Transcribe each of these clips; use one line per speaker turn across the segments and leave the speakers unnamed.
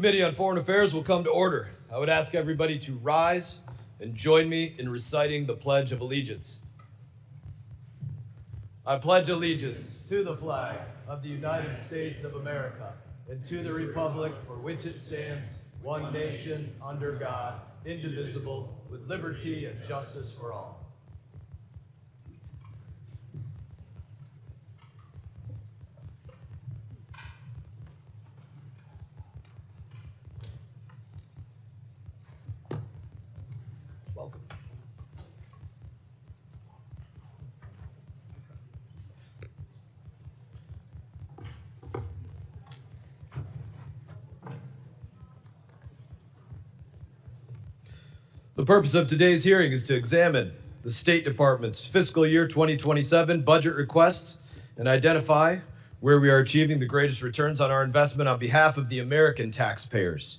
Committee on Foreign Affairs will come to order. I would ask everybody to rise and join me in reciting the Pledge of Allegiance. I pledge allegiance to the flag of the United States of America and to the republic for which it stands, one nation, under God, indivisible, with liberty and justice for all. Welcome. The purpose of today's hearing is to examine the State Department's fiscal year 2027 budget requests and identify where we are achieving the greatest returns on our investment on behalf of the American taxpayers,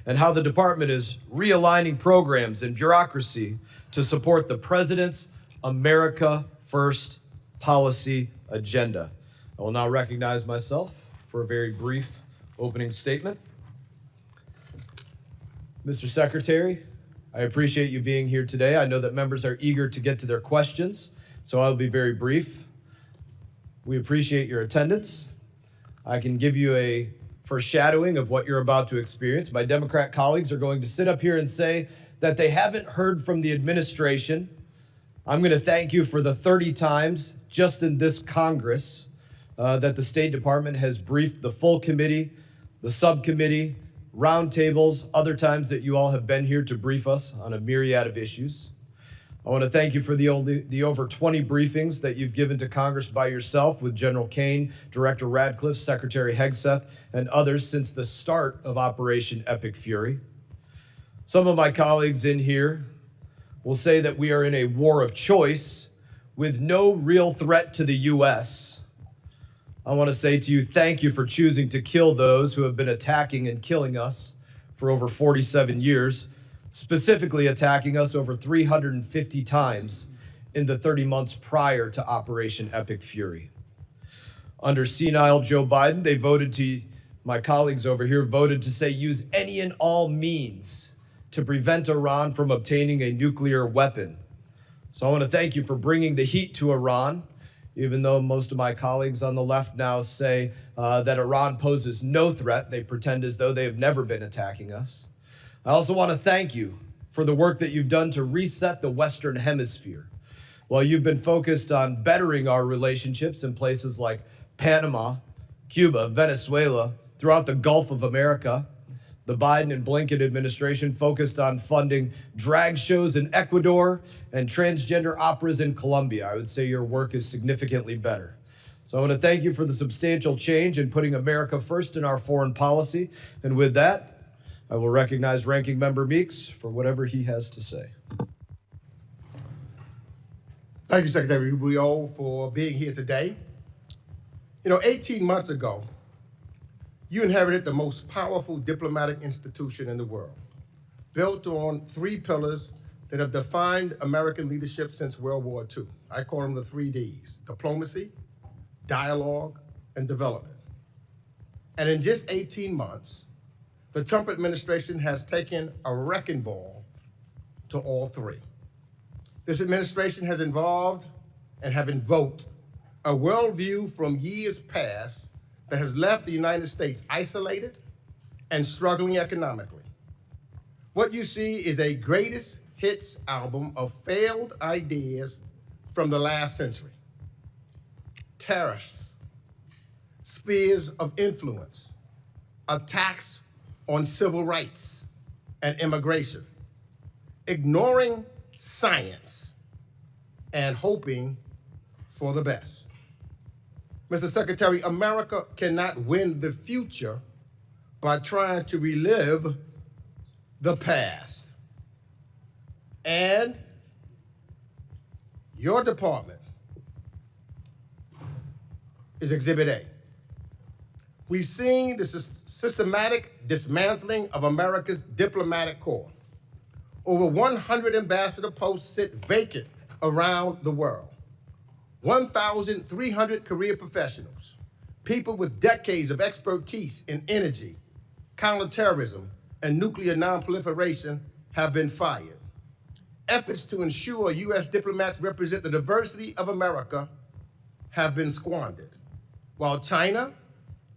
and how the department is realigning programs and bureaucracy to support the President's America First policy agenda. I will now recognize myself for a very brief opening statement. Mr. Secretary, I appreciate you being here today. I know that members are eager to get to their questions, so I'll be very brief. We appreciate your attendance. I can give you a foreshadowing of what you're about to experience. My Democrat colleagues are going to sit up here and say that they haven't heard from the administration. I'm going to thank you for the 30 times just in this Congress that the State Department has briefed the full committee, the subcommittee, roundtables, other times that you all have been here to brief us on a myriad of issues. I want to thank you for the over 20 briefings that you've given to Congress by yourself with General Kane, Director Radcliffe, Secretary Hegseth, and others since the start of Operation Epic Fury. Some of my colleagues in here will say that we are in a war of choice with no real threat to the U.S. I want to say to you, thank you for choosing to kill those who have been attacking and killing us for over 47 years, specifically attacking us over 350 times in the 30 months prior to Operation Epic Fury. Under senile Joe Biden, my colleagues over here voted to say use any and all means to prevent Iran from obtaining a nuclear weapon. So I want to thank you for bringing the heat to Iran, even though most of my colleagues on the left now say that Iran poses no threat. They pretend as though they have never been attacking us. I also want to thank you for the work that you've done to reset the Western Hemisphere. While you've been focused on bettering our relationships in places like Panama, Cuba, Venezuela, throughout the Gulf of America, the Biden and Blinken administration focused on funding drag shows in Ecuador and transgender operas in Colombia. I would say your work is significantly better. So I want to thank you for the substantial change in putting America first in our foreign policy. And with that, I will recognize Ranking Member Meeks for whatever he has to say.
Thank you, Secretary Rubio, for being here today. 18 months ago, you inherited the most powerful diplomatic institution in the world, built on 3 pillars that have defined American leadership since World War II. I call them the 3 Ds: diplomacy, dialogue, and development. And in just 18 months, the Trump administration has taken a wrecking ball to all 3. This administration has involved and have invoked a worldview from years past that has left the United States isolated and struggling economically. What you see is a greatest hits album of failed ideas from the last century. Tariffs, spheres of influence, attacks on civil rights and immigration, ignoring science and hoping for the best. Mr. Secretary, America cannot win the future by trying to relive the past. And your department is Exhibit A. We've seen the systematic dismantling of America's diplomatic corps. Over 100 ambassador posts sit vacant around the world. 1,300 career professionals, people with decades of expertise in energy, counterterrorism, and nuclear nonproliferation have been fired. Efforts to ensure U.S. diplomats represent the diversity of America have been squandered. While China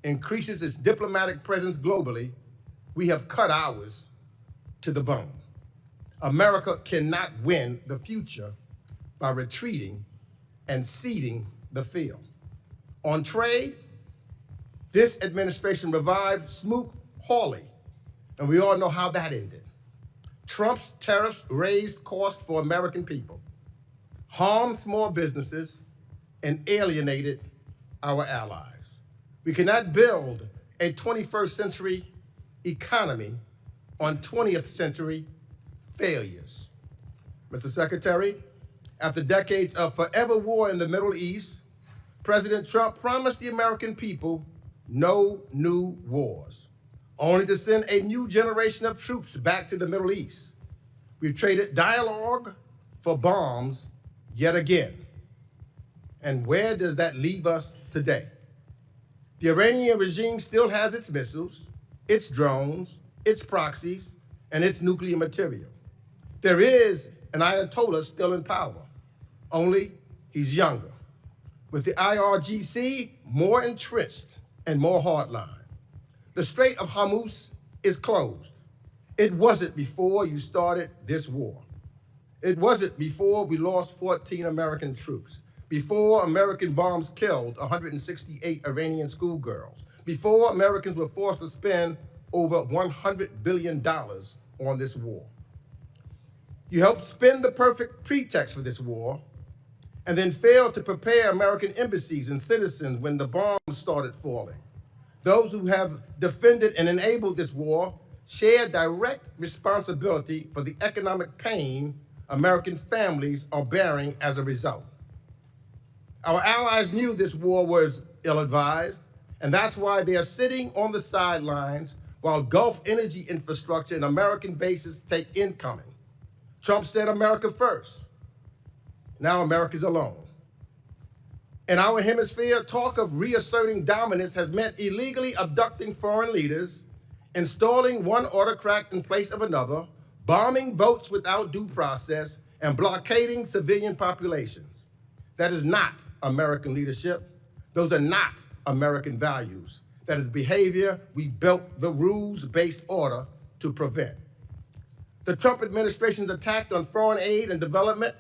increases its diplomatic presence globally, we have cut ours to the bone. America cannot win the future by retreating and ceding the field. On trade, this administration revived Smoot-Hawley, and we all know how that ended. Trump's tariffs raised costs for American people, harmed small businesses, and alienated our allies. We cannot build a 21st century economy on 20th century failures. Mr. Secretary, after decades of forever war in the Middle East, President Trump promised the American people no new wars, only to send a new generation of troops back to the Middle East. We've traded dialogue for bombs yet again. And where does that leave us today? The Iranian regime still has its missiles, its drones, its proxies, and its nuclear material. There is an Ayatollah still in power, only he's younger. With the IRGC more entrenched and more hardline. The Strait of Hormuz is closed. It wasn't before you started this war. It wasn't before we lost 14 American troops, before American bombs killed 168 Iranian schoolgirls, before Americans were forced to spend over $100 billion on this war. You helped spin the perfect pretext for this war and then failed to prepare American embassies and citizens when the bombs started falling. Those who have defended and enabled this war share direct responsibility for the economic pain American families are bearing as a result. Our allies knew this war was ill-advised, and that's why they are sitting on the sidelines while Gulf energy infrastructure and American bases take incoming. Trump said America first. Now America's alone. In our hemisphere, talk of reasserting dominance has meant illegally abducting foreign leaders, installing one autocrat in place of another, bombing boats without due process, and blockading civilian populations. That is not American leadership. Those are not American values. That is behavior we built the rules-based order to prevent. The Trump administration's attack on foreign aid and development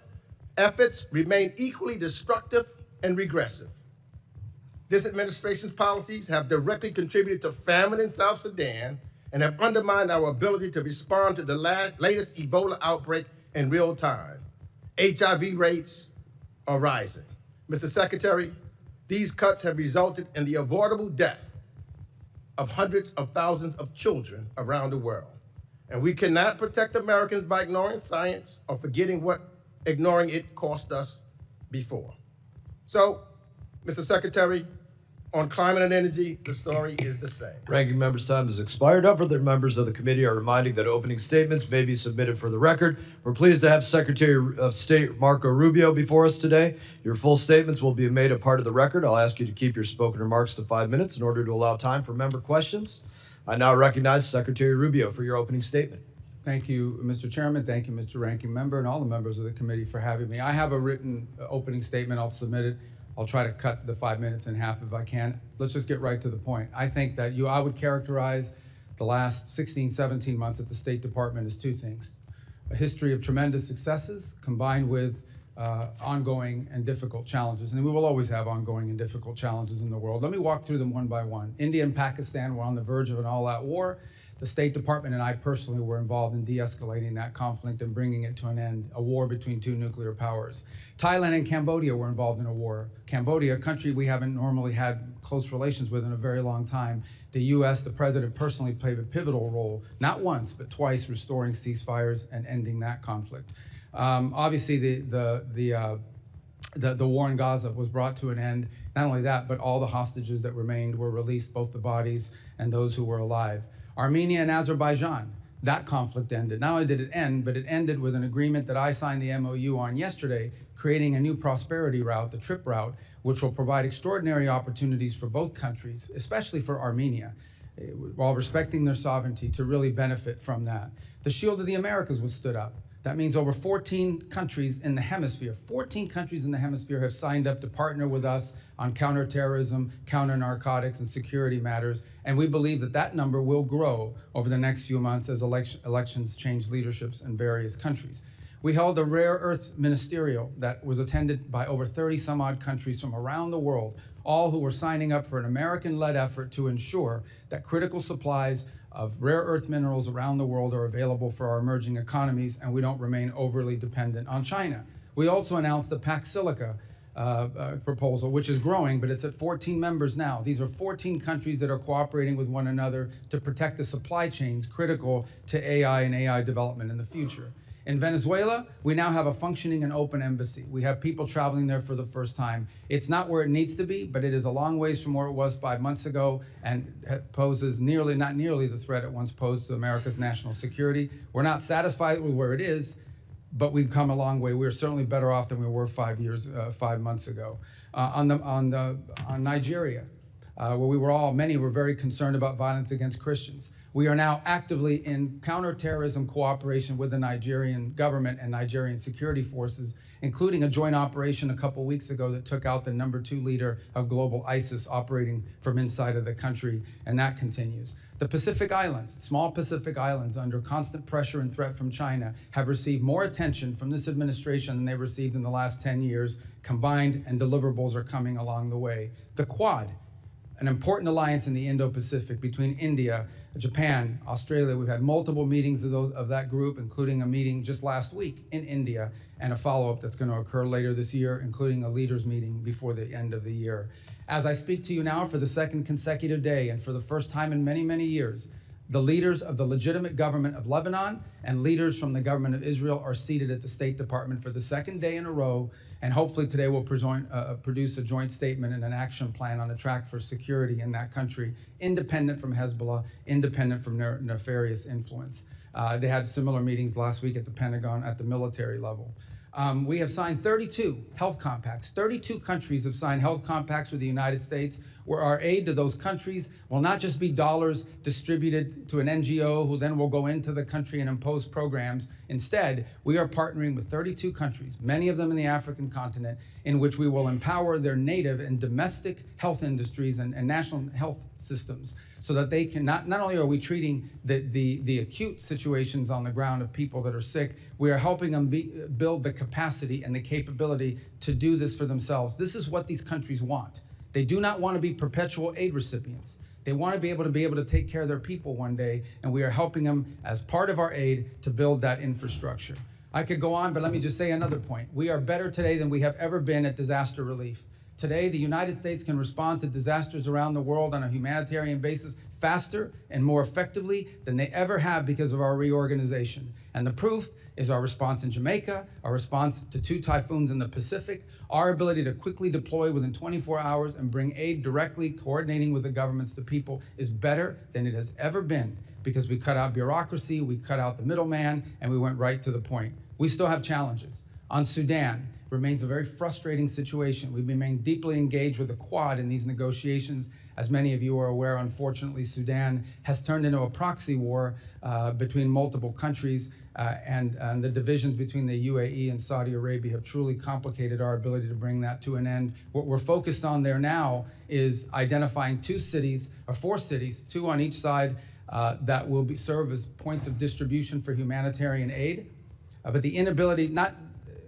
efforts remain equally destructive and regressive. This administration's policies have directly contributed to famine in South Sudan and have undermined our ability to respond to the latest Ebola outbreak in real time. HIV rates are rising. Mr. Secretary, these cuts have resulted in the avoidable death of hundreds of thousands of children around the world. And we cannot protect Americans by ignoring science or forgetting what ignoring it cost us before. So, Mr. Secretary, on climate and energy, the story is the same.
Ranking member's time has expired. Other members of the committee are reminding that opening statements may be submitted for the record. We're pleased to have Secretary of State Marco Rubio before us today. Your full statements will be made a part of the record. I'll ask you to keep your spoken remarks to 5 minutes in order to allow time for member questions. I now recognize Secretary Rubio for your opening statement.
Thank you, Mr. Chairman. Thank you, Mr. Ranking Member, and all the members of the committee for having me. I have a written opening statement. I'll submit it. I'll try to cut the 5 minutes in half if I can. Let's just get right to the point. I think that I would characterize the last 16, 17 months at the State Department as two things: a history of tremendous successes combined with ongoing and difficult challenges. And we will always have ongoing and difficult challenges in the world. Let me walk through them one by one. India and Pakistan were on the verge of an all-out war. The State Department and I personally were involved in de-escalating that conflict and bringing it to an end, a war between two nuclear powers. Thailand and Cambodia were involved in a war. Cambodia, a country we haven't normally had close relations with in a very long time. The U.S., the president personally played a pivotal role, not once, but twice, restoring ceasefires and ending that conflict. Obviously, the war in Gaza was brought to an end. Not only that, but all the hostages that remained were released, both the bodies and those who were alive. Armenia and Azerbaijan, that conflict ended. Not only did it end, but it ended with an agreement that I signed the MOU on yesterday, creating a new prosperity route, the TRIP route, which will provide extraordinary opportunities for both countries, especially for Armenia. while respecting their sovereignty, to really benefit from that. The Shield of the Americas was stood up. That means over 14 countries in the hemisphere, 14 countries in the hemisphere have signed up to partner with us on counterterrorism, counter-narcotics, and security matters. And we believe that that number will grow over the next few months as elections change leaderships in various countries. We held a rare earths ministerial that was attended by over 30 some odd countries from around the world, all who were signing up for an American-led effort to ensure that critical supplies of rare earth minerals around the world are available for our emerging economies, and we don't remain overly dependent on China. We also announced the Pax Silica proposal, which is growing, but it's at 14 members now. These are 14 countries that are cooperating with one another to protect the supply chains critical to AI and AI development in the future. In Venezuela, we now have a functioning and open embassy. We have people traveling there for the first time. It's not where it needs to be, but it is a long ways from where it was 5 months ago, and poses not nearly the threat it once posed to America's national security. We're not satisfied with where it is, but we've come a long way. We're certainly better off than we were 5 months ago. On Nigeria, where many were very concerned about violence against Christians. We are now actively in counterterrorism cooperation with the Nigerian government and Nigerian security forces, including a joint operation a couple weeks ago that took out the #2 leader of global ISIS operating from inside of the country, and that continues. The Pacific Islands, small Pacific Islands under constant pressure and threat from China, have received more attention from this administration than they've received in the last 10 years combined, and deliverables are coming along the way. The Quad, an important alliance in the Indo-Pacific between India, Japan, Australia. We've had multiple meetings of that group, including a meeting just last week in India, and a follow-up that's going to occur later this year, including a leaders meeting before the end of the year. As I speak to you now for the second consecutive day, and for the first time in many, many years, the leaders of the legitimate government of Lebanon and leaders from the government of Israel are seated at the State Department for the second day in a row, and hopefully today we'll produce a joint statement and an action plan on a track for security in that country, independent from Hezbollah, independent from nefarious influence. They had similar meetings last week at the Pentagon at the military level. We have signed 32 health compacts. 32 countries have signed health compacts with the United States, where our aid to those countries will not just be dollars distributed to an NGO who then will go into the country and impose programs. Instead, we are partnering with 32 countries, many of them in the African continent, in which we will empower their native and domestic health industries and national health systems, so that they can, not only are we treating the acute situations on the ground of people that are sick, we are helping them build the capacity and the capability to do this for themselves. This is what these countries want. They do not want to be perpetual aid recipients. They want to be able to take care of their people one day, and we are helping them as part of our aid to build that infrastructure. I could go on, but let me just say another point. We are better today than we have ever been at disaster relief. Today, the United States can respond to disasters around the world on a humanitarian basis faster and more effectively than they ever have because of our reorganization. And the proof is our response in Jamaica, our response to 2 typhoons in the Pacific, our ability to quickly deploy within 24 hours and bring aid directly, coordinating with the governments to people, is better than it has ever been, because we cut out bureaucracy, we cut out the middleman, and we went right to the point. We still have challenges. On Sudan, remains a very frustrating situation. We've remained deeply engaged with the Quad in these negotiations. As many of you are aware, unfortunately, Sudan has turned into a proxy war between multiple countries, and the divisions between the UAE and Saudi Arabia have truly complicated our ability to bring that to an end. What we're focused on there now is identifying 2 cities, or 4 cities, 2 on each side, that will serve as points of distribution for humanitarian aid. But the inability,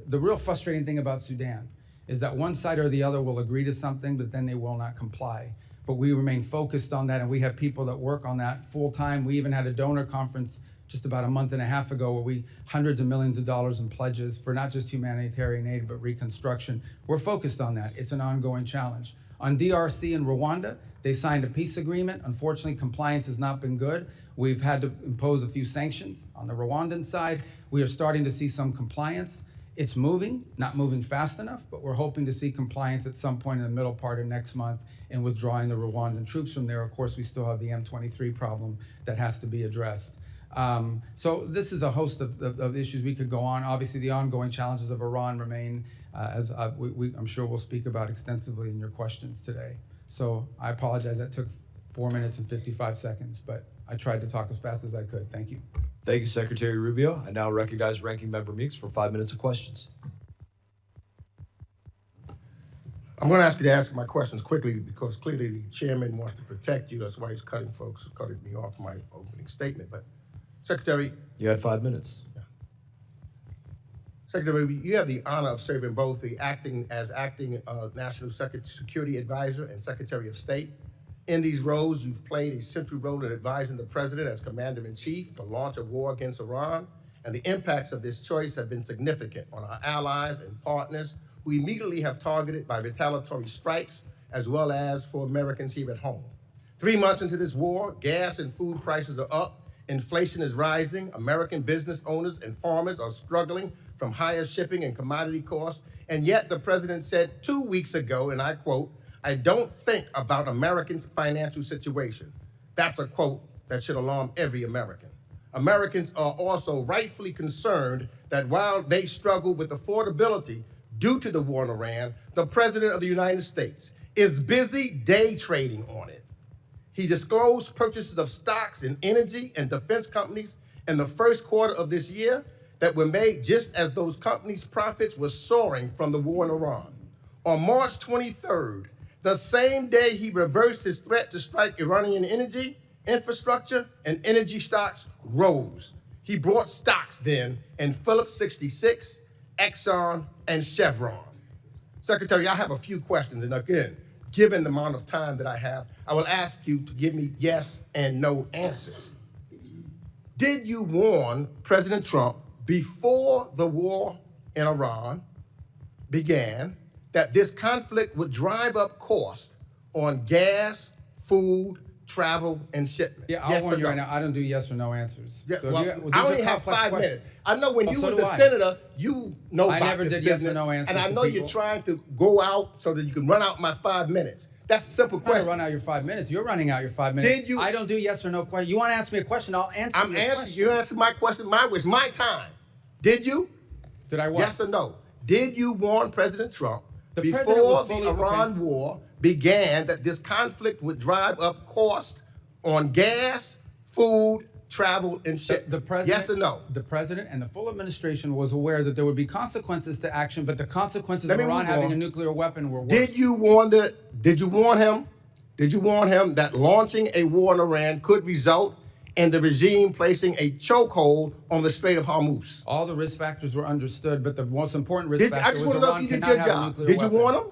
the real frustrating thing about Sudan is that one side or the other will agree to something, but then they will not comply. But we remain focused on that, and we have people that work on that full time. We even had a donor conference just about a month and a half ago where hundreds of millions of dollars in pledges for not just humanitarian aid, but reconstruction. We're focused on that. It's an ongoing challenge. On DRC and Rwanda, they signed a peace agreement. Unfortunately, compliance has not been good. We've had to impose a few sanctions on the Rwandan side. We are starting to see some compliance. It's moving, not moving fast enough, but we're hoping to see compliance at some point in the middle part of next month in withdrawing the Rwandan troops from there. Of course, we still have the M23 problem that has to be addressed. So this is a host of issues we could go on. Obviously, the ongoing challenges of Iran remain, as I'm sure we'll speak about extensively in your questions today. So I apologize that took 4 minutes and 55 seconds, but I tried to talk as fast as I could. Thank you.
Thank you, Secretary Rubio. I now recognize Ranking Member Meeks for 5 minutes of questions.
I'm going to ask you to answer my questions quickly because clearly the chairman wants to protect you. That's why he's cutting me off my opening statement. But Secretary,
You had 5 minutes.
Secretary, you have the honor of serving both the acting National Security Advisor and Secretary of State. In these roles, you've played a central role in advising the president as Commander-in-Chief to launch a war against Iran, and the impacts of this choice have been significant on our allies and partners who immediately have targeted by retaliatory strikes, as well as for Americans here at home. 3 months into this war, gas and food prices are up, inflation is rising, American business owners and farmers are struggling from higher shipping and commodity costs, and yet the president said 2 weeks ago, and I quote, "I don't think about Americans' financial situation." That's a quote that should alarm every American. Americans are also rightfully concerned that while they struggle with affordability due to the war in Iran, the President of the United States is busy day trading on it. He disclosed purchases of stocks in energy and defense companies in the first quarter of this year that were made just as those companies' profits were soaring from the war in Iran. On March 23rd, the same day he reversed his threat to strike Iranian energy, infrastructure, and energy stocks rose. He bought stocks then in Phillips 66, Exxon, and Chevron. Secretary, I have a few questions, and again, given the amount of time that I have, I will ask you to give me yes and no answers. Did you warn President Trump before the war in Iran began that this conflict would drive up costs on gas, food, travel, and shipment?
Yeah, I'll warn you right now, I don't do yes or no answers.
Yeah,
So
well,
these
I
are
only have
complex
5
questions.
minutes. I know when
Well,
you
so
were
do
the
I.
senator, you know
I
about
never
this
did yes or
business,
no answers
and I
to
know you're
people.
trying to go out so that you can run out my 5 minutes. That's a simple
I'm trying
question.
to run out your 5 minutes. You're running out your 5 minutes.
Did you-
I don't do yes or no questions. You want to ask me a question, I'll answer
I'm
your
answering.
question.
You answer my question. It's my time. Did you?
Did I what?
Yes or no? Did you warn President Trump
The president
before
was
the
fully-
Iran war began that this conflict would drive up costs on gas, food, travel, and shit?
The president,
yes or no?
The president and the full administration was aware that there would be consequences to action, but the consequences
Let
of
me
Iran
move
having
on.
a nuclear weapon were worse.
Did you warn him? Did you warn him that launching a war in Iran could result in the regime placing a chokehold on the Strait of Hormuz?
All the risk factors were understood, but the most important risk
I
factor
just
was
want to know if
Iran
you did
cannot
your
have a
job.
nuclear
Did you
weapon.
warn him?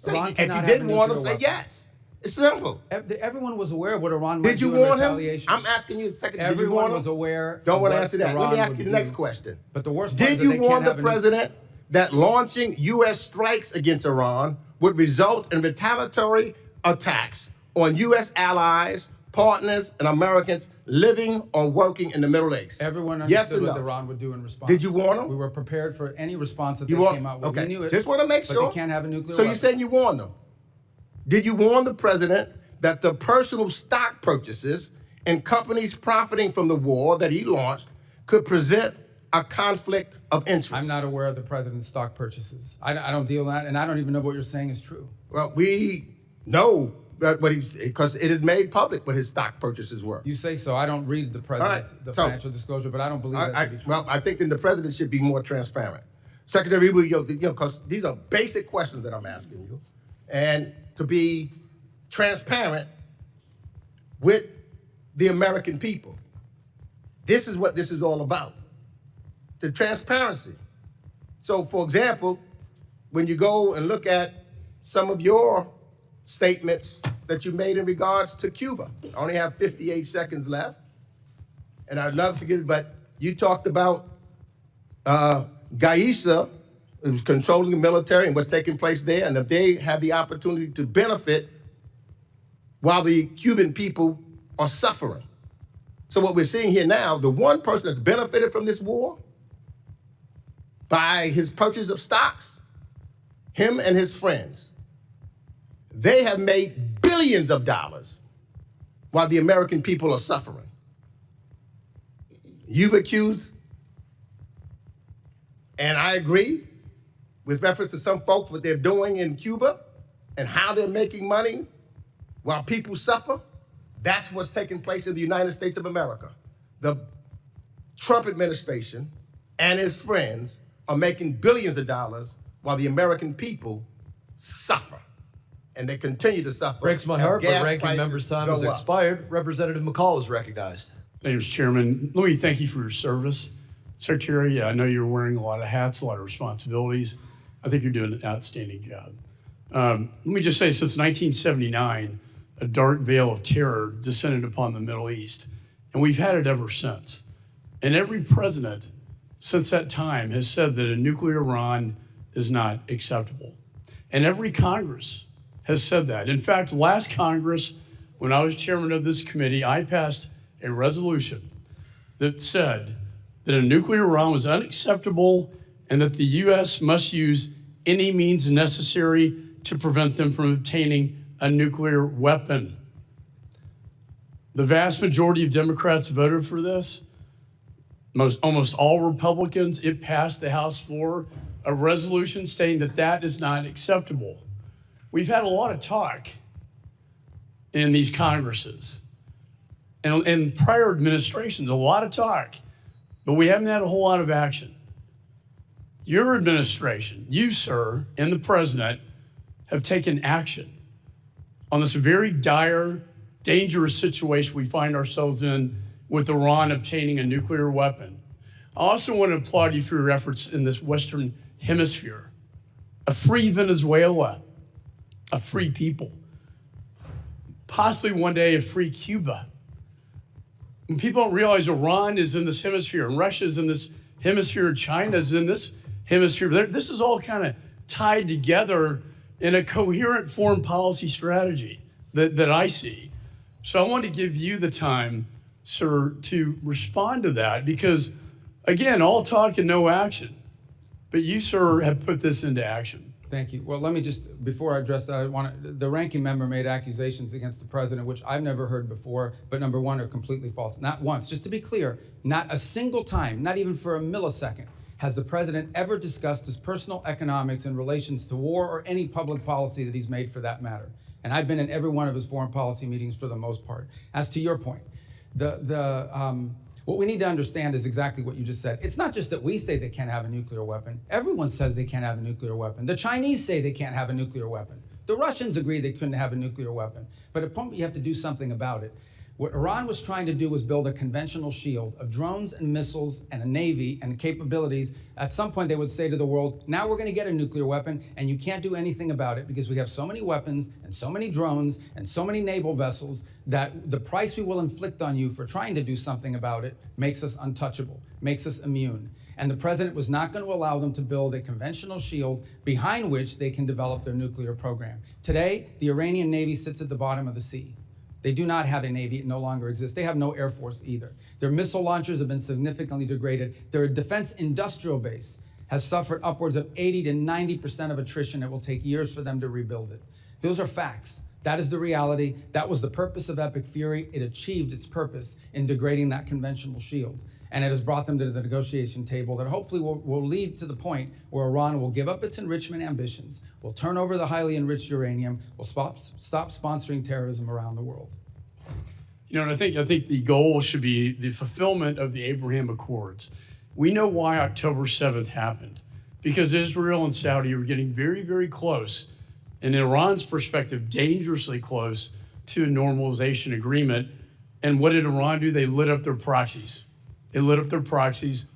Iran
If
cannot
you
have
didn't
a
warn him,
nuclear
say
weapon.
yes. It's simple.
Everyone was aware of what Iran might
Did you
do in
warn him?
retaliation.
I'm asking you a second. Did you
Everyone
warn him?
was aware.
Don't
of
want to
what
answer that. Let
Iran
me ask
would
you the
do.
next question.
But the worst part
Did
is that
you
they
warn
can't
the
have a nuclear-
president that launching U.S. strikes against Iran would result in retaliatory attacks on U.S. allies, partners, and Americans living or working in the Middle East?
Everyone
yes or
understood
no?
what Iran would do in response.
Did you warn them?
We were prepared for any response that
You
they
warn-
came out with.
Okay.
We knew it.
Just want to make
but
sure.
they can't have a nuclear
So
weapon.
you said you warned them. Did you warn the president that the personal stock purchases and companies profiting from the war that he launched could present a conflict of interest?
I'm not aware of the president's stock purchases. I don't deal in that, and I don't even know what you're saying is true.
Well, we know that because it is made public what his stock purchases were.
You say so. I don't read the president's
All right, so-
financial disclosure, but I don't believe that to be true.
Well, I think then the president should be more transparent. Secretary Rubio, because these are basic questions that I'm asking you, and to be transparent with the American people. This is what this is all about, the transparency. So, for example, when you go and look at some of your statements that you made in regards to Cuba, I only have 58 seconds left, and I'd love to get it, but you talked about Gaisa, who was controlling the military and what's taking place there, and that they have the opportunity to benefit while the Cuban people are suffering. So what we're seeing here now, the one person that's benefited from this war by his purchase of stocks, him and his friends, they have made billions of dollars while the American people are suffering. You've accused, and I agree, with reference to some folks, what they're doing in Cuba and how they're making money while people suffer. That's what's taking place in the United States of America. The Trump administration and his friends are making billions of dollars while the American people suffer. And they continue to suffer.
Breaks my
as
heart, but
gas
ranking member's
prices
time
go
has
up.
expired. Representative McCall is recognized.
Thank you, Mr. Chairman. Let me thank you for your service. Secretary, I know you're wearing a lot of hats, a lot of responsibilities. I think you're doing an outstanding job. Let me just say, since 1979, a dark veil of terror descended upon the Middle East, and we've had it ever since. And every president since that time has said that a nuclear Iran is not acceptable. And every Congress has said that. In fact, last Congress, when I was chairman of this committee, I passed a resolution that said that a nuclear Iran was unacceptable and that the U.S. must use any means necessary to prevent them from obtaining a nuclear weapon. The vast majority of Democrats voted for this. Almost all Republicans. It passed the House floor, a resolution stating that that is not acceptable. We've had a lot of talk in these Congresses and prior administrations, a lot of talk, but we haven't had a whole lot of action. Your administration, you, sir, and the president have taken action on this very dire, dangerous situation we find ourselves in with Iran obtaining a nuclear weapon. I also want to applaud you for your efforts in this Western Hemisphere. A free Venezuela, a free people, possibly one day a free Cuba. When people don't realize Iran is in this hemisphere, and Russia is in this hemisphere, and China is in this hemisphere, this is all kind of tied together in a coherent foreign policy strategy that I see. So I want to give you the time, sir, to respond to that, because again, all talk and no action. But you, sir, have put this into action.
Thank you. Well, let me just, before I address that, the ranking member made accusations against the president, which I've never heard before, but number one, are completely false. Not once, just to be clear, not a single time, not even for a millisecond, has the president ever discussed his personal economics in relations to war or any public policy that he's made for that matter. And I've been in every one of his foreign policy meetings for the most part. As to your point, what we need to understand is exactly what you just said. It's not just that we say they can't have a nuclear weapon. Everyone says they can't have a nuclear weapon. The Chinese say they can't have a nuclear weapon. The Russians agree they couldn't have a nuclear weapon. But at point you have to do something about it. What Iran was trying to do was build a conventional shield of drones and missiles and a navy and capabilities. At some point, they would say to the world, now we're going to get a nuclear weapon, and you can't do anything about it because we have so many weapons and so many drones and so many naval vessels that the price we will inflict on you for trying to do something about it makes us untouchable, makes us immune. And the president was not going to allow them to build a conventional shield behind which they can develop their nuclear program. Today, the Iranian Navy sits at the bottom of the sea. They do not have a Navy. It no longer exists. They have no Air Force either. Their missile launchers have been significantly degraded. Their defense industrial base has suffered upwards of 80 to 90% of attrition. It will take years for them to rebuild it. Those are facts. That is the reality. That was the purpose of Epic Fury. It achieved its purpose in degrading that conventional shield. And it has brought them to the negotiation table that hopefully will lead to the point where Iran will give up its enrichment ambitions, will turn over the highly enriched uranium, will stop sponsoring terrorism around the world.
You know, and I think the goal should be the fulfillment of the Abraham Accords. We know why October 7th happened, because Israel and Saudi were getting very, very close, in Iran's perspective, dangerously close to a normalization agreement. And what did Iran do? They lit up their proxies. They lit up their proxies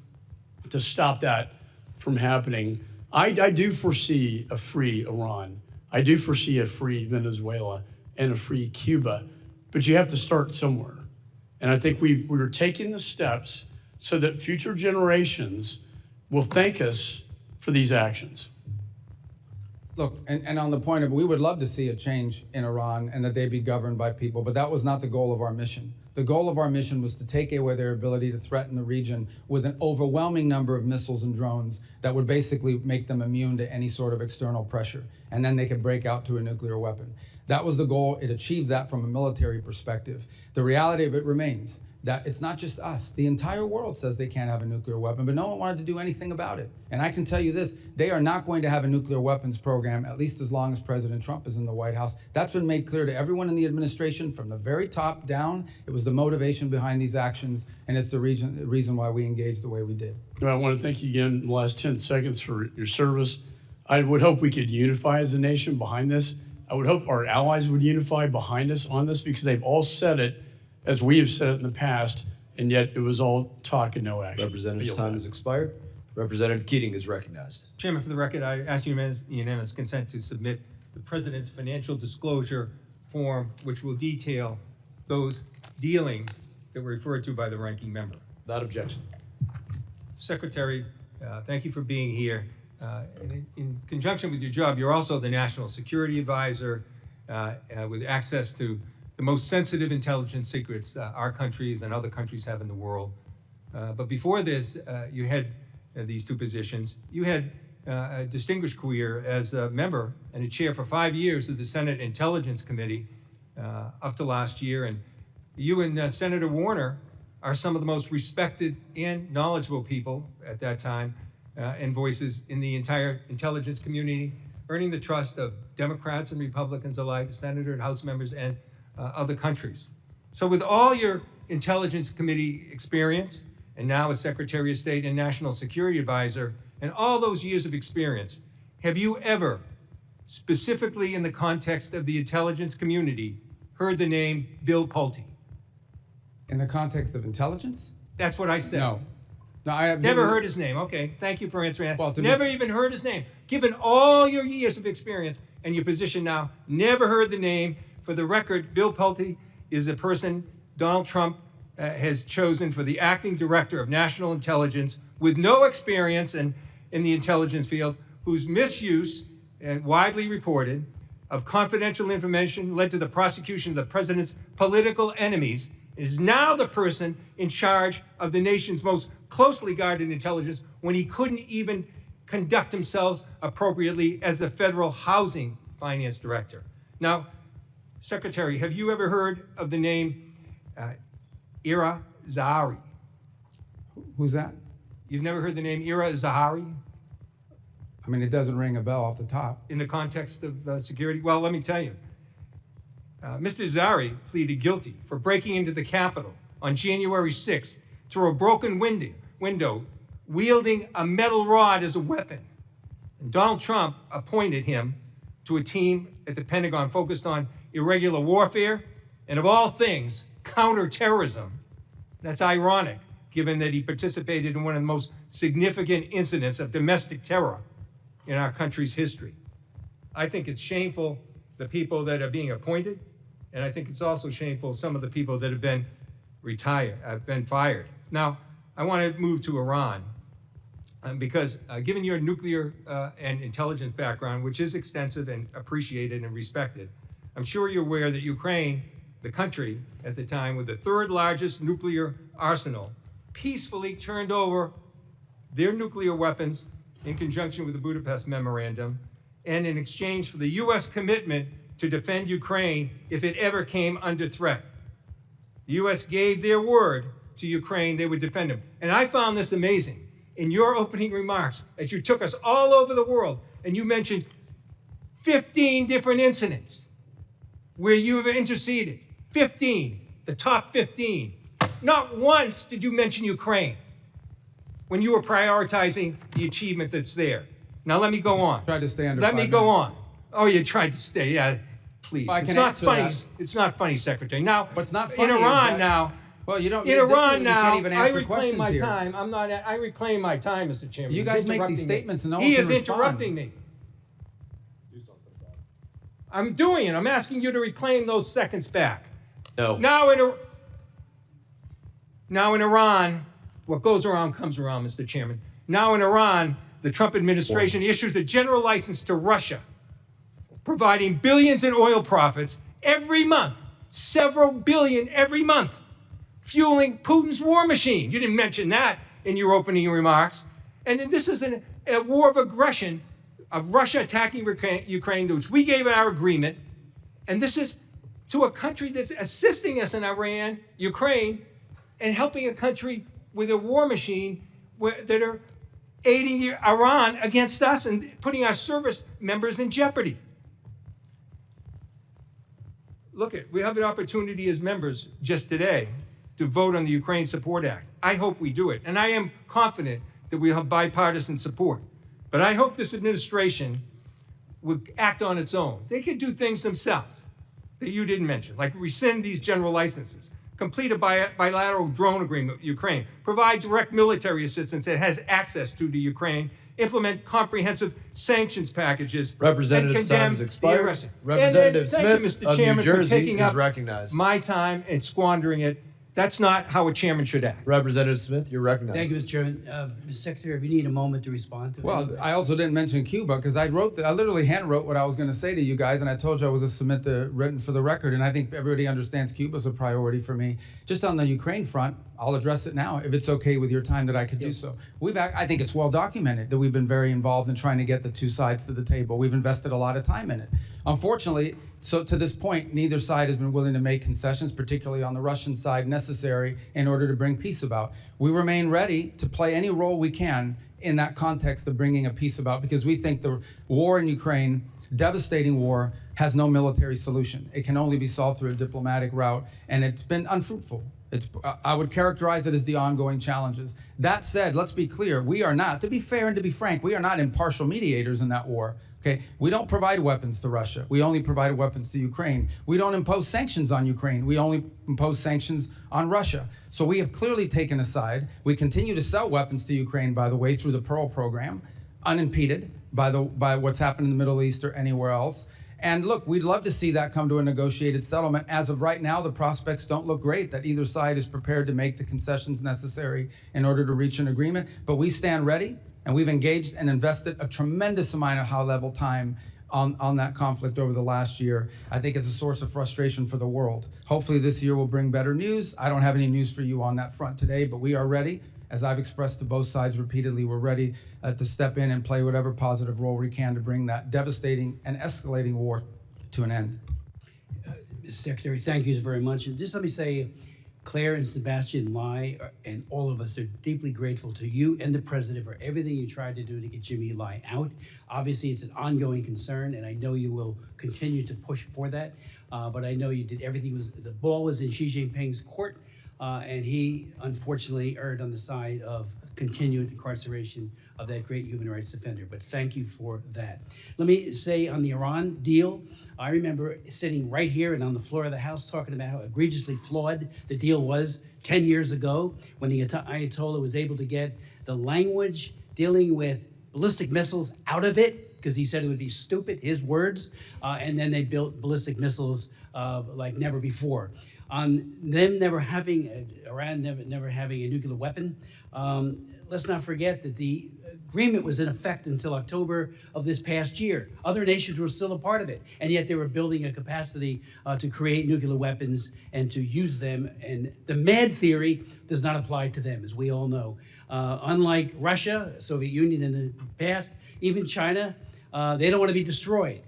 to stop that from happening. I do foresee a free Iran. I do foresee a free Venezuela and a free Cuba, but you have to start somewhere. And I think we're taking the steps so that future generations will thank us for these actions.
Look, and on the point of, we would love to see a change in Iran and that they be governed by people, but that was not the goal of our mission. The goal of our mission was to take away their ability to threaten the region with an overwhelming number of missiles and drones that would basically make them immune to any sort of external pressure. And then they could break out to a nuclear weapon. That was the goal. It achieved that from a military perspective. The reality of it remains that it's not just us. The entire world says they can't have a nuclear weapon, but no one wanted to do anything about it. And I can tell you this, they are not going to have a nuclear weapons program, at least as long as President Trump is in the White House. That's been made clear to everyone in the administration from the very top down. It was the motivation behind these actions, and it's the reason why we engaged the way we did.
Well, I want to thank you again in the last 10 seconds for your service. I would hope we could unify as a nation behind this. I would hope our allies would unify behind us on this, because they've all said it as we have said it in the past, and yet it was all talk and no action.
Representative's time has expired. Representative Keating is recognized.
Chairman, for the record, I ask unanimous consent to submit the President's financial disclosure form, which will detail those dealings that were referred to by the ranking member.
Without objection.
Secretary, thank you for being here. In conjunction with your job, you're also the National Security Advisor with access to the most sensitive intelligence secrets our countries and other countries have in the world. But before this, you had these two positions. You had a distinguished career as a member and a chair for 5 years of the Senate Intelligence Committee up to last year. And you and Senator Warner are some of the most respected and knowledgeable people at that time and voices in the entire intelligence community, earning the trust of Democrats and Republicans alike, Senator and House members, and other countries. So with all your Intelligence Committee experience, and now as Secretary of State and National Security Advisor, and all those years of experience, have you ever, specifically in the context of the intelligence community, heard the name Bill Pulte?
In the context of intelligence?
That's what I said.
No. No, I have
Never heard his name. Okay, thank you for answering that.
Well,
never even heard his name. Given all your years of experience and your position now, never heard the name. For the record, Bill Pulte is a person Donald Trump has chosen for the acting director of national intelligence with no experience in the intelligence field, whose misuse, and widely reported, of confidential information led to the prosecution of the president's political enemies, is now the person in charge of the nation's most closely guarded intelligence when he couldn't even conduct himself appropriately as the federal housing finance director. Now, Secretary, have you ever heard of the name Ira Zahari?
Who's that?
You've never heard the name Ira Zahari?
I mean, it doesn't ring a bell off the top.
In the context of security? Well, let me tell you. Mr. Zahari pleaded guilty for breaking into the Capitol on January 6th through a broken window, wielding a metal rod as a weapon. And Donald Trump appointed him to a team at the Pentagon focused on irregular warfare and, of all things, counterterrorism. That's ironic, given that he participated in one of the most significant incidents of domestic terror in our country's history. I think it's shameful, the people that are being appointed, and I think it's also shameful some of the people that have been fired. Now, I want to move to Iran because given your nuclear and intelligence background, which is extensive and appreciated and respected, I'm sure you're aware that Ukraine, the country at the time with the third largest nuclear arsenal, peacefully turned over their nuclear weapons in conjunction with the Budapest Memorandum and in exchange for the U.S. commitment to defend Ukraine if it ever came under threat. The U.S. gave their word to Ukraine they would defend them. And I found this amazing. In your opening remarks, as you took us all over the world, and you mentioned 15 different incidents where you have interceded. 15, the top 15. Not once did you mention Ukraine when you were prioritizing the achievement that's there. Now let me go on.
Tried to stay under
Let
5
me
minutes.
go on. Oh, you tried to stay, yeah, please.
Well, I
It's
can
not
answer
funny.
that.
It's not funny, Secretary. Now,
What's not funny
in
is
Iran
that-
now,
Well, you don't.
in Iran
you
now,
can't even
I
answer
reclaim
questions
my
here.
time. I reclaim my time, Mr. Chairman.
You
He's
guys make these
interrupting me.
statements and no
He
one can
is
respond.
interrupting me. I'm doing it. I'm asking you to reclaim those seconds back.
No.
Now in Iran, what goes around comes around, Mr. Chairman. Now in Iran, the Trump administration issues a general license to Russia, providing billions in oil profits every month, several billion every month, fueling Putin's war machine. You didn't mention that in your opening remarks. And then this is a war of aggression of Russia attacking Ukraine, to which we gave our agreement. And this is to a country that's assisting us in Ukraine, and helping a country with a war machine that are aiding Iran against us and putting our service members in jeopardy. Look, we have an opportunity as members just today to vote on the Ukraine Support Act. I hope we do it, and I am confident that we have bipartisan support. But I hope this administration would act on its own. They could do things themselves that you didn't mention, like rescind these general licenses, complete a bilateral drone agreement with Ukraine, provide direct military assistance that has access to Ukraine, implement comprehensive sanctions packages,
Representative
and condemn
Time's expired.
the arrest.
Representative
Thank you,
Smith
Mr.
of New
Chairman, for
Jersey
taking
is
up
recognized.
my time and squandering it. That's not how a chairman should act.
Representative Smith, you're recognized.
Thank you, Mr. Chairman. Mr. Secretary, if you need a moment to respond to it.
Well, I also didn't mention Cuba because I literally hand wrote what I was going to say to you guys, and I told you I was going to submit the written for the record, and I think everybody understands Cuba's a priority for me. Just on the Ukraine front, I'll address it now if it's okay with your time that I could do so. I think it's well documented that we've been very involved in trying to get the two sides to the table. We've invested a lot of time in it. Unfortunately, so to this point, neither side has been willing to make concessions, particularly on the Russian side, necessary in order to bring peace about. We remain ready to play any role we can in that context of bringing a peace about, because we think the war in Ukraine, devastating war, has no military solution. It can only be solved through a diplomatic route, and it's been unfruitful. I would characterize it as the ongoing challenges. That said, let's be clear, we are not, to be fair and to be frank, we are not impartial mediators in that war. Okay, we don't provide weapons to Russia. We only provide weapons to Ukraine. We don't impose sanctions on Ukraine. We only impose sanctions on Russia. So we have clearly taken a side. We continue to sell weapons to Ukraine, by the way, through the Pearl program, unimpeded by what's happened in the Middle East or anywhere else. And look, we'd love to see that come to a negotiated settlement. As of right now, the prospects don't look great that either side is prepared to make the concessions necessary in order to reach an agreement. But we stand ready. And we've engaged and invested a tremendous amount of high-level time on that conflict over the last year. I think it's a source of frustration for the world. Hopefully this year will bring better news. I don't have any news for you on that front today, but we are ready. As I've expressed to both sides repeatedly, we're ready to step in and play whatever positive role we can to bring that devastating and escalating war to an end.
Mr. Secretary, thank you very much. And just let me say, Claire and Sebastian Lai and all of us are deeply grateful to you and the president for everything you tried to do to get Jimmy Lai out. Obviously, it's an ongoing concern, and I know you will continue to push for that. But I know you did everything. The ball was in Xi Jinping's court, and he unfortunately erred on the side of continued incarceration of that great human rights defender. But thank you for that. Let me say on the Iran deal, I remember sitting right here and on the floor of the House talking about how egregiously flawed the deal was 10 years ago when the Ayatollah was able to get the language dealing with ballistic missiles out of it because he said it would be stupid, his words, and then they built ballistic missiles like never before. On them never having, Iran never having a nuclear weapon, let's not forget that the agreement was in effect until October of this past year. Other nations were still a part of it, and yet they were building a capacity to create nuclear weapons and to use them. And the MAD theory does not apply to them, as we all know. Unlike Russia, Soviet Union in the past, even China, they don't want to be destroyed.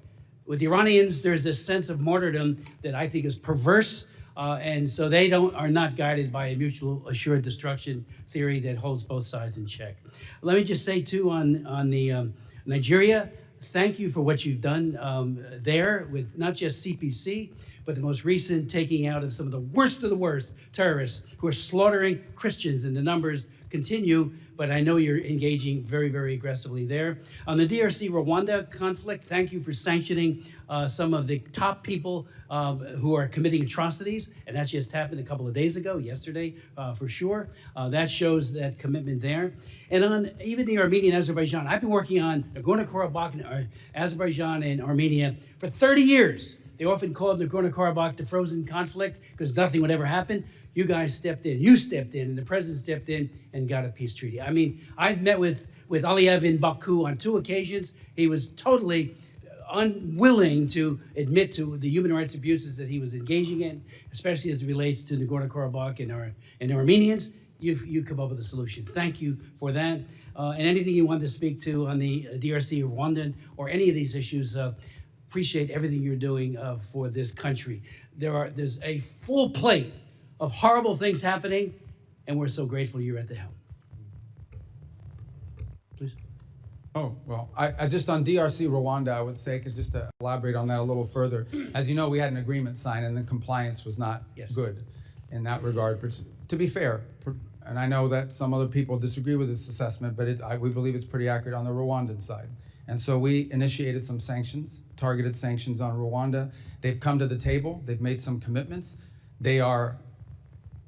With the Iranians, there's this sense of martyrdom that I think is perverse. And so they are not guided by a mutual assured destruction theory that holds both sides in check. Let me just say, too, on the Nigeria, thank you for what you've done there with not just CPC, but the most recent taking out of some of the worst terrorists who are slaughtering Christians, and the numbers continue, but I know you're engaging very, very aggressively there. On the DRC-Rwanda conflict, thank you for sanctioning some of the top people who are committing atrocities, and that just happened a couple of days ago, yesterday, for sure. That shows that commitment there. And on even the Armenian Azerbaijan, I've been working on Nagorno-Karabakh, Azerbaijan and Armenia for 30 years. They often called Nagorno-Karabakh the frozen conflict because nothing would ever happen. You guys stepped in, and the president stepped in and got a peace treaty. I mean, I've met with Aliyev in Baku on 2 occasions. He was totally unwilling to admit to the human rights abuses that he was engaging in, especially as it relates to Nagorno-Karabakh and Armenians. You've come up with a solution. Thank you for that. And anything you want to speak to on the DRC or Rwanda or any of these issues, appreciate everything you're doing for this country. There's a full plate of horrible things happening, and we're so grateful you're at the helm. Please.
Oh, well, I just on DRC Rwanda, I would say, because just to elaborate on that a little further, as you know, we had an agreement signed and the compliance was not good in that regard. But to be fair, and I know that some other people disagree with this assessment, but we believe it's pretty accurate on the Rwandan side. And so we initiated some sanctions, targeted sanctions on Rwanda. They've come to the table, they've made some commitments. They are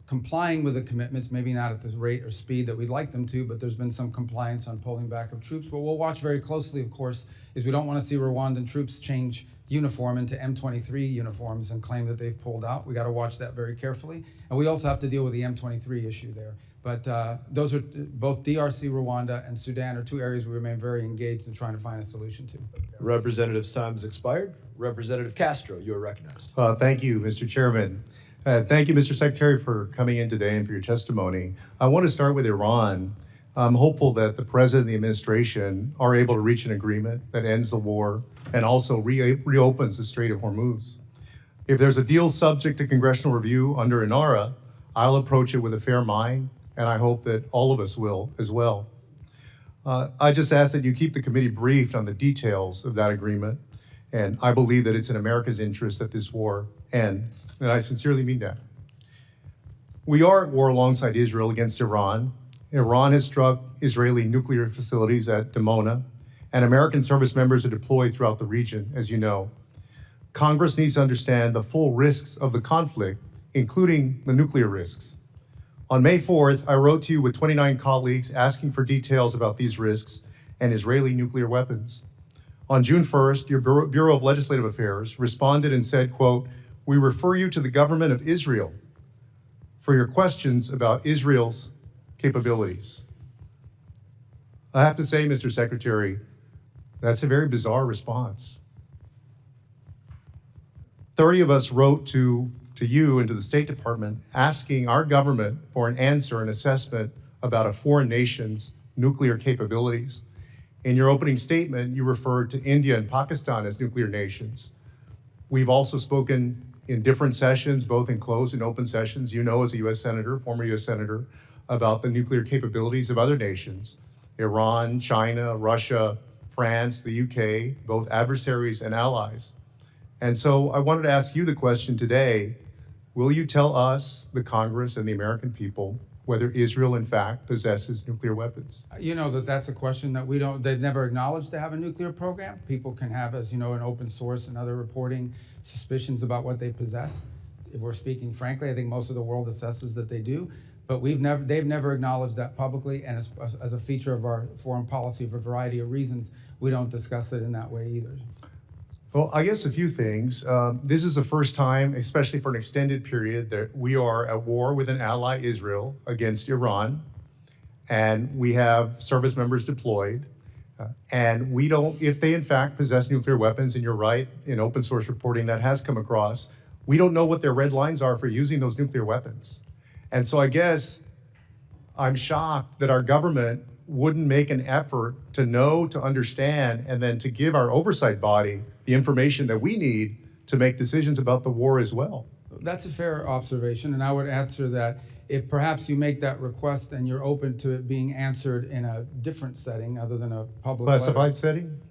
complying with the commitments, maybe not at the rate or speed that we'd like them to, but there's been some compliance on pulling back of troops. But we'll watch very closely, of course, is we don't want to see Rwandan troops change uniform into M23 uniforms and claim that they've pulled out. We got to watch that very carefully. And we also have to deal with the M23 issue there. But those are both DRC, Rwanda, and Sudan are two areas we remain very engaged in trying to find a solution to.
Representative's time has expired. Representative Castro, you are recognized.
Thank you, Mr. Chairman. Thank you, Mr. Secretary, for coming in today and for your testimony. I want to start with Iran. I'm hopeful that the President and the administration are able to reach an agreement that ends the war and also reopens the Strait of Hormuz. If there's a deal subject to congressional review under INARA, I'll approach it with a fair mind, and I hope that all of us will as well. I just ask that you keep the committee briefed on the details of that agreement, and I believe that it's in America's interest that this war end, and I sincerely mean that. We are at war alongside Israel against Iran. Iran has struck Israeli nuclear facilities at Dimona, and American service members are deployed throughout the region, as you know. Congress needs to understand the full risks of the conflict, including the nuclear risks. On May 4th, I wrote to you with 29 colleagues asking for details about these risks and Israeli nuclear weapons. On June 1st, your Bureau of Legislative Affairs responded and said, quote, "We refer you to the government of Israel for your questions about Israel's capabilities." I have to say, Mr. Secretary, that's a very bizarre response. 30 of us wrote to you and to the State Department asking our government for an answer, an assessment about a foreign nation's nuclear capabilities. In your opening statement, you referred to India and Pakistan as nuclear nations. We've also spoken in different sessions, both in closed and open sessions, you know, as a U.S. Senator, former U.S. Senator, about the nuclear capabilities of other nations, Iran, China, Russia, France, the UK, both adversaries and allies. And so I wanted to ask you the question today, will you tell us, the Congress and the American people, whether Israel in fact possesses nuclear weapons?
You know that's a question that they've never acknowledged to have a nuclear program. People can have, as you know, in open source and other reporting, suspicions about what they possess. If we're speaking frankly, I think most of the world assesses that they do, but they've never acknowledged that publicly, and as a feature of our foreign policy for a variety of reasons, we don't discuss it in that way either.
Well, I guess a few things. This is the first time, especially for an extended period, that we are at war with an ally, Israel, against Iran, and we have service members deployed. And we don't, if they in fact possess nuclear weapons, and you're right, in open source reporting that has come across, we don't know what their red lines are for using those nuclear weapons. And so I guess I'm shocked that our government wouldn't make an effort to know, to understand, and then to give our oversight body the information that we need to make decisions about the war as well.
That's a fair observation, and I would answer that if perhaps you make that request and you're open to it being answered in a different setting other than a public
Classified
letter.
setting?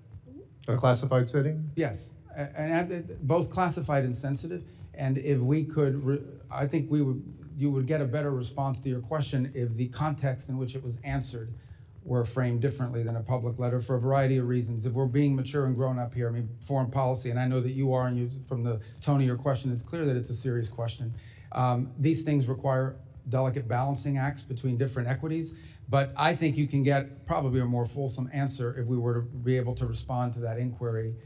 A classified setting?
Yes, and both classified and sensitive. And if we could, I think you would get a better response to your question if the context in which it was answered were framed differently than a public letter for a variety of reasons. If we're being mature and grown up here, I mean, foreign policy, and I know that you are, and from the tone of your question, it's clear that it's a serious question. These things require delicate balancing acts between different equities, but I think you can get probably a more fulsome answer if we were to be able to respond to that inquiry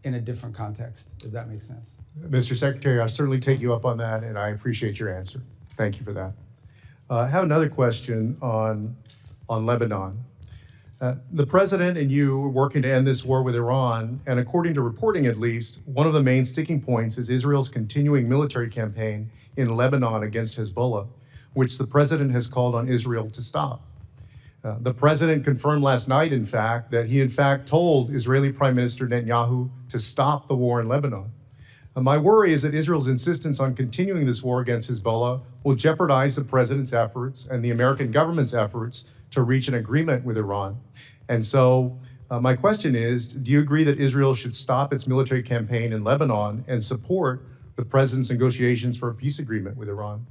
in a different context, if that makes sense.
Mr. Secretary, I'll certainly take you up on that, and I appreciate your answer. Thank you for that. I have another question on Lebanon. The president and you are working to end this war with Iran, and according to reporting at least, one of the main sticking points is Israel's continuing military campaign in Lebanon against Hezbollah, which the president has called on Israel to stop. The president confirmed last night, in fact, that he in fact told Israeli Prime Minister Netanyahu to stop the war in Lebanon. My worry is that Israel's insistence on continuing this war against Hezbollah will jeopardize the president's efforts and the American government's efforts to reach an agreement with Iran. And so my question is, do you agree that Israel should stop its military campaign in Lebanon and support the president's negotiations for a peace agreement with Iran?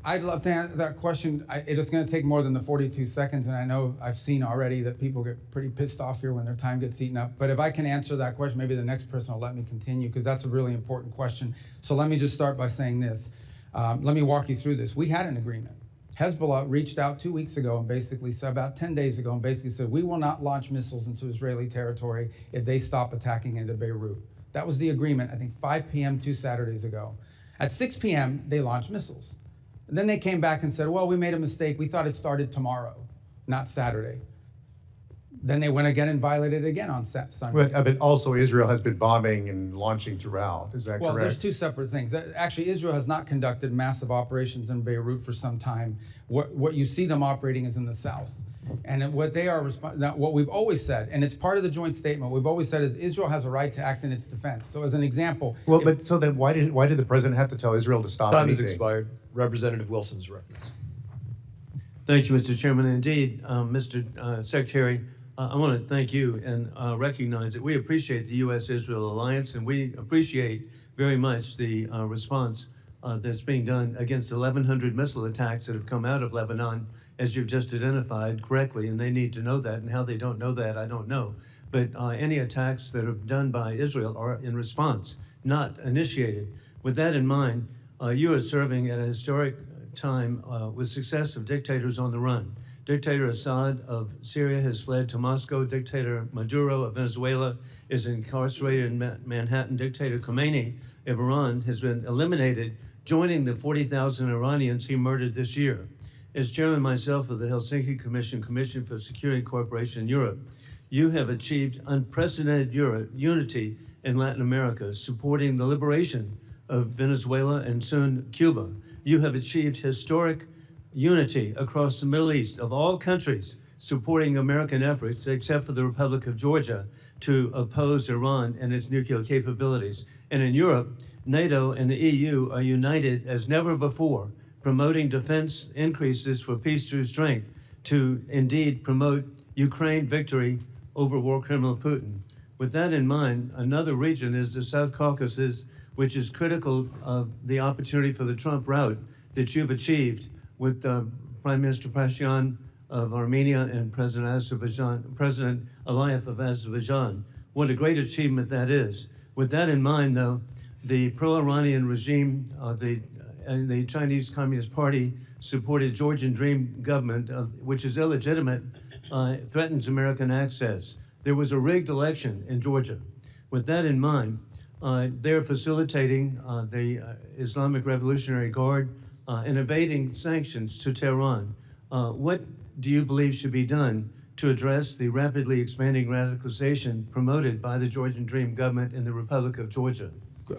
I'd love to answer that question. It's going to take more than the 42 seconds, and I know I've seen already that people get pretty pissed off here when their time gets eaten up. But if I can answer that question, maybe the next person will let me continue, because that's a really important question. So let me just start by saying this. Let me walk you through this. We had an agreement. Hezbollah reached out 2 weeks ago and basically said, about 10 days ago, and basically said, we will not launch missiles into Israeli territory if they stop attacking into Beirut. That was the agreement, I think 5 p.m. 2 Saturdays ago. At 6 p.m., they launched missiles. And then they came back and said, well, we made a mistake. We thought it started tomorrow, not Saturday. Then they went again and violated it again on Sunday.
But also Israel has been bombing and launching throughout. Is that correct?
Well, there's two separate things. Actually, Israel has not conducted massive operations in Beirut for some time. What you see them operating is in the south. And what they are, what we've always said, and it's part of the joint statement, we've always said is Israel has a right to act in its defense. So as an example.
Well, but so then why did the president have to tell Israel to stop
Time
anything?
has expired. Representative Wilson's recognized.
Thank you, Mr. Chairman. Indeed, Mr. Secretary, I want to thank you and recognize that we appreciate the U.S.-Israel alliance, and we appreciate very much the response that's being done against 1,100 missile attacks that have come out of Lebanon, as you've just identified correctly, and they need to know that, and how they don't know that, I don't know. But any attacks that are done by Israel are in response, not initiated. With that in mind, you are serving at a historic time with successive dictators on the run. Dictator Assad of Syria has fled to Moscow. Dictator Maduro of Venezuela is incarcerated in Manhattan. Dictator Khomeini of Iran has been eliminated, joining the 40,000 Iranians he murdered this year. As chairman myself of the Helsinki Commission for Security and Cooperation in Europe, you have achieved unprecedented unity in Latin America, supporting the liberation of Venezuela and soon Cuba. You have achieved historic unity across the Middle East of all countries, supporting American efforts, except for the Republic of Georgia, to oppose Iran and its nuclear capabilities. And in Europe, NATO and the EU are united as never before, promoting defense increases for peace through strength to indeed promote Ukraine victory over war criminal Putin. With that in mind, another region is the South Caucasus, which is critical of the opportunity for the Trump route that you've achieved with Prime Minister Pashinyan of Armenia and President Aliyev of Azerbaijan. What a great achievement that is. With that in mind, though, the pro-Iranian regime and the Chinese Communist Party supported Georgian Dream government, which is illegitimate, threatens American access. There was a rigged election in Georgia. With that in mind, they're facilitating the Islamic Revolutionary Guard and evading sanctions to Tehran. What do you believe should be done to address the rapidly expanding radicalization promoted by the Georgian Dream government in the Republic of Georgia?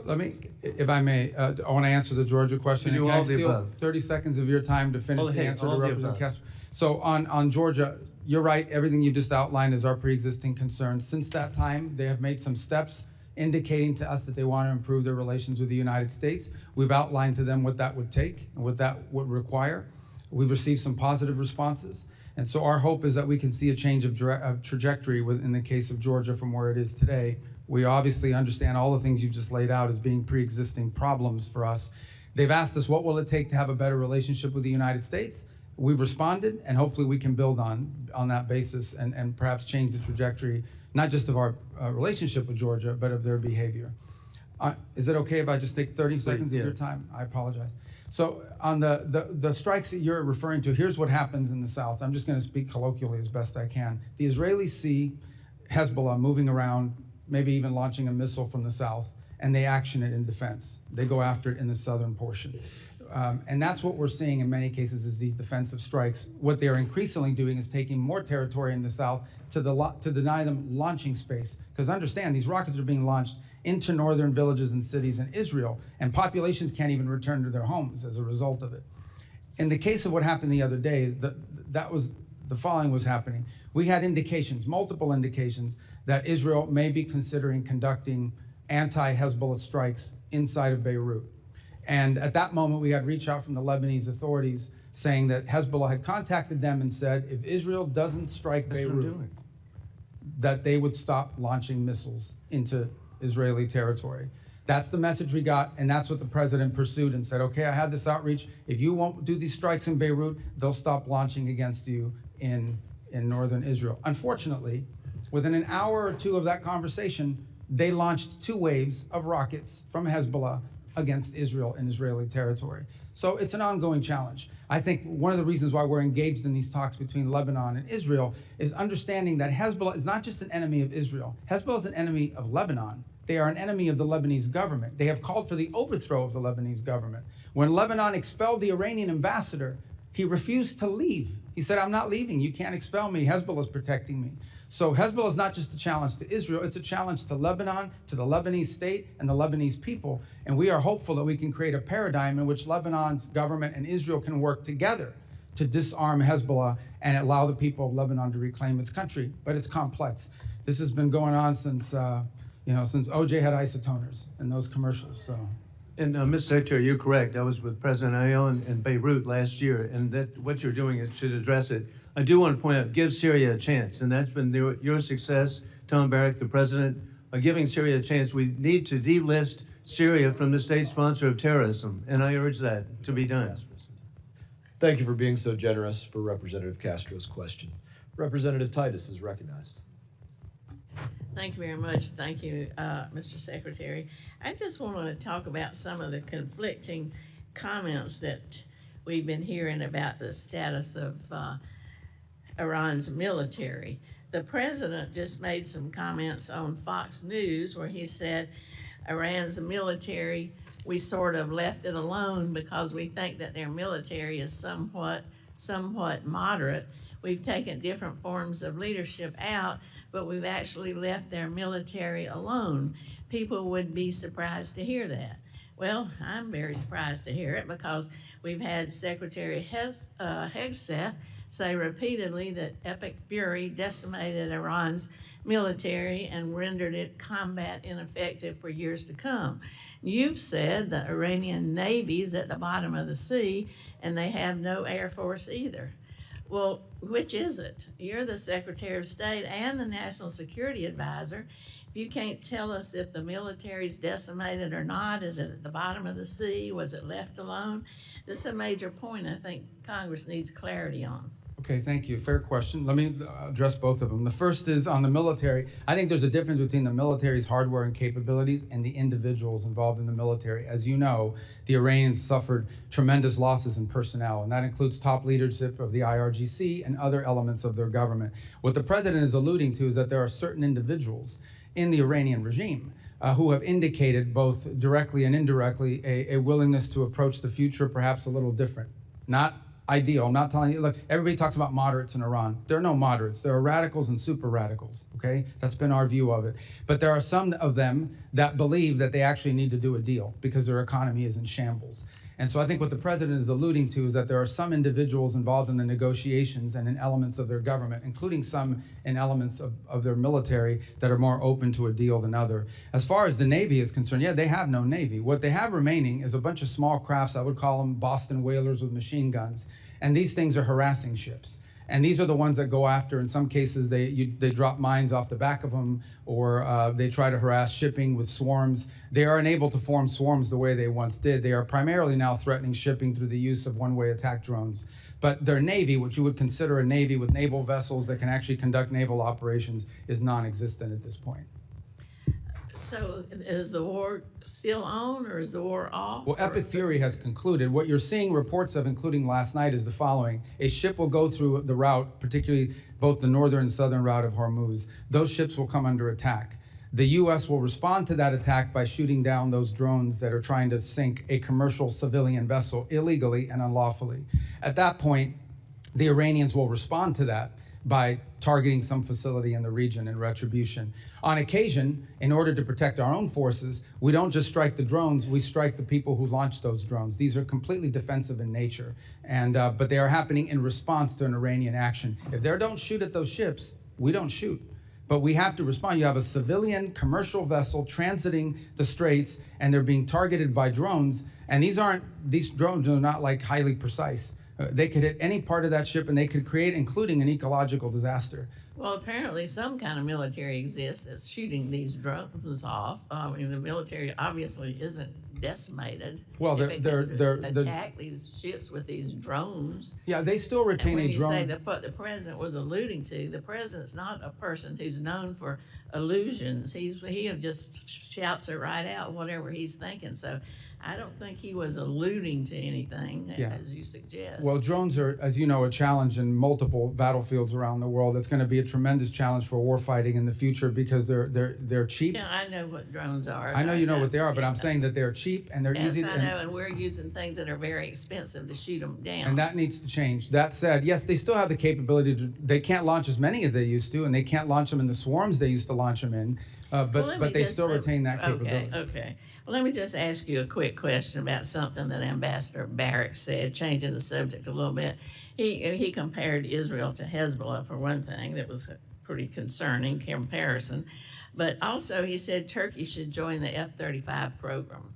Let me, if I may, I want to answer the Georgia question.
You do
Can I
all the
steal
above.
30 seconds of your time to finish the answer to
all the
Representative
above.
Castro? So on Georgia, you're right. Everything you just outlined is our pre-existing concerns. Since that time, they have made some steps indicating to us that they want to improve their relations with the United States. We've outlined to them what that would take and what that would require. We've received some positive responses. And so our hope is that we can see a change of trajectory in the case of Georgia from where it is today. We obviously understand all the things you've just laid out as being pre-existing problems for us. They've asked us, what will it take to have a better relationship with the United States? We've responded, and hopefully we can build on that basis and perhaps change the trajectory, not just of our relationship with Georgia, but of their behavior. Is it okay if I just take 30 seconds of your time? I apologize. So on the strikes that you're referring to, here's what happens in the South. I'm just going to speak colloquially as best I can. The Israelis see Hezbollah moving around, maybe even launching a missile from the south, and they action it in defense. They go after it in the southern portion. And that's what we're seeing in many cases is these defensive strikes. What they're increasingly doing is taking more territory in the south to deny them launching space. Because understand, these rockets are being launched into northern villages and cities in Israel, and populations can't even return to their homes as a result of it. In the case of what happened the other day, the following was happening. We had indications, multiple indications, that Israel may be considering conducting anti-Hezbollah strikes inside of Beirut. And at that moment, we had reach out from the Lebanese authorities saying that Hezbollah had contacted them and said, if Israel doesn't strike Beirut, that they would stop launching missiles into Israeli territory. That's the message we got, and that's what the president pursued and said, okay, I had this outreach. If you won't do these strikes in Beirut, they'll stop launching against you in northern Israel. Unfortunately, within an hour or two of that conversation, they launched 2 waves of rockets from Hezbollah against Israel in Israeli territory. So it's an ongoing challenge. I think one of the reasons why we're engaged in these talks between Lebanon and Israel is understanding that Hezbollah is not just an enemy of Israel. Hezbollah is an enemy of Lebanon. They are an enemy of the Lebanese government. They have called for the overthrow of the Lebanese government. When Lebanon expelled the Iranian ambassador, he refused to leave. He said, I'm not leaving. You can't expel me. Hezbollah is protecting me. So Hezbollah is not just a challenge to Israel, it's a challenge to Lebanon, to the Lebanese state and the Lebanese people. And we are hopeful that we can create a paradigm in which Lebanon's government and Israel can work together to disarm Hezbollah and allow the people of Lebanon to reclaim its country. But it's complex. This has been going on since, since OJ had isotoners and those commercials. So.
And Mr. Secretary, you're correct. I was with President Aoun in Beirut last year, and that what you're doing should address it. I do want to point out, give Syria a chance, and that's been your success, Tom Barrack, the president, giving Syria a chance. We need to delist Syria from the state sponsor of terrorism, and I urge that to be done.
Thank you for being so generous for Representative Castro's question. Representative Titus is recognized.
Thank you very much. Thank you, Mr. Secretary. I just want to talk about some of the conflicting comments that we've been hearing about the status of Iran's military. The president just made some comments on Fox News where he said Iran's military, we sort of left it alone because we think that their military is somewhat moderate. We've taken different forms of leadership out, but we've actually left their military alone. People would be surprised to hear that. Well, I'm very surprised to hear it because we've had Secretary Hegseth say repeatedly that Epic Fury decimated Iran's military and rendered it combat ineffective for years to come. You've said the Iranian Navy's at the bottom of the sea and they have no Air Force either. Well, which is it? You're the Secretary of State and the National Security Advisor. If you can't tell us if the military's decimated or not, is it at the bottom of the sea? Was it left alone? This is a major point I think Congress needs clarity on.
Okay, thank you. Fair question. Let me address both of them. The first is on the military. I think there's a difference between the military's hardware and capabilities and the individuals involved in the military. As you know, the Iranians suffered tremendous losses in personnel, and that includes top leadership of the IRGC and other elements of their government. What the president is alluding to is that there are certain individuals in the Iranian regime who have indicated both directly and indirectly a willingness to approach the future perhaps a little different. Not ideal. I'm not telling you, look, everybody talks about moderates in Iran. There are no moderates. There are radicals and super radicals, okay? That's been our view of it. But there are some of them that believe that they actually need to do a deal because their economy is in shambles. And so I think what the president is alluding to is that there are some individuals involved in the negotiations and in elements of their government, including some in elements of their military that are more open to a deal than other. As far as the Navy is concerned, yeah, they have no Navy. What they have remaining is a bunch of small crafts, I would call them Boston whalers with machine guns. And these things are harassing ships. And these are the ones that go after, in some cases, they drop mines off the back of them, or they try to harass shipping with swarms. They are unable to form swarms the way they once did. They are primarily now threatening shipping through the use of one-way attack drones. But their Navy, which you would consider a Navy with naval vessels that can actually conduct naval operations, is non-existent at this point.
So is the war still on or is the war off?
Well, Epic Fury has concluded. What you're seeing reports of, including last night, is the following. A ship will go through the route, particularly both the northern and southern route of Hormuz. Those ships will come under attack. The U.S. will respond to that attack by shooting down those drones that are trying to sink a commercial civilian vessel illegally and unlawfully. At that point, the Iranians will respond to that by targeting some facility in the region in retribution. On occasion, in order to protect our own forces, we don't just strike the drones, we strike the people who launch those drones. These are completely defensive in nature, and but they are happening in response to an Iranian action. If they don't shoot at those ships, we don't shoot. But we have to respond. You have a civilian commercial vessel transiting the straits, and they're being targeted by drones. And these drones are not like highly precise. They could hit any part of that ship, and they could create, including an ecological disaster.
Well, apparently some kind of military exists that's shooting these drones off. I mean, the military obviously isn't decimated.
Well,
if
they're
attack these ships with these drones.
Yeah, they still retain
And when
a drone.
you say what the president was alluding to, the president's not a person who's known for illusions. He just shouts it right out, whatever he's thinking. So I don't think he was alluding to anything, as you suggest.
Well, drones are, as you know, a challenge in multiple battlefields around the world. It's going to be a tremendous challenge for warfighting in the future because they're cheap.
Yeah, I know what drones are.
I know you know what they are, but I'm saying that they're cheap and they're
Yes,
easy.
I know, and we're using things that are very expensive to shoot them down.
And that needs to change. That said, yes, they still have the capability to. They can't launch as many as they used to, and they can't launch them in the swarms they used to launch them in. But they still retain that capability.
Okay. Well, let me just ask you a quick question about something that Ambassador Barrack said, changing the subject a little bit. He compared Israel to Hezbollah, for one thing. That was a pretty concerning comparison. But also he said Turkey should join the F-35 program.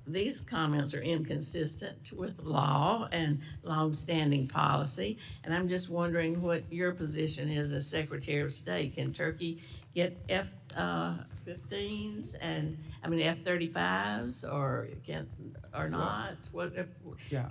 These comments are inconsistent with law and long-standing policy, and I'm just wondering what your position is as Secretary of State. Can Turkey get F-15s and F-35s, or not? What if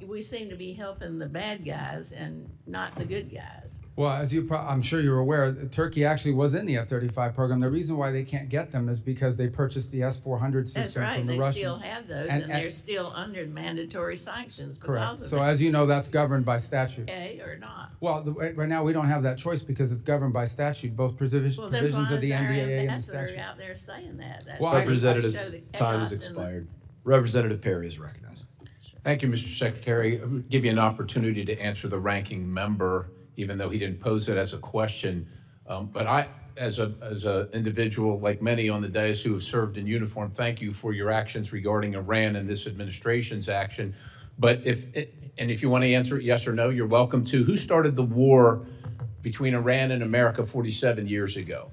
we seem to be helping the bad guys and not the good guys?
Well, as I'm sure you're aware, Turkey actually was in the F-35 program. The reason why they can't get them is because they purchased the S-400 system from the Russians.
They still have those, and they're still under mandatory sanctions because
correct.
of
So
that.
as you know, that's governed by statute.
Okay, or not?
Well, right now we don't have that choice because it's governed by statute, both provisions of the NDAA and the statute.
Out there saying that.
Well,
Representative's time has expired. Representative Perry is recognized.
Thank you, Mr. Secretary. I would give you an opportunity to answer the ranking member, even though he didn't pose it as a question. But I, as a individual like many on the dais who have served in uniform, thank you for your actions regarding Iran and this administration's action. But if you want to answer it yes or no, you're welcome to. Who started the war between Iran and America 47 years ago?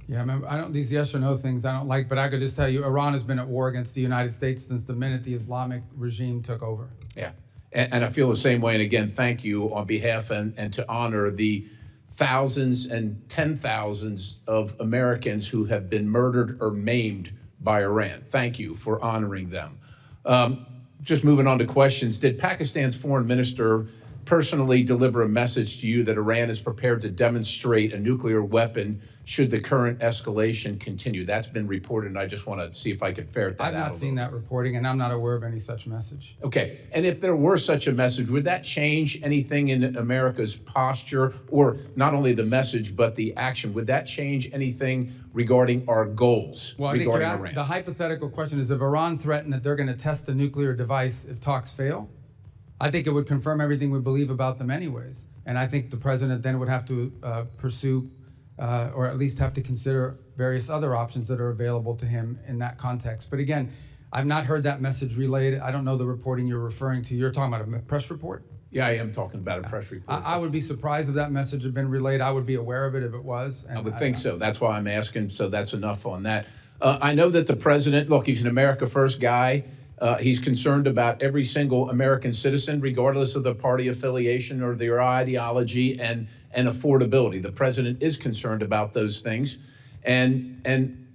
Yeah, remember, these yes or no things I don't like, but I could just tell you, Iran has been at war against the United States since the minute the Islamic regime took over.
Yeah, and I feel the same way. And again, thank you on behalf and to honor the thousands and 10,000s of Americans who have been murdered or maimed by Iran. Thank you for honoring them. Just moving on to questions, did Pakistan's foreign minister personally deliver a message to you that Iran is prepared to demonstrate a nuclear weapon should the current escalation continue? That's been reported, and I just want to see if I can ferret that out.
I've not seen that reporting, and I'm not aware of any such message.
Okay, and if there were such a message, would that change anything in America's posture, or not only the message, but the action? Would that change anything regarding our goals regarding Iran?
The hypothetical question is, if Iran threatened that they're going to test a nuclear device if talks fail, I think it would confirm everything we believe about them anyways. And I think the president then would have to pursue, or at least have to consider various other options that are available to him in that context. But again, I've not heard that message relayed. I don't know the reporting you're referring to. You're talking about a press report?
Yeah, I am talking about a press report.
I would be surprised if that message had been relayed. I would be aware of it if it was.
I would think so. That's why I'm asking, so that's enough on that. I know that the president, look, he's an America First guy. He's concerned about every single American citizen, regardless of their party affiliation or their ideology and affordability. The president is concerned about those things. And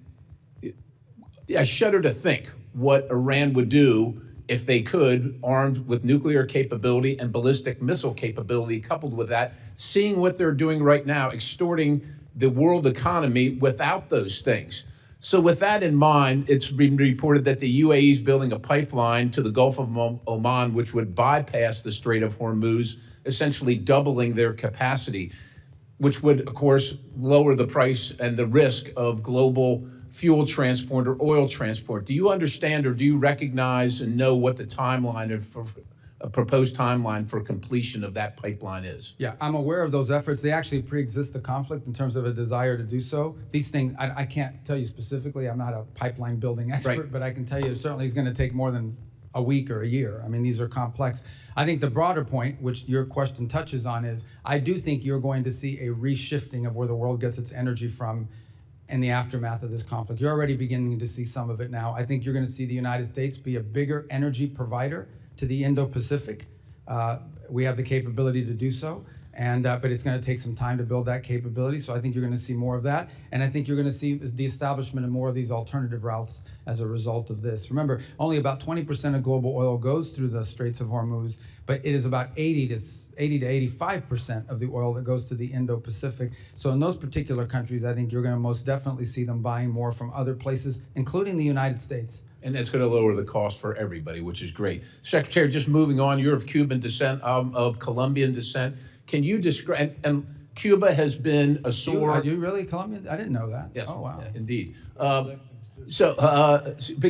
I shudder to think what Iran would do if they could, armed with nuclear capability and ballistic missile capability, coupled with that, seeing what they're doing right now, extorting the world economy without those things. So with that in mind, it's been reported that the UAE is building a pipeline to the Gulf of Oman, which would bypass the Strait of Hormuz, essentially doubling their capacity, which would, of course, lower the price and the risk of global fuel transport or oil transport. Do you understand, or do you recognize and know what the timeline for a proposed timeline for completion of that pipeline is?
Yeah, I'm aware of those efforts. They actually pre-exist the conflict in terms of a desire to do so. These things, I can't tell you specifically. I'm not a pipeline building expert, but I can tell you it certainly is going to take more than a week or a year. I mean, these are complex. I think the broader point, which your question touches on, is I do think you're going to see a reshifting of where the world gets its energy from in the aftermath of this conflict. You're already beginning to see some of it now. I think you're going to see the United States be a bigger energy provider to the Indo-Pacific. We have the capability to do so. But it's going to take some time to build that capability. So I think you're going to see more of that. And I think you're going to see the establishment of more of these alternative routes as a result of this. Remember, only about 20% of global oil goes through the Straits of Hormuz, but it is about 80 to 85% of the oil that goes to the Indo-Pacific. So in those particular countries, I think you're going to most definitely see them buying more from other places, including the United States.
And that's going to lower the cost for everybody, which is great. Secretary, just moving on, you're of Cuban descent, of Colombian descent. Can you describe, and Cuba has been a sore...
Are you really Colombian? I didn't know that.
Yes,
oh, wow.
Indeed. But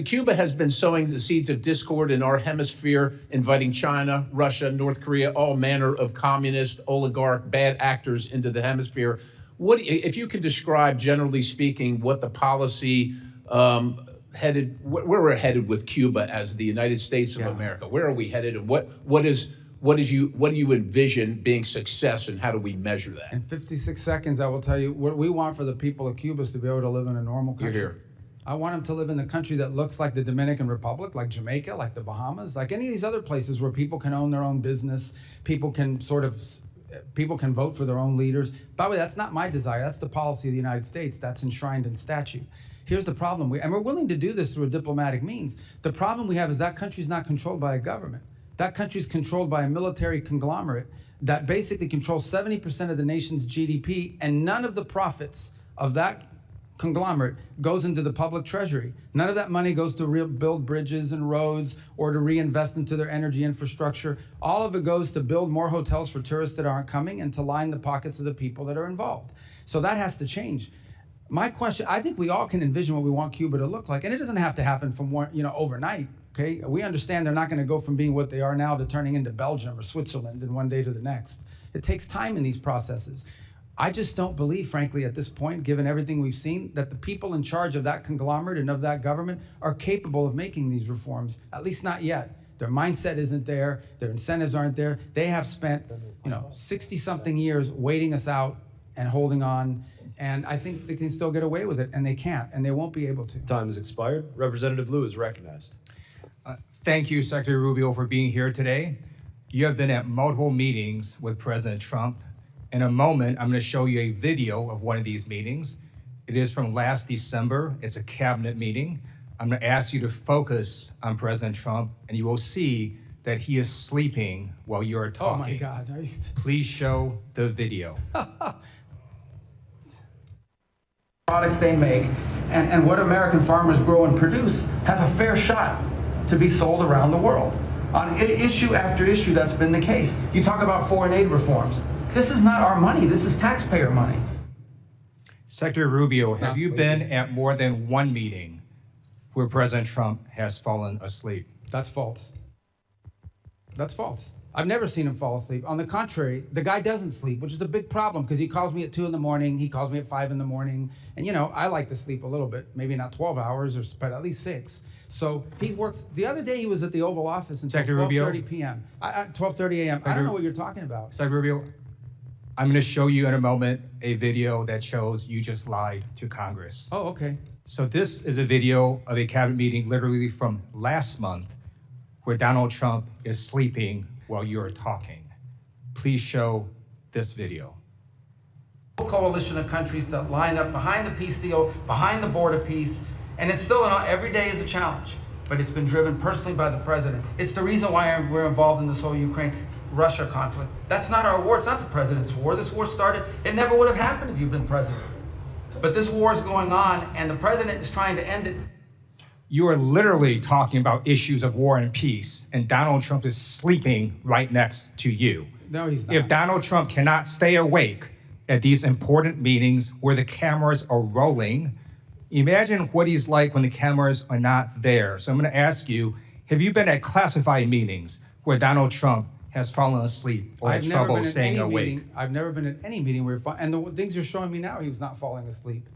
Cuba has been sowing the seeds of discord in our hemisphere, inviting China, Russia, North Korea, all manner of communist, oligarch, bad actors into the hemisphere. If you could describe, generally speaking, what the policy where we're headed with Cuba as the United States of America, where are we headed, and what do you envision being success, and how do we measure that?
In 56 seconds, I will tell you what we want for the people of Cuba is to be able to live in a normal country.
You're here.
I want them to live in a country that looks like the Dominican Republic, like Jamaica, like the Bahamas, like any of these other places where people can own their own business, people can vote for their own leaders. By the way, that's not my desire. That's the policy of the United States. That's enshrined in statute. Here's the problem, and we're willing to do this through a diplomatic means. The problem we have is that country's not controlled by a government. That country's controlled by a military conglomerate that basically controls 70% of the nation's GDP, and none of the profits of that conglomerate goes into the public treasury. None of that money goes to build bridges and roads or to reinvest into their energy infrastructure. All of it goes to build more hotels for tourists that aren't coming and to line the pockets of the people that are involved. So that has to change. My question, I think we all can envision what we want Cuba to look like, and it doesn't have to happen from overnight. Okay, we understand they're not going to go from being what they are now to turning into Belgium or Switzerland in one day to the next. It takes time in these processes. I just don't believe, frankly, at this point, given everything we've seen, that the people in charge of that conglomerate and of that government are capable of making these reforms, at least not yet. Their mindset isn't there. Their incentives aren't there. They have spent, 60-something years waiting us out and holding on. And I think they can still get away with it, and they can't, and they won't be able to.
Time has expired. Representative Liu is recognized.
Thank you, Secretary Rubio, for being here today. You have been at multiple meetings with President Trump. In a moment, I'm going to show you a video of one of these meetings. It is from last December. It's a cabinet meeting. I'm going to ask you to focus on President Trump, and you will see that he is sleeping while you are talking.
Oh, my God.
Please show the video.
Products they make and what American farmers grow and produce has a fair shot to be sold around the world. On issue after issue, that's been the case. You talk about foreign aid reforms. This is not our money. This is taxpayer money.
Secretary Rubio, have you been at more than one meeting where President Trump has fallen asleep?
That's false. That's false. I've never seen him fall asleep. On the contrary, the guy doesn't sleep, which is a big problem because he calls me at 2 in the morning, he calls me at 5 in the morning. And I like to sleep a little bit, maybe not 12 hours, but at least 6. So he works. The other day he was at the Oval Office until 12:30 p.m. 12:30 a.m. I don't know what you're talking about.
Secretary Rubio, I'm going to show you in a moment a video that shows you just lied to Congress.
Oh, okay.
So this is a video of a cabinet meeting literally from last month where Donald Trump is sleeping while you're talking. Please show this video.
A coalition of countries that line up behind the peace deal, behind the border peace, and it's still every day is a challenge, but it's been driven personally by the president. It's the reason why we're involved in this whole Ukraine-Russia conflict. That's not our war. It's not the president's war. This war started. It never would have happened if you'd been president. But this war is going on, and the president is trying to end it.
You are literally talking about issues of war and peace, and Donald Trump is sleeping right next to you.
No, he's not.
If Donald Trump cannot stay awake at these important meetings where the cameras are rolling, imagine what he's like when the cameras are not there. So I'm going to ask you, have you been at classified meetings where Donald Trump has fallen asleep or had trouble staying awake?
I've never been at any meeting where and the things you're showing me now, he was not falling asleep.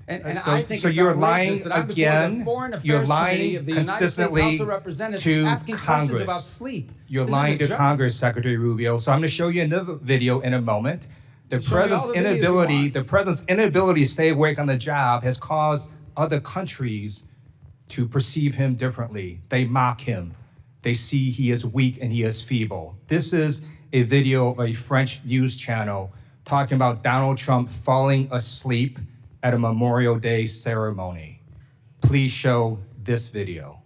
And
So-
I think
so
it's
you're
outrageous
lying
that I'm before
again.
the Foreign
You're
Affairs
lying
Committee of the United States
consistently
House of Representatives
to
asking questions
Congress.
about sleep.
You're
This is
lying
a
to
joke.
Congress, Secretary Rubio. So I'm going to show you another video in a moment. The
Show me all
president's
the videos you
inability,
want.
the president's inability to stay awake on the job has caused other countries to perceive him differently. They mock him. They see he is weak and he is feeble. This is a video of a French news channel talking about Donald Trump falling asleep at a Memorial Day ceremony. Please show this video.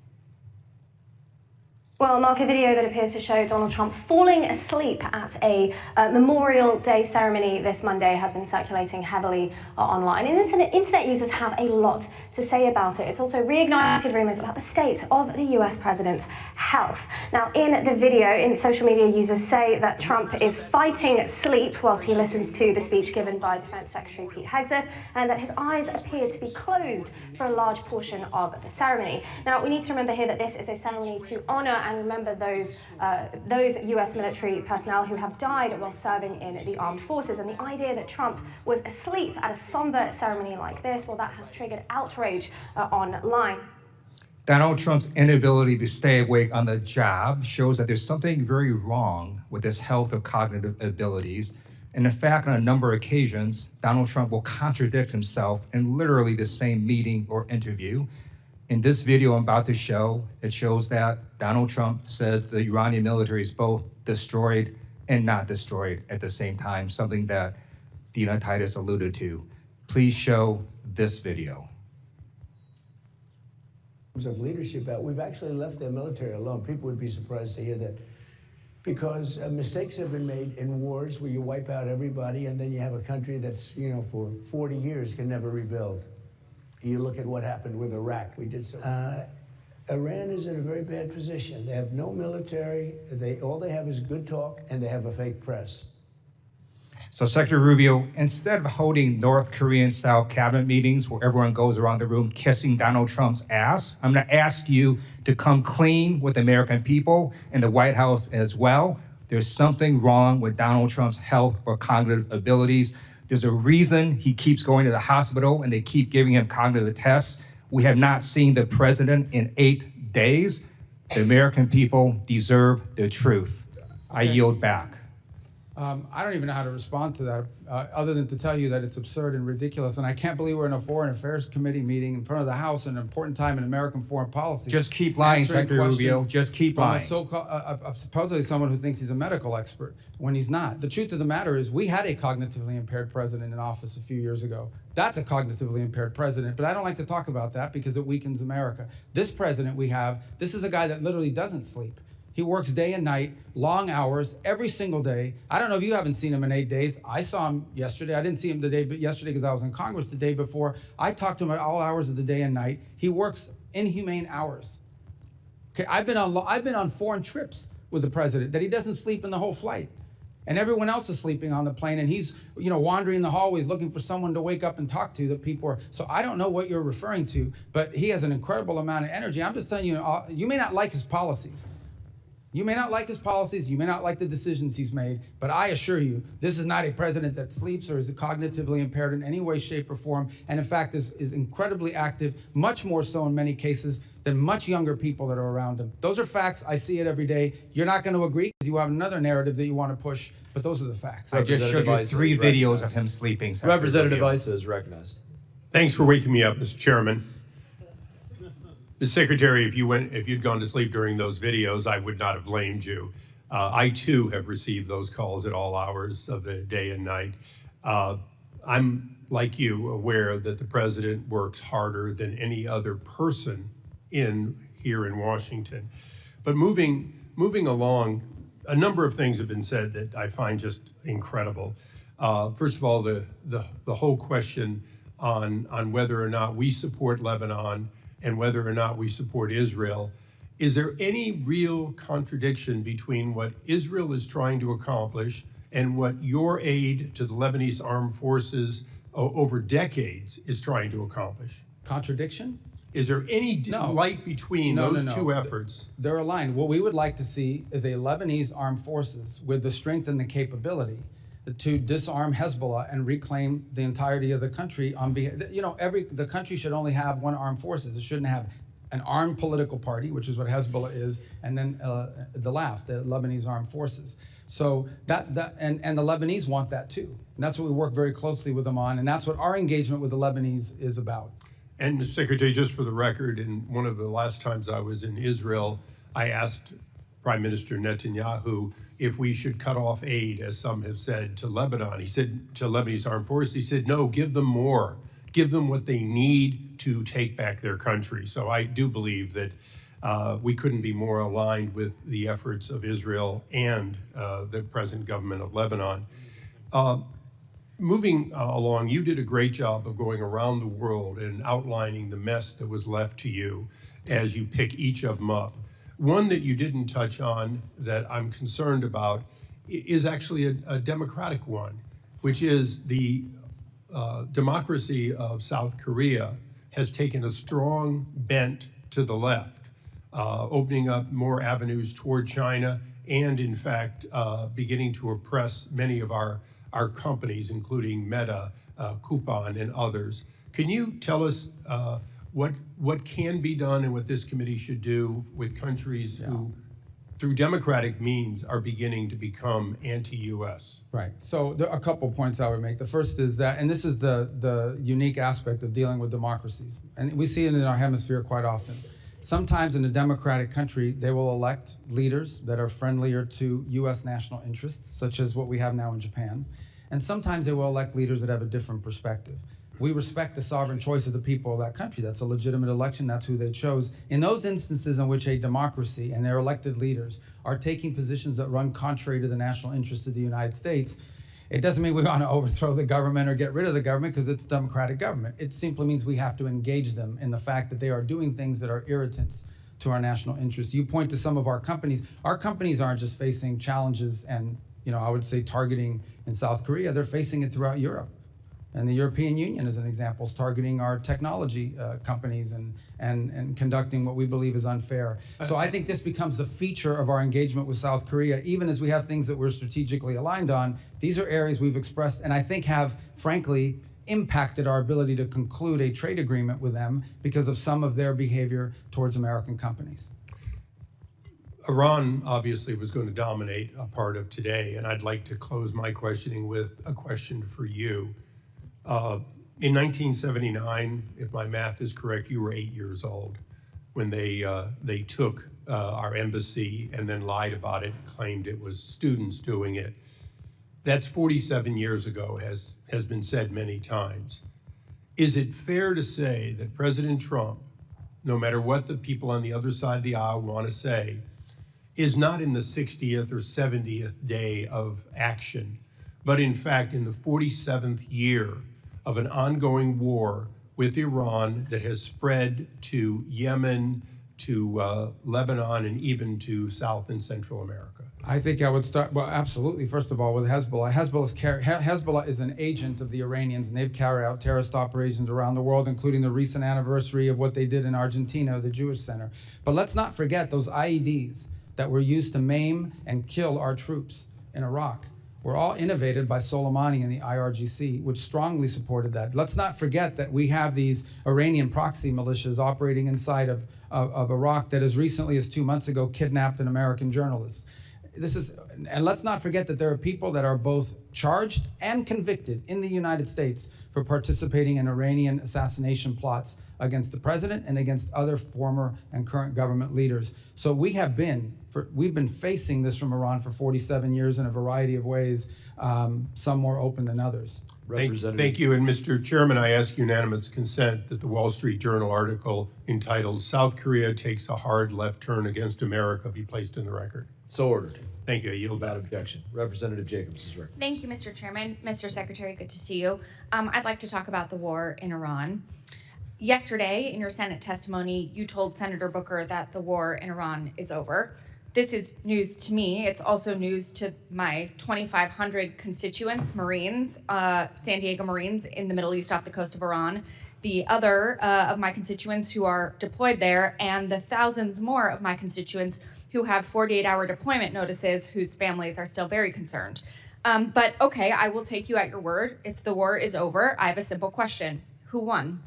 Well, Mark, a video that appears to show Donald Trump falling asleep at a Memorial Day ceremony this Monday has been circulating heavily online. And internet users have a lot to say about it. It's also reignited rumours about the state of the US president's health. Now, in the video, social media users say that Trump is fighting sleep whilst he listens to the speech given by Defence Secretary Pete Hegseth, and that his eyes appear to be closed for a large portion of the ceremony. Now, we need to remember here that this is a ceremony to honour and remember those US military personnel who have died while serving in the armed forces. And the idea that Trump was asleep at a somber ceremony like this, well, that has triggered outrage online.
Donald Trump's inability to stay awake on the job shows that there's something very wrong with his health or cognitive abilities. And in fact, on a number of occasions, Donald Trump will contradict himself in literally the same meeting or interview. In this video I'm about to show, it shows that Donald Trump says the Iranian military is both destroyed and not destroyed at the same time, something that Dina Titus alluded to. Please show this video.
Of leadership, we've actually left their military alone. People would be surprised to hear that, because mistakes have been made in wars where you wipe out everybody and then you have a country that's, for 40 years can never rebuild. You look at what happened with Iraq. We did so. Iran is in a very bad position. They have no military. All they have is good talk, and they have a fake press.
So Secretary Rubio, instead of holding North Korean-style cabinet meetings where everyone goes around the room kissing Donald Trump's ass, I'm going to ask you to come clean with the American people and the White House as well. There's something wrong with Donald Trump's health or cognitive abilities. There's a reason he keeps going to the hospital and they keep giving him cognitive tests. We have not seen the president in 8 days. The American people deserve the truth. I yield back.
I don't even know how to respond to that, other than to tell you that it's absurd and ridiculous. And I can't believe we're in a Foreign Affairs Committee meeting in front of the House at an important time in American foreign policy.
Just keep lying,
answering
Secretary Rubio.
questions
Just keep
from
lying.
Supposedly someone who thinks he's a medical expert when he's not. The truth of the matter is we had a cognitively impaired president in office a few years ago. That's a cognitively impaired president, but I don't like to talk about that because it weakens America. This president we have, this is a guy that literally doesn't sleep. He works day and night, long hours, every single day. I don't know if you haven't seen him in 8 days. I saw him yesterday. I didn't see him yesterday because I was in Congress the day before. I talked to him at all hours of the day and night. He works inhumane hours. Okay, I've been on foreign trips with the president that he doesn't sleep in the whole flight. And everyone else is sleeping on the plane, and he's, wandering the hallways looking for someone to wake up and talk to that people are. So I don't know what you're referring to, but he has an incredible amount of energy. I'm just telling you, you may not like his policies. You may not like his policies, you may not like the decisions he's made, but I assure you, this is not a president that sleeps or is cognitively impaired in any way, shape, or form, and in fact is incredibly active, much more so in many cases than much younger people that are around him. Those are facts. I see it every day. You're not going to agree because you have another narrative that you want to push, but those are the facts.
I just showed you 3 videos of him sleeping.
Representative Issa is recognized.
Thanks for waking me up, Mr. Chairman. Mr. Secretary, if you'd gone to sleep during those videos, I would not have blamed you. I too have received those calls at all hours of the day and night. I'm, like you, aware that the president works harder than any other person here in Washington. But moving along, a number of things have been said that I find just incredible. First of all, the whole question on whether or not we support Lebanon and whether or not we support Israel. Is there any real contradiction between what Israel is trying to accomplish and what your aid to the Lebanese armed forces over decades is trying to accomplish?
Contradiction?
Is there any light between those two efforts?
They're aligned. What we would like to see is a Lebanese armed forces with the strength and the capability to disarm Hezbollah and reclaim the entirety of the country on behalf. The country should only have one armed forces. It shouldn't have an armed political party, which is what Hezbollah is, and then the LAF, the Lebanese Armed Forces. So and the Lebanese want that too. And that's what we work very closely with them on, and that's what our engagement with the Lebanese is about.
And Mr. Secretary, just for the record, in one of the last times I was in Israel, I asked Prime Minister Netanyahu if we should cut off aid, as some have said, to Lebanon. He said, to Lebanese armed forces, he said, no, give them more. Give them what they need to take back their country. So I do believe that we couldn't be more aligned with the efforts of Israel and the present government of Lebanon. Moving along, you did a great job of going around the world and outlining the mess that was left to you as you pick each of them up. One that you didn't touch on that I'm concerned about is actually a democratic one, which is the democracy of South Korea has taken a strong bent to the left, opening up more avenues toward China and, in fact, beginning to oppress many of our companies, including Meta, Coupon, and others. Can you tell us what can be done and what this committee should do with countries who, through democratic means, are beginning to become anti-U.S.?
Right. So there are a couple points I would make. The first is that, and this is the unique aspect of dealing with democracies, and we see it in our hemisphere quite often. Sometimes in a democratic country, they will elect leaders that are friendlier to U.S. national interests, such as what we have now in Japan. And sometimes they will elect leaders that have a different perspective. We respect the sovereign choice of the people of that country. That's a legitimate election. That's who they chose. In those instances in which a democracy and their elected leaders are taking positions that run contrary to the national interests of the United States, it doesn't mean we want to overthrow the government or get rid of the government because it's a democratic government. It simply means we have to engage them in the fact that they are doing things that are irritants to our national interests. You point to some of our companies. Our companies aren't just facing challenges and, I would say targeting in South Korea. They're facing it throughout Europe. And the European Union, as an example, is targeting our technology companies and conducting what we believe is unfair. So I think this becomes a feature of our engagement with South Korea, even as we have things that we're strategically aligned on. These are areas we've expressed and I think have, frankly, impacted our ability to conclude a trade agreement with them because of some of their behavior towards American companies.
Iran obviously was going to dominate a part of today, and I'd like to close my questioning with a question for you. In 1979, if my math is correct, you were 8 years old when they took our embassy and then lied about it, claimed it was students doing it. That's 47 years ago, has been said many times. Is it fair to say that President Trump, no matter what the people on the other side of the aisle want to say, is not in the 60th or 70th day of action, but in fact in the 47th year of an ongoing war with Iran that has spread to Yemen, to Lebanon, and even to South and Central America?
I think I would start, well, absolutely, first of all, with Hezbollah. Hezbollah is an agent of the Iranians, and they've carried out terrorist operations around the world, including the recent anniversary of what they did in Argentina, the Jewish Center. But let's not forget those IEDs that were used to maim and kill our troops in Iraq were all innovated by Soleimani and the IRGC, which strongly supported that. Let's not forget that we have these Iranian proxy militias operating inside of Iraq that as recently as 2 months ago kidnapped an American journalist. And let's not forget that there are people that are both charged and convicted in the United States for participating in Iranian assassination plots against the president and against other former and current government leaders. So we've been facing this from Iran for 47 years in a variety of ways, some more open than others.
Thank you. And Mr. Chairman, I ask unanimous consent that the Wall Street Journal article entitled "South Korea Takes a Hard Left Turn Against America" be placed in the record.
So ordered.
Thank you. I yield back.
Without objection. Representative Jacobs is recognized.
Thank you, Mr. Chairman. Mr. Secretary, good to see you. I'd like to talk about the war in Iran. Yesterday, in your Senate testimony, you told Senator Booker that the war in Iran is over. This is news to me. It's also news to my 2,500 constituents, Marines, San Diego Marines in the Middle East off the coast of Iran, the other of my constituents who are deployed there, and the thousands more of my constituents who have 48-hour deployment notices whose families are still very concerned. But okay, I will take you at your word. If the war is over, I have a simple question. Who won?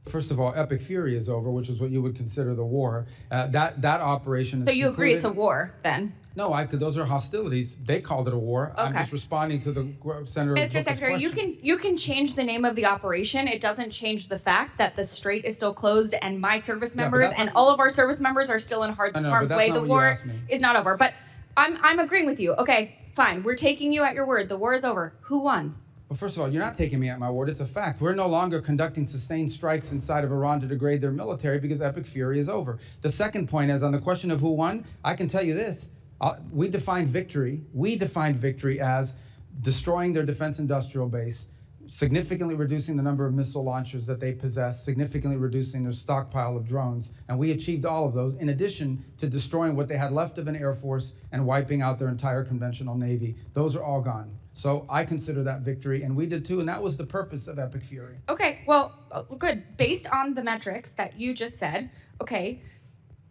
First of all, Epic Fury is over, which is what you would consider the war. That operation is
So you agree it's a
concluded.
war then?
No, those are hostilities. They called it a war. I'm
Okay.
just responding to the Senator
Mr.
Booker's
Secretary,
question.
you can change the name of the operation. It doesn't change the fact that the strait is still closed and my service
Yeah, but
members
that's
and
not-
all of our service members are still in
I know, but
harm's
that's
way.
not
The
what you
war
asked me.
is not over. But I'm agreeing with you. Okay, fine. We're taking you at your word. The war is over. Who won?
Well, first of all, you're not taking me at my word. It's a fact. We're no longer conducting sustained strikes inside of Iran to degrade their military because Epic Fury is over. The second point is on the question of who won, I can tell you this. We defined victory as destroying their defense industrial base, significantly reducing the number of missile launchers that they possess, significantly reducing their stockpile of drones. And we achieved all of those in addition to destroying what they had left of an air force and wiping out their entire conventional navy. Those are all gone. So I consider that victory, and we did too, and that was the purpose of Epic Fury.
Okay, well, good. Based on the metrics that you just said, okay,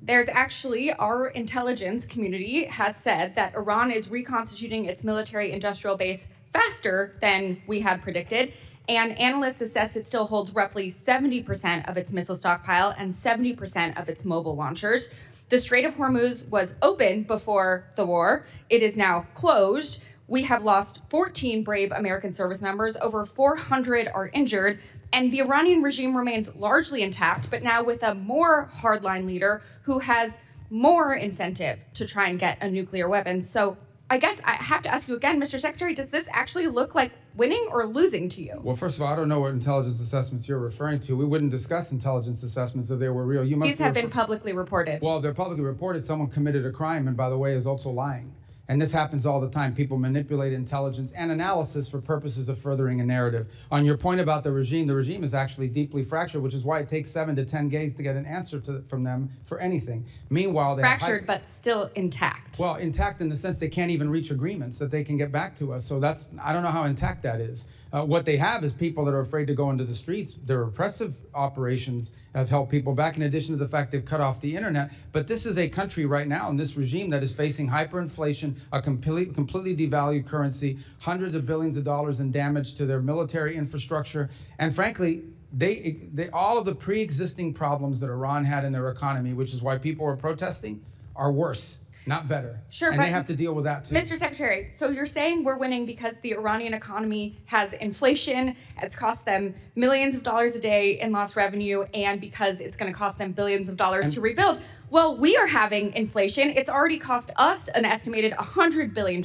there's actually, our intelligence community has said that Iran is reconstituting its military industrial base faster than we had predicted. And analysts assess it still holds roughly 70% of its missile stockpile and 70% of its mobile launchers. The Strait of Hormuz was open before the war. It is now closed. We have lost 14 brave American service members, over 400 are injured, and the Iranian regime remains largely intact, but now with a more hardline leader who has more incentive to try and get a nuclear weapon. So I guess I have to ask you again, Mr. Secretary, does this actually look like winning or losing to you?
Well, first of all, I don't know what intelligence assessments you're referring to. We wouldn't discuss intelligence assessments if they were real.
These have been publicly reported.
Well, they're publicly reported. Someone committed a crime, and by the way, is also lying. And this happens all the time. People manipulate intelligence and analysis for purposes of furthering a narrative. On your point about the regime is actually deeply fractured, which is why it takes 7 to 10 days to get an answer from them for anything. Meanwhile, they
Fractured, but still intact.
Well, intact in the sense they can't even reach agreements that they can get back to us. So I don't know how intact that is. What they have is people that are afraid to go into the streets. Their repressive operations have held people back, in addition to the fact they've cut off the internet. But this is a country right now, in this regime, that is facing hyperinflation, a completely devalued currency, hundreds of billions of dollars in damage to their military infrastructure. And frankly, they all of the pre-existing problems that Iran had in their economy, which is why people are protesting, are worse, not better.
Sure,
and
but
they have to deal with that too.
Mr. Secretary, so you're saying we're winning because the Iranian economy has inflation, it's cost them millions of dollars a day in lost revenue, and because it's going to cost them billions of dollars to rebuild. Well, we are having inflation. It's already cost us an estimated $100 billion.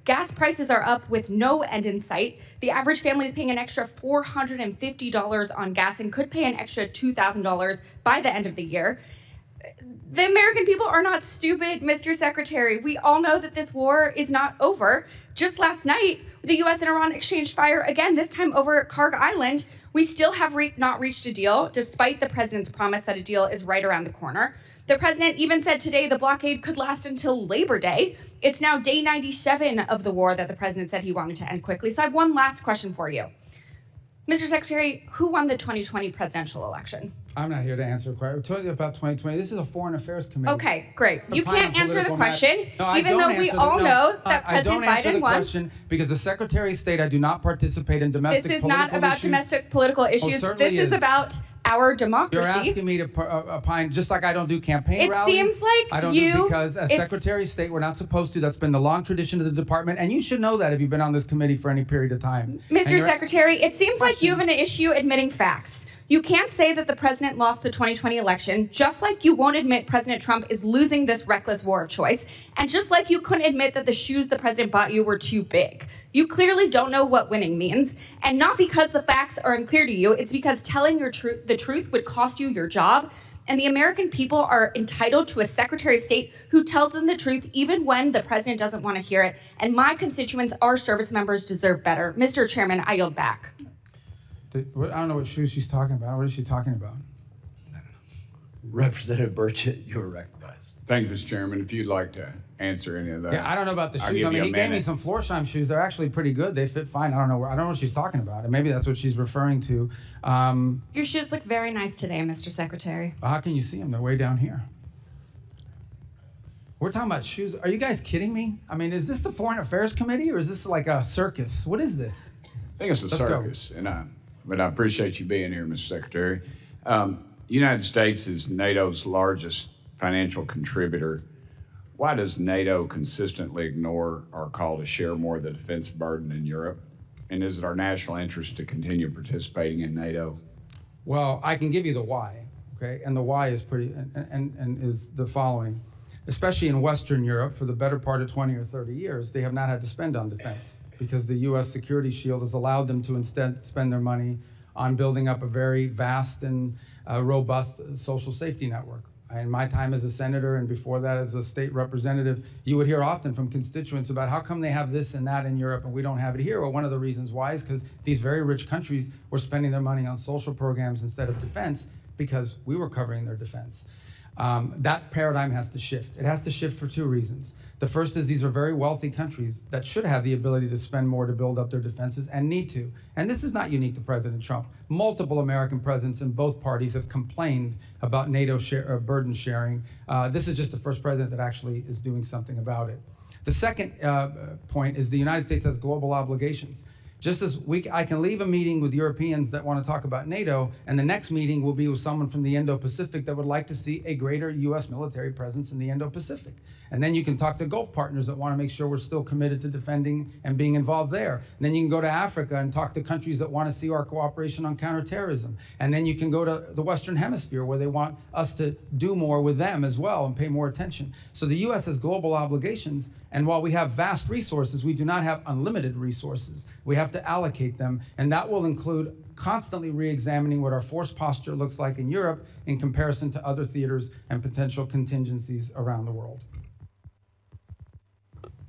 Gas prices are up with no end in sight. The average family is paying an extra $450 on gas and could pay an extra $2,000 by the end of the year. The American people are not stupid, Mr. Secretary. We all know that this war is not over. Just last night, the U.S. and Iran exchanged fire again, this time over Karg Island. We still have not reached a deal, despite the president's promise that a deal is right around the corner. The president even said today the blockade could last until Labor Day. It's now day 97 of the war that the president said he wanted to end quickly. So I have one last question for you. Mr. Secretary, who won the 2020 presidential election?
I'm not here to answer a question. We're talking about 2020. This is a Foreign Affairs Committee.
Okay, great.
The
You
pine
can't
on
answer the
political
question,
No, I
even
don't
though we
answer
all
no,
know that
I
President
don't answer
Biden
the
won.
question because the Secretary of State, I do not participate in domestic
This is
political
not about
issues.
domestic political issues.
certainly
This is
is.
about our democracy.
You're asking me to opine, just like I don't do campaign
It
rallies.
seems like
I don't
you-
do because as
it's-
Secretary of State, we're not supposed to. That's been the long tradition of the department, and you should know that if you've been on this committee for any period of time. And
Mr.
you're-
Secretary, it seems like you have an issue admitting facts. You can't say that the president lost the 2020 election, just like you won't admit President Trump is losing this reckless war of choice, and just like you couldn't admit that the shoes the president bought you were too big. You clearly don't know what winning means, and not because the facts are unclear to you, it's because telling the truth would cost you your job, and the American people are entitled to a Secretary of State who tells them the truth even when the president doesn't want to hear it, and my constituents, our service members, deserve better. Mr. Chairman, I yield back.
I don't know what shoes she's talking about. What is she talking about?
Representative Burchett, you're recognized.
Thank you, Mr. Chairman. If you'd like to answer any of that.
Yeah, I don't know about the
I'll
shoes.
give
I mean,
you a
he gave me
minute.
some Florsheim shoes. They're actually pretty good. They fit fine. I don't know what she's talking about. And maybe that's what she's referring to.
Your shoes look very nice today, Mr. Secretary.
How can you see them? They're way down here. We're talking about shoes. Are you guys kidding me? I mean, is this the Foreign Affairs Committee or is this like a circus? What is this?
I think it's a circus, but I appreciate you being here, Mr. Secretary. The United States is NATO's largest financial contributor. Why does NATO consistently ignore our call to share more of the defense burden in Europe? And is it our national interest to continue participating in NATO?
Well, I can give you the why, okay? And the why is pretty, and is the following. Especially in Western Europe, for the better part of 20 or 30 years, they have not had to spend on defense because the U.S. security shield has allowed them to instead spend their money on building up a very vast and robust social safety network. In my time as a senator and before that as a state representative, you would hear often from constituents about how come they have this and that in Europe and we don't have it here. Well, one of the reasons why is because these very rich countries were spending their money on social programs instead of defense because we were covering their defense. That paradigm has to shift. It has to shift for two reasons. The first is these are very wealthy countries that should have the ability to spend more to build up their defenses and need to. And this is not unique to President Trump. Multiple American presidents in both parties have complained about NATO burden sharing. This is just the first president that actually is doing something about it. The second point is the United States has global obligations. Just as I can leave a meeting with Europeans that want to talk about NATO, and the next meeting will be with someone from the Indo-Pacific that would like to see a greater U.S. military presence in the Indo-Pacific. And then you can talk to Gulf partners that want to make sure we're still committed to defending and being involved there. And then you can go to Africa and talk to countries that want to see our cooperation on counterterrorism. And then you can go to the Western Hemisphere where they want us to do more with them as well and pay more attention. So the U.S. has global obligations, and while we have vast resources, we do not have unlimited resources. We have to allocate them, and that will include constantly re-examining what our force posture looks like in Europe in comparison to other theaters and potential contingencies around the world.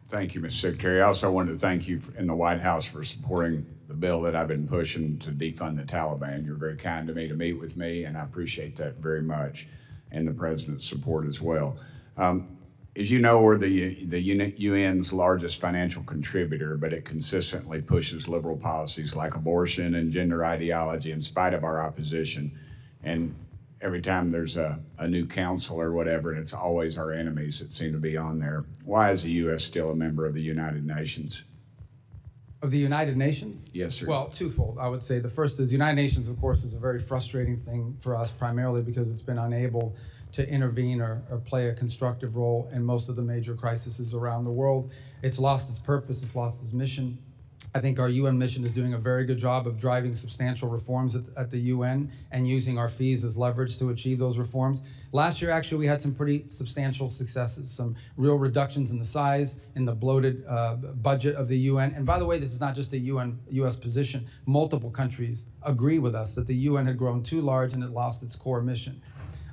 Thank you, Mr. Secretary. I also wanted to thank you in the White House for supporting the bill that I've been pushing to defund the Taliban. You're very kind to me to meet with me, and I appreciate that very much, and the President's support as well. As you know, we're the UN's largest financial contributor, but it consistently pushes liberal policies like abortion and gender ideology in spite of our opposition. And every time there's a new council or whatever, it's always our enemies that seem to be on there. Why is the U.S. still a member of the United Nations?
Of the United Nations?
Yes, sir.
Well, twofold, I would say. The first is the United Nations, of course, is a very frustrating thing for us, primarily because it's been unable to intervene or play a constructive role in most of the major crises around the world. It's lost its purpose, it's lost its mission. I think our UN mission is doing a very good job of driving substantial reforms at the UN and using our fees as leverage to achieve those reforms. Last year, actually, we had some pretty substantial successes, some real reductions in the size, in the bloated budget of the UN. And by the way, this is not just a US position. Multiple countries agree with us that the UN had grown too large and it lost its core mission.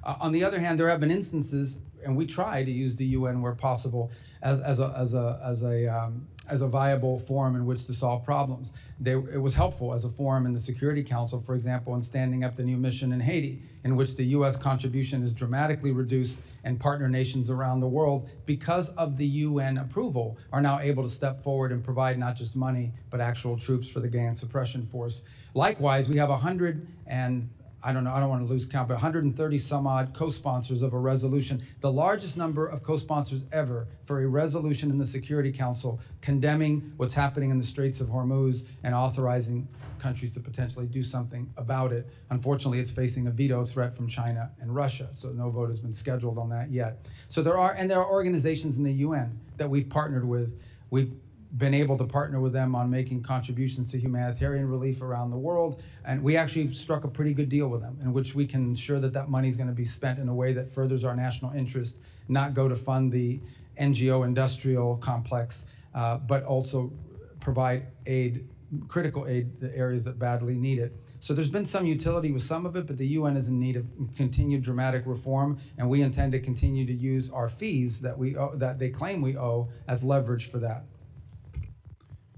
On the other hand, there have been instances, and we try to use the UN where possible as a viable forum in which to solve problems. It was helpful as a forum in the Security Council, for example, in standing up the new mission in Haiti, in which the U.S. contribution is dramatically reduced, and partner nations around the world, because of the UN approval, are now able to step forward and provide not just money, but actual troops for the gang suppression force. Likewise, we have 130 some odd co-sponsors of a resolution, the largest number of co-sponsors ever for a resolution in the Security Council condemning what's happening in the Straits of Hormuz and authorizing countries to potentially do something about it. Unfortunately, it's facing a veto threat from China and Russia, so no vote has been scheduled on that yet. So there are organizations in the UN that we've partnered with. We've been able to partner with them on making contributions to humanitarian relief around the world. And we actually struck a pretty good deal with them in which we can ensure that that money is going to be spent in a way that furthers our national interest, not go to fund the NGO industrial complex, but also provide aid, critical aid to areas that badly need it. So there's been some utility with some of it, but the UN is in need of continued dramatic reform, and we intend to continue to use our fees that they claim we owe as leverage for that.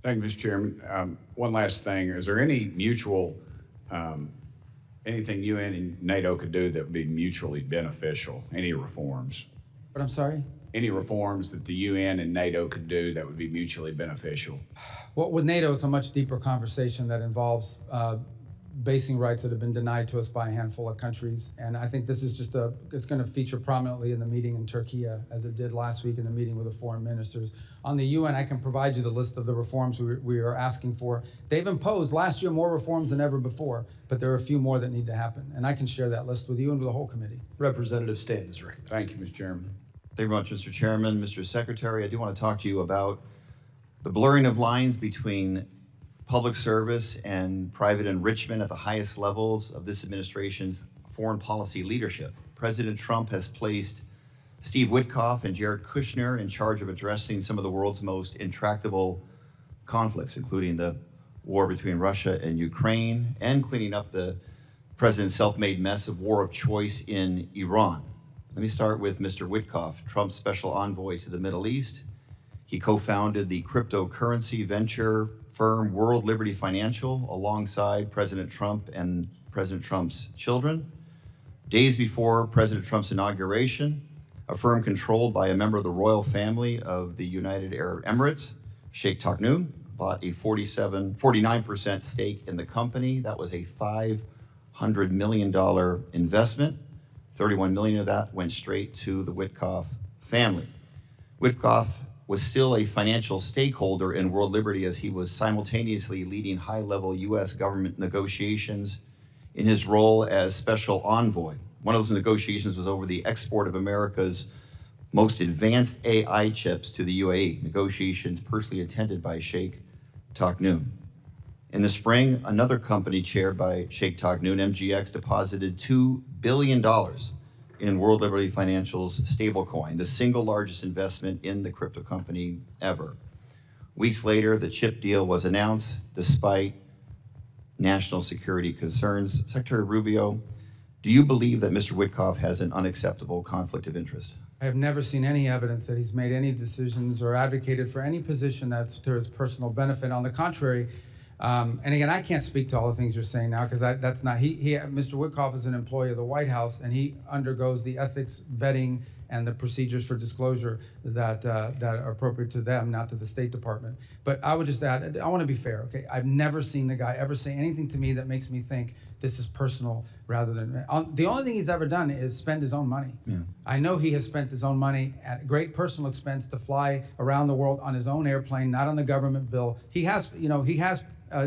Thank you, Mr. Chairman. One last thing. Is there any mutual, anything UN and NATO could do that would be mutually beneficial? Any reforms?
But I'm sorry?
Any reforms that the UN and NATO could do that would be mutually beneficial?
Well, with NATO, it's a much deeper conversation that involves basing rights that have been denied to us by a handful of countries. And I think this is just it's going to feature prominently in the meeting in Turkey, as it did last week in the meeting with the foreign ministers. On the UN, I can provide you the list of the reforms we are asking for. They've imposed last year more reforms than ever before, but there are a few more that need to happen. And I can share that list with you and with the whole committee.
Representative Stanton is recognized.
Thank you, Mr. Chairman.
Thank you very much, Mr. Chairman. Mr. Secretary, I do want to talk to you about the blurring of lines between public service and private enrichment at the highest levels of this administration's foreign policy leadership. President Trump has placed Steve Witkoff and Jared Kushner in charge of addressing some of the world's most intractable conflicts, including the war between Russia and Ukraine and cleaning up the president's self-made mess of war of choice in Iran. Let me start with Mr. Witkoff, Trump's special envoy to the Middle East. He co-founded the cryptocurrency venture firm World Liberty Financial alongside President Trump and President Trump's children. Days before President Trump's inauguration, a firm controlled by a member of the royal family of the United Arab Emirates, Sheikh Taknoun, bought a 49% stake in the company. That was a $500 million investment. 31 million of that went straight to the Witkoff family. Witkoff was still a financial stakeholder in World Liberty as he was simultaneously leading high-level U.S. government negotiations in his role as special envoy. One of those negotiations was over the export of America's most advanced AI chips to the UAE, negotiations personally attended by Sheikh Taknoun. In the spring, another company chaired by Sheikh Taknoun, MGX, deposited $2 billion in World Liberty Financial's stablecoin, the single largest investment in the crypto company ever. Weeks later, the chip deal was announced despite national security concerns. Secretary Rubio, do you believe that Mr. Witkoff has an unacceptable conflict of interest?
I have never seen any evidence that he's made any decisions or advocated for any position that's to his personal benefit. On the contrary, and again, I can't speak to all the things you're saying now because that's not, Mr. Witkoff is an employee of the White House and he undergoes the ethics vetting and the procedures for disclosure that are appropriate to them, not to the State Department. But I would just add, I want to be fair, okay? I've never seen the guy ever say anything to me that makes me think this is personal rather than, the only thing he's ever done is spend his own money. Yeah. I know he has spent his own money at great personal expense to fly around the world on his own airplane, not on the government bill. He has,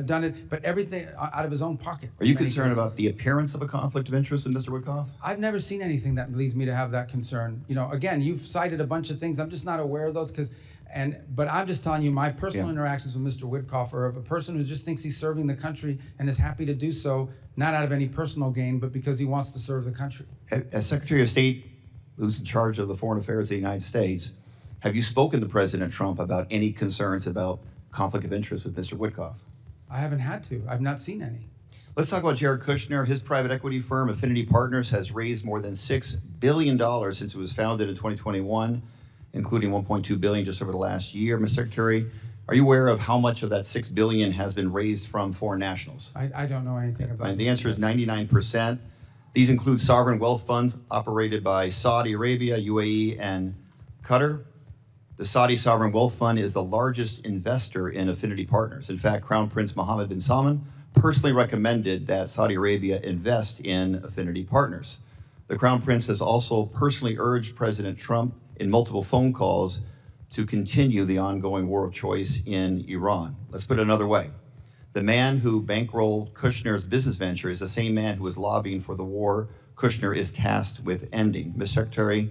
done it, but everything out of his own pocket.
Are you concerned about the appearance of a conflict of interest in Mr. Witkoff?
I've never seen anything that leads me to have that concern. Again, you've cited a bunch of things. I'm just not aware of those but I'm just telling you my personal interactions with Mr. Witkoff are of a person who just thinks he's serving the country and is happy to do so, not out of any personal gain, but because he wants to serve the country.
As Secretary of State, who's in charge of the foreign affairs of the United States, have you spoken to President Trump about any concerns about conflict of interest with Mr. Witkoff?
I haven't had to. I've not seen any.
Let's talk about Jared Kushner. His private equity firm, Affinity Partners, has raised more than $6 billion since it was founded in 2021, including $1.2 billion just over the last year. Mr. Secretary, are you aware of how much of that $6 billion has been raised from foreign nationals?
I don't know anything about it.
The answer is 99%. These include sovereign wealth funds operated by Saudi Arabia, UAE, and Qatar. The Saudi Sovereign Wealth Fund is the largest investor in Affinity Partners. In fact, Crown Prince Mohammed bin Salman personally recommended that Saudi Arabia invest in Affinity Partners. The Crown Prince has also personally urged President Trump in multiple phone calls to continue the ongoing war of choice in Iran. Let's put it another way. The man who bankrolled Kushner's business venture is the same man who is lobbying for the war Kushner is tasked with ending. Mr. Secretary,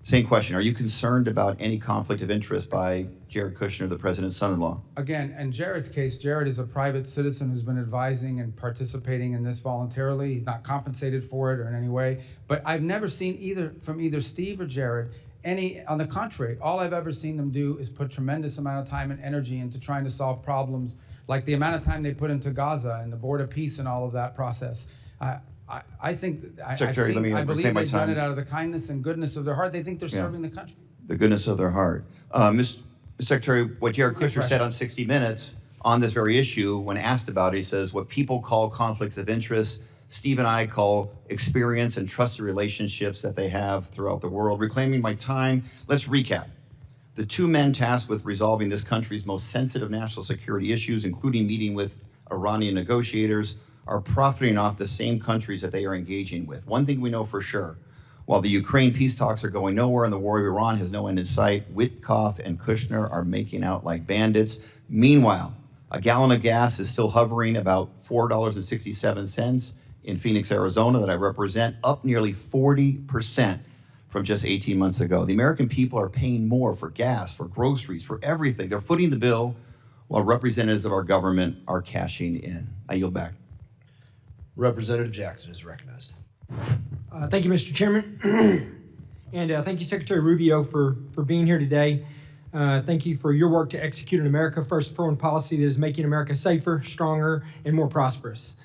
same question. Are you concerned about any conflict of interest by Jared Kushner, the president's son-in-law?
Again, in Jared's case, Jared is a private citizen who's been advising and participating in this voluntarily. He's not compensated for it or in any way. But I've never seen from either Steve or Jared on the contrary, all I've ever seen them do is put tremendous amount of time and energy into trying to solve problems, like the amount of time they put into Gaza and the Board of Peace and all of that process. I think, I believe they've done it out of the kindness and goodness of their heart. They think they're serving the country.
The goodness of their heart. Mr. Secretary, what Jared Kushner said on 60 Minutes on this very issue, when asked about it, he says, what people call conflict of interest, Steve and I call experience and trusted relationships that they have throughout the world. Reclaiming my time, let's recap. The two men tasked with resolving this country's most sensitive national security issues, including meeting with Iranian negotiators, are profiting off the same countries that they are engaging with. One thing we know for sure, while the Ukraine peace talks are going nowhere and the war of Iran has no end in sight, Witkoff and Kushner are making out like bandits. Meanwhile, a gallon of gas is still hovering about $4.67 in Phoenix, Arizona, that I represent, up nearly 40% from just 18 months ago. The American people are paying more for gas, for groceries, for everything. They're footing the bill while representatives of our government are cashing in. I yield back.
Representative Jackson is recognized.
Thank you, Mr. Chairman. And thank you, Secretary Rubio, for being here today. Thank you for your work to execute an America First foreign policy that is making America safer, stronger, and more prosperous.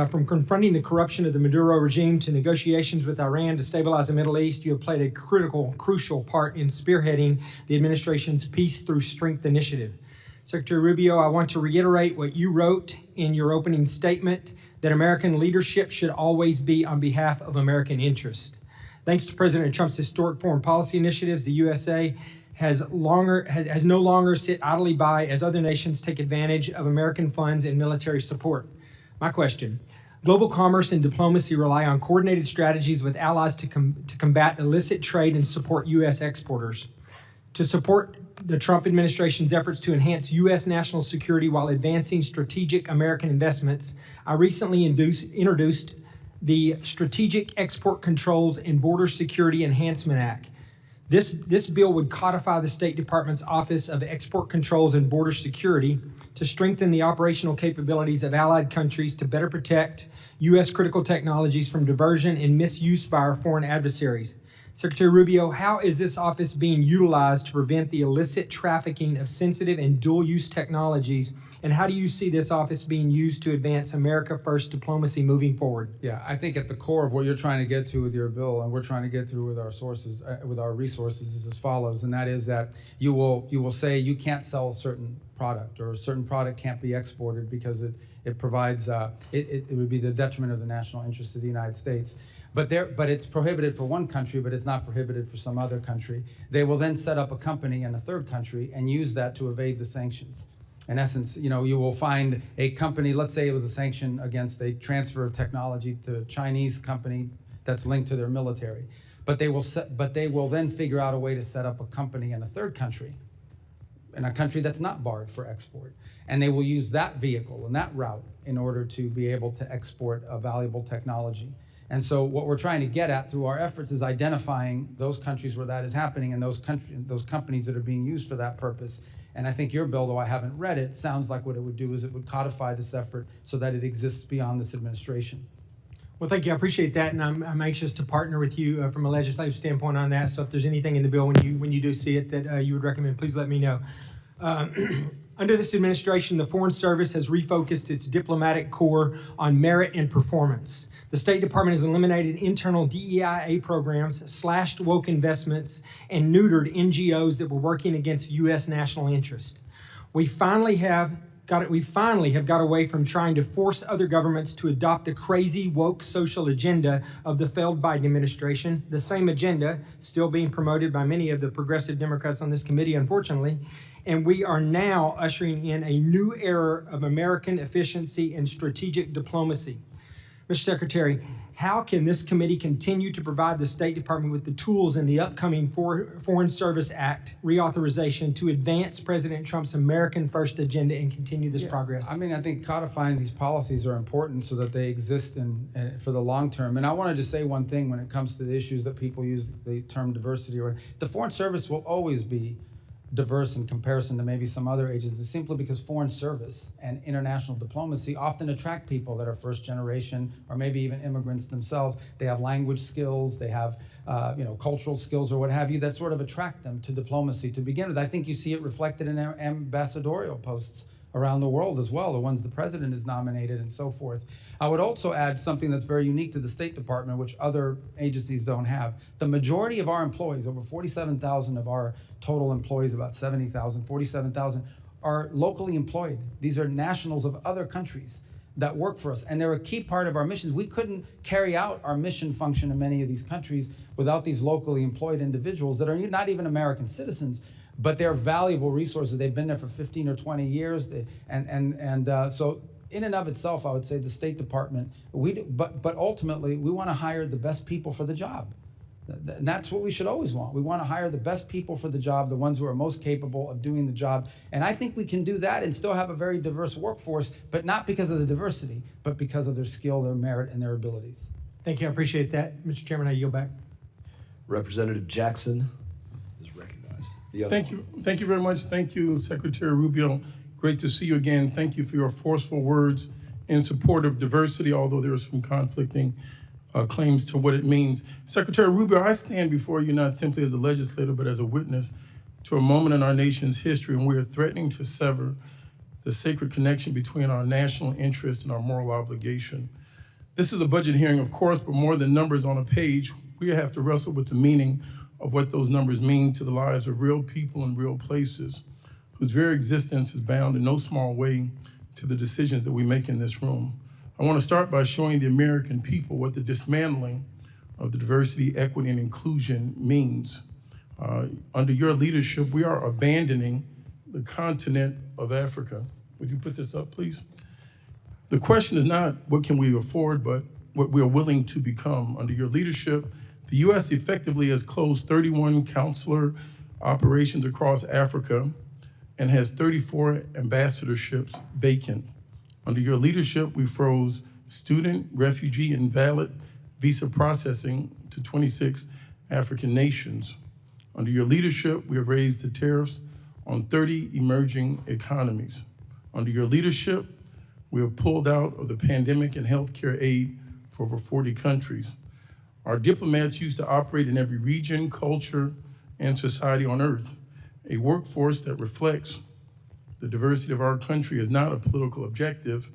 From confronting the corruption of the Maduro regime to negotiations with Iran to stabilize the Middle East, you have played a crucial part in spearheading the administration's Peace Through Strength initiative. Secretary Rubio, I want to reiterate what you wrote in your opening statement, that American leadership should always be on behalf of American interest. Thanks to President Trump's historic foreign policy initiatives, the USA has no longer sit idly by as other nations take advantage of American funds and military support. My question, global commerce and diplomacy rely on coordinated strategies with allies to combat illicit trade and support U.S. exporters. To support the Trump administration's efforts to enhance U.S. national security while advancing strategic American investments, I recently introduced the Strategic Export Controls and Border Security Enhancement Act. This bill would codify the State Department's Office of Export Controls and Border Security to strengthen the operational capabilities of allied countries to better protect U.S. critical technologies from diversion and misuse by our foreign adversaries. Secretary Rubio, how is this office being utilized to prevent the illicit trafficking of sensitive and dual-use technologies, and how do you see this office being used to advance America First diplomacy moving forward?
Yeah, I think at the core of what you're trying to get to with your bill, and we're trying to get through with our sources, with our resources, is as follows, and that is that you will say you can't sell a certain product, or a certain product can't be exported because it provides it would be the detriment of the national interest of the United States. But it's prohibited for one country, but it's not prohibited for some other country. They will then set up a company in a third country and use that to evade the sanctions. In essence, you will find a company, let's say it was a sanction against a transfer of technology to a Chinese company that's linked to their military. But they will then figure out a way to set up a company in a third country, in a country that's not barred for export. And they will use that vehicle and that route in order to be able to export a valuable technology. And so what we're trying to get at through our efforts is identifying those countries where that is happening and those companies that are being used for that purpose. And I think your bill, though I haven't read it, sounds like what it would do is it would codify this effort so that it exists beyond this administration.
Well, thank you. I appreciate that, and I'm anxious to partner with you from a legislative standpoint on that. So if there's anything in the bill when you do see it that you would recommend, please let me know. Under this administration, the Foreign Service has refocused its diplomatic corps on merit and performance. The State Department has eliminated internal DEIA programs, slashed woke investments, and neutered NGOs that were working against U.S. national interest. We finally have got away from trying to force other governments to adopt the crazy woke social agenda of the failed Biden administration, the same agenda still being promoted by many of the progressive Democrats on this committee, unfortunately. And we are now ushering in a new era of American efficiency and strategic diplomacy. Mr. Secretary, how can this committee continue to provide the State Department with the tools in the upcoming Foreign Service Act reauthorization to advance President Trump's American First agenda and continue this progress?
I mean, I think codifying these policies are important so that they exist for the long term. And I want to just say one thing when it comes to the issues that people use the term diversity. The Foreign Service will always be diverse in comparison to maybe some other agencies, simply because foreign service and international diplomacy often attract people that are first generation or maybe even immigrants themselves. They have language skills, they have cultural skills or what have you that sort of attract them to diplomacy to begin with. I think you see it reflected in ambassadorial posts around the world as well, the ones the president has nominated and so forth. I would also add something that's very unique to the State Department, which other agencies don't have. The majority of our employees, over 47,000 of our total employees, about 70,000, 47,000, are locally employed. These are nationals of other countries that work for us, and they're a key part of our missions. We couldn't carry out our mission function in many of these countries without these locally employed individuals that are not even American citizens, but they're valuable resources. They've been there for 15 or 20 years, so in and of itself, I would say the State Department, but ultimately, we want to hire the best people for the job. And that's what we should always want. We want to hire the best people for the job, the ones who are most capable of doing the job. And I think we can do that and still have a very diverse workforce, but not because of the diversity, but because of their skill, their merit, and their abilities.
Thank you. I appreciate that. Mr. Chairman, I yield back.
Representative Jackson is recognized.
Thank you. Thank you very much. Thank you, Secretary Rubio. Great to see you again. Thank you for your forceful words in support of diversity, although there are some conflicting claims to what it means. Secretary Rubio, I stand before you not simply as a legislator, but as a witness to a moment in our nation's history when we are threatening to sever the sacred connection between our national interest and our moral obligation. This is a budget hearing, of course, but more than numbers on a page, we have to wrestle with the meaning of what those numbers mean to the lives of real people in real places, whose very existence is bound in no small way to the decisions that we make in this room. I want to start by showing the American people what the dismantling of the diversity, equity, and inclusion means. Under your leadership, we are abandoning the continent of Africa. Would you put this up, please? The question is not what can we afford, but what we are willing to become. Under your leadership, the U.S. effectively has closed 31 consular operations across Africa and has 34 ambassadorships vacant. Under your leadership, we froze student, refugee, and valid visa processing to 26 African nations. Under your leadership, we have raised the tariffs on 30 emerging economies. Under your leadership, we have pulled out of the pandemic and healthcare aid for over 40 countries. Our diplomats used to operate in every region, culture, and society on earth. A workforce that reflects the diversity of our country is not a political objective.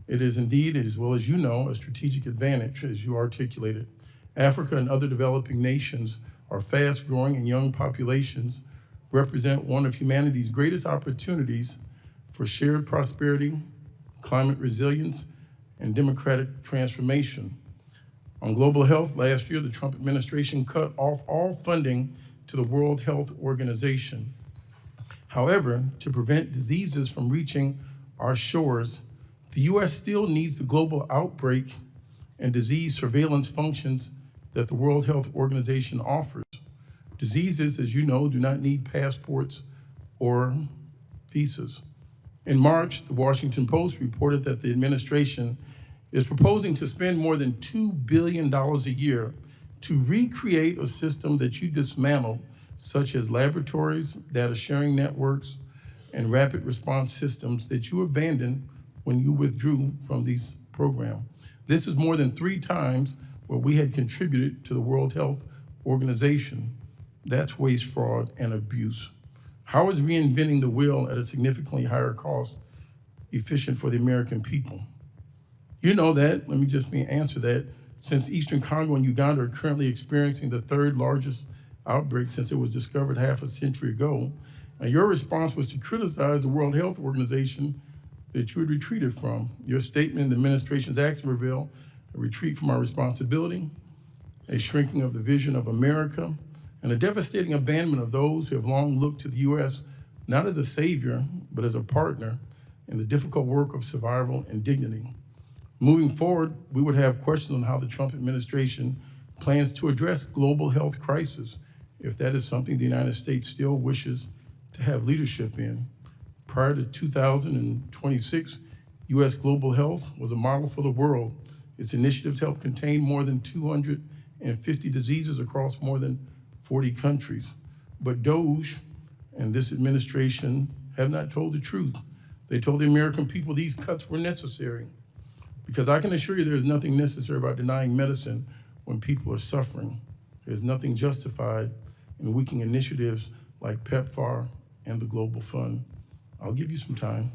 It is indeed, as well as you know, a strategic advantage, as you articulated. Africa and other developing nations are fast-growing and young populations represent one of humanity's greatest opportunities for shared prosperity, climate resilience, and democratic transformation. On global health, last year, the Trump administration cut off all funding to the World Health Organization. However, to prevent diseases from reaching our shores, the U.S. still needs the global outbreak and disease surveillance functions that the World Health Organization offers. Diseases, as you know, do not need passports or visas. In March, the Washington Post reported that the administration is proposing to spend more than $2 billion a year to recreate a system that you dismantled, such as laboratories, data sharing networks, and rapid response systems that you abandoned when you withdrew from these programs. This is more than 3 times what we had contributed to the World Health Organization. That's waste, fraud, and abuse. How is reinventing the wheel at a significantly higher cost efficient for the American people? You know that, let me just answer that, since Eastern Congo and Uganda are currently experiencing the 3rd largest outbreak since it was discovered half a century ago. And your response was to criticize the World Health Organization that you had retreated from. Your statement in the administration's action revealed a retreat from our responsibility, a shrinking of the vision of America, and a devastating abandonment of those who have long looked to the U.S. not as a savior, but as a partner in the difficult work of survival and dignity. Moving forward, we would have questions on how the Trump administration plans to address global health crisis, if that is something the United States still wishes to have leadership in. Prior to 2026, U.S. global health was a model for the world. Its initiatives helped contain more than 250 diseases across more than 40 countries. But DOGE and this administration have not told the truth. They told the American people these cuts were necessary. Because I can assure you there is nothing necessary about denying medicine when people are suffering. There's nothing justified in weakening initiatives like PEPFAR and the Global Fund. I'll give you some time,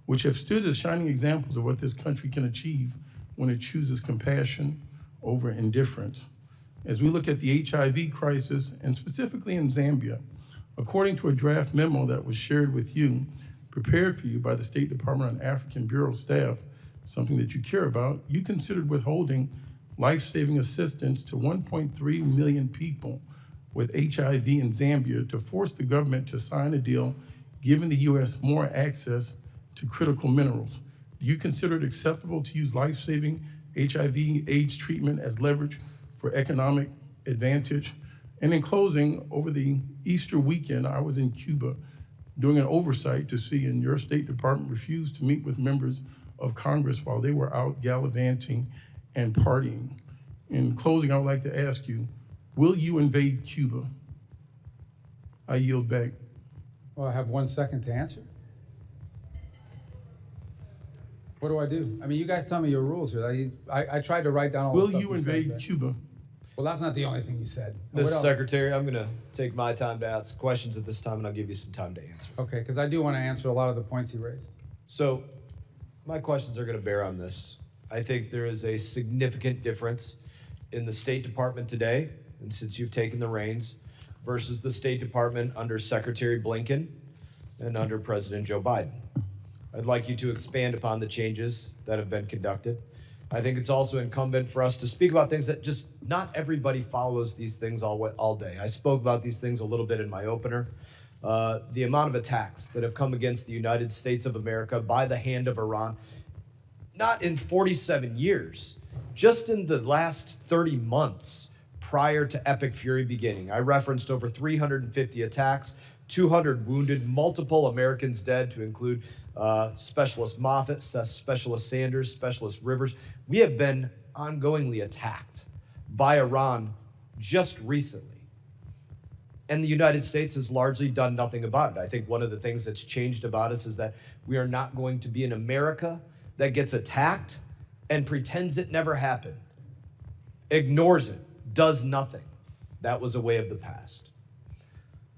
which have stood as shining examples of what this country can achieve when it chooses compassion over indifference. As we look at the HIV crisis, and specifically in Zambia, according to a draft memo that was shared with you, prepared for you by the State Department and African Bureau staff, something that you care about, you considered withholding life-saving assistance to 1.3 million people with HIV in Zambia to force the government to sign a deal giving the U.S. more access to critical minerals. Do you consider it acceptable to use life-saving HIV/AIDS treatment as leverage for economic advantage? And in closing, over the Easter weekend, I was in Cuba doing an oversight to see, and your State Department refused to meet with members of Congress while they were out gallivanting and partying. In closing, I would like to ask you, will you invade Cuba? I yield back.
Well, I have 1 second to answer. What do I do? I mean, you guys tell me your rules here. I tried to write down all the
Will
stuff
you
said,
invade
but-
Cuba?
Well, that's not the only thing you said. What
Mr.
else?
Secretary, I'm going to take my time to ask questions at this time, and I'll give you some time to answer.
Okay, because I do want to answer a lot of the points he raised.
So my questions are going to bear on this. I think there is a significant difference in the State Department today, and since you've taken the reins, versus the State Department under Secretary Blinken and under President Joe Biden. I'd like you to expand upon the changes that have been conducted. I think it's also incumbent for us to speak about things that just not everybody follows these things all day. I spoke about these things a little bit in my opener. The amount of attacks that have come against the United States of America by the hand of Iran, not in 47 years, just in the last 30 months prior to Epic Fury beginning. I referenced over 350 attacks, 200 wounded, multiple Americans dead, to include Specialist Moffett, Specialist Sanders, Specialist Rivers. We have been ongoingly attacked by Iran just recently. And the United States has largely done nothing about it. I think one of the things that's changed about us is that we are not going to be an America that gets attacked and pretends it never happened, ignores it, does nothing. That was a way of the past.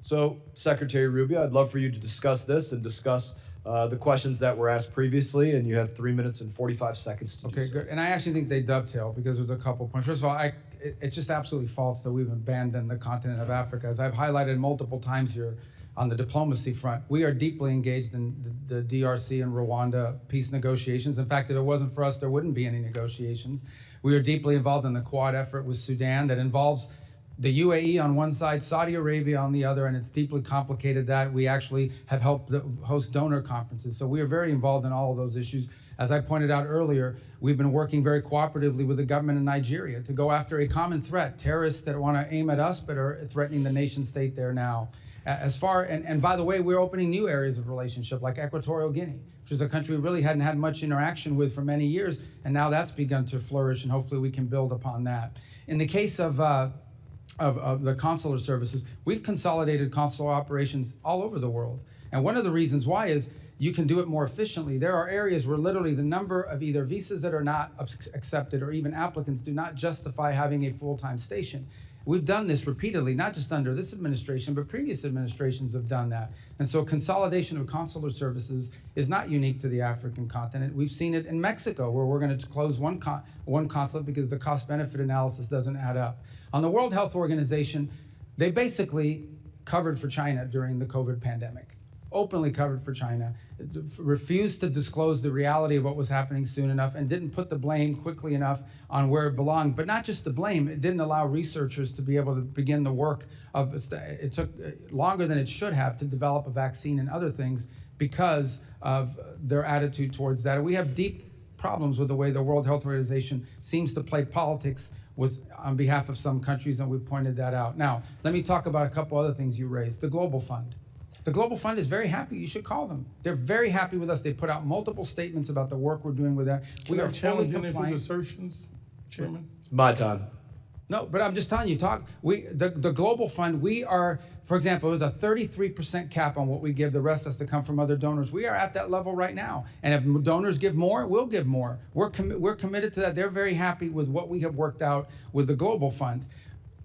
So, Secretary Rubio, I'd love for you to discuss this and discuss the questions that were asked previously, and you have 3 minutes and 45 seconds to do so.
Okay, good. And I actually think they dovetail because there's a couple points. First of all, it's just absolutely false that we've abandoned the continent of Africa. As I've highlighted multiple times here on the diplomacy front, we are deeply engaged in the DRC and Rwanda peace negotiations. In fact, if it wasn't for us, there wouldn't be any negotiations. We are deeply involved in the Quad effort with Sudan that involves the UAE on one side, Saudi Arabia on the other, and it's deeply complicated that we actually have helped host donor conferences. So we are very involved in all of those issues. As I pointed out earlier, we've been working very cooperatively with the government of Nigeria to go after a common threat, terrorists that want to aim at us but are threatening the nation state there now. And by the way, we're opening new areas of relationship like Equatorial Guinea, which is a country we really hadn't had much interaction with for many years, and now that's begun to flourish, and hopefully we can build upon that. In the case of the consular services, we've consolidated consular operations all over the world. And one of the reasons why is you can do it more efficiently. There are areas where literally the number of either visas that are not accepted or even applicants do not justify having a full-time station. We've done this repeatedly, not just under this administration, but previous administrations have done that. And so consolidation of consular services is not unique to the African continent. We've seen it in Mexico, where we're going to close one consulate because the cost-benefit analysis doesn't add up. On the World Health Organization, they basically covered for China during the COVID pandemic. Openly covered for China, refused to disclose the reality of what was happening soon enough, and didn't put the blame quickly enough on where it belonged. But not just the blame, it didn't allow researchers to be able to begin the work of, it took longer than it should have to develop a vaccine and other things because of their attitude towards that. And we have deep problems with the way the World Health Organization seems to play politics on behalf of some countries, and we pointed that out. Now, let me talk about a couple other things you raised. The Global Fund. The Global Fund is very happy. You should call them. They're very happy with us. They put out multiple statements about the work we're doing with that. We are fully compliant.
Can I challenge any of his assertions, Chairman?
It's my time.
No, but I'm just telling you, the Global Fund, we are, for example, there's a 33% cap on what we give. The rest has to come from other donors. We are at that level right now. And if donors give more, we'll give more. We're committed to that. They're very happy with what we have worked out with the Global Fund.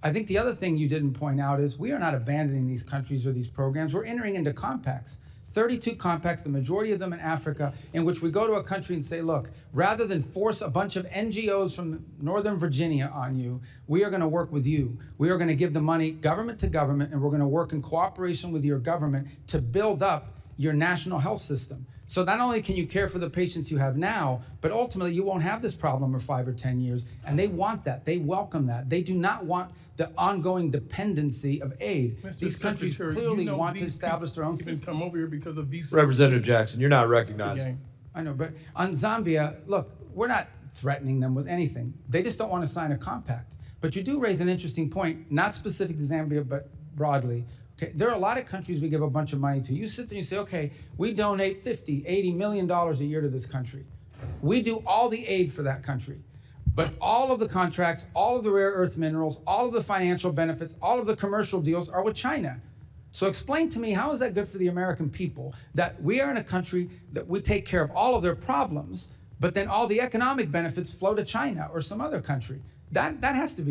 I think the other thing you didn't point out is we are not abandoning these countries or these programs. We're entering into compacts. 32 compacts, the majority of them in Africa, in which we go to a country and say, look, rather than force a bunch of NGOs from Northern Virginia on you, we are going to work with you. We are going to give the money government to government, and we're going to work in cooperation with your government to build up your national health system. So not only can you care for the patients you have now, but ultimately you won't have this problem for 5 or 10 years. And they want that. They welcome that. They do not want the ongoing dependency of aid. These countries clearly want to establish their own systems.
Come over here because of visa.
Representative Jackson, you're not recognized.
I know, but on Zambia, look, we're not threatening them with anything. They just don't want to sign a compact. But you do raise an interesting point, not specific to Zambia, but broadly. Okay, there are a lot of countries we give a bunch of money to. You sit there and you say, okay, we donate $50, $80 million a year to this country. We do all the aid for that country. But all of the contracts, all of the rare earth minerals, all of the financial benefits, all of the commercial deals are with China. So explain to me, how is that good for the American people that we are in a country that we take care of all of their problems, but then all the economic benefits flow to China or some other country? That has to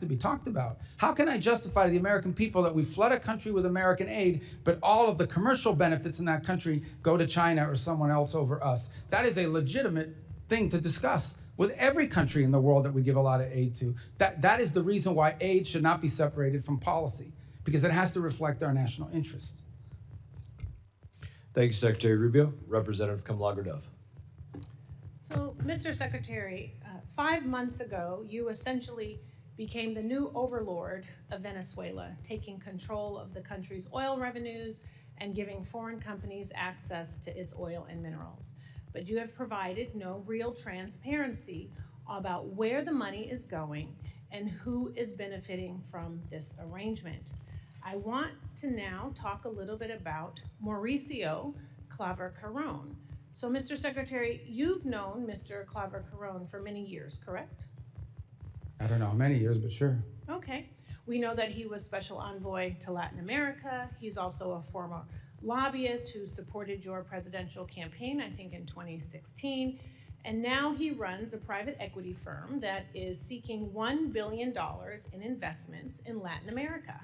be talked about. How can I justify to the American people that we flood a country with American aid, but all of the commercial benefits in that country go to China or someone else over us? That is a legitimate thing to discuss with every country in the world that we give a lot of aid to. That is the reason why aid should not be separated from policy, because it has to reflect our national interest.
Thank you, Secretary Rubio. Representative Kamlager-Dove.
So, Mr. Secretary, 5 months ago, you essentially became the new overlord of Venezuela, taking control of the country's oil revenues and giving foreign companies access to its oil and minerals. But you have provided no real transparency about where the money is going and who is benefiting from this arrangement. I want to now talk a little bit about Mauricio Claver-Carrón. So, Mr. Secretary, you've known Mr. Claver-Carrón for many years, correct?
I don't know how many years, but sure.
Okay. We know that he was special envoy to Latin America. He's also a former lobbyist who supported your presidential campaign, I think in 2016. And now he runs a private equity firm that is seeking $1 billion in investments in Latin America.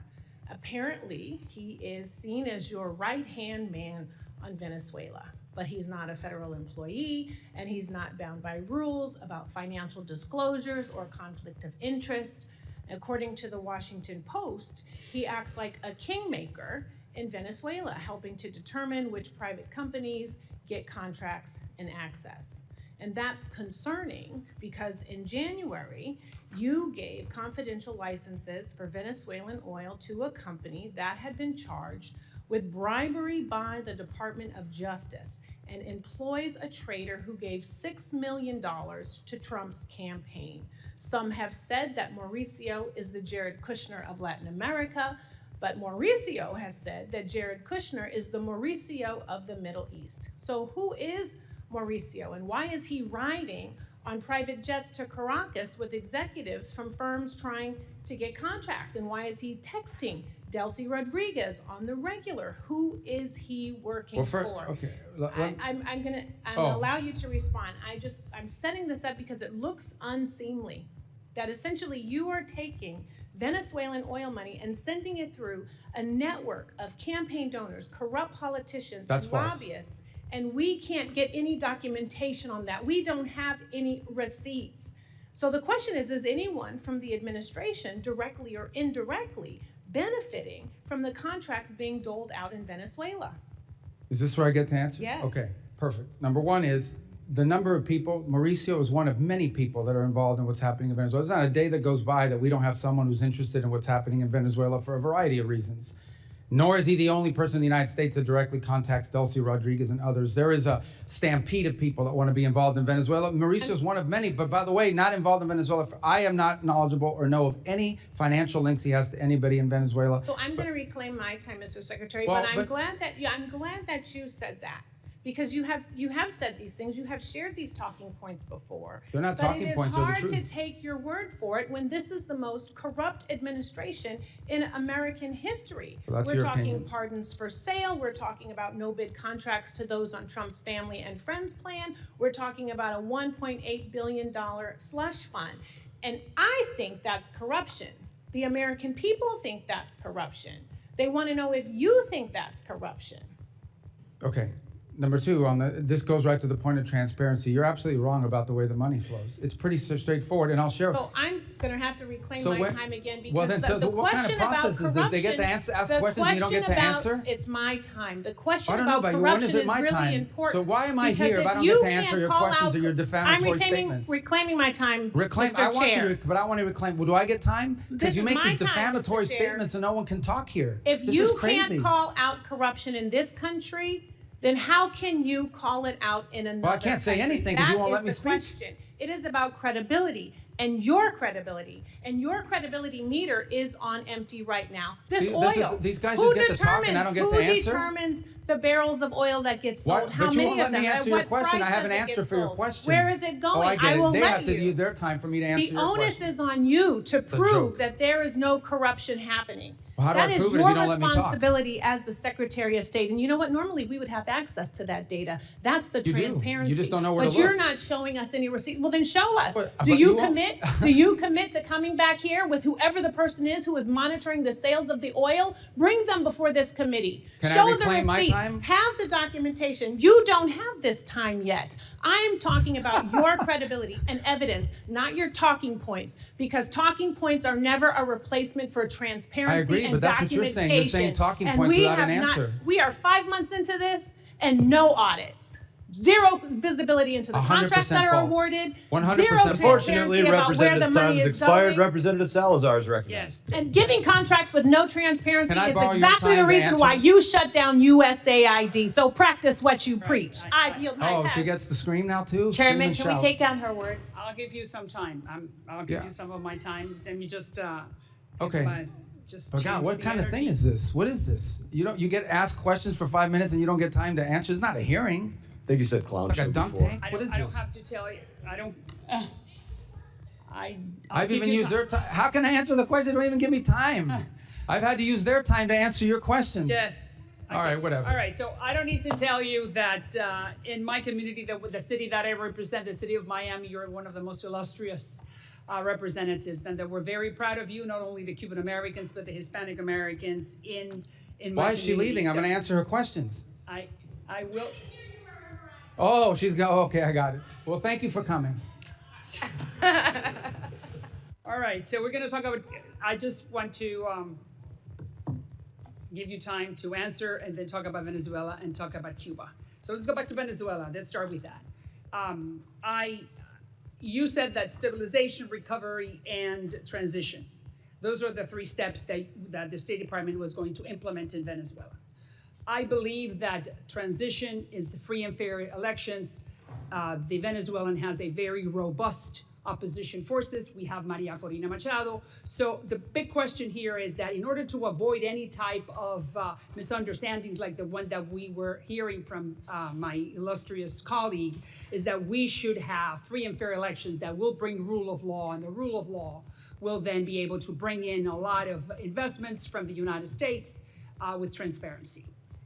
Apparently, he is seen as your right-hand man on Venezuela. But he's not a federal employee, and he's not bound by rules about financial disclosures or conflict of interest. According to the Washington Post, he acts like a kingmaker in Venezuela, helping to determine which private companies get contracts and access. And that's concerning because in January, you gave confidential licenses for Venezuelan oil to a company that had been charged with bribery by the Department of Justice and employs a trader who gave $6 million to Trump's campaign. Some have said that Mauricio is the Jared Kushner of Latin America, but Mauricio has said that Jared Kushner is the Mauricio of the Middle East. So who is Mauricio, and why is he riding on private jets to Caracas with executives from firms trying to get contracts? And why is he texting Delcy Rodriguez on the regular? Who is he working for?
Okay.
I'm gonna allow you to respond. I'm setting this up because it looks unseemly that essentially you are taking Venezuelan oil money and sending it through a network of campaign donors, corrupt politicians, and lobbyists, and we can't get any documentation on that. We don't have any receipts. So the question is anyone from the administration, directly or indirectly, benefiting from the contracts being doled out in Venezuela?
Is this where I get to answer?
Yes.
Okay, perfect. Number one is the number of people. Mauricio is one of many people that are involved in what's happening in Venezuela. There's not a day that goes by that we don't have someone who's interested in what's happening in Venezuela for a variety of reasons. Nor is he the only person in the United States that directly contacts Delcy Rodriguez and others. There is a stampede of people that want to be involved in Venezuela. Mauricio is one of many, but by the way, not involved in Venezuela. I am not knowledgeable or know of any financial links he has to anybody in Venezuela.
So I'm going to reclaim my time, Mr. Secretary, but I'm glad that you said that. Because you have said these things, you have shared these talking points before.
They're not talking points, they're the truth.
But it is hard to take your word for it when this is the most corrupt administration in American history.
Well, that's
we're
your
talking
opinion.
pardons for sale, we're talking about no-bid contracts to those on Trump's family and friends plan, we're talking about a $1.8 billion slush fund. And I think that's corruption. The American people think that's corruption. They want to know if you think that's corruption.
Okay. Number two, this goes right to the point of transparency. You're absolutely wrong about the way the money flows. It's pretty straightforward, and I'll share.
So I'm going to have to reclaim my time again because
the
what
kind of process is this? They get to ask questions and you don't get to answer?
It's my time. The question
I don't know
about
about you. When
corruption
is it my
really
time?
important.
So why am I
because
here if I don't get to answer your questions or your defamatory statements?
I'm reclaiming my time,
Reclaim.
Mr.
I want
Chair.
you to, but I want to reclaim. Well, do I get time? Because you make these defamatory statements and no one can talk here.
If
this
you
is crazy.
can't call out corruption in this country, then how can you call it out in another
Well, I can't say
country?
anything 'cause you won't let me
That is
speak.
the question. It is about credibility and your credibility. And your credibility meter is on empty right now. This
See,
oil.
these guys
who
just get to talk and I don't get to answer?
Who determines the barrels of oil that get sold?
What?
How
But you
many
won't
of
let
them?
me
At
answer your
what
question. I
price
have an
does it
answer
get
for your
sold?
question.
Where is it going?
Oh, I get it.
will
They
let
have to
you.
use their time for me to answer
The
your
onus
question.
is on you to prove
joke.
that there is no corruption happening.
Well, how do
That
I
is
prove it if
your
you don't let me talk?
responsibility as the Secretary of State. And you know what? Normally we would have access to that data. That's the
You do.
transparency.
You just don't know where
but
to
you're
look.
not showing us any receipt. Well, then show us.
But
do
you
you
won't.
commit? Do you commit to coming back here with whoever the person is who is monitoring the sales of the oil? Bring them before this committee.
Can I
Show the
reclaim my
receipts.
time?
Have the documentation. You don't have this time yet. I am talking about your credibility and evidence, not your talking points, because talking points are never a replacement for transparency
I agree,
and
but that's what you're
documentation.
saying. You're saying talking
And
points
we
without an
have not-
answer.
We are 5 months into this and no audits. Zero visibility into the
100%
contracts that are
false.
awarded.
100%
Zero
false.
Unfortunately,
transparency about where
Representative
the money
Times
is
expired.
going.
Representative Salazar is recognized.
And giving contracts with no transparency
Can I
is
borrow your
exactly the
time to
reason
answer?
why you shut down USAID. So practice what you preach. I yield my
Oh,
time.
she gets to scream now too? Scream
Chairman,
and
can we
shout.
take down her words?
I'll give you some time. I'll give
Yeah.
you some of my time. Let me just
Okay.
just
But God,
change
what
the
kind of thing
energy.
is this? What is this? You get asked questions for 5 minutes and you don't get time to answer. It's not a hearing.
I think you said clown
Like
show
a dunk
before.
tank.
I
What
don't,
is
I don't
this?
have to tell you. I don't. I'll
I've
give
even
you
used
ti-
their time. How can I answer the question? They don't even give me time. I've had to use their time to answer your questions.
Yes.
All right, whatever.
All right, so I don't need to tell you that in my community, the city that I represent, the city of Miami, you're one of the most illustrious representatives, and that we're very proud of you, not only the Cuban Americans, but the Hispanic Americans in my
Why is she
community.
leaving? I'm
So
going to answer her questions.
I will.
Oh, she's going. Okay, I got it. Well, thank you for coming.
All right, so we're going to talk about. I just want to give you time to answer and then talk about Venezuela and talk about Cuba. So let's go back to Venezuela. Let's start with that. You said that stabilization, recovery, and transition. Those are the three steps that the State Department was going to implement in Venezuela. I believe that transition is the free and fair elections. The Venezuelan has a very robust opposition forces. We have Maria Corina Machado. So the big question here is that in order to avoid any type of misunderstandings like the one that we were hearing from my illustrious colleague, is that we should have free and fair elections that will bring rule of law, and the rule of law will then be able to bring in a lot of investments from the United States with transparency.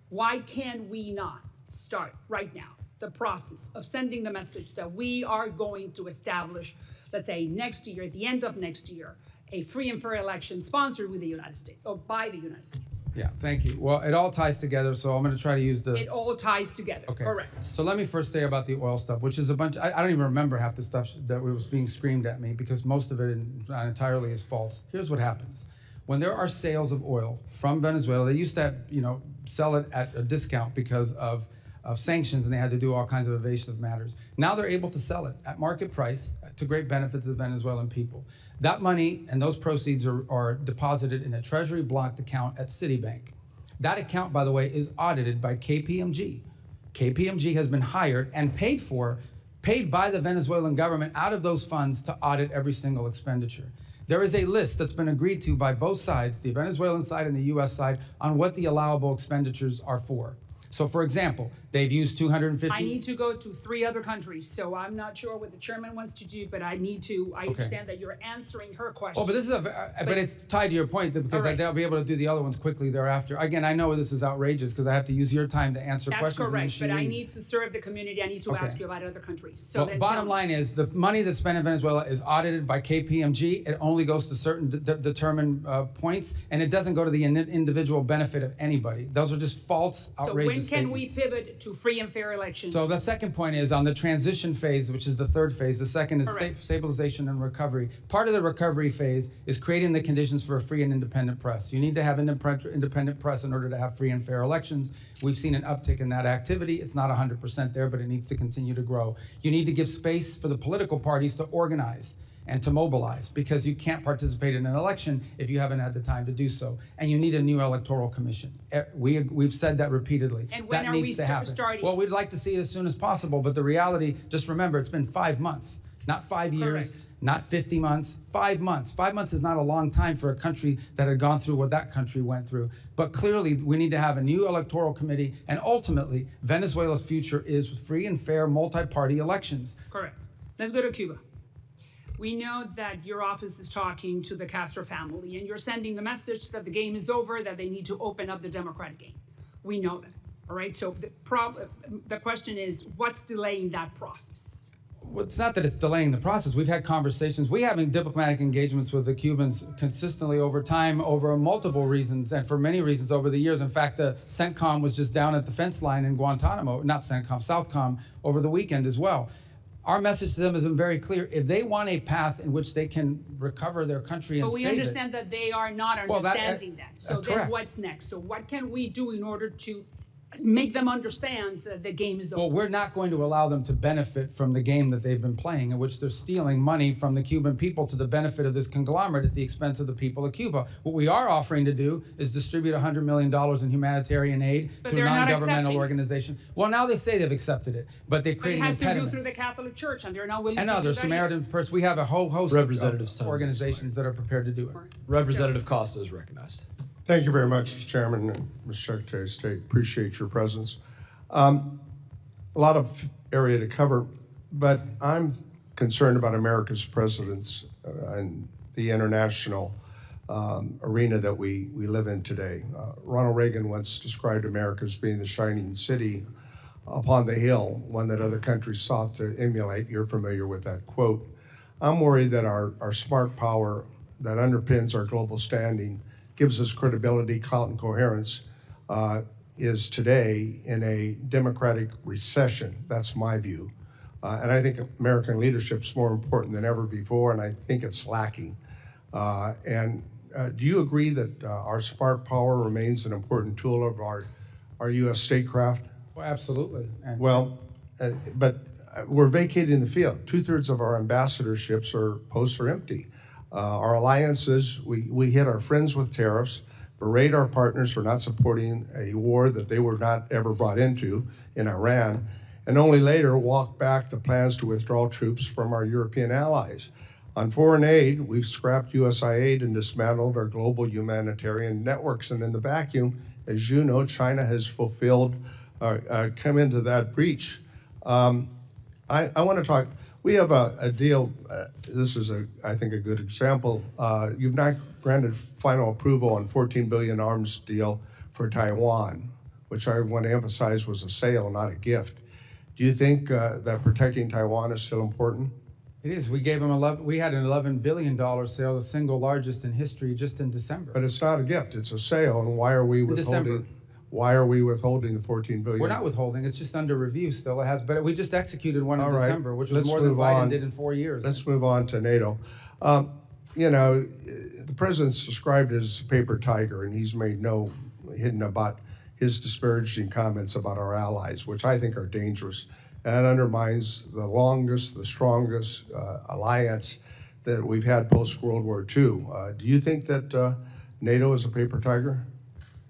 Why can we not start right now the process of sending the message that we are going to establish, let's say next year, at the end of next year, a free and fair election sponsored with the United States or by the United States?
Yeah, thank you. Well, it all ties together, so I'm going to try to use the...
It all ties together.
Okay.
Correct.
So let me first say about the oil stuff, which is a bunch... I don't even remember half the stuff that was being screamed at me because most of it, not entirely, is false. Here's what happens. When there are sales of oil from Venezuela, they used to, sell it at a discount because of sanctions, and they had to do all kinds of evasive matters. Now they're able to sell it at market price to great benefit to the Venezuelan people. That money and those proceeds are deposited in a treasury blocked account at Citibank. That account, by the way, is audited by KPMG. KPMG has been hired and paid by the Venezuelan government out of those funds to audit every single expenditure. There is a list that's been agreed to by both sides, the Venezuelan side and the US side, on what the allowable expenditures are for. So for example, they've used 250...
I need to go to 3 other countries, so I'm not sure what the chairman wants to do, but I understand that you're answering her question.
Oh, but this is but it's tied to your point because
right.
they'll be able to do the other ones quickly thereafter. Again, I know this is outrageous because I have to use your time to answer
That's
questions.
correct, but I need to serve the community. I need to ask you about other countries. So
Well,
then
bottom line is the money that's spent in Venezuela is audited by KPMG. It only goes to certain determined points, and it doesn't go to the individual benefit of anybody. Those are just false, outrageous
So when can
statements.
we pivot to free and fair elections?
So the second point is on the transition phase, which is the third phase. The second is
Correct.
stabilization and recovery. Part of the recovery phase is creating the conditions for a free and independent press. You need to have independent press in order to have free and fair elections. We've seen an uptick in that activity. It's not 100% there, but it needs to continue to grow. You need to give space for the political parties to organize. and to mobilize, because you can't participate in an election if you haven't had the time to do so. And you need a new electoral commission. We've said that repeatedly.
And when
that
are we
needs to happen.
starting?
Well, we'd like to see it as soon as possible, but the reality, just remember, it's been 5 months. Not 5 years,
Correct.
not 50 months, 5 months. 5 months is not a long time for a country that had gone through what that country went through. But clearly, we need to have a new electoral committee, and ultimately, Venezuela's future is free and fair multi-party elections.
Correct. Let's go to Cuba. We know that your office is talking to the Castro family, and you're sending the message that the game is over, that they need to open up the democratic game. We know that, all right? So the question is, what's delaying that process?
Well, it's not that it's delaying the process. We've had conversations. We're having diplomatic engagements with the Cubans consistently over time, over multiple reasons, and for many reasons over the years. In fact, the CENTCOM was just down at the fence line in Guantanamo, not CENTCOM, SOUTHCOM, over the weekend as well. Our message to them is very clear. If they want a path in which they can recover their country and
But we
save
understand that they are not understanding that. So then
correct.
what's next? So what can we do in order to make them understand that the game is over?
Well, we're not going to allow them to benefit from the game that they've been playing, in which they're stealing money from the Cuban people to the benefit of this conglomerate at the expense of the people of Cuba. What we are offering to do is distribute $100 million in humanitarian aid
But
through
they're not
non-governmental
accepting.
organizations. Well, now they say they've accepted it, but they're
But it
creating
has to go
impediments.
through the Catholic Church, and they're not willing
And
to do
others,
that
Samaritan Purse. We have a whole host
Representative
of
Stone's
organizations that are prepared to do it.
Representative Costa is recognized.
Thank you very much, Mr. Chairman and Mr. Secretary of State. Appreciate your presence. A lot of area to cover, but I'm concerned about America's presence and the international arena that we live in today. Ronald Reagan once described America as being the shining city upon the hill, one that other countries sought to emulate. You're familiar with that quote. I'm worried that our smart power that underpins our global standing, gives us credibility, clout, and coherence, is today in a democratic recession. That's my view. And I think American leadership is more important than ever before, and I think it's lacking. Do you agree that our smart power remains an important tool of our U.S. statecraft?
Well, absolutely.
But we're vacating the field. 2/3 of our ambassadorships or posts are empty. Our alliances, we hit our friends with tariffs, berate our partners for not supporting a war that they were not ever brought into in Iran, and only later walk back the plans to withdraw troops from our European allies. On foreign aid, we've scrapped USAID and dismantled our global humanitarian networks. And in the vacuum, as you know, China has come into that breach. I want to talk. We have a deal. This is, I think, a good example. You've not granted final approval on $14 billion arms deal for Taiwan, which I want to emphasize was a sale, not a gift. Do you think that protecting Taiwan is still important?
It is. We gave them we had an $11 billion sale, the single largest in history, just in December.
But it's not a gift; it's a sale. And why are we withholding? Why are we withholding the $14 billion?
We're not withholding. It's just under review still. It has, but we just executed one in
All right.
December, which was
Let's
more than
move
Biden
on.
did in 4 years.
Let's move on to NATO. You know, the president's described as a paper tiger, and he's made no hidden about his disparaging comments about our allies, which I think are dangerous. And undermines the longest, the strongest alliance that we've had post-World War II. Do you think that NATO is a paper tiger?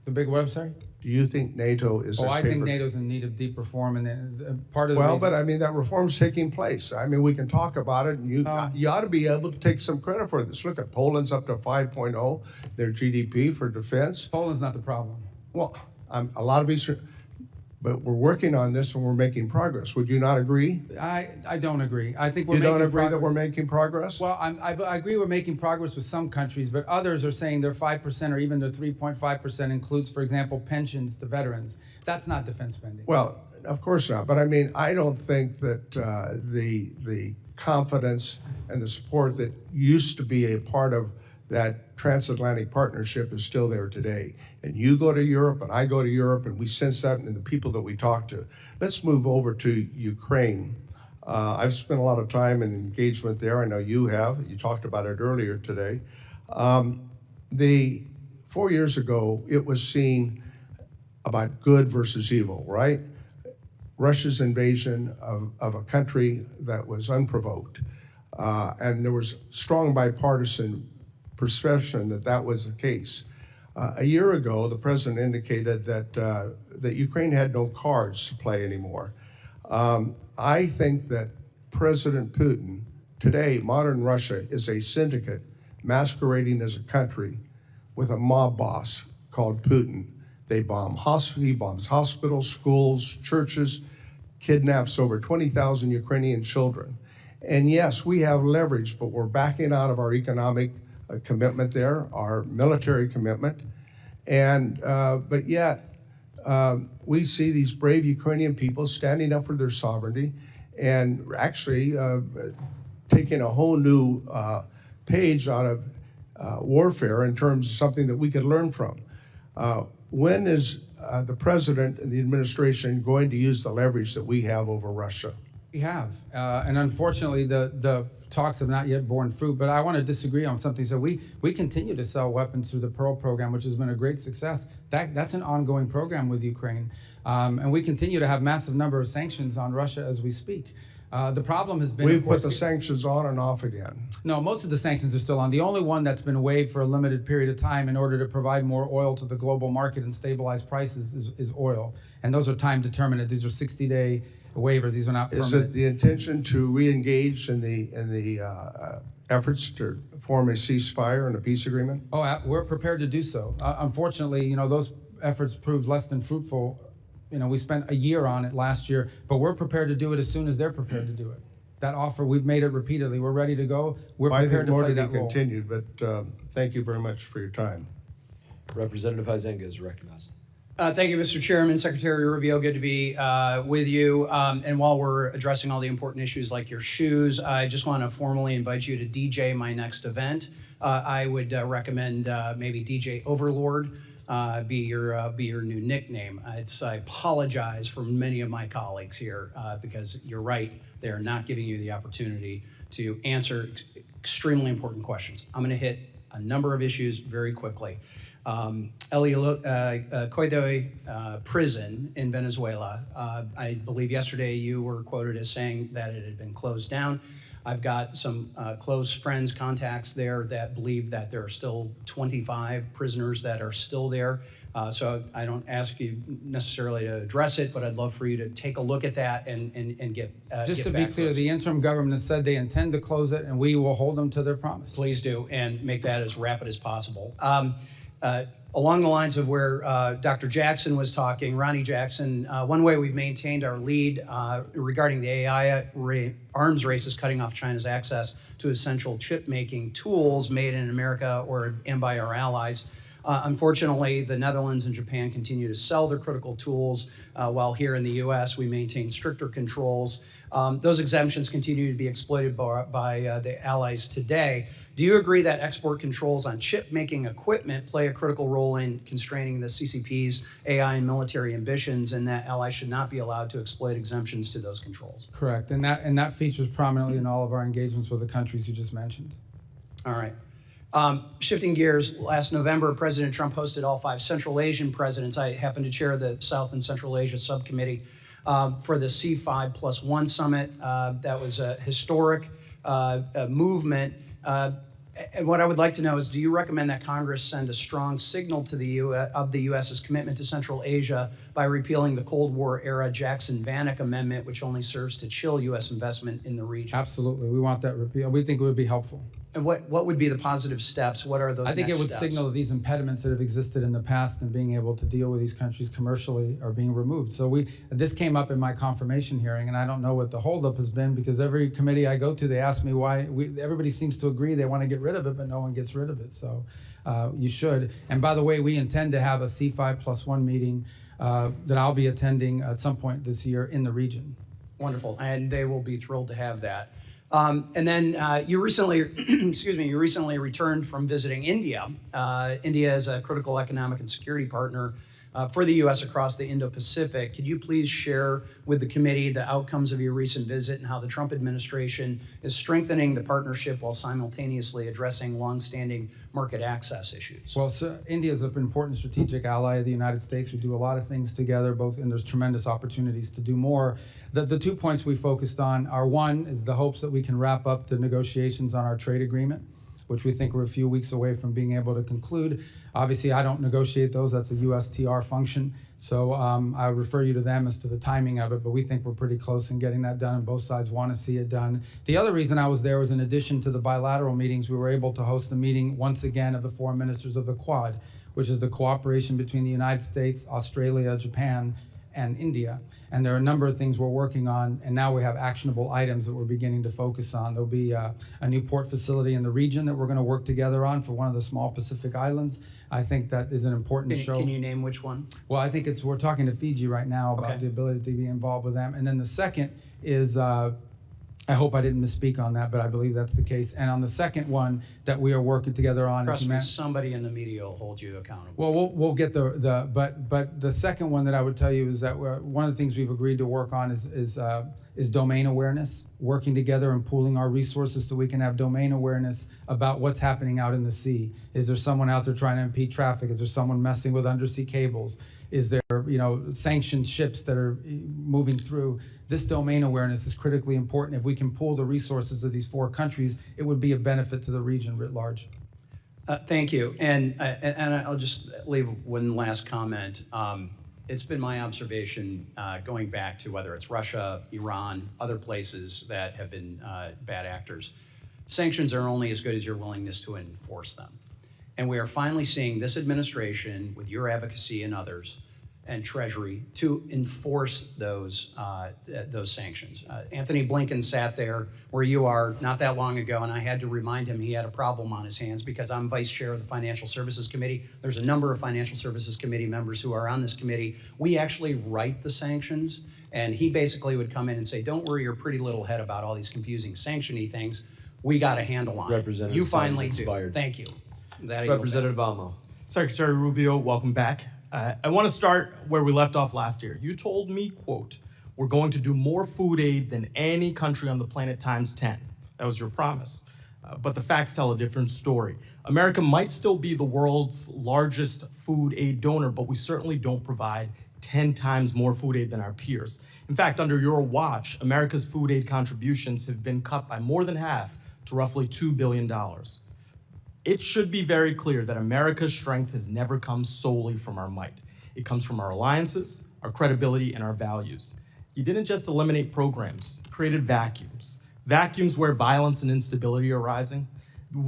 The big what, I'm sorry?
Do you think NATO is a paper
I think NATO's in need of deep reform, and part of the
Well,
reason,
but I mean, that reform's taking place. I mean, we can talk about it, and you ought to be able to take some credit for this. Look at Poland's up to 5.0, their GDP for defense.
Poland's not the problem.
Well, a lot of Eastern, but we're working on this and we're making progress. Would you not agree?
I don't agree. I think we're
You
making
don't agree
progress.
that we're making progress?
Well, I agree we're making progress with some countries, but others are saying their 5% or even their 3.5% includes, for example, pensions to veterans. That's not defense spending.
Well, of course not. But I mean, I don't think that the confidence and the support that used to be a part of that transatlantic partnership is still there today. And you go to Europe and I go to Europe and we sense that in the people that we talk to. Let's move over to Ukraine. I've spent a lot of time and engagement there. I know you have. You talked about it earlier today. 4 years ago, it was seen about good versus evil, right? Russia's invasion of a country that was unprovoked.
And there was strong bipartisan perception that that was the case. A year ago, the president indicated that Ukraine had no cards to play anymore. I think that President Putin, today, modern Russia is a syndicate masquerading as a country with a mob boss called Putin. He bombs hospitals, schools, churches, kidnaps over 20,000 Ukrainian children. And yes, we have leverage, but we're backing out of our economic commitment there, our military commitment. And, but yet, we see these brave Ukrainian people standing up for their sovereignty and actually taking a whole new page out of warfare in terms of something that we could learn from. When is the president and the administration going to use the leverage that we have over Russia?
We have, and unfortunately, the talks have not yet borne fruit. But I want to disagree on something. So we continue to sell weapons through the Pearl program, which has been a great success. That's an ongoing program with Ukraine, and we continue to have massive number of sanctions on Russia as we speak. The problem has been
we've put the sanctions on and off again.
No, most of the sanctions are still on. The only one that's been waived for a limited period of time in order to provide more oil to the global market and stabilize prices is oil, and those are time determinate. These are 60-day waivers. These are not permanent.
Is it the intention to re-engage in the efforts to form a ceasefire and a peace agreement?
Oh, we're prepared to do so. Unfortunately, those efforts proved less than fruitful. We spent a year on it last year, but we're prepared to do it as soon as they're prepared to do it. That offer, we've made it repeatedly. We're ready to go. We're prepared to play that role.
Continued, but thank you very much for your time.
Representative Huizenga is recognized.
Thank you, Mr. Chairman. Secretary Rubio, good to be with you. And while we're addressing all the important issues like your shoes, I just want to formally invite you to DJ my next event. I would recommend maybe DJ Overlord be your new nickname. I apologize for many of my colleagues here because you're right, they are not giving you the opportunity to answer extremely important questions. I'm going to hit a number of issues very quickly. Coidoy prison in Venezuela. I believe yesterday you were quoted as saying that it had been closed down. I've got some close friends, contacts there that believe that there are still 25 prisoners that are still there. So I don't ask you necessarily to address it, but I'd love for you to take a look at that and get
Just to be clear, the interim government has said they intend to close it, and we will hold them to their promise.
Please do, and make that as rapid as possible. Along the lines of where Dr. Jackson was talking, Ronnie Jackson, one way we've maintained our lead regarding the AI arms race is cutting off China's access to essential chip-making tools made in America and by our allies. Unfortunately, the Netherlands and Japan continue to sell their critical tools, while here in the U.S. we maintain stricter controls. Those exemptions continue to be exploited by the allies today. Do you agree that export controls on chip-making equipment play a critical role in constraining the CCP's AI and military ambitions, and that allies should not be allowed to exploit exemptions to those controls?
Correct, and that features prominently in all of our engagements with the countries you just mentioned.
All right. Shifting gears, last November, President Trump hosted all 5 Central Asian presidents. I happen to chair the South and Central Asia Subcommittee for the C5+1 summit. That was a historic movement. And what I would like to know is, do you recommend that Congress send a strong signal to the U.S.'s commitment to Central Asia by repealing the Cold War-era Jackson-Vanik Amendment, which only serves to chill U.S. investment in the region?
Absolutely. We want that repealed. We think it would be helpful.
And what would be the positive steps? What are those
I think
next
it would
steps?
signal that these impediments that have existed in the past and being able to deal with these countries commercially are being removed. So this came up in my confirmation hearing, and I don't know what the holdup has been, because every committee I go to, they ask me why. Everybody seems to agree they want to get rid of it, but no one gets rid of it. So you should. And by the way, we intend to have a C5+1 meeting that I'll be attending at some point this year in the region.
Wonderful, and they will be thrilled to have that. And then you recently, you recently returned from visiting India. India is a critical economic and security partner for the U.S. across the Indo-Pacific. Could you please share with the committee the outcomes of your recent visit and how the Trump administration is strengthening the partnership while simultaneously addressing longstanding market access issues?
Well, so India is an important strategic ally of the United States. We do a lot of things together, and there's tremendous opportunities to do more. The 2 points we focused on are, one is the hopes that we can wrap up the negotiations on our trade agreement, which we think we're a few weeks away from being able to conclude. Obviously, I don't negotiate those. That's a USTR function. So I refer you to them as to the timing of it, but we think we're pretty close in getting that done, and both sides want to see it done. The other reason I was there was, in addition to the bilateral meetings, we were able to host a meeting once again of the foreign ministers of the Quad, which is the cooperation between the United States, Australia, Japan, and India. And there are a number of things we're working on, and now we have actionable items that we're beginning to focus on. There'll be a new port facility in the region that we're going to work together on for one of the small Pacific islands. I think that is an important show.
Can you name which one?
Well, I think we're talking to Fiji right now about the ability to be involved with them. And then the second is, I hope I didn't misspeak on that, but I believe that's the case. And on the second one that we are working together on
Trust me, somebody in the media will hold you accountable.
Well, we'll get but the second one that I would tell you is that one of the things we've agreed to work on is domain awareness, working together and pooling our resources so we can have domain awareness about what's happening out in the sea. Is there someone out there trying to impede traffic? Is there someone messing with undersea cables? Is there, sanctioned ships that are moving through? This domain awareness is critically important. If we can pool the resources of these 4 countries, it would be a benefit to the region writ large.
Thank you. And I'll just leave one last comment. It's been my observation, going back to whether it's Russia, Iran, other places that have been bad actors, sanctions are only as good as your willingness to enforce them. And we are finally seeing this administration, with your advocacy and others, and Treasury, to enforce those sanctions. Anthony Blinken sat there where you are not that long ago, and I had to remind him he had a problem on his hands because I'm vice chair of the Financial Services Committee. There's a number of Financial Services Committee members who are on this committee. We actually write the sanctions, and he basically would come in and say, don't worry your pretty little head about all these confusing sanctiony things. We got a handle on it. You finally do. Thank you.
Representative Almo. Secretary Rubio, welcome back. I want to start where we left off last year. You told me, quote, we're going to do more food aid than any country on the planet times 10. That was your promise. But the facts tell a different story. America might still be the world's largest food aid donor, but we certainly don't provide 10 times more food aid than our peers. In fact, under your watch, America's food aid contributions have been cut by more than half to roughly $2 billion. It should be very clear that America's strength has never come solely from our might. It comes from our alliances, our credibility, and our values. You didn't just eliminate programs, you created vacuums. Vacuums where violence and instability are rising,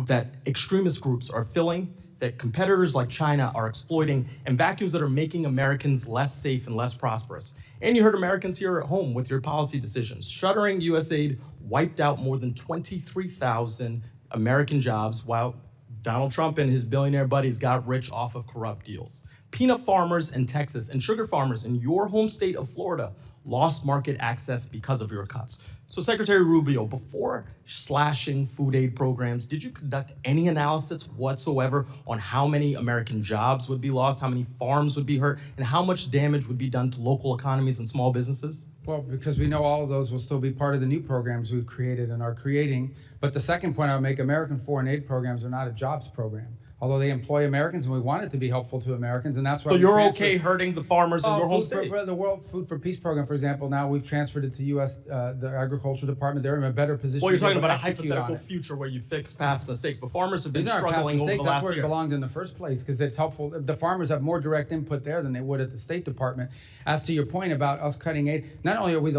that extremist groups are filling, that competitors like China are exploiting, and vacuums that are making Americans less safe and less prosperous. And you hurt Americans here at home with your policy decisions. Shuttering USAID wiped out more than 23,000 American jobs, while Donald Trump and his billionaire buddies got rich off of corrupt deals. Peanut farmers in Texas and sugar farmers in your home state of Florida lost market access because of your cuts. So Secretary Rubio, before slashing food aid programs, did you conduct any analysis whatsoever on how many American jobs would be lost, how many farms would be hurt, and how much damage would be done to local economies and small businesses?
Well, because we know all of those will still be part of the new programs we've created and are creating. But the second point I would make, American foreign aid programs are not a jobs program. Although they employ Americans, and we want it to be helpful to Americans, and that's why.
So you're okay hurting the farmers in your home state?
The World Food for Peace program, for example, now we've transferred it to U.S. The Agriculture Department. They're in a better position.
Well, you're talking about a hypothetical future where you fix past mistakes, but farmers have been struggling over the last year.
That's where it belonged in the first place, because it's helpful. The farmers have more direct input there than they would at the State Department. As to your point about us cutting aid, not only are we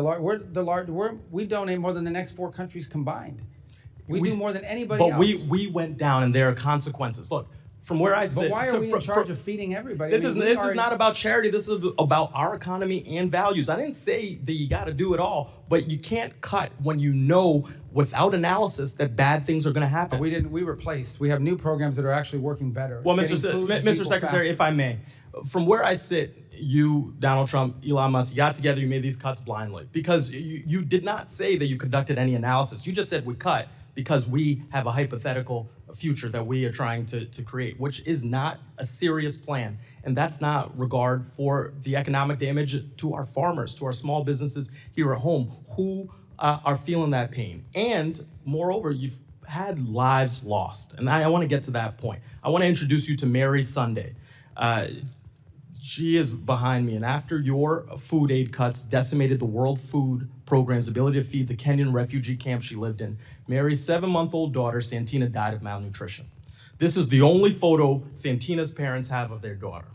we donate more than the next 4 countries combined. We do more than anybody else.
But we went down, and there are consequences. Look, from where I sit,
but why are we in charge of feeding everybody?
This is not about charity. This is about our economy and values. I didn't say that you got to do it all, but you can't cut when you know without analysis that bad things are going to happen.
But we replaced. We have new programs that are actually working better.
Well, Mr. Secretary, if I may, from where I sit, you, Donald Trump, Elon Musk, you got together, you made these cuts blindly because you did not say that you conducted any analysis. You just said we cut because we have a hypothetical future that we are trying to create, which is not a serious plan. And that's not regard for the economic damage to our farmers, to our small businesses here at home who are feeling that pain. And moreover, you've had lives lost. And I want to get to that point. I want to introduce you to Mary Sunday. She is behind me, and after your food aid cuts decimated the World Food Program's ability to feed the Kenyan refugee camp she lived in, Mary's 7-month-old daughter, Santina, died of malnutrition. This is the only photo Santina's parents have of their daughter.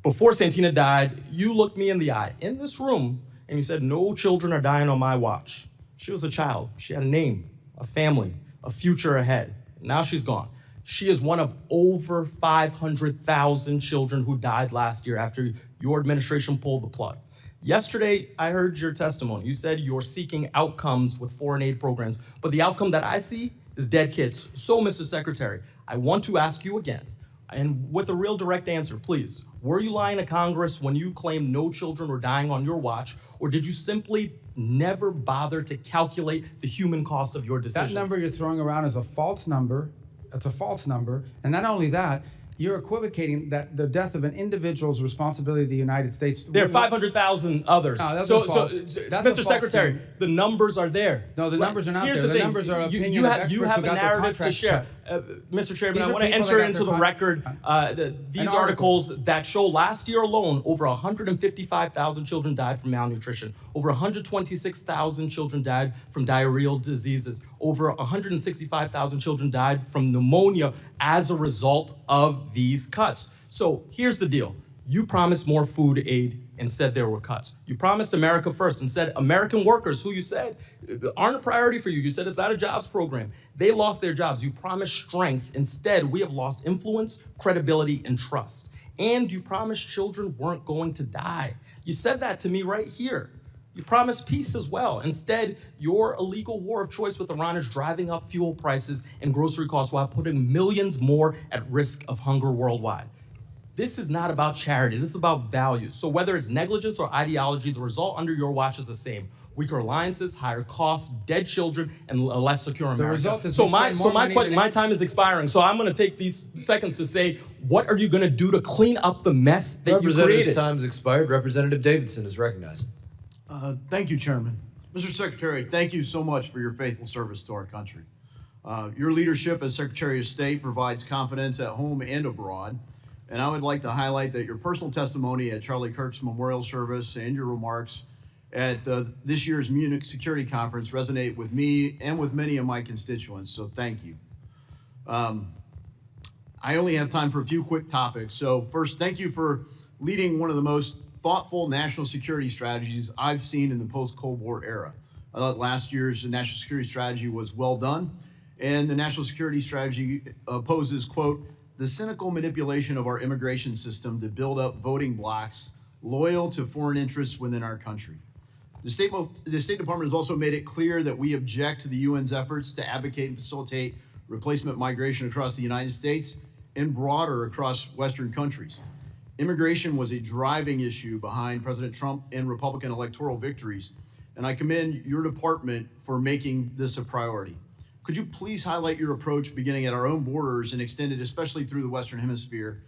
Before Santina died, you looked me in the eye in this room, and you said, "No children are dying on my watch." She was a child. She had a name, a family, a future ahead. Now she's gone. She is one of over 500,000 children who died last year after your administration pulled the plug. Yesterday, I heard your testimony. You said you're seeking outcomes with foreign aid programs, but the outcome that I see is dead kids. So, Mr. Secretary, I want to ask you again, and with a real direct answer, please. Were you lying to Congress when you claimed no children were dying on your watch, or did you simply never bother to calculate the human cost of your decisions?
That number you're throwing around is a false number. It's a false number. And not only that, you're equivocating that the death of an individual's responsibility of the United States.
There are 500,000 others.
No, that's
so,
a false.
Mr. Secretary, the numbers are there.
No, the numbers are not
Here's
there.
The
The numbers are opinion
you
of
have,
experts
you have
who
a
got their
narrative to
contracts
share.
cut.
Mr. Chairman,
These
I
are
want to
people that
enter
got
into
their
the record these articles that show last year alone, over 155,000 children died from malnutrition. Over 126,000 children died from diarrheal diseases. Over 165,000 children died from pneumonia as a result of these cuts. So here's the deal. You promised more food aid, instead there were cuts. You promised America First, and said American workers, who you said aren't a priority for you. You said it's not a jobs program. They lost their jobs. You promised strength. Instead, we have lost influence, credibility, and trust. And you promised children weren't going to die. You said that to me right here. You promised peace as well. Instead, your illegal war of choice with Iran is driving up fuel prices and grocery costs while putting millions more at risk of hunger worldwide. This is not about charity. This is about values. So whether it's negligence or ideology, the result under your watch is the same. Weaker alliances, higher costs, dead children, and a less secure America.
The result is
my time is expiring. So I'm going to take these seconds to say, what are you going to do to clean up the mess that you
Representative's
created?
time has expired. Representative Davidson is recognized.
Thank you, Chairman. Mr. Secretary, thank you so much for your faithful service to our country. Your leadership as Secretary of State provides confidence at home and abroad. And I would like to highlight that your personal testimony at Charlie Kirk's memorial service and your remarks at this year's Munich Security Conference resonate with me and with many of my constituents, so thank you. I only have time for a few quick topics. So first, thank you for leading one of the most thoughtful national security strategies I've seen in the post-Cold War era. I thought last year's national security strategy was well done, and the national security strategy poses, quote, the cynical manipulation of our immigration system to build up voting blocs loyal to foreign interests within our country. The State Department has also made it clear that we object to the UN's efforts to advocate and facilitate replacement migration across the United States and broader across Western countries. Immigration was a driving issue behind President Trump and Republican electoral victories, and I commend your department for making this a priority. Could you please highlight your approach beginning at our own borders and extended especially through the Western Hemisphere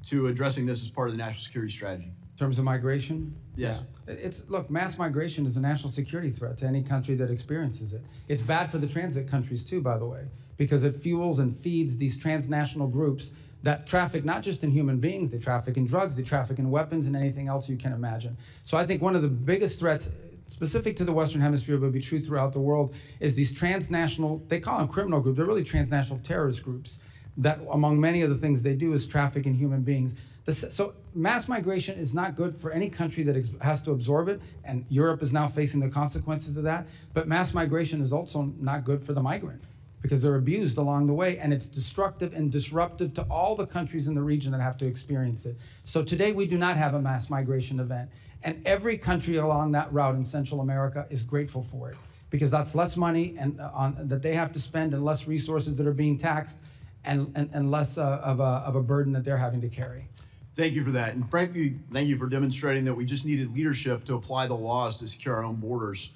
to addressing this as part of the national security strategy?
In terms of migration?
Yes.
Yeah. Look, mass migration is a national security threat to any country that experiences it. It's bad for the transit countries too, by the way, because it fuels and feeds these transnational groups that traffic not just in human beings, they traffic in drugs, they traffic in weapons and anything else you can imagine. So I think one of the biggest threats specific to the Western Hemisphere, but be true throughout the world, is these transnational, they call them criminal groups, they're really transnational terrorist groups that among many of the things they do is traffic in human beings. So mass migration is not good for any country that has to absorb it, and Europe is now facing the consequences of that, but mass migration is also not good for the migrant because they're abused along the way, and it's destructive and disruptive to all the countries in the region that have to experience it. So today we do not have a mass migration event. And every country along that route in Central America is grateful for it because that's less money and that they have to spend and less resources that are being taxed and less of a burden that they're having to carry.
Thank you for that. And frankly, thank you for demonstrating that we just needed leadership to apply the laws to secure our own borders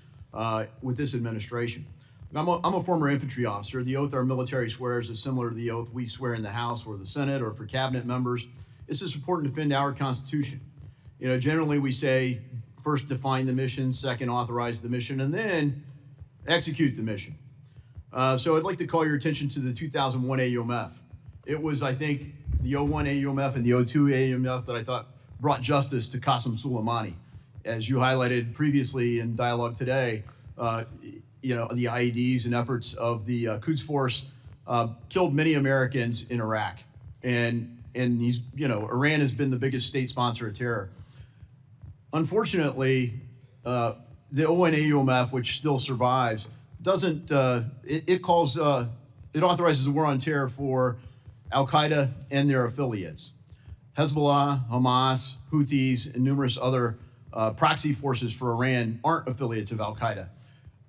with this administration. I'm a former infantry officer. The oath our military swears is similar to the oath we swear in the House or the Senate or for cabinet members. It's just important to defend our Constitution. You know, generally we say, first define the mission, second authorize the mission, and then execute the mission. So I'd like to call your attention to the 2001 AUMF. It was, I think, the 01 AUMF and the 02 AUMF that I thought brought justice to Qasem Soleimani. As you highlighted previously in dialogue today, you know, the IEDs and efforts of the Quds Force killed many Americans in Iraq. And he's, you know, Iran has been the biggest state sponsor of terror. Unfortunately, the 01 AUMF, which still survives, doesn't, it authorizes the war on terror for Al-Qaeda and their affiliates. Hezbollah, Hamas, Houthis, and numerous other proxy forces for Iran aren't affiliates of Al-Qaeda.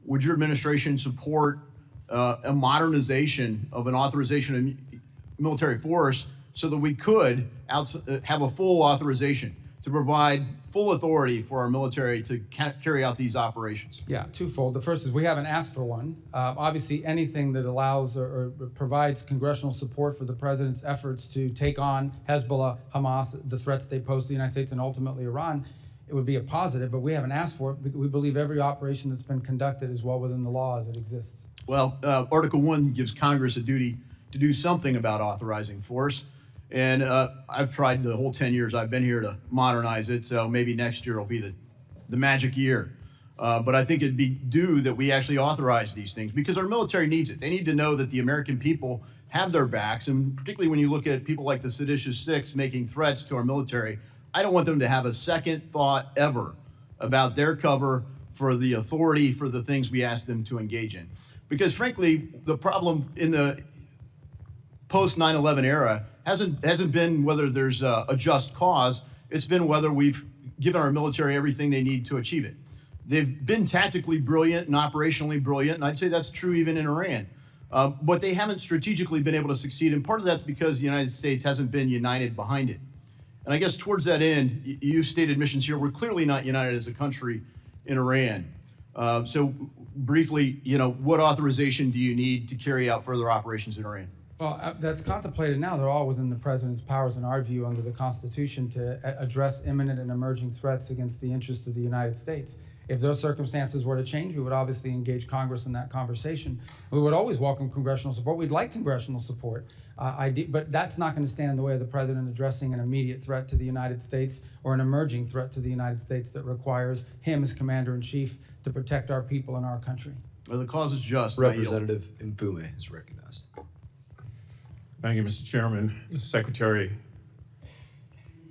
Would your administration support a modernization of an authorization of military force so that we could have a full authorization to provide full authority for our military to carry out these operations?
Yeah, twofold. The first is we haven't asked for one. Obviously, anything that allows or provides congressional support for the president's efforts to take on Hezbollah, Hamas, the threats they pose to the United States and ultimately Iran, it would be a positive, but we haven't asked for it. We believe every operation that's been conducted is well within the law as it exists.
Well, Article 1 gives Congress a duty to do something about authorizing force. And I've tried the whole 10 years I've been here to modernize it, so maybe next year will be the magic year. But I think it'd be due that we actually authorize these things because our military needs it. They need to know that the American people have their backs, and particularly when you look at people like the seditious six making threats to our military, I don't want them to have a second thought ever about their cover for the authority for the things we ask them to engage in. Because frankly, the problem in the post 9/11 era hasn't been whether there's a just cause. It's been whether we've given our military everything they need to achieve it. They've been tactically brilliant and operationally brilliant, and I'd say that's true even in Iran. But they haven't strategically been able to succeed, and part of that's because the United States hasn't been united behind it. And I guess towards that end, you stated missions here, we're clearly not united as a country in Iran. So briefly, you know, what authorization do you need to carry out further operations in Iran?
Well, that's contemplated now. They're all within the president's powers, in our view, under the Constitution to address imminent and emerging threats against the interests of the United States. If those circumstances were to change, we would obviously engage Congress in that conversation. We would always welcome congressional support. We'd like congressional support, but that's not going to stand in the way of the president addressing an immediate threat to the United States or an emerging threat to the United States that requires him as commander-in-chief to protect our people and our country.
Well, the cause is just.
Representative Mfume is recognized.
Thank you, Mr. Chairman. Mr. Secretary,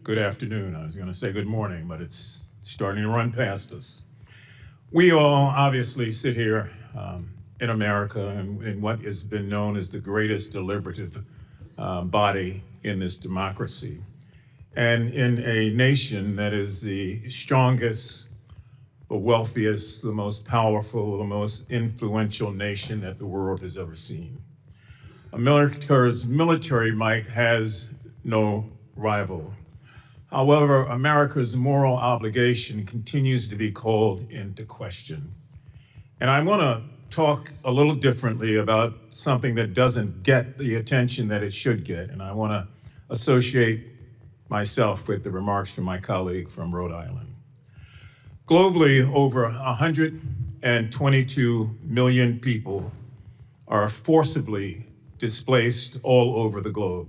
good afternoon. I was going to say good morning, but it's starting to run past us. We all obviously sit here in America in what has been known as the greatest deliberative body in this democracy, and in a nation that is the strongest, the wealthiest, the most powerful, the most influential nation that the world has ever seen. America's military might has no rival. However, America's moral obligation continues to be called into question. And I want to talk a little differently about something that doesn't get the attention that it should get. And I want to associate myself with the remarks from my colleague from Rhode Island. Globally, over 122 million people are forcibly displaced all over the globe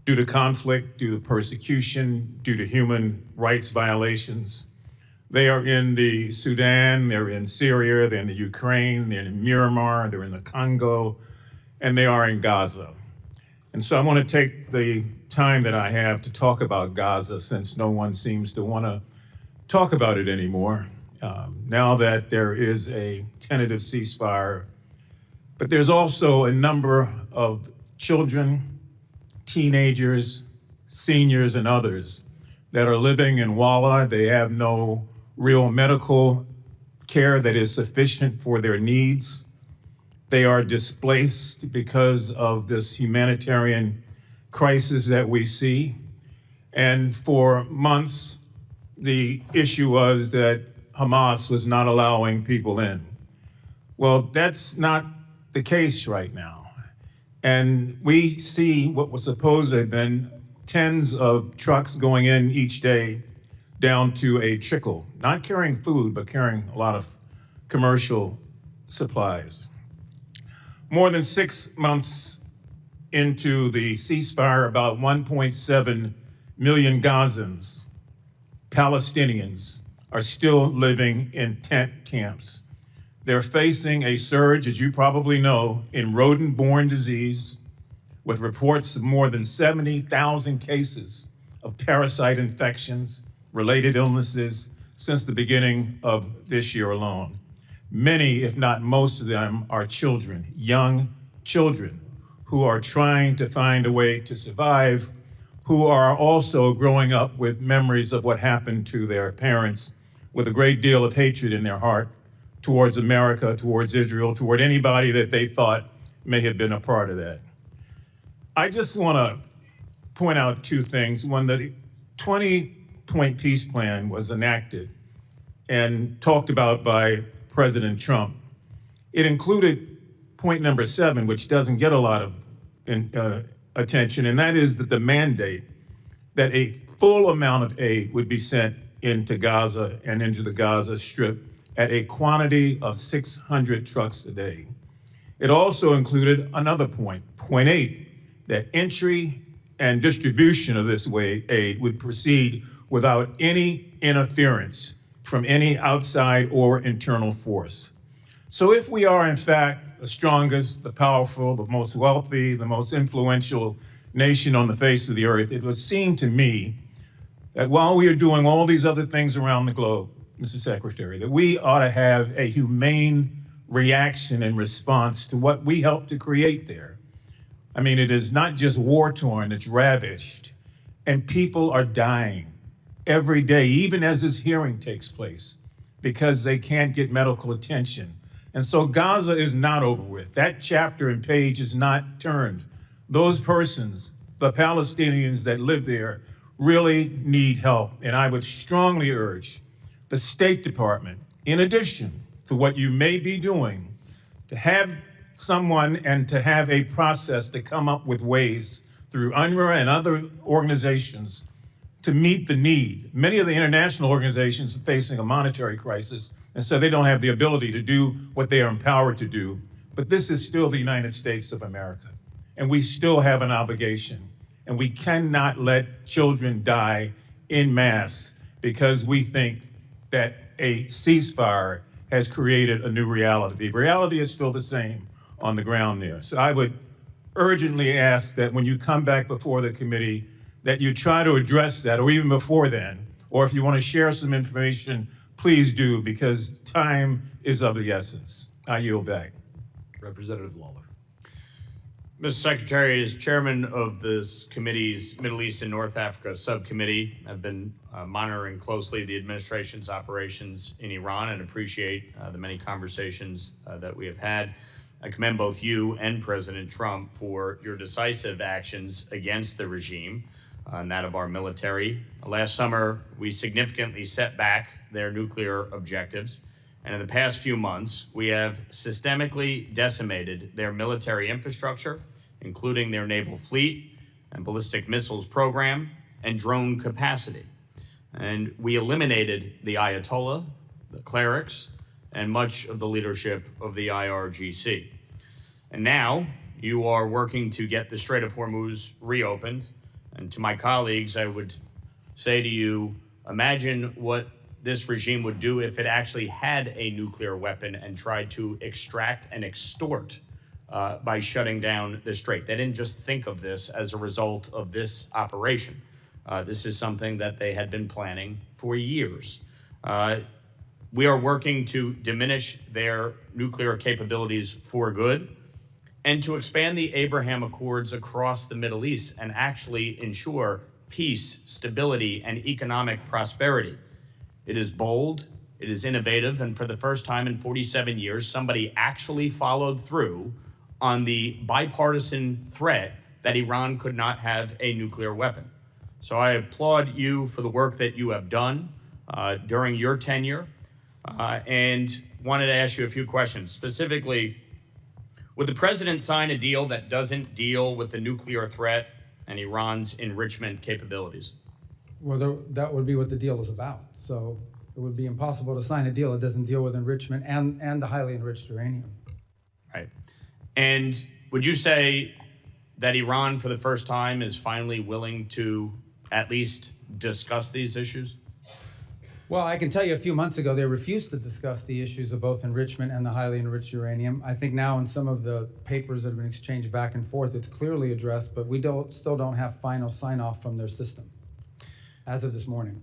due to conflict, due to persecution, due to human rights violations. They are in the Sudan, they're in Syria, they're in the Ukraine, they're in Myanmar, they're in the Congo, and they are in Gaza. And so I want to take the time that I have to talk about Gaza, since no one seems to want to talk about it anymore, now that there is a tentative ceasefire. But there's also a number of children, teenagers, seniors, and others that are living in Walla. They have no real medical care that is sufficient for their needs. They are displaced because of this humanitarian crisis that we see. And for months, the issue was that Hamas was not allowing people in. Well, that's not the case right now. And we see what was supposed to have been tens of trucks going in each day down to a trickle, not carrying food, but carrying a lot of commercial supplies. More than 6 months into the ceasefire, about 1.7 million Gazans, Palestinians, are still living in tent camps. They're facing a surge, as you probably know, in rodent-borne disease, with reports of more than 70,000 cases of parasite infections, related illnesses since the beginning of this year alone. Many, if not most of them, are children, young children, who are trying to find a way to survive, who are also growing up with memories of what happened to their parents, with a great deal of hatred in their heart towards America, towards Israel, toward anybody that they thought may have been a part of that. I just want to point out two things. When the 20-point peace plan was enacted and talked about by President Trump, it included point number 7, which doesn't get a lot of attention, and that is that the mandate that a full amount of aid would be sent into Gaza and into the Gaza Strip at a quantity of 600 trucks a day. It also included another point, point 8, that entry and distribution of this aid would proceed without any interference from any outside or internal force. So if we are, in fact, the strongest, the powerful, the most wealthy, the most influential nation on the face of the earth, it would seem to me that while we are doing all these other things around the globe, Mr. Secretary, that we ought to have a humane reaction and response to what we helped to create there. I mean, it is not just war-torn, it's ravished, and people are dying every day, even as this hearing takes place, because they can't get medical attention. And so Gaza is not over with. That chapter and page is not turned. Those persons, the Palestinians that live there, really need help. And I would strongly urge the State Department, in addition to what you may be doing, to have someone and to have a process to come up with ways through UNRWA and other organizations to meet the need. Many of the international organizations are facing a monetary crisis, and so they don't have the ability to do what they are empowered to do. But this is still the United States of America, and we still have an obligation. And we cannot let children die en masse because we think that a ceasefire has created a new reality. The reality is still the same on the ground there. So I would urgently ask that when you come back before the committee, that you try to address that, or even before then, or if you want to share some information, please do, because time is of the essence. I yield back.
Representative Lawler.
Mr. Secretary, as chairman of this committee's Middle East and North Africa subcommittee, I've been monitoring closely the administration's operations in Iran and appreciate the many conversations that we have had. I commend both you and President Trump for your decisive actions against the regime and that of our military. Last summer, we significantly set back their nuclear objectives. And in the past few months, we have systemically decimated their military infrastructure, including their naval fleet and ballistic missiles program and drone capacity. And we eliminated the Ayatollah, the clerics, and much of the leadership of the IRGC. And now you are working to get the Strait of Hormuz reopened. And to my colleagues, I would say to you, imagine what this regime would do if it actually had a nuclear weapon and tried to extract and extort by shutting down the strait. They didn't just think of this as a result of this operation. This is something that they had been planning for years. We are working to diminish their nuclear capabilities for good and to expand the Abraham Accords across the Middle East and actually ensure peace, stability, and economic prosperity. It is bold, it is innovative, and for the first time in 47 years, somebody actually followed through on the bipartisan threat that Iran could not have a nuclear weapon. So I applaud you for the work that you have done during your tenure. and wanted to ask you a few questions. Specifically, would the president sign a deal that doesn't deal with the nuclear threat and Iran's enrichment capabilities?
Well, that would be what the deal is about. So it would be impossible to sign a deal that doesn't deal with enrichment and the highly enriched uranium.
Right. And would you say that Iran, for the first time, is finally willing to at least discuss these issues?
Well, I can tell you a few months ago, they refused to discuss the issues of both enrichment and the highly enriched uranium. I think now in some of the papers that have been exchanged back and forth, it's clearly addressed, but we still don't have final sign-off from their system as of this morning.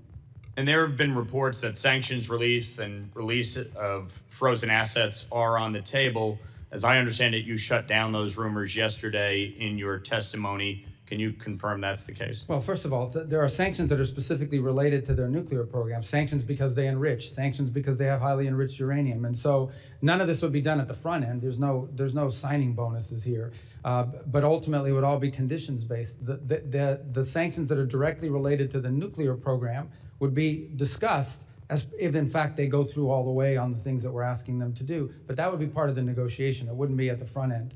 And there have been reports that sanctions relief and release of frozen assets are on the table. As I understand it, you shut down those rumors yesterday in your testimony. Can you confirm that's the case?
Well, first of all, there are sanctions that are specifically related to their nuclear program. Sanctions because they enrich, sanctions because they have highly enriched uranium. And so none of this would be done at the front end. There's no signing bonuses here. But ultimately, it would all be conditions-based. The sanctions that are directly related to the nuclear program would be discussed as if, in fact, they go through all the way on the things that we're asking them to do. But that would be part of the negotiation. It wouldn't be at the front end.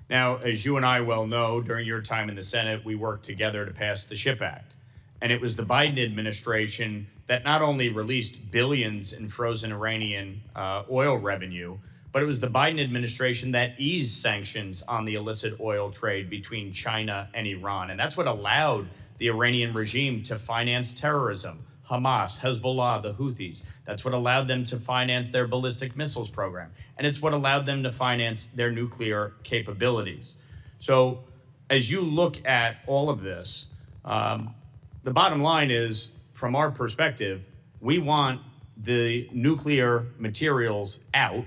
Now, as you and I well know, during your time in the Senate, we worked together to pass the SHIP Act. And it was the Biden administration that not only released billions in frozen Iranian oil revenue, but it was the Biden administration that eased sanctions on the illicit oil trade between China and Iran. And that's what allowed the Iranian regime to finance terrorism, Hamas, Hezbollah, the Houthis. That's what allowed them to finance their ballistic missiles program. And it's what allowed them to finance their nuclear capabilities. So as you look at all of this, the bottom line is, from our perspective, we want the nuclear materials out.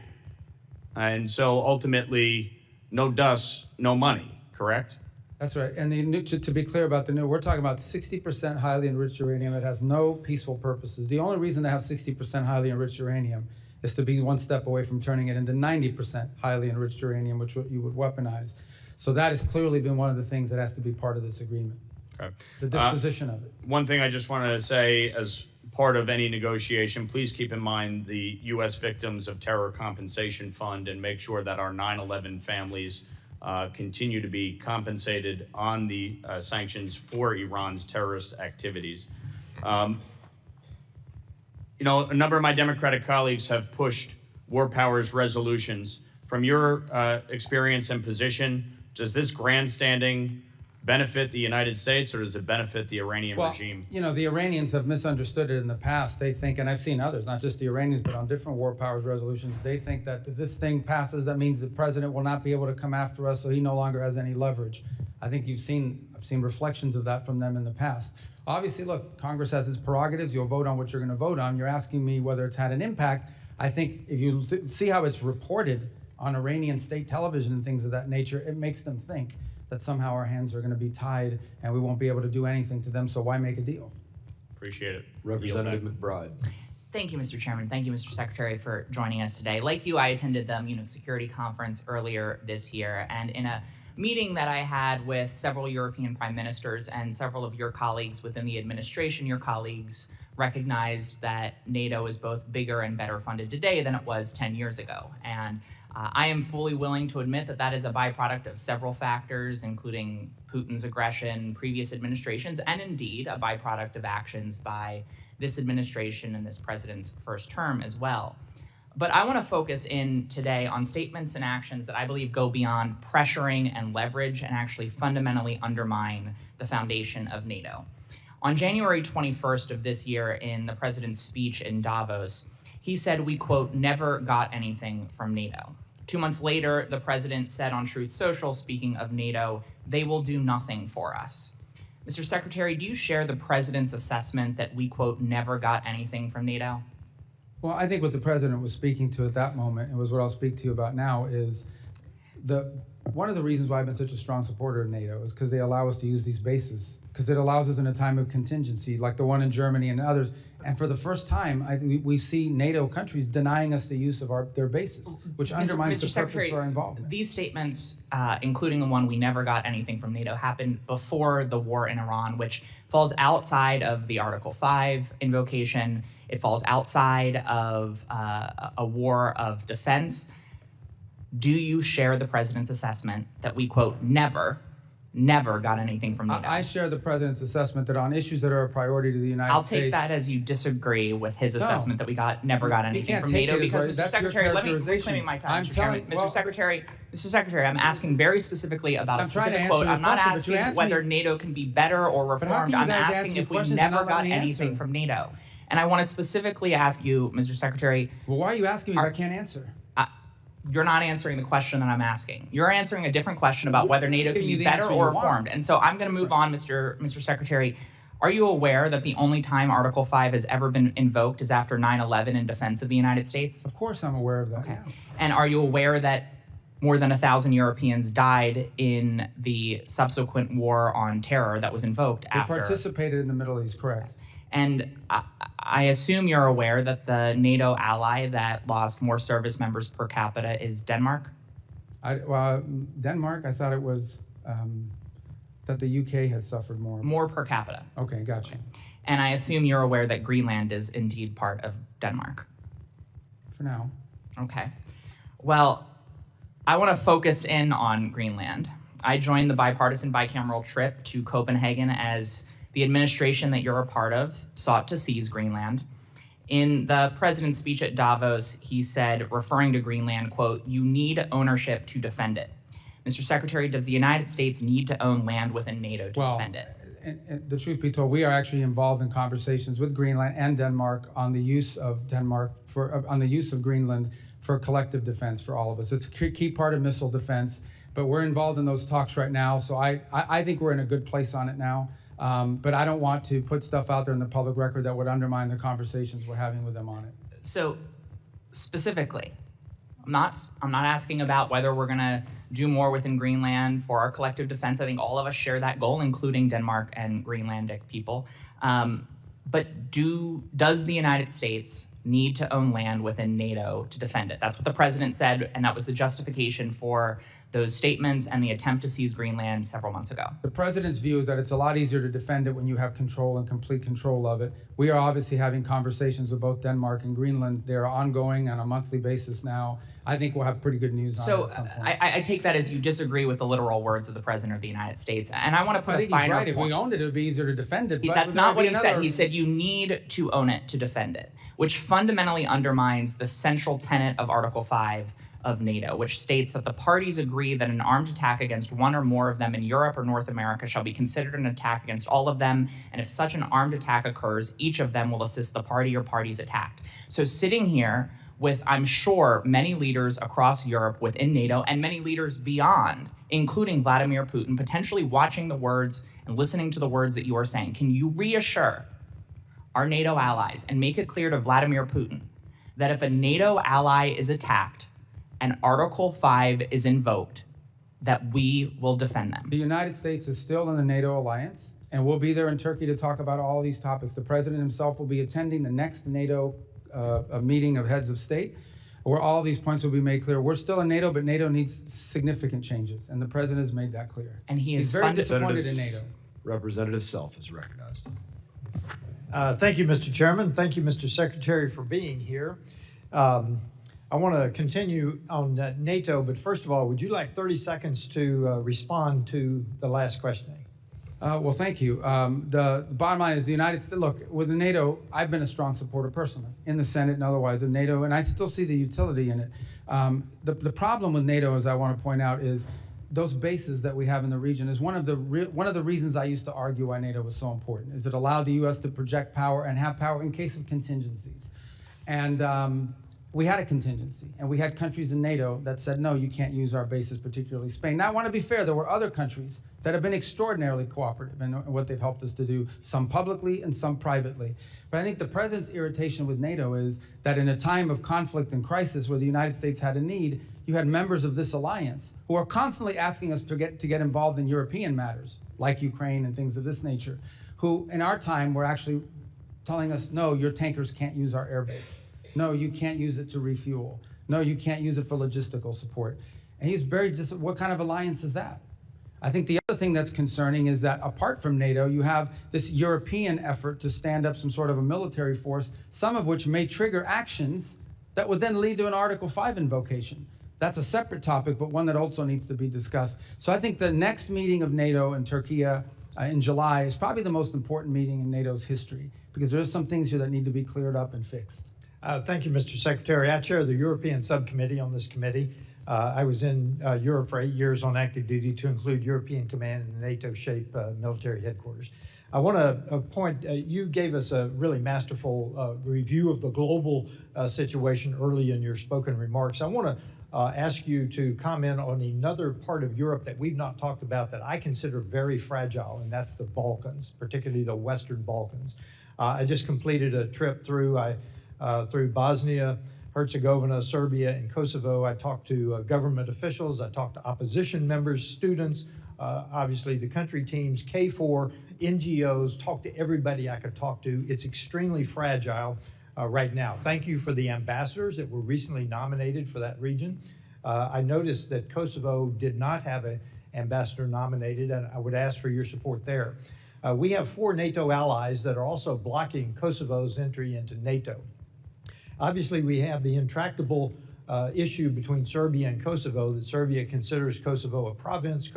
And so ultimately, no dust, no money, correct?
That's right. And to be clear about we're talking about 60% highly enriched uranium that has no peaceful purposes. The only reason to have 60% highly enriched uranium is to be one step away from turning it into 90% highly enriched uranium, which you would weaponize. So that has clearly been one of the things that has to be part of this agreement.
Okay.
The disposition of it.
One thing I just want to say as part of any negotiation, please keep in mind the U.S. Victims of Terror Compensation Fund and make sure that our 9/11 families continue to be compensated on the sanctions for Iran's terrorist activities. You know, a number of my Democratic colleagues have pushed war powers resolutions. From your experience and position, does this grandstanding benefit the United States, or does it benefit the Iranian regime?
You know, the Iranians have misunderstood it in the past. They think, and I've seen others, not just the Iranians, but on different war powers resolutions, they think that if this thing passes, that means the president will not be able to come after us, so he no longer has any leverage. I think I've seen reflections of that from them in the past. Obviously, look, Congress has its prerogatives. You'll vote on what you're going to vote on. You're asking me whether it's had an impact. I think if you see how it's reported on Iranian state television and things of that nature, it makes them think that somehow our hands are going to be tied and we won't be able to do anything to them, so why make a deal?
Appreciate it.
Representative McBride.
Thank you, Mr. Chairman. Thank you, Mr. Secretary, for joining us today. Like you, I attended the Munich Security Conference earlier this year, and in a meeting that I had with several European prime ministers and several of your colleagues within the administration, your colleagues recognized that NATO is both bigger and better funded today than it was 10 years ago. And I am fully willing to admit that that is a byproduct of several factors, including Putin's aggression, previous administrations, and indeed a byproduct of actions by this administration and this president's first term as well. But I want to focus in today on statements and actions that I believe go beyond pressuring and leverage and actually fundamentally undermine the foundation of NATO. On January 21st of this year, in the president's speech in Davos, he said, we, quote, never got anything from NATO. 2 months later, the president said on Truth Social, speaking of NATO, they will do nothing for us. Mr. Secretary, do you share the president's assessment that we, quote, never got anything from NATO?
Well, I think what the president was speaking to at that moment, and was what I'll speak to you about now, is One of the reasons why I've been such a strong supporter of NATO is because they allow us to use these bases, because it allows us in a time of contingency, like the one in Germany and others. And for the first time, we see NATO countries denying us the use of their bases, which undermines the purpose of our involvement.
These statements, including the one "we never got anything from NATO," happened before the war in Iran, which falls outside of the Article 5 invocation. It falls outside of a war of defense. Do you share the president's assessment that we, quote, never got anything from NATO?
I share the president's assessment that on issues that are a priority to the United States.
I'll take that as you disagree with his assessment that we never got anything from NATO, because, Mr. Secretary, let me reclaim my time, Mr. Chairman. Mr. Secretary, I'm asking very specifically about a specific quote. I'm not asking whether NATO can be better or reformed. I'm asking if we never got anything from NATO. And I want to specifically ask you, Mr. Secretary.
Well, why are you asking me if I can't answer?
You're not answering the question that I'm asking. You're answering a different question about whether NATO can be better or reformed. And so I'm going to move on, Mr. Secretary. Are you aware that the only time Article 5 has ever been invoked is after 9/11 in defense of the United States?
Of course I'm aware of that.
Okay. And are you aware that more than 1,000 Europeans died in the subsequent war on terror that was invoked after?
They participated in the Middle East, correct.
And I assume you're aware that the NATO ally that lost more service members per capita is Denmark?
Denmark, I thought it was that the UK had suffered more.
More per capita.
Okay, gotcha.
And I assume you're aware that Greenland is indeed part of Denmark?
For now.
Okay. Well, I want to focus in on Greenland. I joined the bipartisan bicameral trip to Copenhagen as the administration that you're a part of sought to seize Greenland. In the president's speech at Davos, he said, referring to Greenland, quote, "You need ownership to defend it." Mr. Secretary, does the United States need to own land within NATO to defend it?
And the truth be told, we are actually involved in conversations with Greenland and Denmark on the use of Greenland for collective defense for all of us. It's a key part of missile defense, but we're involved in those talks right now. So I think we're in a good place on it now. But I don't want to put stuff out there in the public record that would undermine the conversations we're having with them on it.
So, specifically, I'm not asking about whether we're going to do more within Greenland for our collective defense. I think all of us share that goal, including Denmark and Greenlandic people. But does the United States need to own land within NATO to defend it? That's what the president said, and that was the justification for those statements and the attempt to seize Greenland several months ago.
The president's view is that it's a lot easier to defend it when you have control and complete control of it. We are obviously having conversations with both Denmark and Greenland. They're ongoing on a monthly basis now. I think we'll have pretty good news on it at some point.
I take that as you disagree with the literal words of the president of the United States. And I want to put a finer point.
I think he's right. If we owned it, it would be easier to defend it. But
that's not what he said. He said you need to own it to defend it, which fundamentally undermines the central tenet of Article 5 of NATO, which states that the parties agree that an armed attack against one or more of them in Europe or North America shall be considered an attack against all of them, and if such an armed attack occurs, each of them will assist the party or parties attacked. So sitting here with, I'm sure, many leaders across Europe within NATO and many leaders beyond, including Vladimir Putin, potentially watching the words and listening to the words that you are saying, can you reassure our NATO allies and make it clear to Vladimir Putin that if a NATO ally is attacked, and Article 5 is invoked, that we will defend them?
The United States is still in the NATO alliance, and we'll be there in Turkey to talk about all these topics. The president himself will be attending the next NATO meeting of heads of state, where all these points will be made clear. We're still in NATO, but NATO needs significant changes, and the president has made that clear.
And he's
very disappointed in NATO.
Representative Self is recognized.
Thank you, Mr. Chairman. Thank you, Mr. Secretary, for being here. I want to continue on NATO, but first of all, would you like 30 seconds to respond to the last questioning?
Well, thank you. The bottom line is the United States, look, with the NATO, I've been a strong supporter personally in the Senate and otherwise of NATO, and I still see the utility in it. The problem with NATO, as I want to point out, is those bases that we have in the region is one of the reasons I used to argue why NATO was so important, is it allowed the U.S. to project power and have power in case of contingencies. And we had a contingency, and we had countries in NATO that said, no, you can't use our bases, particularly Spain. Now, I want to be fair. There were other countries that have been extraordinarily cooperative in what they've helped us to do, some publicly and some privately. But I think the president's irritation with NATO is that in a time of conflict and crisis where the United States had a need, you had members of this alliance who are constantly asking us to get involved in European matters, like Ukraine and things of this nature, who in our time were actually telling us, no, your tankers can't use our airbase. No, you can't use it to refuel. No, you can't use it for logistical support. And he's very what kind of alliance is that? I think the other thing that's concerning is that apart from NATO, you have this European effort to stand up some sort of a military force, some of which may trigger actions that would then lead to an Article 5 invocation. That's a separate topic, but one that also needs to be discussed. So I think the next meeting of NATO in Turkey in July is probably the most important meeting in NATO's history, because there are some things here that need to be cleared up and fixed.
Thank you, Mr. Secretary. I chair the European subcommittee on this committee. I was in Europe for 8 years on active duty to include European Command and NATO-shaped military headquarters. I want to point, you gave us a really masterful review of the global situation early in your spoken remarks. I want to ask you to comment on another part of Europe that we've not talked about that I consider very fragile, and that's the Balkans, particularly the Western Balkans. I just completed a trip through Bosnia, Herzegovina, Serbia, and Kosovo. I talked to government officials. I talked to opposition members, students, obviously the country teams, KFOR, NGOs, talked to everybody I could talk to. It's extremely fragile right now. Thank you for the ambassadors that were recently nominated for that region. I noticed that Kosovo did not have an ambassador nominated, and I would ask for your support there. We have 4 NATO allies that are also blocking Kosovo's entry into NATO. Obviously, we have the intractable issue between Serbia and Kosovo, that Serbia considers Kosovo a province.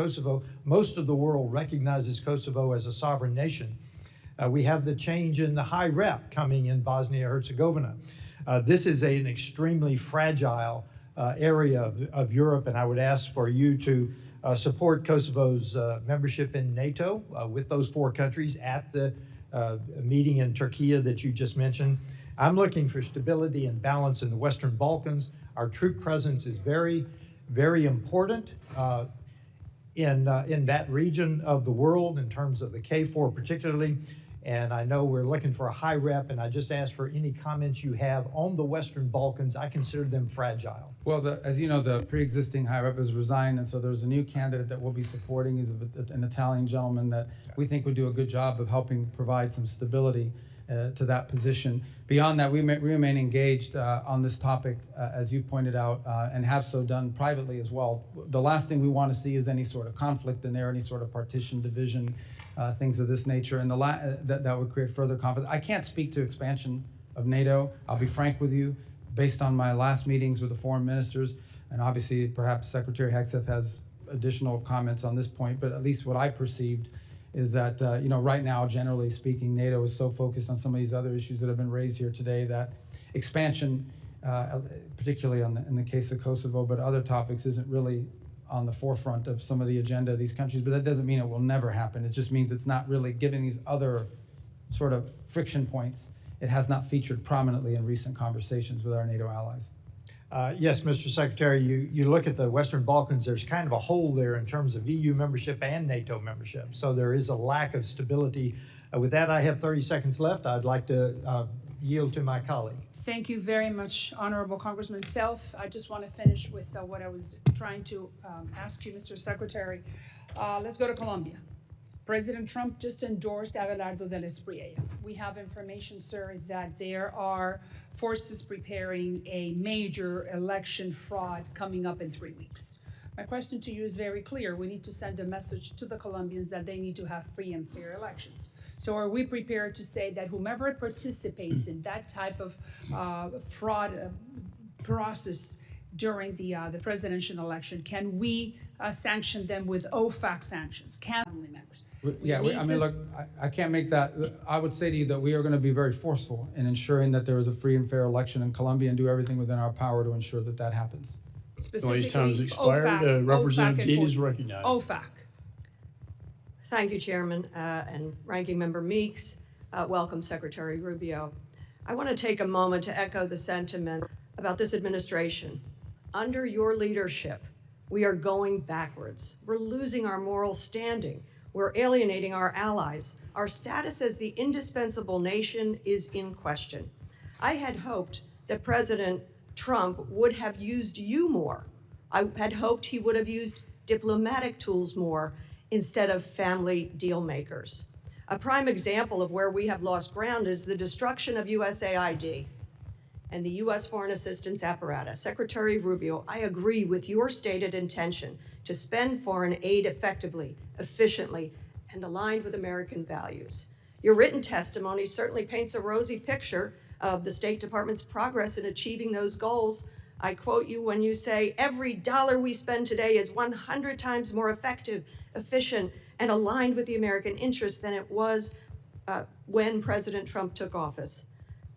Most of the world recognizes Kosovo as a sovereign nation. We have the change in the high rep coming in Bosnia-Herzegovina. This is an extremely fragile area of Europe, and I would ask for you to support Kosovo's membership in NATO with those 4 countries at the meeting in Turkey that you just mentioned. I'm looking for stability and balance in the Western Balkans. Our troop presence is very, very important in that region of the world in terms of the KFOR particularly. And I know we're looking for a high rep, and I just ask for any comments you have on the Western Balkans. I consider them fragile.
Well, as you know, the pre-existing high rep has resigned, and so there's a new candidate that we'll be supporting. He's an Italian gentleman that we think would do a good job of helping provide some stability to that position. Beyond that, we remain engaged on this topic, as you've pointed out, and have so done privately as well. The last thing we want to see is any sort of conflict in there, any sort of partition, division, things of this nature, and that would create further conflict. I can't speak to expansion of NATO. I'll be frank with you, based on my last meetings with the foreign ministers, and obviously perhaps Secretary Hegseth has additional comments on this point, but at least what I perceived is that, right now, generally speaking, NATO is so focused on some of these other issues that have been raised here today that expansion, particularly in the case of Kosovo, but other topics, isn't really on the forefront of some of the agenda of these countries. But that doesn't mean it will never happen. It just means it's not really, given these other sort of friction points, it has not featured prominently in recent conversations with our NATO allies.
Yes, Mr. Secretary, you look at the Western Balkans, there's kind of a hole there in terms of EU membership and NATO membership. So there is a lack of stability. With that, I have 30 seconds left. I'd like to yield to my colleague.
Thank you very much, Honorable Congressman Self. I just want to finish with what I was trying to ask you, Mr. Secretary. Let's go to Colombia. President Trump just endorsed Abelardo del Espriella. We have information, sir, that there are forces preparing a major election fraud coming up in 3 weeks. My question to you is very clear. We need to send a message to the Colombians that they need to have free and fair elections. So are we prepared to say that whomever participates in that type of fraud process during the presidential election, can we sanction them with OFAC sanctions? Family members.
Look, I can't make that. I would say to you that we are going to be very forceful in ensuring that there is a free and fair election in Colombia and do everything within our power to ensure that that happens.
Specifically,
time's expired. Representative Dean is recognized.
OFAC.
Thank you, Chairman and Ranking Member Meeks. Welcome, Secretary Rubio. I want to take a moment to echo the sentiment about this administration. Under your leadership, we are going backwards. We're losing our moral standing. We're alienating our allies. Our status as the indispensable nation is in question. I had hoped that President Trump would have used you more. I had hoped he would have used diplomatic tools more instead of family deal makers. A prime example of where we have lost ground is the destruction of USAID and the U.S. foreign assistance apparatus. Secretary Rubio, I agree with your stated intention to spend foreign aid effectively, efficiently, and aligned with American values. Your written testimony certainly paints a rosy picture of the State Department's progress in achieving those goals. I quote you when you say, every dollar we spend today is 100 times more effective, efficient, and aligned with the American interest than it was when President Trump took office.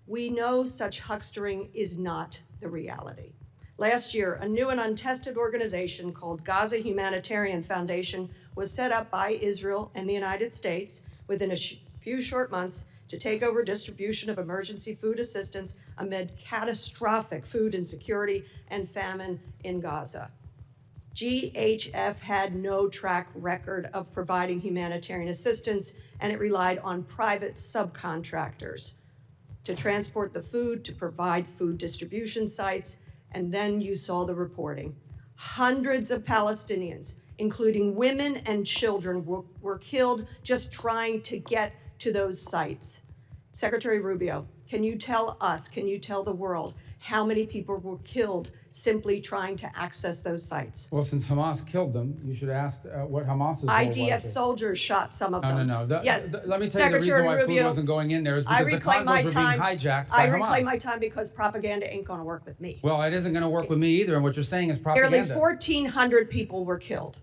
We know such huckstering is not the reality. Last year, a new and untested organization called Gaza Humanitarian Foundation was set up by Israel and the United States within a few short months to take over distribution of emergency food assistance amid catastrophic food insecurity and famine in Gaza. GHF had no track record of providing humanitarian assistance, and it relied on private subcontractors to transport the food, to provide food distribution sites, and then you saw the reporting. Hundreds of Palestinians, including women and children, were killed just trying to get to those sites. Secretary Rubio, can you tell us, can you tell the world how many people were killed simply trying to access those sites?
Well, since Hamas killed them, you should ask what Hamas's role was.
IDF soldiers shot some of them.
No.
Yes.
Let me tell you the reason why food wasn't going in there is because the convoys were being hijacked by Hamas.
I reclaim my time because propaganda ain't going to work with me.
Well, it isn't going to work with me either, and what you're saying is propaganda.
Nearly 1,400 people were killed,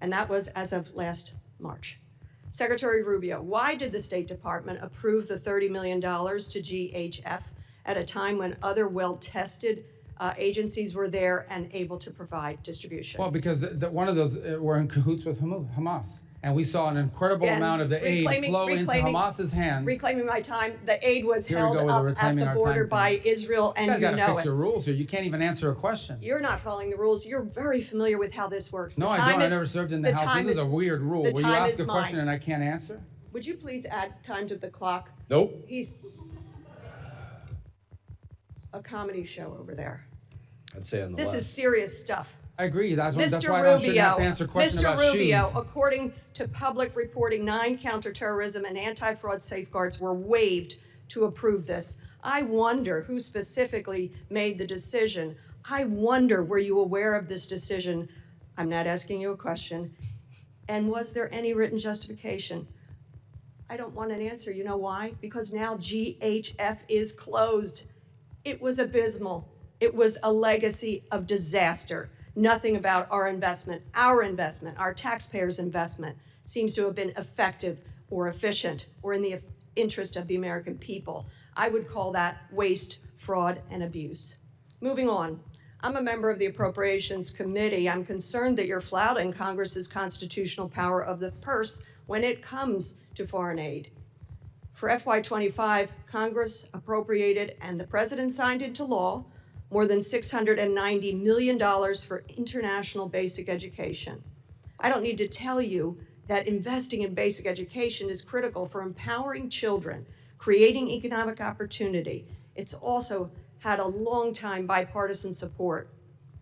and that was as of last March. Secretary Rubio, why did the State Department approve the $30 million to GHF at a time when other well-tested agencies were there and able to provide distribution?
Well, because one of those were in cahoots with Hamas. And we saw an incredible amount of the aid flow into Hamas's hands.
Reclaiming my time, the aid was held up at the border by Israel, and you know it.
You gotta fix your rules here. You can't even answer a question.
You're not following the rules. You're very familiar with how this works.
No, I don't. I never served in the House. This is a weird rule where you ask a question and I can't answer.
Would you please add time to the clock?
Nope.
He's a comedy show over there.
I'd say on the
This
left.
is serious stuff.
I agree. That's why
Mr.
I shouldn't have to answer questions about shoes.
Mr. Rubio, according to public reporting, 9 counterterrorism and anti-fraud safeguards were waived to approve this. I wonder who specifically made the decision. I wonder, were you aware of this decision? I'm not asking you a question. And was there any written justification? I don't want an answer. You know why? Because now GHF is closed. It was abysmal. It was a legacy of disaster. Nothing about our investment, our taxpayers' investment seems to have been effective or efficient or in the interest of the American people. I would call that waste, fraud, and abuse. Moving on, I'm a member of the Appropriations Committee. I'm concerned that you're flouting Congress's constitutional power of the purse when it comes to foreign aid. For FY25, Congress appropriated and the President signed into law more than $690 million for international basic education. I don't need to tell you that investing in basic education is critical for empowering children, creating economic opportunity. It's also had a long time bipartisan support.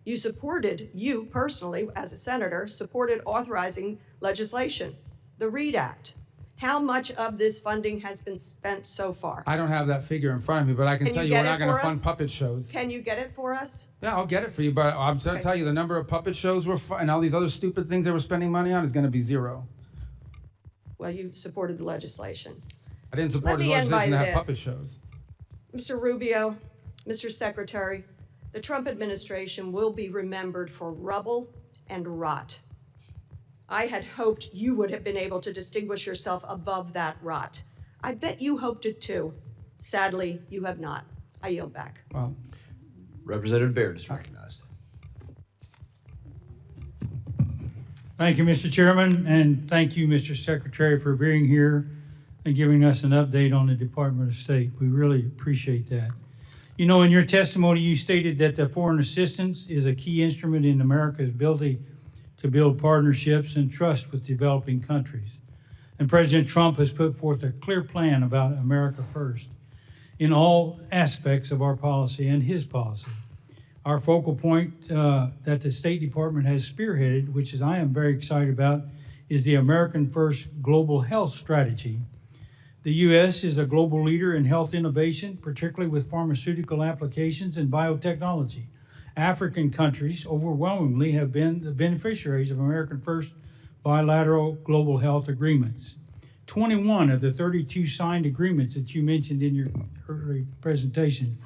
You personally, as a senator, supported authorizing legislation, the READ Act. How much of this funding has been spent so far?
I don't have that figure in front of me, but I can tell you we're not going to fund puppet shows.
Can you get it for us?
Yeah, I'll get it for you, but I'm going to tell you the number of puppet shows and all these other stupid things they were spending money on is going to be zero.
Well, you supported the legislation.
I didn't support the legislation to have puppet shows.
Mr. Rubio, Mr. Secretary, the Trump administration will be remembered for rubble and rot. I had hoped you would have been able to distinguish yourself above that rot. I bet you hoped it too. Sadly, you have not. I yield back.
Well,
Representative Baird is recognized.
Thank you, Mr. Chairman, and thank you, Mr. Secretary, for being here and giving us an update on the Department of State. We really appreciate that. You know, in your testimony, you stated that the foreign assistance is a key instrument in America's ability to build partnerships and trust with developing countries. And President Trump has put forth a clear plan about America First in all aspects of our policy and his policy. Our focal point that the State Department has spearheaded, which is I am very excited about, is the American First Global Health Strategy. The U.S. is a global leader in health innovation, particularly with pharmaceutical applications and biotechnology. African countries overwhelmingly have been the beneficiaries of American First bilateral global health agreements. 21 of the 32 signed agreements that you mentioned in your early presentation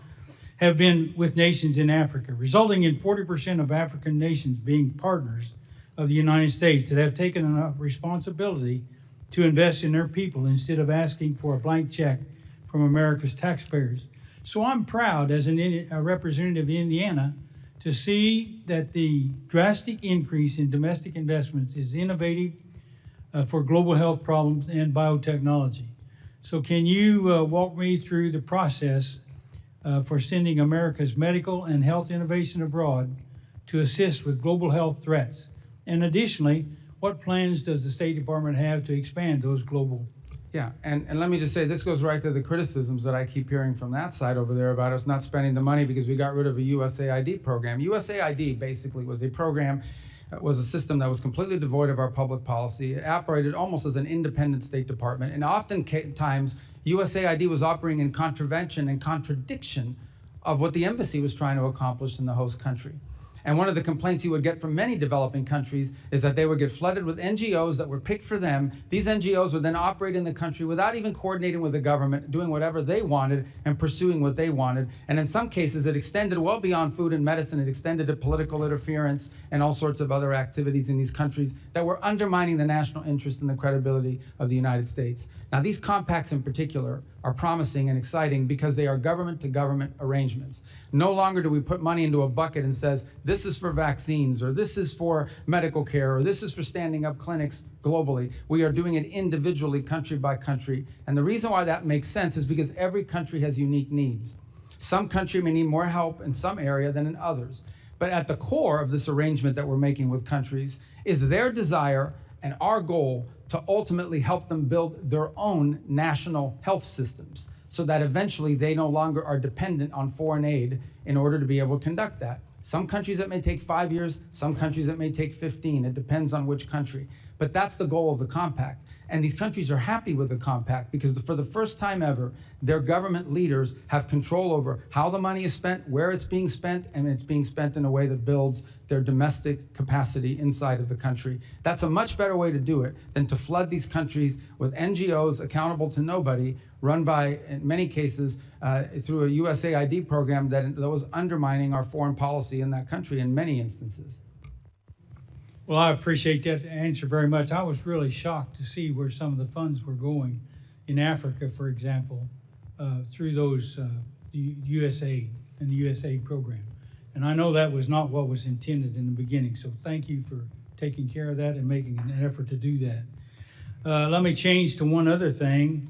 have been with nations in Africa, resulting in 40% of African nations being partners of the United States that have taken a responsibility to invest in their people instead of asking for a blank check from America's taxpayers. So I'm proud as a representative of Indiana to see that the drastic increase in domestic investments is innovative for global health problems and biotechnology. So can you walk me through the process for sending America's medical and health innovation abroad to assist with global health threats? And additionally, what plans does the State Department have to expand those global?
Yeah, and let me just say, this goes right to the criticisms that I keep hearing from that side over there about us not spending the money because we got rid of a USAID program. USAID basically was a program, was a system that was completely devoid of our public policy. It operated almost as an independent State Department, and oftentimes USAID was operating in contravention and contradiction of what the embassy was trying to accomplish in the host country. And one of the complaints you would get from many developing countries is that they would get flooded with NGOs that were picked for them. These NGOs would then operate in the country without even coordinating with the government, doing whatever they wanted and pursuing what they wanted. And in some cases, it extended well beyond food and medicine. It extended to political interference and all sorts of other activities in these countries that were undermining the national interest and the credibility of the United States. Now, these compacts in particular are promising and exciting because they are government-to-government arrangements. No longer do we put money into a bucket and says, this is for vaccines, or this is for medical care, or this is for standing up clinics globally. We are doing it individually, country by country. And the reason why that makes sense is because every country has unique needs. Some country may need more help in some area than in others. But at the core of this arrangement that we're making with countries is their desire and our goal to ultimately help them build their own national health systems so that eventually they no longer are dependent on foreign aid in order to be able to conduct that. Some countries that may take 5 years, some countries that may take 15. It depends on which country. But that's the goal of the compact. And these countries are happy with the compact because for the first time ever, their government leaders have control over how the money is spent, where it's being spent, and it's being spent in a way that builds their domestic capacity inside of the country. That's a much better way to do it than to flood these countries with NGOs accountable to nobody, run by, in many cases, through a USAID program that was undermining our foreign policy in that country in many instances.
Well, I appreciate that answer very much. I was really shocked to see where some of the funds were going in Africa, for example, through those the USAID and the USAID program. And I know that was not what was intended in the beginning. So thank you for taking care of that and making an effort to do that. Let me change to one other thing.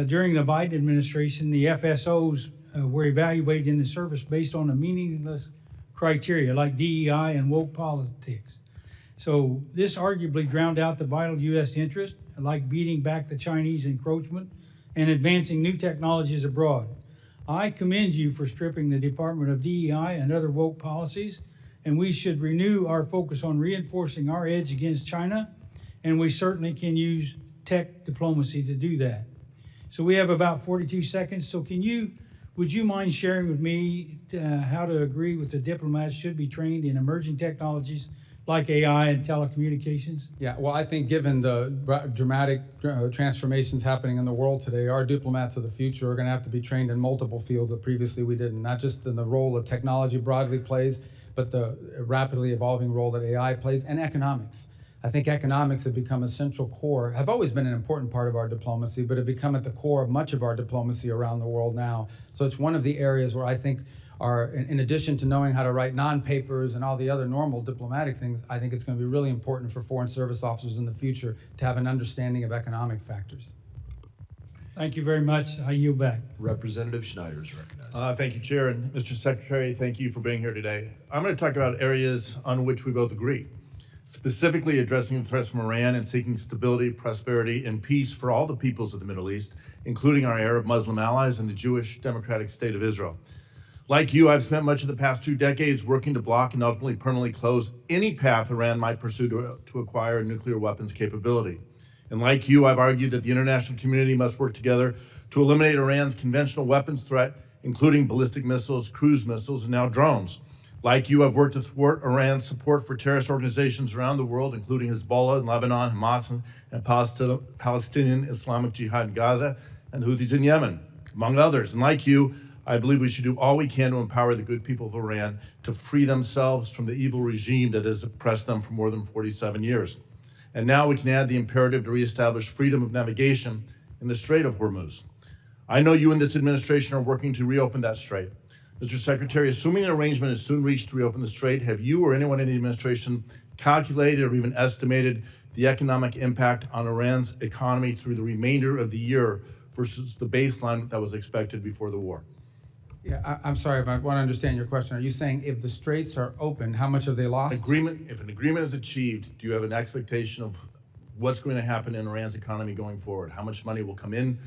During the Biden administration, the FSOs were evaluated in the service based on a meaningless criteria like DEI and woke politics. So this arguably drowned out the vital U.S. interest, like beating back the Chinese encroachment and advancing new technologies abroad. I commend you for stripping the Department of DEI and other woke policies, and we should renew our focus on reinforcing our edge against China, and we certainly can use tech diplomacy to do that. So we have about 42 seconds, so would you mind sharing with me how to agree with the diplomats should be trained in emerging technologies like AI and telecommunications?
Yeah, well, I think given the dramatic transformations happening in the world today, our diplomats of the future are going to have to be trained in multiple fields that previously we didn't, not just in the role that technology broadly plays, but the rapidly evolving role that AI plays, and economics. I think economics have become a central core, have always been an important part of our diplomacy, but have become at the core of much of our diplomacy around the world now. So it's one of the areas where I think in addition to knowing how to write non-papers and all the other normal diplomatic things, I think it's going to be really important for foreign service officers in the future to have an understanding of economic factors.
Thank you very much. I yield back.
Representative Schneider is recognized.
Thank you, Chair. And Mr. Secretary, thank you for being here today. I'm going to talk about areas on which we both agree, specifically addressing the threats from Iran and seeking stability, prosperity, and peace for all the peoples of the Middle East, including our Arab Muslim allies and the Jewish Democratic State of Israel. Like you, I've spent much of the past 2 decades working to block and ultimately permanently close any path Iran might pursue to acquire a nuclear weapons capability. And like you, I've argued that the international community must work together to eliminate Iran's conventional weapons threat, including ballistic missiles, cruise missiles, and now drones. Like you, I've worked to thwart Iran's support for terrorist organizations around the world, including Hezbollah in Lebanon, Hamas and Palestinian Islamic Jihad in Gaza, and the Houthis in Yemen, among others. And like you, I believe we should do all we can to empower the good people of Iran to free themselves from the evil regime that has oppressed them for more than 47 years. And now we can add the imperative to reestablish freedom of navigation in the Strait of Hormuz. I know you and this administration are working to reopen that strait. Mr. Secretary, assuming an arrangement is soon reached to reopen the strait, have you or anyone in the administration calculated or even estimated the economic impact on Iran's economy through the remainder of the year versus the baseline that was expected before the war?
Yeah, I'm sorry, if I want to understand your question. Are you saying if the straits are open, how much have they lost?
If an agreement is achieved, do you have an expectation of what's going to happen in Iran's economy going forward? How much money will come in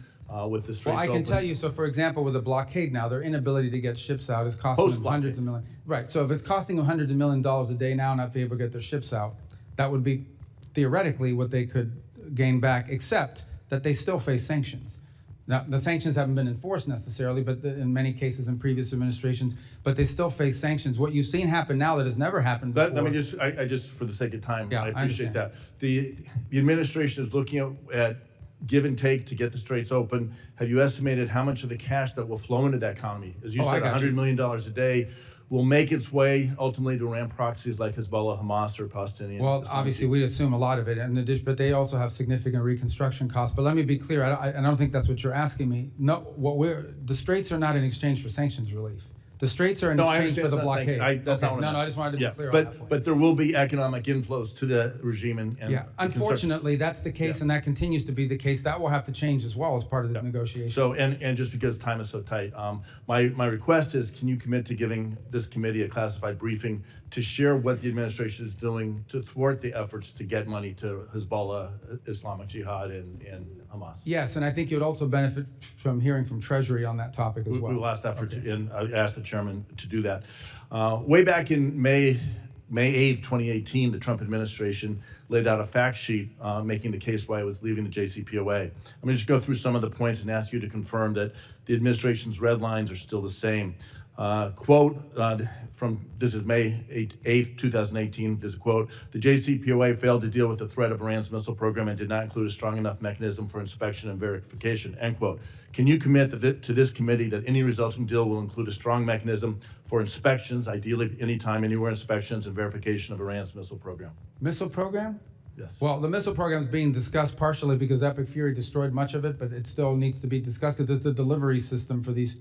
with the straits
Well, I can tell you, so for example, with the blockade now, their inability to get ships out is costing them hundreds of millions. Right, so if it's costing them hundreds of millions a day now not be able to get their ships out, that would be theoretically what they could gain back, except that they still face sanctions. Now, the sanctions haven't been enforced necessarily, but in many cases in previous administrations, but they still face sanctions. What you've seen happen now that has never happened before.
Let me just, I just, for the sake of time,
Yeah,
I appreciate that. The administration is looking at give and take to get the straits open. Have you estimated how much of the cash that will flow into that economy? As you said, $100 million a day will make its way ultimately to Iran proxies like Hezbollah, Hamas, or Palestinian.
Well, obviously, we assume a lot of it, but they also have significant reconstruction costs. But let me be clear, I don't think that's what you're asking me. No, the straits are not in exchange for sanctions relief. The straits are in exchange for the blockade.
That's not what I'm asking.
I just wanted to be clear on that point.
But there will be economic inflows to the regime and
yeah, unfortunately, that's the case, and that continues to be the case. That will have to change as well as part of this negotiation.
So, and just because time is so tight, my request is, can you commit to giving this committee a classified briefing to share what the administration is doing to thwart the efforts to get money to Hezbollah, Islamic Jihad, and Hamas?
Yes, and I think you'd also benefit from hearing from Treasury on that topic as well.
We will ask that and I asked the chairman to do that. Way back in May 8th, 2018, the Trump administration laid out a fact sheet making the case why it was leaving the JCPOA. I'm going to just go through some of the points and ask you to confirm that the administration's red lines are still the same. Quote, this is May 8th, 2018, there's a quote, the JCPOA failed to deal with the threat of Iran's missile program and did not include a strong enough mechanism for inspection and verification, end quote. Can you commit to this committee that any resulting deal will include a strong mechanism for inspections, ideally anytime, anywhere inspections and verification of Iran's missile program?
Missile program?
Yes.
Well, the missile program is being discussed partially because Epic Fury destroyed much of it, but it still needs to be discussed because there's a delivery system for these.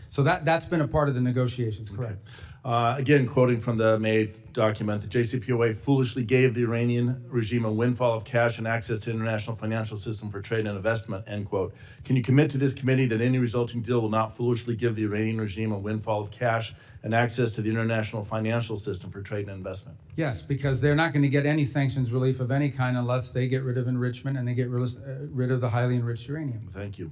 So that's been a part of the negotiations, correct?
Again, quoting from the May 8th document, the JCPOA foolishly gave the Iranian regime a windfall of cash and access to the international financial system for trade and investment, end quote. Can you commit to this committee that any resulting deal will not foolishly give the Iranian regime a windfall of cash and access to the international financial system for trade and investment?
Yes, because they're not going to get any sanctions relief of any kind unless they get rid of enrichment and they get rid of the highly enriched uranium.
Thank you.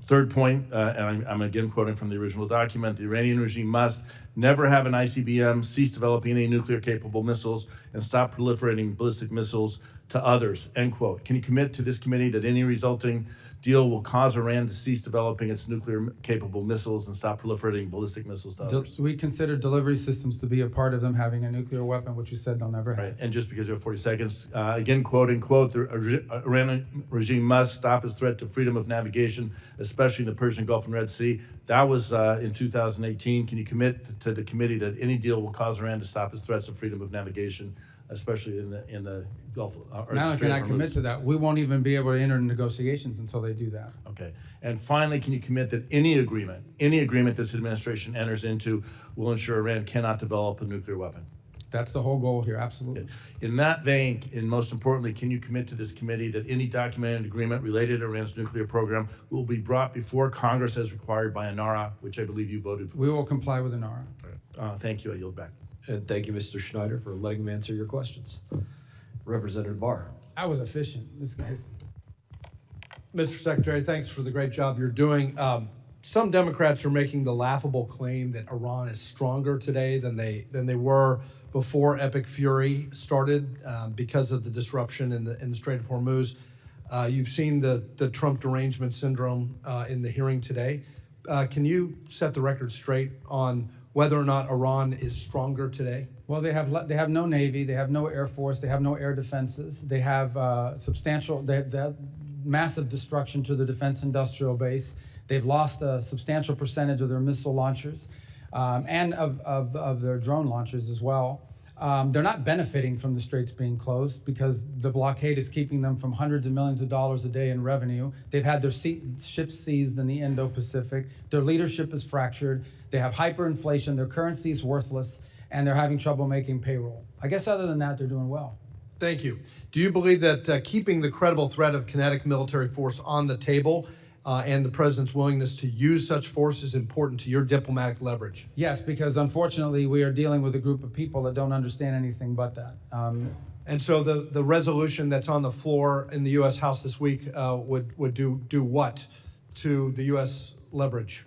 Third point, and I'm again quoting from the original document, the Iranian regime must never have an ICBM, cease developing any nuclear-capable missiles, and stop proliferating ballistic missiles to others, end quote. Can you commit to this committee that any resulting deal will cause Iran to cease developing its nuclear-capable missiles and stop proliferating ballistic missiles to others?
We consider delivery systems to be a part of them having a nuclear weapon, which we said they'll never have.
Right. And just because you have 40 seconds, again, quoting, quote, the Iranian regime must stop its threat to freedom of navigation, especially in the Persian Gulf and Red Sea. That was in 2018. Can you commit to the committee that any deal will cause Iran to stop its threats to freedom of navigation, especially in the Gulf or
now,
the Strait
can I
of Hormuz?
commit to that? We won't even be able to enter negotiations until they do that.
Okay. And finally, can you commit that any agreement this administration enters into will ensure Iran cannot develop a nuclear weapon?
That's the whole goal here, absolutely.
In that vein, and most importantly, can you commit to this committee that any documented agreement related to Iran's nuclear program will be brought before Congress as required by ANARA, which I believe you voted for?
We will comply with ANARA.
Thank you. I yield back.
And thank you, Mr. Schneider, for letting me answer your questions. Representative Barr.
I was efficient. This guy's.
Mr. Secretary, thanks for the great job you're doing. Some Democrats are making the laughable claim that Iran is stronger today than they were before Epic Fury started because of the disruption in the Strait of Hormuz. You've seen the Trump derangement syndrome in the hearing today. Can you set the record straight on whether or not Iran is stronger today?
Well, they have no Navy, they have no Air Force, they have no air defenses, they have they have massive destruction to the defense industrial base. They've lost a substantial percentage of their missile launchers and of their drone launchers as well. They're not benefiting from the straits being closed because the blockade is keeping them from hundreds of millions of dollars a day in revenue. They've had their ships seized in the Indo-Pacific. Their leadership is fractured. They have hyperinflation. Their currency is worthless, and they're having trouble making payroll. I guess other than that, they're doing well.
Thank you. Do you believe that keeping the credible threat of kinetic military force on the table and the president's willingness to use such force is important to your diplomatic leverage?
Yes, because unfortunately we are dealing with a group of people that don't understand anything but that.
And so the resolution that's on the floor in the U.S. House this week would do what to the U.S. leverage?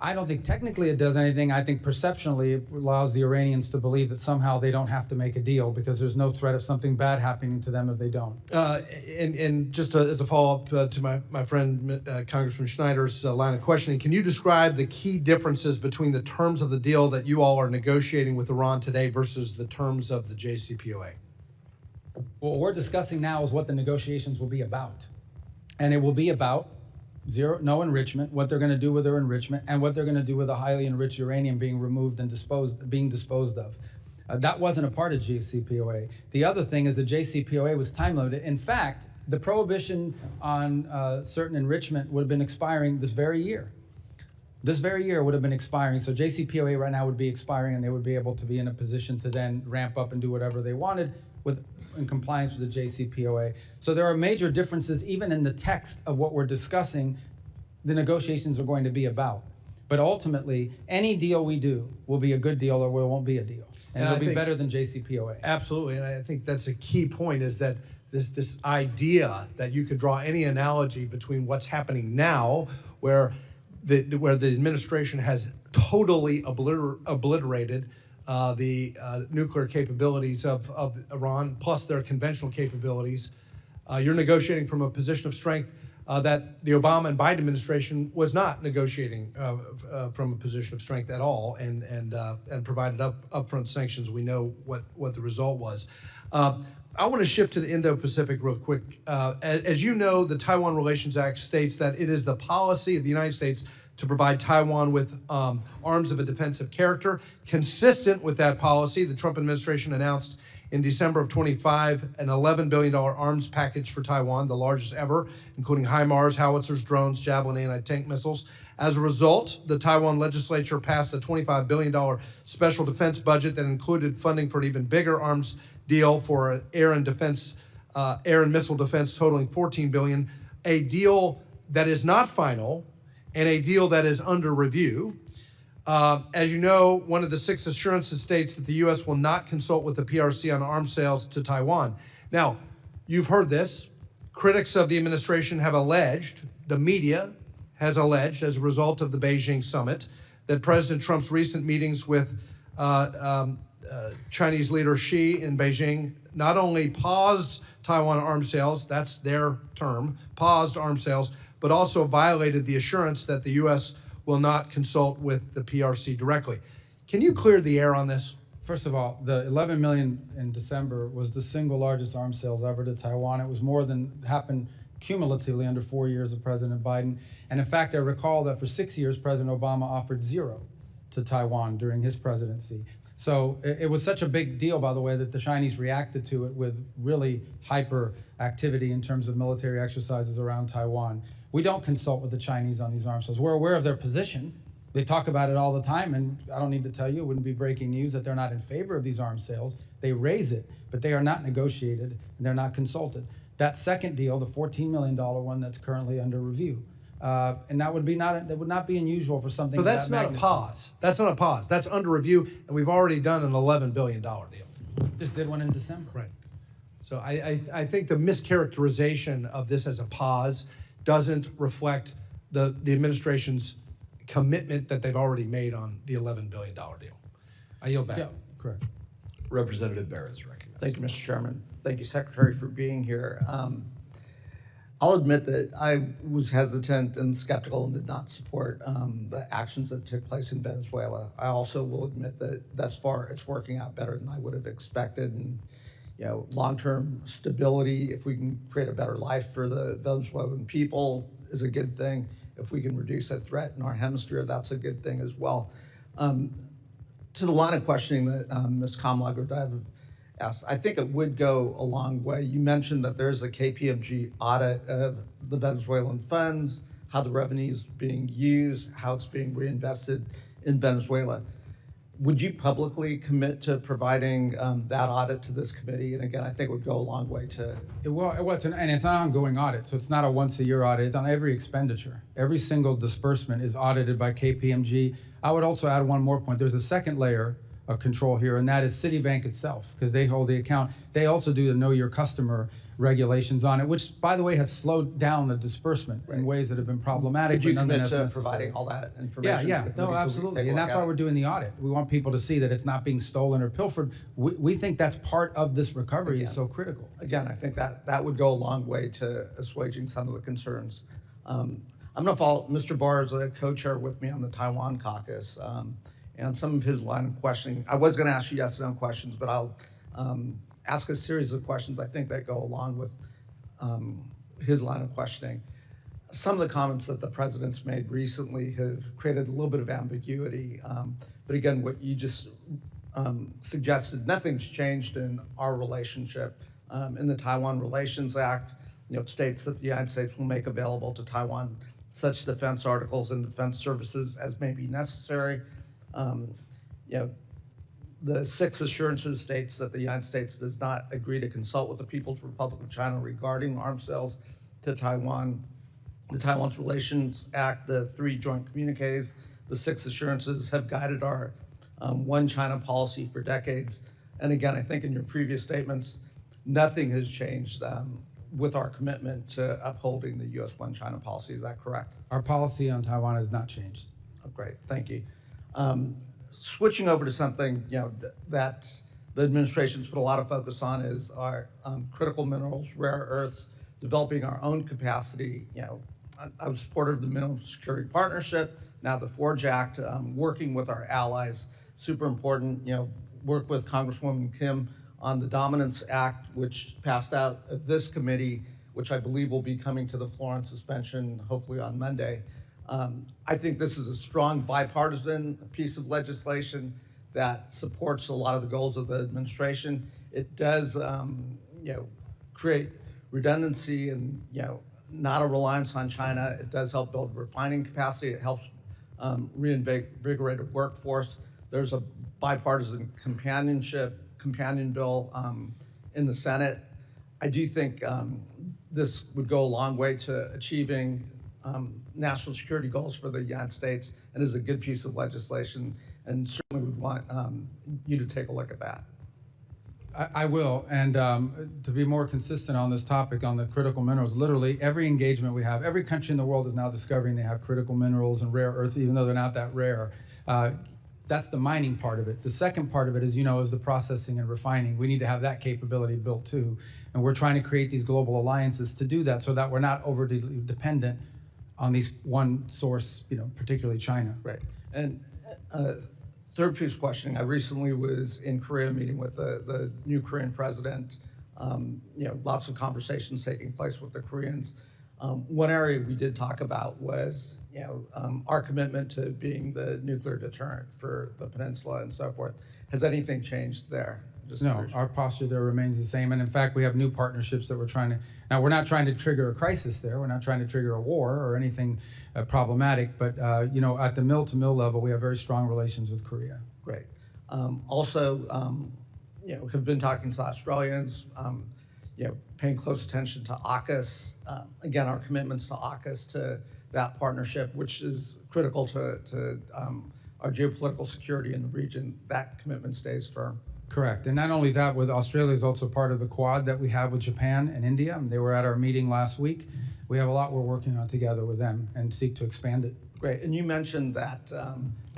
I don't think technically it does anything. I think perceptionally it allows the Iranians to believe that somehow they don't have to make a deal because there's no threat of something bad happening to them if they don't.
And just as a follow-up to my friend Congressman Schneider's line of questioning, can you describe the key differences between the terms of the deal that you all are negotiating with Iran today versus the terms of the JCPOA?
What we're discussing now is what the negotiations will be about. And it will be about no enrichment, what they're going to do with their enrichment, and what they're going to do with the highly enriched uranium being removed and being disposed of. That wasn't a part of JCPOA. The other thing is the JCPOA was time limited. In fact, the prohibition on certain enrichment would have been expiring this very year. This very year would have been expiring. So JCPOA right now would be expiring, and they would be able to be in a position to then ramp up and do whatever they wanted in compliance with the JCPOA. So there are major differences even in the text of what we're discussing the negotiations are going to be about. But ultimately, any deal we do will be a good deal or it won't be a deal. And it'll be better than JCPOA.
Absolutely, and I think that's a key point is that this idea that you could draw any analogy between what's happening now, where the administration has totally obliterated the nuclear capabilities of Iran, plus their conventional capabilities. You're negotiating from a position of strength that the Obama and Biden administration was not negotiating from a position of strength at all, and provided upfront sanctions. We know what the result was. I want to shift to the Indo-Pacific real quick. As you know, the Taiwan Relations Act states that it is the policy of the United States to provide Taiwan with arms of a defensive character. Consistent with that policy, the Trump administration announced in December of 25 an $11 billion arms package for Taiwan, the largest ever, including HIMARS, howitzers, drones, Javelin anti-tank missiles. As a result, the Taiwan legislature passed a $25 billion special defense budget that included funding for an even bigger arms deal for air and missile defense totaling $14 billion, a deal that is not final, and a deal that is under review. As you know, one of the 6 assurances states that the U.S. will not consult with the PRC on arms sales to Taiwan. Now, you've heard this. Critics of the administration have alleged, the media has alleged, as a result of the Beijing summit, that President Trump's recent meetings with Chinese leader Xi in Beijing not only paused Taiwan arms sales, that's their term, paused arms sales, but also violated the assurance that the U.S. will not consult with the PRC directly. Can you clear the air on this?
First of all, the $11 million in December was the single largest arms sales ever to Taiwan. It was more than happened cumulatively under 4 years of President Biden. And in fact, I recall that for 6 years, President Obama offered $0 to Taiwan during his presidency. So it was such a big deal, by the way, that the Chinese reacted to it with really hyper activity in terms of military exercises around Taiwan. We don't consult with the Chinese on these arms sales. We're aware of their position. They talk about it all the time, and I don't need to tell you, it wouldn't be breaking news that they're not in favor of these arms sales. They raise it, but they are not negotiated, and they're not consulted. That second deal, the $14 million one that's currently under review, and that would not be unusual for something.
So that's not a pause. That's not a pause. That's under review, and we've already done an $11 billion deal.
Just did one in December.
Right. So I think the mischaracterization of this as a pause doesn't reflect the administration's commitment that they've already made on the $11 billion deal. I yield back.
Yeah, correct.
Representative Barra is recognized.
Thank you, Mr. Chairman. Thank you, Secretary, for being here. I'll admit that I was hesitant and skeptical and did not support the actions that took place in Venezuela. I also will admit that thus far it's working out better than I would have expected. And long-term stability, if we can create a better life for the Venezuelan people, is a good thing. If we can reduce a threat in our hemisphere, that's a good thing as well. To the line of questioning that Ms. Kamala-Gordeev asked, I think it would go a long way. You mentioned that there's a KPMG audit of the Venezuelan funds, how the revenue is being used, how it's being reinvested in Venezuela. Would you publicly commit to providing that audit to this committee? And again, I think it would go a long way to...
It's an ongoing audit, so it's not a once-a-year audit. It's on every expenditure. Every single disbursement is audited by KPMG. I would also add one more point. There's a second layer of control here, and that is Citibank itself, because they hold the account. They also do the Know Your Customer regulations on it, which, by the way, has slowed down the disbursement in ways that have been problematic.
Could you commit to providing all that information?
Yeah, no, absolutely. And that's why we're doing the audit. We want people to see that it's not being stolen or pilfered. We think that's part of this recovery is so critical.
Again, I think that would go a long way to assuaging some of the concerns. I'm going to follow Mr. Barr as a co-chair with me on the Taiwan caucus, and some of his line of questioning. I was going to ask you yes or no questions, but I'll ask a series of questions I think that go along with his line of questioning. Some of the comments that the president's made recently have created a little bit of ambiguity. But again, what you just suggested, nothing's changed in our relationship. In the Taiwan Relations Act, it states that the United States will make available to Taiwan such defense articles and defense services as may be necessary. The 6 assurances states that the United States does not agree to consult with the People's Republic of China regarding arms sales to Taiwan. The Taiwan's Relations Act, the 3 joint communiques, the 6 assurances have guided our one China policy for decades. And again, I think in your previous statements, nothing has changed with our commitment to upholding the U.S. one China policy. Is that correct?
Our policy on Taiwan has not changed.
Oh, great, thank you. Switching over to something that the administration's put a lot of focus on is our critical minerals, rare earths, developing our own capacity. I was supportive of the Mineral Security Partnership, now the FORGE Act, working with our allies, super important. Work with Congresswoman Kim on the Dominance Act, which passed out of this committee, which I believe will be coming to the floor on suspension, hopefully on Monday. I think this is a strong bipartisan piece of legislation that supports a lot of the goals of the administration. It does, create redundancy and, not a reliance on China. It does help build refining capacity. It helps reinvigorate a workforce. There's a bipartisan companion bill in the Senate. I do think this would go a long way to achieving national security goals for the United States and is a good piece of legislation, and certainly would want you to take a look at that.
I will, and to be more consistent on this topic, on the critical minerals, literally every engagement we have, every country in the world is now discovering they have critical minerals and rare earths, even though they're not that rare. That's the mining part of it. The second part of it is, is the processing and refining. We need to have that capability built too. And we're trying to create these global alliances to do that so that we're not overly dependent on these one source, particularly China.
Right. And third piece of questioning, I recently was in Korea meeting with the new Korean president. Lots of conversations taking place with the Koreans. One area we did talk about was, our commitment to being the nuclear deterrent for the peninsula and so forth. Has anything changed there?
No, our posture there remains the same. And in fact, we have new partnerships that we're trying to, now we're not trying to trigger a crisis there. We're not trying to trigger a war or anything problematic, but at the mill-to-mill level, we have very strong relations with Korea.
Great. Have been talking to Australians, paying close attention to AUKUS. Again, our commitments to AUKUS, to that partnership, which is critical to our geopolitical security in the region, that commitment stays firm.
Correct. And not only that, with Australia is also part of the Quad that we have with Japan and India. They were at our meeting last week. We have a lot we're working on together with them and seek to expand it.
Great. And you mentioned that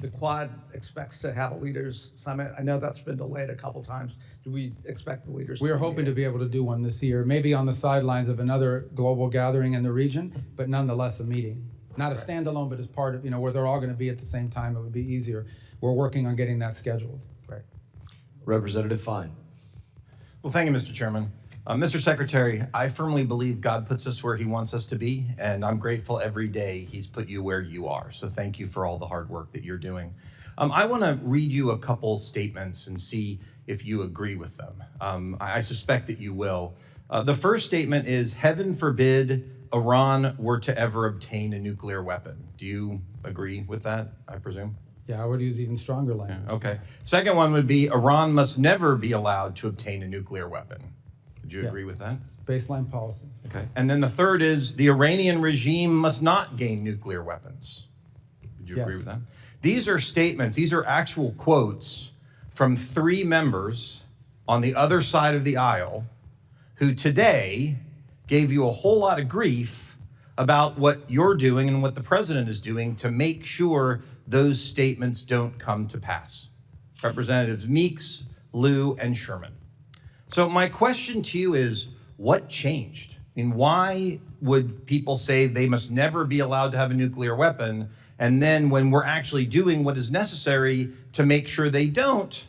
the Quad expects to have a leaders summit. I know that's been delayed a couple times. Do we expect the leaders?
We are hoping to be able to do one this year, maybe on the sidelines of another global gathering in the region, but nonetheless a meeting. Not a standalone, but as part of, where they're all going to be at the same time. It would be easier. We're working on getting that scheduled.
Right.
Representative Fine.
Well, thank you, Mr. Chairman. Mr. Secretary, I firmly believe God puts us where he wants us to be, and I'm grateful every day he's put you where you are. So thank you for all the hard work that you're doing. I want to read you a couple statements and see if you agree with them. I suspect that you will. The first statement is, heaven forbid Iran were to ever obtain a nuclear weapon. Do you agree with that, I presume?
Yeah, I would use even stronger language.
Yeah, okay. Second one would be, Iran must never be allowed to obtain a nuclear weapon. Would you agree with that?
It's baseline policy.
Okay. And then the third is, the Iranian regime must not gain nuclear weapons. Would you agree with that? These are statements, these are actual quotes from 3 members on the other side of the aisle who today gave you a whole lot of grief about what you're doing and what the president is doing to make sure those statements don't come to pass. Representatives Meeks, Liu, and Sherman. So my question to you is, what changed? I mean, why would people say they must never be allowed to have a nuclear weapon, and then when we're actually doing what is necessary to make sure they don't,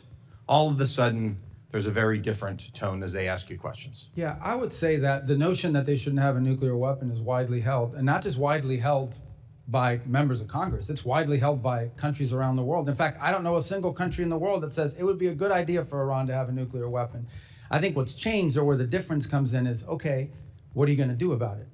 all of a sudden, there's a very different tone as they ask you questions?
Yeah, I would say that the notion that they shouldn't have a nuclear weapon is widely held, and not just widely held by members of Congress. It's widely held by countries around the world. In fact, I don't know a single country in the world that says it would be a good idea for Iran to have a nuclear weapon. I think what's changed, or where the difference comes in, is, okay, what are you going to do about it?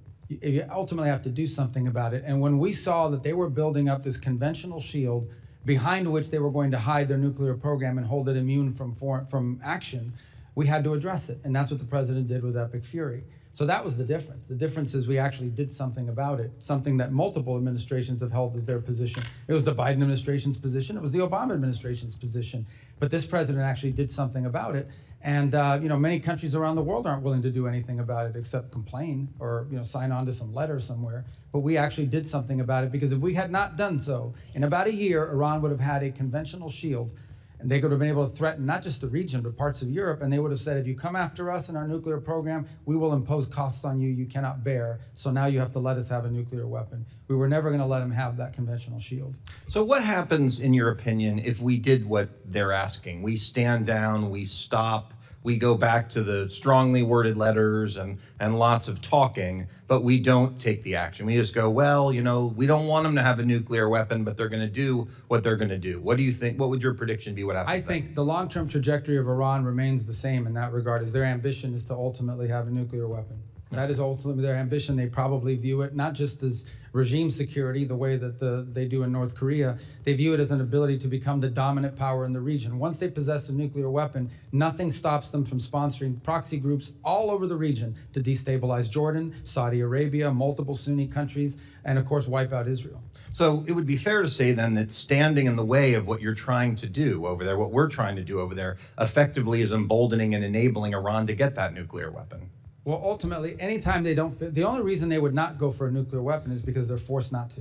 You ultimately have to do something about it. And when we saw that they were building up this conventional shield behind which they were going to hide their nuclear program and hold it immune from action, we had to address it. And that's what the president did with Epic Fury. So that was the difference. The difference is we actually did something about it, something that multiple administrations have held as their position. It was the Biden administration's position. It was the Obama administration's position. But this president actually did something about it. And many countries around the world aren't willing to do anything about it except complain or sign on to some letter somewhere. But we actually did something about it, because if we had not done so, in about a year, Iran would have had a conventional shield, and they could have been able to threaten not just the region, but parts of Europe. And they would have said, if you come after us in our nuclear program, we will impose costs on you you cannot bear. So now you have to let us have a nuclear weapon. We were never going to let them have that conventional shield.
So what happens, in your opinion, if we did what they're asking? We stand down, we stop, we go back to the strongly worded letters and lots of talking, but we don't take the action. We just go, well, we don't want them to have a nuclear weapon, but they're going to do what they're going to do. What do you think? What would your prediction be? What happens?
I think the long-term trajectory of Iran remains the same in that regard, as their ambition is to ultimately have a nuclear weapon. That is ultimately their ambition. They probably view it not just as regime security, the way that they do in North Korea. They view it as an ability to become the dominant power in the region. Once they possess a nuclear weapon, nothing stops them from sponsoring proxy groups all over the region to destabilize Jordan, Saudi Arabia, multiple Sunni countries, and of course wipe out Israel.
So it would be fair to say then that standing in the way of what you're trying to do over there, what we're trying to do over there, effectively is emboldening and enabling Iran to get that nuclear weapon.
Well, ultimately, anytime they don't fit, the only reason they would not go for a nuclear weapon is because they're forced not to.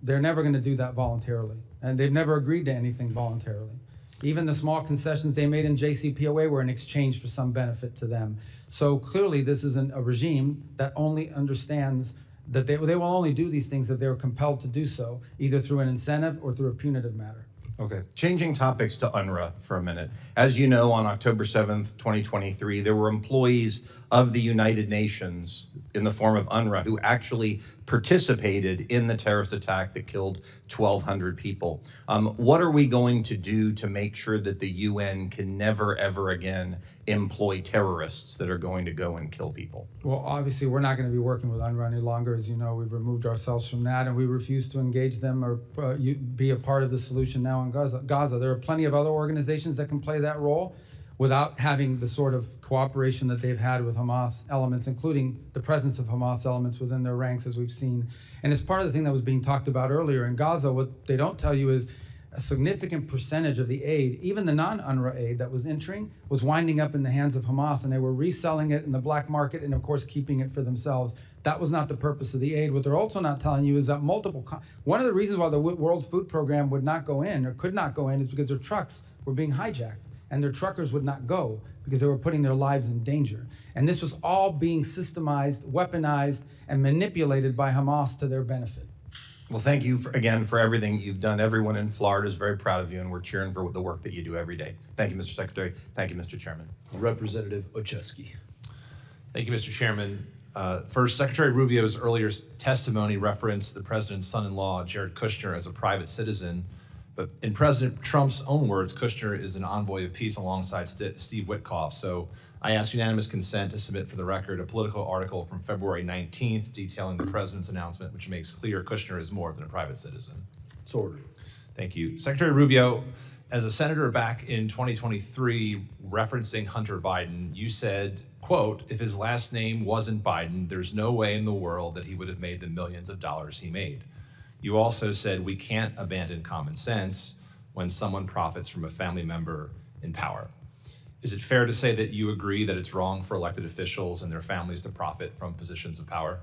They're never going to do that voluntarily. And they've never agreed to anything voluntarily. Even the small concessions they made in JCPOA were in exchange for some benefit to them. So clearly, this isn't a regime that only understands that they will only do these things if they were compelled to do so, either through an incentive or through a punitive matter.
Okay, changing topics to UNRWA for a minute. As you know, on October 7th, 2023, there were employees of the United Nations in the form of UNRWA, who actually participated in the terrorist attack that killed 1,200 people. What are we going to do to make sure that the UN can never, ever again employ terrorists that are going to go and kill people?
Well, obviously, we're not going to be working with UNRWA any longer. As you know, we've removed ourselves from that, and we refuse to engage them or be a part of the solution now in Gaza. There are plenty of other organizations that can play that role without having the sort of cooperation that they've had with Hamas elements, including the presence of Hamas elements within their ranks, as we've seen. And it's part of the thing that was being talked about earlier in Gaza. What they don't tell you is a significant percentage of the aid, even the non-UNRWA aid that was entering, was winding up in the hands of Hamas, and they were reselling it in the black market and, of course, keeping it for themselves. That was not the purpose of the aid. What they're also not telling you is that one of the reasons why the World Food Program would not go in or could not go in is because their trucks were being hijacked, and their truckers would not go because they were putting their lives in danger. And this was all being systemized, weaponized, and manipulated by Hamas to their benefit.
Well, thank you again for everything you've done. Everyone in Florida is very proud of you, and we're cheering for the work that you do every day. Thank you, Mr. Secretary. Thank you, Mr. Chairman.
Representative Ocheski.
Thank you, Mr. Chairman. First, Secretary Rubio's earlier testimony referenced the president's son-in-law, Jared Kushner, as a private citizen. But in President Trump's own words, Kushner is an envoy of peace alongside Steve Witkoff. So I ask unanimous consent to submit for the record a political article from February 19th detailing the president's announcement, which makes clear Kushner is more than a private citizen.
It's ordered.
Thank you. Secretary Rubio, as a senator back in 2023, referencing Hunter Biden, you said, quote, if his last name wasn't Biden, there's no way in the world that he would have made the millions of dollars he made. You also said we can't abandon common sense when someone profits from a family member in power. Is it fair to say that you agree that it's wrong for elected officials and their families to profit from positions of power?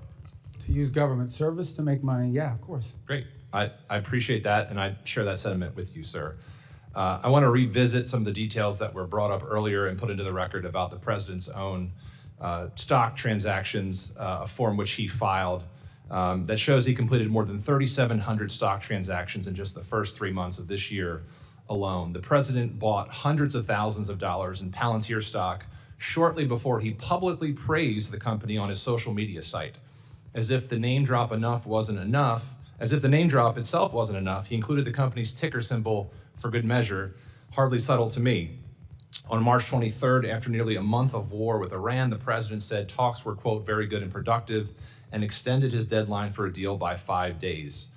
To use government service to make money, yeah, of course.
Great. I appreciate that, and I share that sentiment with you, sir. I want to revisit some of the details that were brought up earlier and put into the record about the president's own stock transactions, a form which he filed that shows he completed more than 3,700 stock transactions in just the first 3 months of this year alone. The president bought hundreds of thousands of dollars in Palantir stock shortly before he publicly praised the company on his social media site. As if the name drop itself wasn't enough, he included the company's ticker symbol for good measure. Hardly subtle to me. On March 23rd, after nearly a month of war with Iran, the president said talks were, quote, very good and productive, and extended his deadline for a deal by 5 days.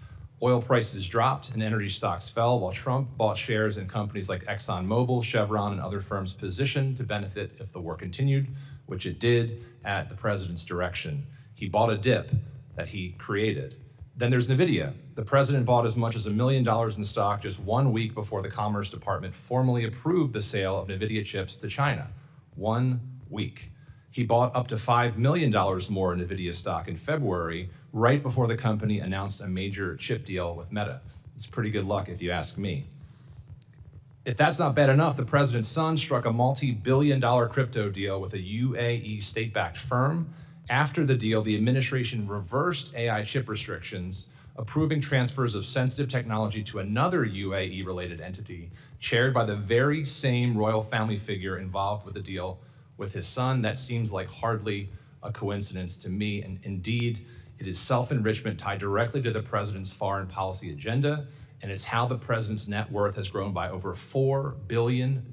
Oil prices dropped and energy stocks fell while Trump bought shares in companies like ExxonMobil, Chevron, and other firms positioned to benefit if the war continued, which it did at the president's direction. He bought a dip that he created. Then there's NVIDIA. The president bought as much as $1 million in stock just 1 week before the Commerce Department formally approved the sale of NVIDIA chips to China. 1 week. He bought up to $5 million more in NVIDIA stock in February, right before the company announced a major chip deal with Meta. It's pretty good luck if you ask me. If that's not bad enough, the president's son struck a multi-billion-dollar crypto deal with a UAE state-backed firm. After the deal, the administration reversed AI chip restrictions, approving transfers of sensitive technology to another UAE-related entity, chaired by the very same royal family figure involved with the deal with his son. That seems like hardly a coincidence to me, and indeed, it is self-enrichment tied directly to the president's foreign policy agenda, and it's how the president's net worth has grown by over $4 billion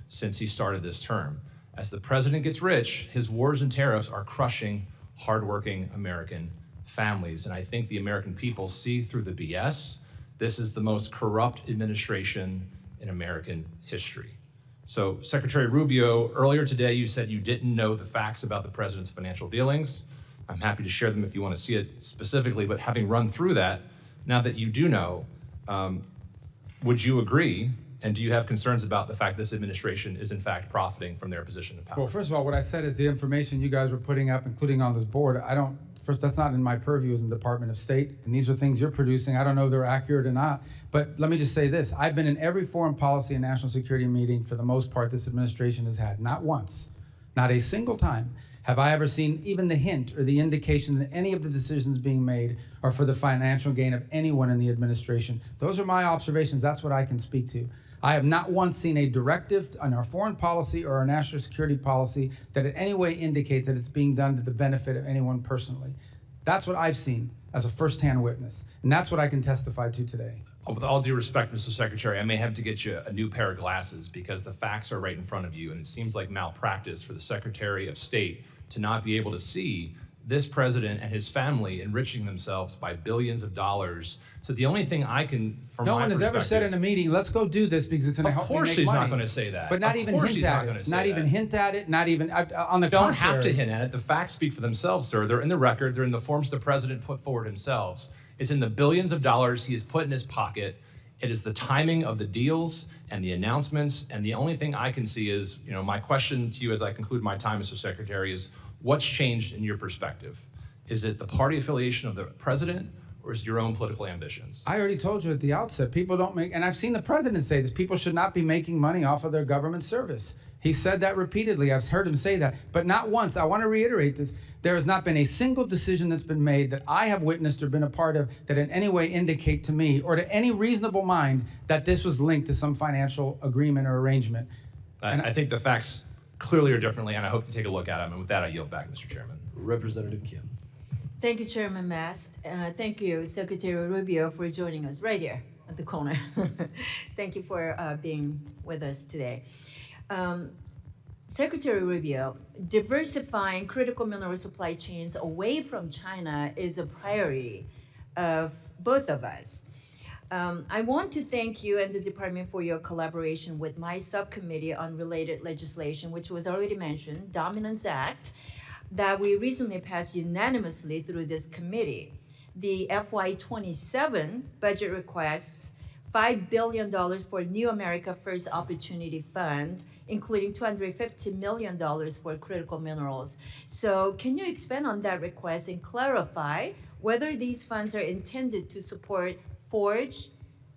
since he started this term. As the president gets rich, his wars and tariffs are crushing hardworking American families, and I think the American people see through the BS. This is the most corrupt administration in American history. So, Secretary Rubio, earlier today you said you didn't know the facts about the president's financial dealings. I'm happy to share them if you want to see it specifically, but having run through that, now that you do know, would you agree, and do you have concerns about the fact this administration is in fact profiting from their position of power?
Well, first of all, what I said is the information you guys were putting up, including on this board, first, that's not in my purview as in the Department of State, and these are things you're producing. I don't know if they're accurate or not, but let me just say this. I've been in every foreign policy and national security meeting for the most part this administration has had. Not once, not a single time have I ever seen even the hint or the indication that any of the decisions being made are for the financial gain of anyone in the administration. Those are my observations. That's what I can speak to. I have not once seen a directive on our foreign policy or our national security policy that in any way indicates that it's being done to the benefit of anyone personally. That's what I've seen as a firsthand witness, and that's what I can testify to today.
With all due respect, Mr. Secretary, I may have to get you a new pair of glasses because the facts are right in front of you, and it seems like malpractice for the Secretary of State to not be able to see this president and his family enriching themselves by billions of dollars. So the only thing I can, from
no
my
one has ever said in a meeting, let's go do this because it's going to help me make money.
Of course she's not going to say that.
But not even hint at it. Not even hint at it. Not even, on the contrary.
You don't have to hint at it. The facts speak for themselves, sir. They're in the record. They're in the forms the president put forward himself. It's in the billions of dollars he has put in his pocket. It is the timing of the deals and the announcements. And the only thing I can see is, my question to you as I conclude my time, Mr. Secretary, is what's changed in your perspective? Is it the party affiliation of the president, or is it your own political ambitions?
I already told you at the outset, people don't make, and I've seen the president say this, people should not be making money off of their government service. He said that repeatedly. I've heard him say that, but not once. I want to reiterate this. There has not been a single decision that's been made that I have witnessed or been a part of that in any way indicate to me or to any reasonable mind that this was linked to some financial agreement or arrangement.
I think the facts clearly are differently, and I hope you take a look at them. And with that, I yield back, Mr. Chairman.
Representative Kim.
Thank you, Chairman Mast. Thank you, Secretary Rubio, for joining us right here at the corner. Thank you for being with us today. Secretary Rubio, diversifying critical mineral supply chains away from China is a priority of both of us. I want to thank you and the department for your collaboration with my subcommittee on related legislation, which was already mentioned, Dominance Act, that we recently passed unanimously through this committee. The FY27 budget requests $5 billion for New America First Opportunity Fund, including $250 million for critical minerals. So can you expand on that request and clarify whether these funds are intended to support Forge,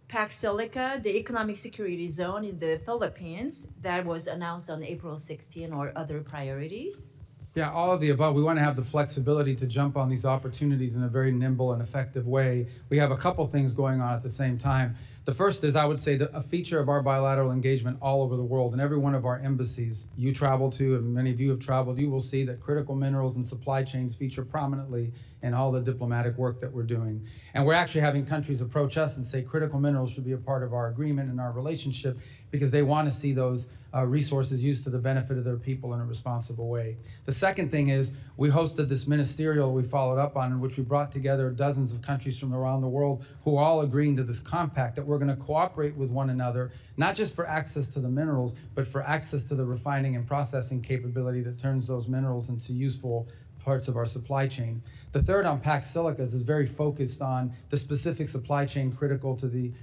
Pac Silica, the economic security zone in the Philippines that was announced on April 16, or other priorities?
Yeah, all of the above. We want to have the flexibility to jump on these opportunities in a very nimble and effective way. We have a couple things going on at the same time. The first is, I would say, a feature of our bilateral engagement all over the world. In every one of our embassies you travel to, and many of you have traveled, you will see that critical minerals and supply chains feature prominently in all the diplomatic work that we're doing. And we're actually having countries approach us and say critical minerals should be a part of our agreement and our relationship because they want to see those resources used to the benefit of their people in a responsible way. The second thing is we hosted this ministerial we followed up on, in which we brought together dozens of countries from around the world who are all agreeing to this compact that we're going to cooperate with one another, not just for access to the minerals, but for access to the refining and processing capability that turns those minerals into useful parts of our supply chain. The third on Pac Silicas is very focused on the specific supply chain critical to the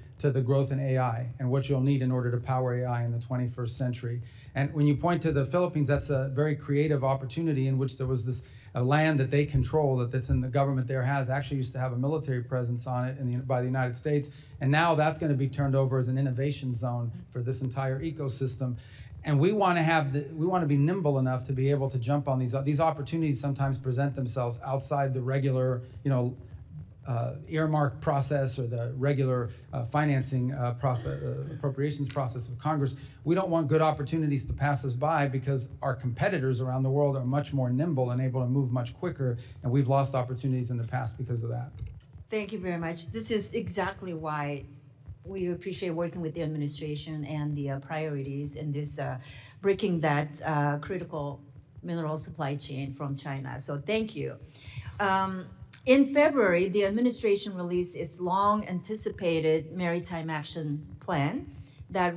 growth in AI and what you'll need in order to power AI in the 21st century. And when you point to the Philippines, that's a very creative opportunity in which there was this land that they control, that's in the government there has, actually used to have a military presence on it by the United States. And now that's going to be turned over as an innovation zone for this entire ecosystem. And we want to be nimble enough to be able to jump on these opportunities. Sometimes present themselves outside the regular, earmark process or the regular financing process, appropriations process of Congress. We don't want good opportunities to pass us by because our competitors around the world are much more nimble and able to move much quicker, and we've lost opportunities in the past because of that.
Thank you very much. This is exactly why we appreciate working with the administration and the priorities in this breaking that critical mineral supply chain from China. So thank you. In February, the administration released its long-anticipated Maritime Action Plan that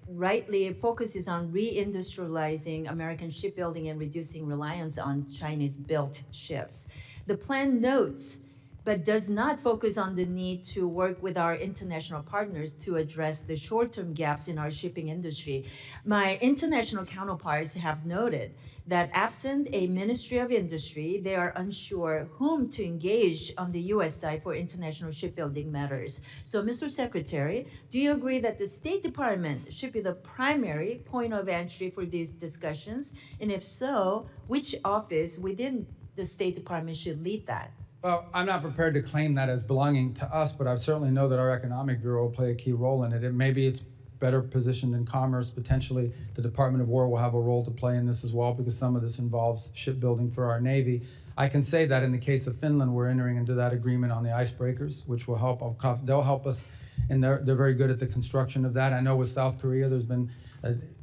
rightly focuses on reindustrializing American shipbuilding and reducing reliance on Chinese-built ships. The plan notes but does not focus on the need to work with our international partners to address the short-term gaps in our shipping industry. My international counterparts have noted that absent a Ministry of Industry, they are unsure whom to engage on the U.S. side for international shipbuilding matters. So, Mr. Secretary, do you agree that the State Department should be the primary point of entry for these discussions? And if so, which office within the State Department should lead that?
Well, I'm not prepared to claim that as belonging to us, but I certainly know that our Economic Bureau will play a key role in it. Maybe it's better positioned in commerce. Potentially, the Department of War will have a role to play in this as well, because some of this involves shipbuilding for our Navy. I can say that in the case of Finland, we're entering into that agreement on the icebreakers, which will help. They'll help us, and they're very good at the construction of that. I know with South Korea, there's been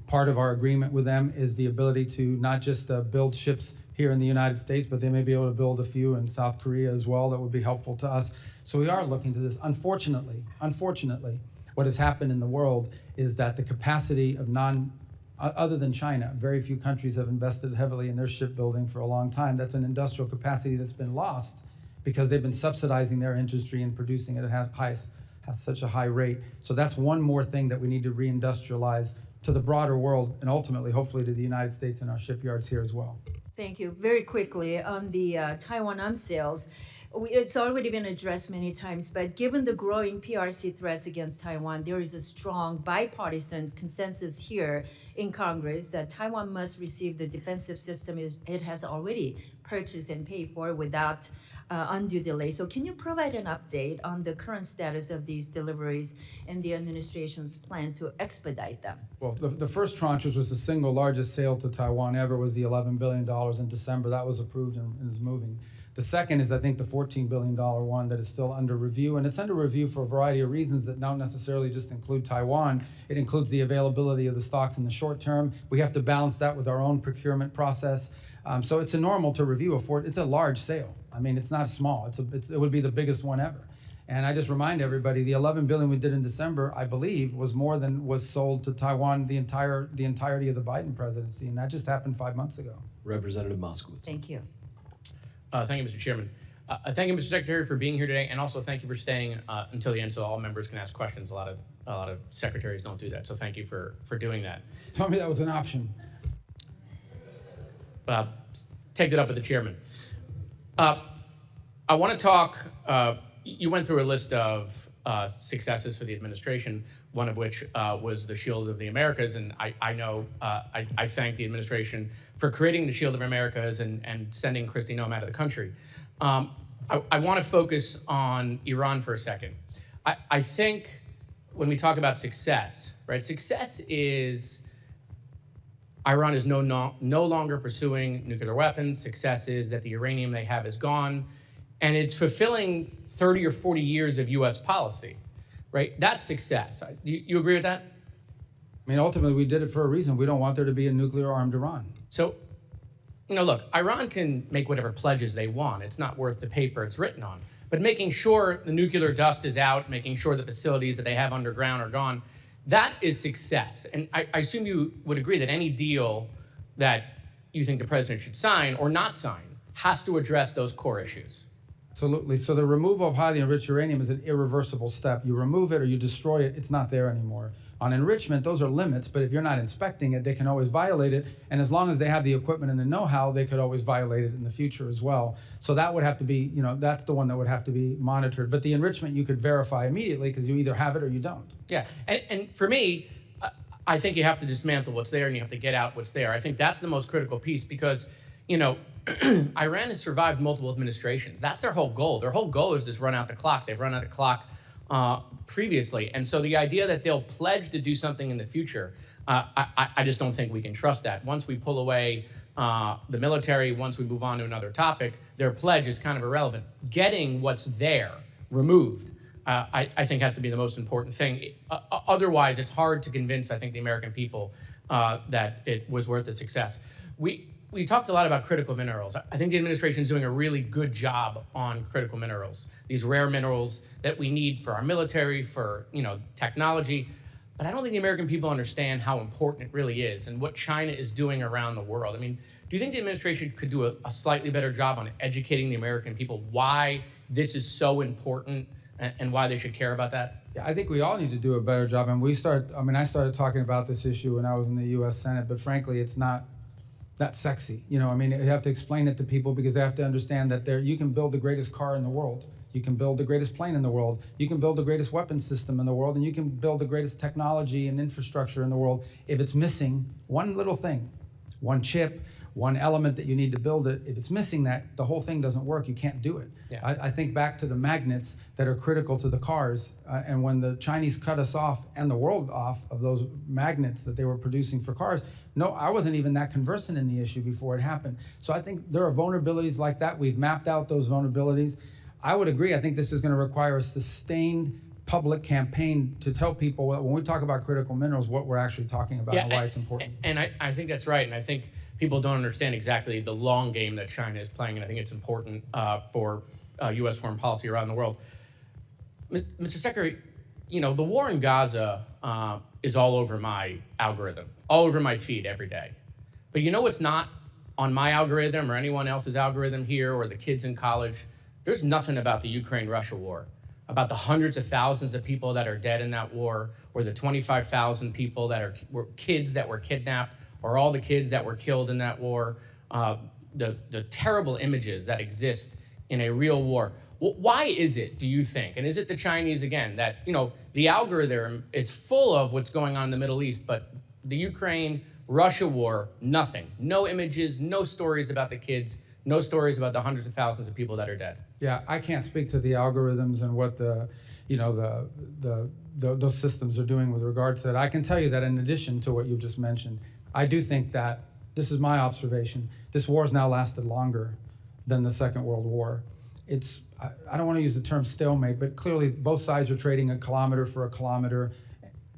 part of our agreement with them is the ability to not just build ships here in the United States, but they may be able to build a few in South Korea as well. That would be helpful to us. So we are looking to this. Unfortunately, what has happened in the world is that the capacity of other than China, very few countries have invested heavily in their shipbuilding for a long time. That's an industrial capacity that's been lost because they've been subsidizing their industry and producing it at such a high rate. So that's one more thing that we need to reindustrialize to the broader world and ultimately, hopefully, to the United States and our shipyards here as well.
Thank you. Very quickly, on the Taiwan arms sales, it's already been addressed many times, but given the growing PRC threats against Taiwan, there is a strong bipartisan consensus here in Congress that Taiwan must receive the defensive system it has already purchased and paid for without undue delay. So can you provide an update on the current status of these deliveries and the administration's plan to expedite them?
Well, the first tranche, which was the single largest sale to Taiwan ever, was the $11 billion in December. That was approved and is moving. The second is, I think, the $14 billion one that is still under review. And it's under review for a variety of reasons that don't necessarily just include Taiwan. It includes the availability of the stocks in the short term. We have to balance that with our own procurement process. So it's normal to review it's a large sale. I mean, it's not small. It would be the biggest one ever. And I just remind everybody, the $11 billion we did in December, I believe, was more than was sold to Taiwan the entirety of the Biden presidency. And that just happened 5 months ago.
Representative Moskowitz.
Thank you.
Thank you, Mr. Chairman. Thank you, Mr. Secretary, for being here today, and also thank you for staying until the end so all members can ask questions. A lot of secretaries don't do that, so thank you for doing that.
Tell me that was an option.
Take that up with the chairman. I want to talk. You went through a list of successes for the administration, one of which was the Shield of the Americas, and I know I thank the administration for creating the Shield of Americas and sending Kristi Noem out of the country. I want to focus on Iran for a second. I think when we talk about success, right? Success is Iran is no longer pursuing nuclear weapons. Success is that the uranium they have is gone. And it's fulfilling 30 or 40 years of U.S. policy, right? That's success. Do you agree with that?
I mean, ultimately, we did it for a reason. We don't want there to be a nuclear-armed Iran.
So, look, Iran can make whatever pledges they want. It's not worth the paper it's written on. But making sure the nuclear dust is out, making sure the facilities that they have underground are gone, that is success. And I assume you would agree that any deal that you think the president should sign or not sign has to address those core issues.
Absolutely. So the removal of highly enriched uranium is an irreversible step. You remove it or you destroy it, it's not there anymore. On enrichment, those are limits, but if you're not inspecting it, they can always violate it. And as long as they have the equipment and the know-how, they could always violate it in the future as well. So that would have to be, that's the one that would have to be monitored. But the enrichment you could verify immediately because you either have it or you don't.
Yeah, and for me, I think you have to dismantle what's there and you have to get out what's there. I think that's the most critical piece because, Iran has survived multiple administrations. That's their whole goal. Their whole goal is just run out the clock. They've run out of clock previously. And so the idea that they'll pledge to do something in the future, I just don't think we can trust that. Once we pull away the military, once we move on to another topic, their pledge is kind of irrelevant. Getting what's there removed, I think has to be the most important thing. Otherwise, it's hard to convince, I think, the American people that it was worth the success. We talked a lot about critical minerals. I think the administration is doing a really good job on critical minerals, these rare minerals that we need for our military, for technology. But I don't think the American people understand how important it really is and what China is doing around the world. I mean, do you think the administration could do a slightly better job on educating the American people why this is so important and why they should care about that?
Yeah, I think we all need to do a better job. And I started talking about this issue when I was in the U.S. Senate, but frankly, it's not that sexy. You have to explain it to people because they have to understand that you can build the greatest car in the world. You can build the greatest plane in the world. You can build the greatest weapon system in the world, and you can build the greatest technology and infrastructure in the world. If it's missing one little thing, one chip, one element that you need to build it. If it's missing that, the whole thing doesn't work. You can't do it.
Yeah.
I think back to the magnets that are critical to the cars. And when the Chinese cut us off and the world off of those magnets that they were producing for cars, no, I wasn't even that conversant in the issue before it happened. So I think there are vulnerabilities like that. We've mapped out those vulnerabilities. I would agree. I think this is going to require a sustained public campaign to tell people when we talk about critical minerals, what we're actually talking about and why it's important.
And I think that's right. And I think people don't understand exactly the long game that China is playing. And I think it's important for U.S. foreign policy around the world. Mr. Secretary, you know, the war in Gaza is all over my algorithm, all over my feed every day. But you know what's not on my algorithm or anyone else's algorithm here or the kids in college? There's nothing about the Ukraine-Russia war, about the hundreds of thousands of people that are dead in that war, or the 25,000 people that were kids that were kidnapped, or all the kids that were killed in that war, the terrible images that exist in a real war. Why is it, do you think, and is it the Chinese again, that, you know, the algorithm is full of what's going on in the Middle East, but the Ukraine-Russia war, nothing. No images, no stories about the kids, no stories about the hundreds of thousands of people that are dead.
Yeah, I can't speak to the algorithms and what those systems are doing with regard to that. I can tell you that in addition to what you just mentioned, I do think that, this is my observation, this war has now lasted longer than the Second World War. It's, I don't want to use the term stalemate, but clearly both sides are trading a kilometer for a kilometer,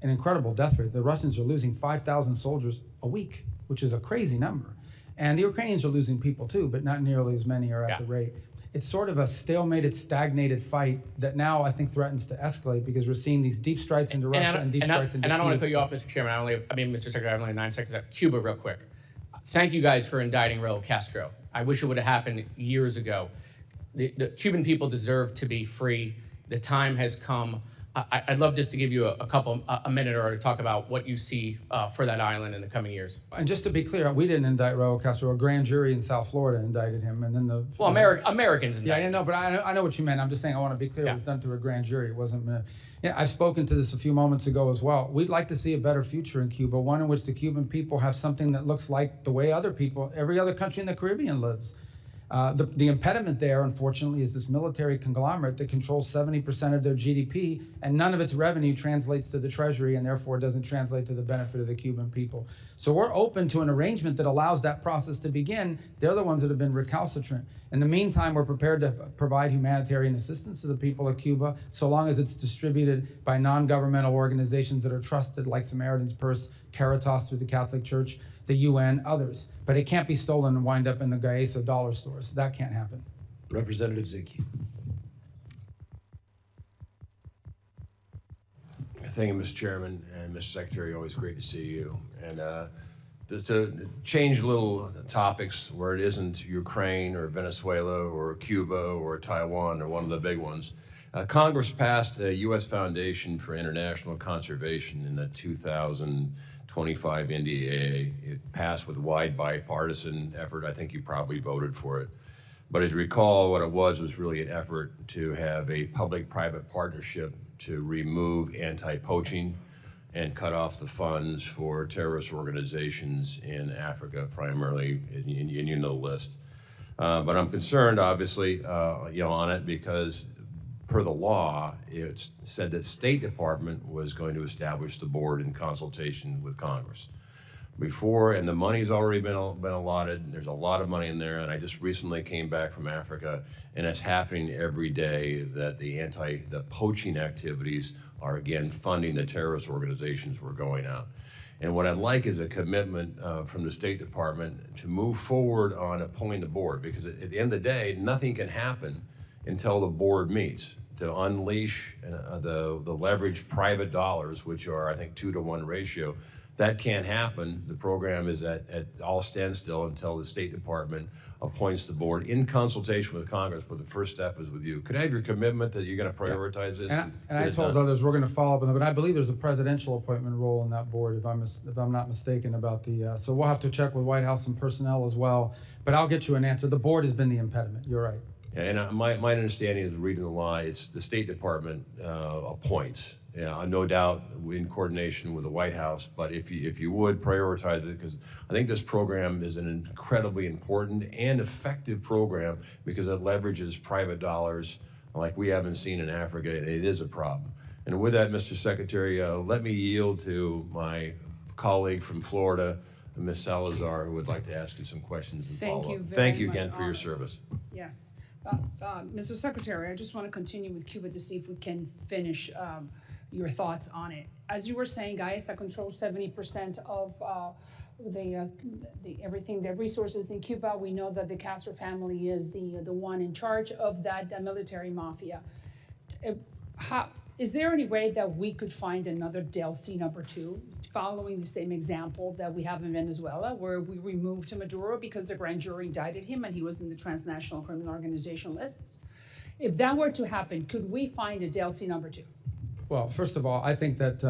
an incredible death rate. The Russians are losing 5,000 soldiers a week, which is a crazy number. And the Ukrainians are losing people too, but not nearly as many are at the rate. It's sort of a stalemated, stagnated fight that now I think threatens to escalate because we're seeing these deep strikes into Russia and deep strikes into Kyiv.
And I don't want to cut you off, Mr. Chairman. Mr. Secretary, I have only 9 seconds. Cuba, real quick. Thank you guys for indicting Raul Castro. I wish it would have happened years ago. The Cuban people deserve to be free. The time has come. I'd love just to give you a minute or to talk about what you see for that island in the coming years.
And just to be clear, we didn't indict Raul Castro. A grand jury in South Florida indicted him, and then the
Americans indicted.
Yeah, no, but I know what you meant. I'm just saying I want to be clear. It was done through a grand jury. It wasn't. I've spoken to this a few moments ago as well. We'd like to see a better future in Cuba, one in which the Cuban people have something that looks like the way every other country in the Caribbean lives. The impediment there, unfortunately, is this military conglomerate that controls 70% of their GDP, and none of its revenue translates to the Treasury, and therefore doesn't translate to the benefit of the Cuban people. So we're open to an arrangement that allows that process to begin. They're the ones that have been recalcitrant. In the meantime, we're prepared to provide humanitarian assistance to the people of Cuba, so long as it's distributed by non-governmental organizations that are trusted, like Samaritan's Purse, Caritas through the Catholic Church, the UN, others. But it can't be stolen and wind up in the Gaesa dollar stores. That can't happen.
Representative Zicke.
Thank you, Mr. Chairman, and Mr. Secretary, always great to see you. And just to change little topics where it isn't Ukraine or Venezuela or Cuba or Taiwan or one of the big ones, Congress passed a U.S. Foundation for International Conservation in the 2025 NDAA. It passed with wide bipartisan effort. I think you probably voted for it. But as you recall, what it was really an effort to have a public-private partnership to remove anti-poaching and cut off the funds for terrorist organizations in Africa, primarily, and you know the list. But I'm concerned, obviously, on it because per the law, it said that State Department was going to establish the board in consultation with Congress. Before, and the money's already been allotted, there's a lot of money in there, and I just recently came back from Africa, and it's happening every day that the poaching activities are again funding the terrorist organizations who are going out. And what I'd like is a commitment from the State Department to move forward on appointing the board, because at the end of the day, nothing can happen until the board meets to unleash the leveraged private dollars, which are, I think, 2-to-1 ratio. That can't happen. The program is at all standstill until the State Department appoints the board in consultation with Congress, but the first step is with you. Could I have your commitment that you're going to prioritize this?
And I told others we're going to follow up on that, but I believe there's a presidential appointment role in that board, if I'm not mistaken about the, so we'll have to check with White House and personnel as well, but I'll get you an answer. The board has been the impediment, you're right.
Yeah, and my understanding is reading the law, it's the State Department appoints. no doubt in coordination with the White House, but if you would prioritize it, because I think this program is an incredibly important and effective program because it leverages private dollars like we haven't seen in Africa, and it is a problem. And with that, Mr. Secretary, let me yield to my colleague from Florida, Ms. Salazar, who would like to ask you some questions and follow up.
Thank you very
Thank you
much,
again for your
Honor.
service.
Yes. Mr. Secretary, I just want to continue with Cuba to see if we can finish your thoughts on it. As you were saying, ISA controls 70% of the resources in Cuba. We know that the Castro family is the one in charge of that military mafia. Is there any way that we could find another DLC #2, following the same example that we have in Venezuela, where we removed Maduro because the grand jury indicted him and he was in the transnational criminal organization lists? If that were to happen, could we find a DLC #2?
Well, first of all, I think that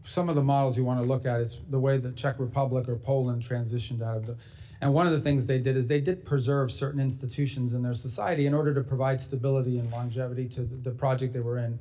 some of the models you want to look at is the way the Czech Republic or Poland transitioned out of the. And one of the things they did is they did preserve certain institutions in their society in order to provide stability and longevity to the project they were in.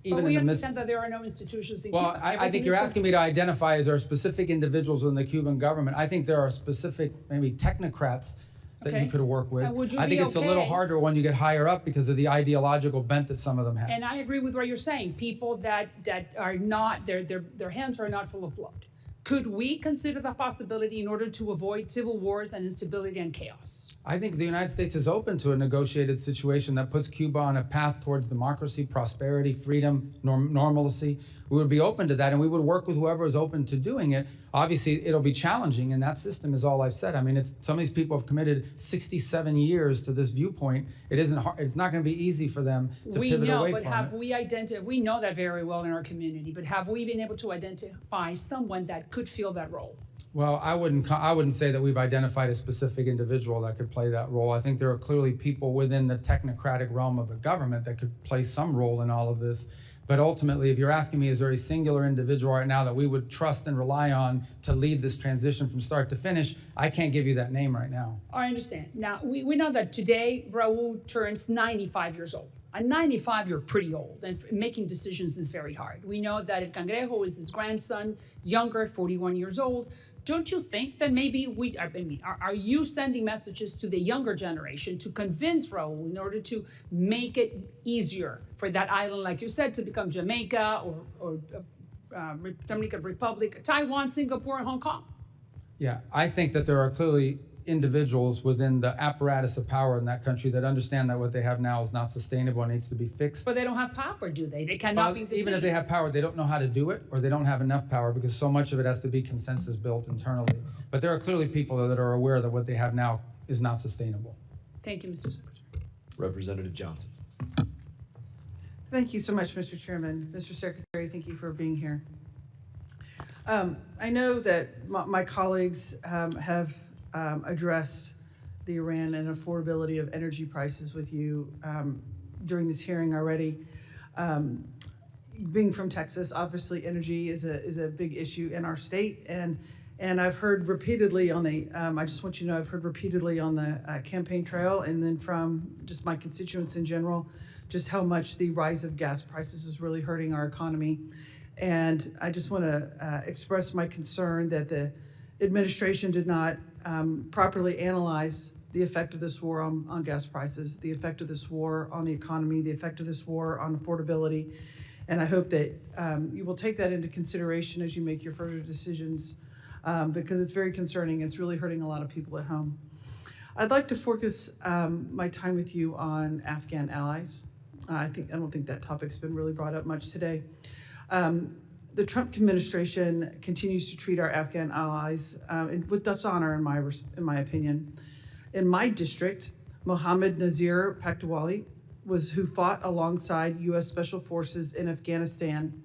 But we understand that there are no institutions in Cuba.
Well, I think you're asking me to identify, is there specific individuals in the Cuban government? I think there are specific, maybe technocrats that you could work with. I think it's a little harder when you get higher up because of the ideological bent that some of them have.
And I agree with what you're saying. People that are not, their hands are not full of blood. Could we consider the possibility in order to avoid civil wars and instability and chaos?
I think the United States is open to a negotiated situation that puts Cuba on a path towards democracy, prosperity, freedom, normalcy. We would be open to that, and we would work with whoever is open to doing it. Obviously, it'll be challenging, and that system is all I've said. I mean, some of these people have committed 67 years to this viewpoint. It isn't hard. It's not going to be easy for them to pivot away from it.
Have we identified? We know that very well in our community, but have we been able to identify someone that could fill that role?
Well, I wouldn't say that we've identified a specific individual that could play that role. I think there are clearly people within the technocratic realm of the government that could play some role in all of this. But ultimately, if you're asking me, is there a singular individual right now that we would trust and rely on to lead this transition from start to finish? I can't give you that name right now.
I understand. Now, we know that today Raul turns 95 years old. At 95, you're pretty old, and making decisions is very hard. We know that El Cangrejo is his grandson, younger, 41 years old. Don't you think that maybe are you sending messages to the younger generation to convince Raul in order to make it easier for that island, like you said, to become Jamaica or Dominican Republic, Taiwan, Singapore, and Hong Kong?
Yeah, I think that there are clearly individuals within the apparatus of power in that country that understand that what they have now is not sustainable and needs to be fixed.
But they don't have power, do they? They cannot make decisions.
Even if they have power, they don't know how to do it, or they don't have enough power because so much of it has to be consensus built internally. But there are clearly people that are aware that what they have now is not sustainable.
Thank you, Mr. Secretary.
Representative Johnson.
Thank you so much, Mr. Chairman. Mr. Secretary, thank you for being here. I know that my colleagues have addressed the Iran and affordability of energy prices with you during this hearing already. Being from Texas, obviously energy is a big issue in our state, and I've heard repeatedly on the I just want you to know I've heard repeatedly on the campaign trail, and then from just my constituents in general, just how much the rise of gas prices is really hurting our economy. And I just want to express my concern that the administration did not properly analyze the effect of this war on gas prices, the effect of this war on the economy, the effect of this war on affordability. And I hope that you will take that into consideration as you make your further decisions, because it's very concerning. It's really hurting a lot of people at home. I'd like to focus my time with you on Afghan allies. I don't think that topic's been really brought up much today. The Trump administration continues to treat our Afghan allies with dishonor, in my opinion. In my district, Mohammed Nazir Paktawali who fought alongside U.S. Special Forces in Afghanistan,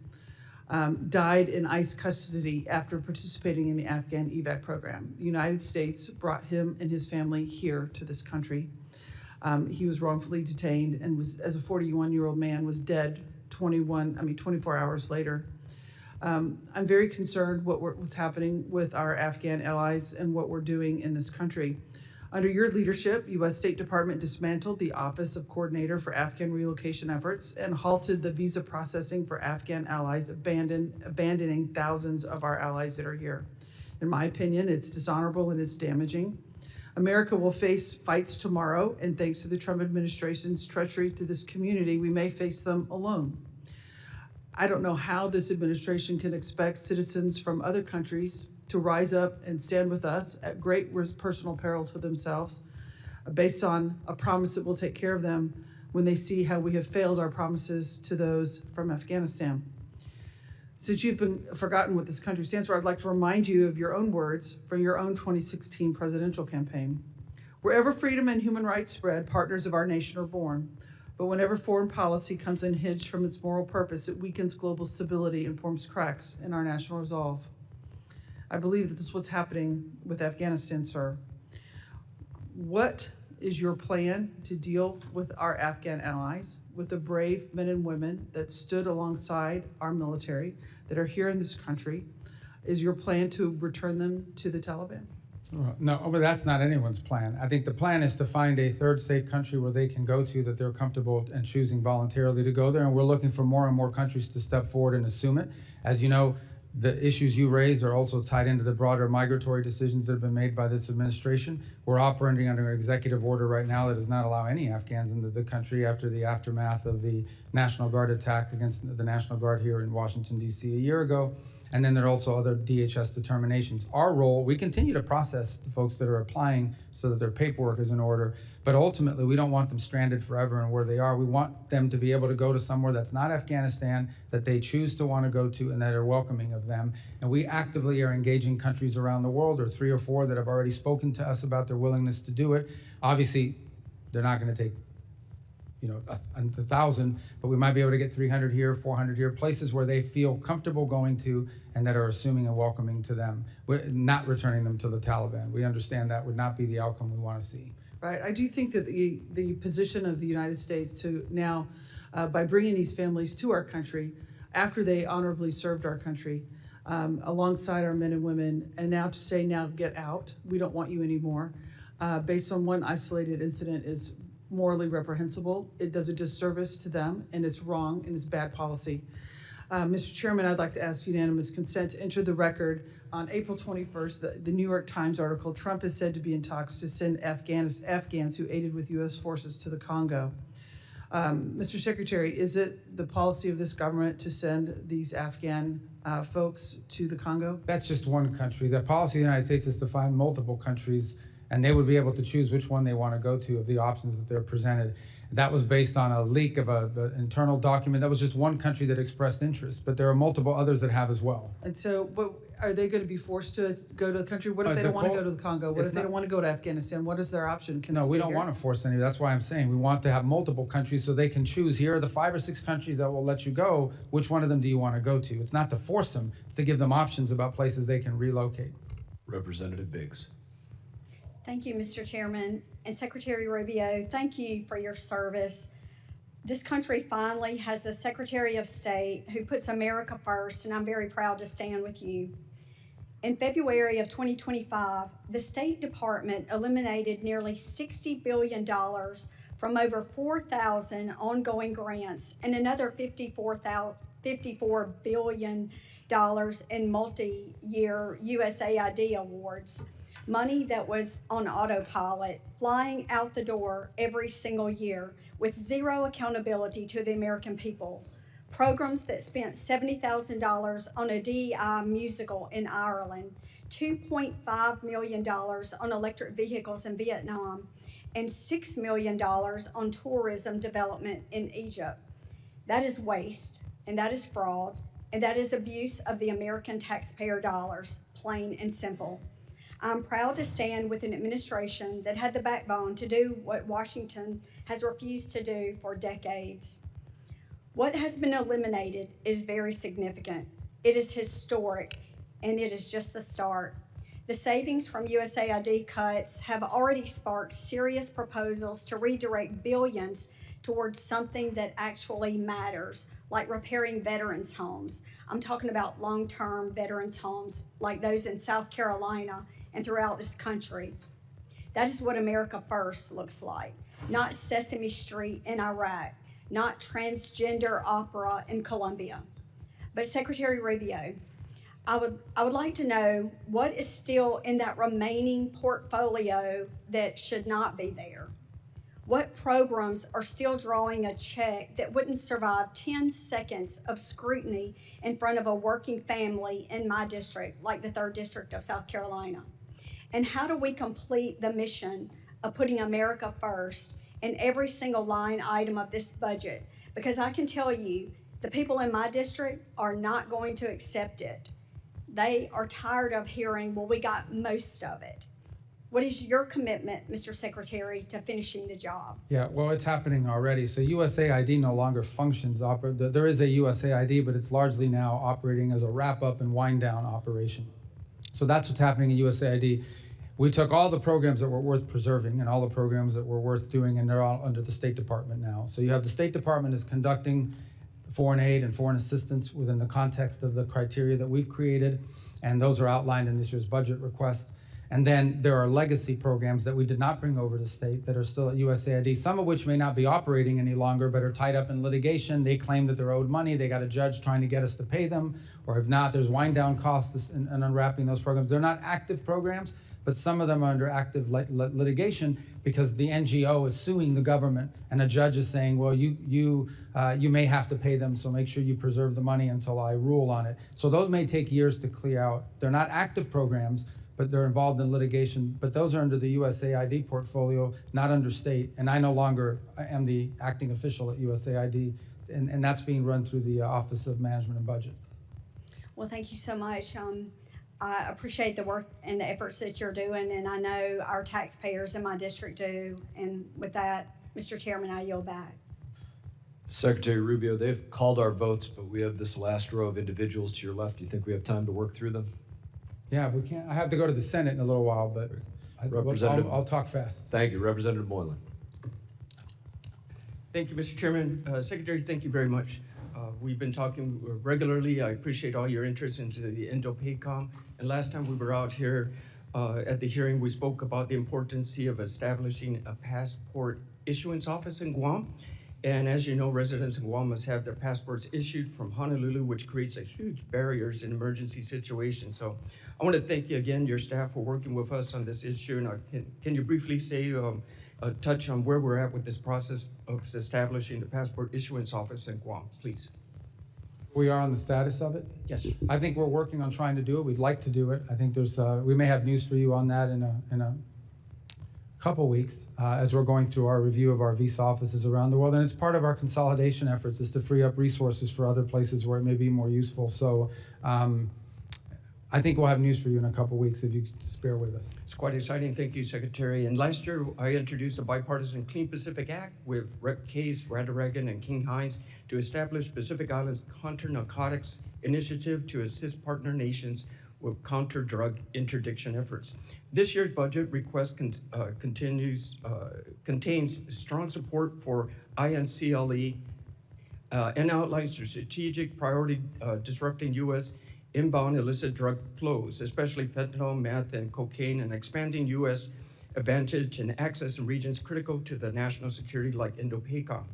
died in ICE custody after participating in the Afghan evac program. The United States brought him and his family here to this country. He was wrongfully detained and was, as a 41-year-old man, was dead 24 hours later. I'm very concerned what's happening with our Afghan allies and what we're doing in this country. Under your leadership, U.S. State Department dismantled the Office of Coordinator for Afghan Relocation Efforts and halted the visa processing for Afghan allies, abandoning thousands of our allies that are here. In my opinion, it's dishonorable and it's damaging. America will face fights tomorrow, and thanks to the Trump administration's treachery to this community, we may face them alone. I don't know how this administration can expect citizens from other countries to rise up and stand with us at great personal peril to themselves, based on a promise that will take care of them when they see how we have failed our promises to those from Afghanistan. Since you've been forgotten what this country stands for, I'd like to remind you of your own words from your own 2016 presidential campaign. Wherever freedom and human rights spread, partners of our nation are born. But whenever foreign policy comes unhinged from its moral purpose, it weakens global stability and forms cracks in our national resolve. I believe that this is what's happening with Afghanistan, sir. What is your plan to deal with our Afghan allies, with the brave men and women that stood alongside our military, that are here in this country? Is your plan to return them to the Taliban?
No, but that's not anyone's plan. I think the plan is to find a third state country where they can go to that they're comfortable and choosing voluntarily to go there. And we're looking for more and more countries to step forward and assume it. As you know, the issues you raise are also tied into the broader migratory decisions that have been made by this administration. We're operating under an executive order right now that does not allow any Afghans into the country after the aftermath of the National Guard attack against the National Guard here in Washington, D.C. a year ago. And then there are also other DHS determinations. Our role, we continue to process the folks that are applying so that their paperwork is in order, but ultimately we don't want them stranded forever and where they are. We want them to be able to go to somewhere that's not Afghanistan, that they choose to want to go to and that are welcoming of them. And we actively are engaging countries around the world. There are 3 or 4 that have already spoken to us about their willingness to do it. Obviously, they're not going to take 1,000, but we might be able to get 300 here, 400 here, places where they feel comfortable going to and that are assuming and welcoming to them. We're not returning them to the Taliban. We understand that would not be the outcome we want to see.
Right. I do think that the position of the United States to now, by bringing these families to our country after they honorably served our country, alongside our men and women, and now to say, now get out, we don't want you anymore, based on one isolated incident is morally reprehensible. It does a disservice to them, and it's wrong, and it's bad policy. Mr. Chairman, I'd like to ask unanimous consent to enter the record on April 21st, the New York Times article, Trump is said to be in talks to send Afghans who aided with U.S. forces to the Congo. Mr. Secretary, is it the policy of this government to send these Afghan folks to the Congo?
That's just one country. The policy of the United States is to find multiple countries, and they would be able to choose which one they want to go to of the options that they're presented. That was based on a leak of an internal document. That was just one country that expressed interest, but there are multiple others that have as well.
And so, but are they going to be forced to go to the country? What if they don't want to go to the Congo? What if they don't want to go to Afghanistan? What is their option?
No, we don't want to force any. That's why I'm saying we want to have multiple countries so they can choose. Here are the 5 or 6 countries that will let you go. Which one of them do you want to go to? It's not to force them, it's to give them options about places they can relocate.
Representative Biggs.
Thank you, Mr. Chairman. And Secretary Rubio, thank you for your service. This country finally has a Secretary of State who puts America first, and I'm very proud to stand with you. In February of 2025, the State Department eliminated nearly $60 billion from over 4,000 ongoing grants and another $54 billion in multi-year USAID awards. Money that was on autopilot, flying out the door every single year with zero accountability to the American people. Programs that spent $70,000 on a DEI musical in Ireland, $2.5 million on electric vehicles in Vietnam, and $6 million on tourism development in Egypt. That is waste, and that is fraud, and that is abuse of the American taxpayer dollars, plain and simple. I'm proud to stand with an administration that had the backbone to do what Washington has refused to do for decades. What has been eliminated is very significant. It is historic, and it is just the start. The savings from USAID cuts have already sparked serious proposals to redirect billions towards something that actually matters, like repairing veterans' homes. I'm talking about long-term veterans' homes like those in South Carolina and throughout this country. That is what America First looks like. Not Sesame Street in Iraq, not transgender opera in Colombia. But Secretary Rubio, I would like to know what is still in that remaining portfolio that should not be there. What programs are still drawing a check that wouldn't survive 10 seconds of scrutiny in front of a working family in my district, like the 3rd District of South Carolina? And how do we complete the mission of putting America first in every single line item of this budget? Because I can tell you, the people in my district are not going to accept it. They are tired of hearing, well, we got most of it. What is your commitment, Mr. Secretary, to finishing the job?
Yeah, well, it's happening already. So USAID no longer functions. There is a USAID, but it's largely now operating as a wrap-up and wind-down operation. So that's what's happening in USAID. We took all the programs that were worth preserving and all the programs that were worth doing, and they're all under the State Department now. So you have the State Department is conducting foreign aid and foreign assistance within the context of the criteria that we've created, and those are outlined in this year's budget request. And then there are legacy programs that we did not bring over to state that are still at USAID, some of which may not be operating any longer, but are tied up in litigation. They claim that they're owed money. They got a judge trying to get us to pay them, or if not, there's wind down costs in unwrapping those programs. They're not active programs, but some of them are under active litigation because the NGO is suing the government, and a judge is saying, well, you may have to pay them, so make sure you preserve the money until I rule on it. So those may take years to clear out. They're not active programs, but they're involved in litigation. But those are under the USAID portfolio, not under state. And I no longer am the acting official at USAID, and that's being run through the Office of Management and Budget.
Well, thank you so much. I appreciate the work and the efforts that you're doing, and I know our taxpayers in my district do. And with that, Mr. Chairman, I yield back.
Secretary Rubio, they've called our votes, but we have this last row of individuals to your left. Do you think we have time to work through them?
Yeah, we can't. I have to go to the Senate in a little while, but I'll talk fast.
Thank you. Representative Moylan.
Thank you, Mr. Chairman. Secretary, thank you very much. We've been talking regularly. I appreciate all your interest into the Indo-PACOM. And last time we were out here at the hearing, we spoke about the importance of establishing a passport issuance office in Guam. And as you know, residents in Guam must have their passports issued from Honolulu, which creates a huge barriers in emergency situations. So I want to thank you again, your staff, for working with us on this issue. And can you briefly say, touch on where we're at with this process of establishing the passport issuance office in Guam, please?
We are on the status of it?
Yes.
I think we're working on trying to do it. We'd like to do it. I think there's, we may have news for you on that in a couple weeks as we're going through our review of our visa offices around the world. And it's part of our consolidation efforts is to free up resources for other places where it may be more useful. So I think we'll have news for you in a couple weeks if you just bear with us.
It's quite exciting. Thank you, Secretary. And last year, I introduced a bipartisan Clean Pacific Act with Rep. Case, Radaragan, and King Hines to establish Pacific Islands Counter-Narcotics Initiative to assist partner nations with counter-drug interdiction efforts. This year's budget request contains strong support for INCLE and outlines the strategic priority disrupting U.S. inbound illicit drug flows, especially fentanyl, meth, and cocaine, and expanding U.S. advantage and access in regions critical to the national security like Indo-PACOM.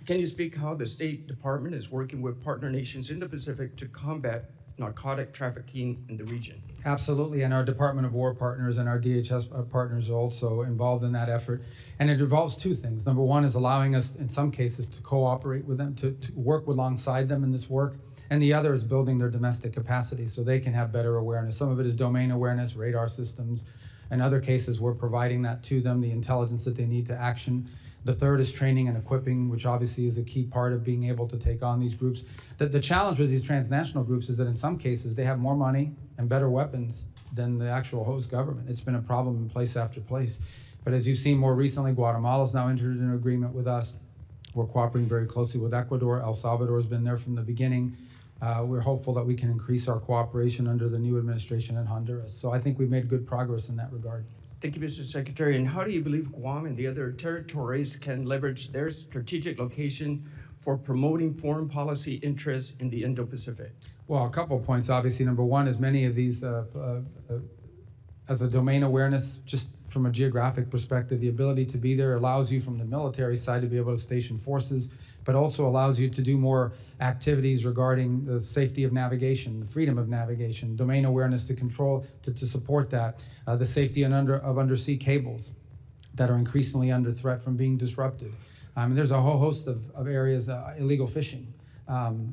Can you speak how the State Department is working with partner nations in the Pacific to combat narcotic trafficking in the region?
Absolutely, and our Department of War partners and our DHS partners are also involved in that effort. And it involves two things. Number one is allowing us, in some cases, to cooperate with them, to work alongside them in this work. And the other is building their domestic capacity so they can have better awareness. Some of it is domain awareness, radar systems. In other cases, we're providing that to them, the intelligence that they need to action. The third is training and equipping, which obviously is a key part of being able to take on these groups. The challenge with these transnational groups is that in some cases, they have more money and better weapons than the actual host government. It's been a problem in place after place. But as you've seen more recently, Guatemala's now entered an agreement with us. We're cooperating very closely with Ecuador. El Salvador has been there from the beginning. We're hopeful that we can increase our cooperation under the new administration in Honduras. So I think we've made good progress in that regard.
Thank you, Mr. Secretary. And how do you believe Guam and the other territories can leverage their strategic location for promoting foreign policy interests in the Indo-Pacific?
Well, a couple of points. Obviously, number one is many of these as a domain awareness, just from a geographic perspective, the ability to be there allows you from the military side to be able to station forces, but also allows you to do more activities regarding the safety of navigation, the freedom of navigation, domain awareness to control, to support that, the safety of undersea cables that are increasingly under threat from being disrupted. There's a whole host of areas, illegal fishing.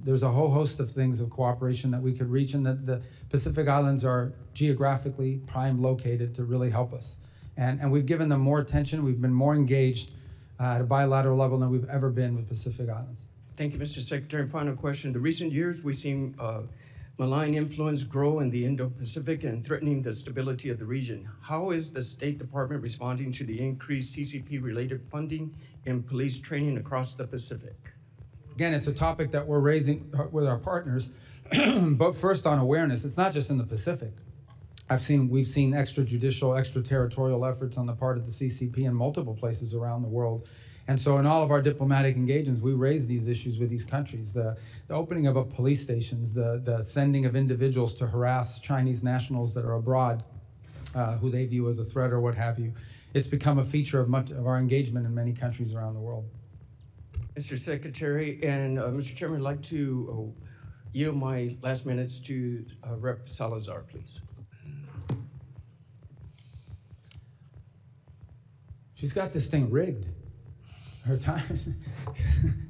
There's a whole host of things of cooperation that we could reach, and that the Pacific Islands are geographically prime located to really help us. And we've given them more attention. We've been more engaged at a bilateral level than we've ever been with Pacific Islands.
Thank you, Mr. Secretary. Final question. In the recent years, we've seen malign influence grow in the Indo-Pacific and threatening the stability of the region. How is the State Department responding to the increased CCP-related funding and police training across the Pacific?
Again, it's a topic that we're raising with our partners, but first on awareness. It's not just in the Pacific. We've seen extrajudicial, extraterritorial efforts on the part of the CCP in multiple places around the world. And so in all of our diplomatic engagements, we raise these issues with these countries. The opening of police stations, the sending of individuals to harass Chinese nationals that are abroad, who they view as a threat or what have you. It's become a feature of much of our engagement in many countries around the world.
Mr. Secretary and Mr. Chairman, I'd like to yield my last minutes to Rep. Salazar, please.
She's got this thing rigged. Her time,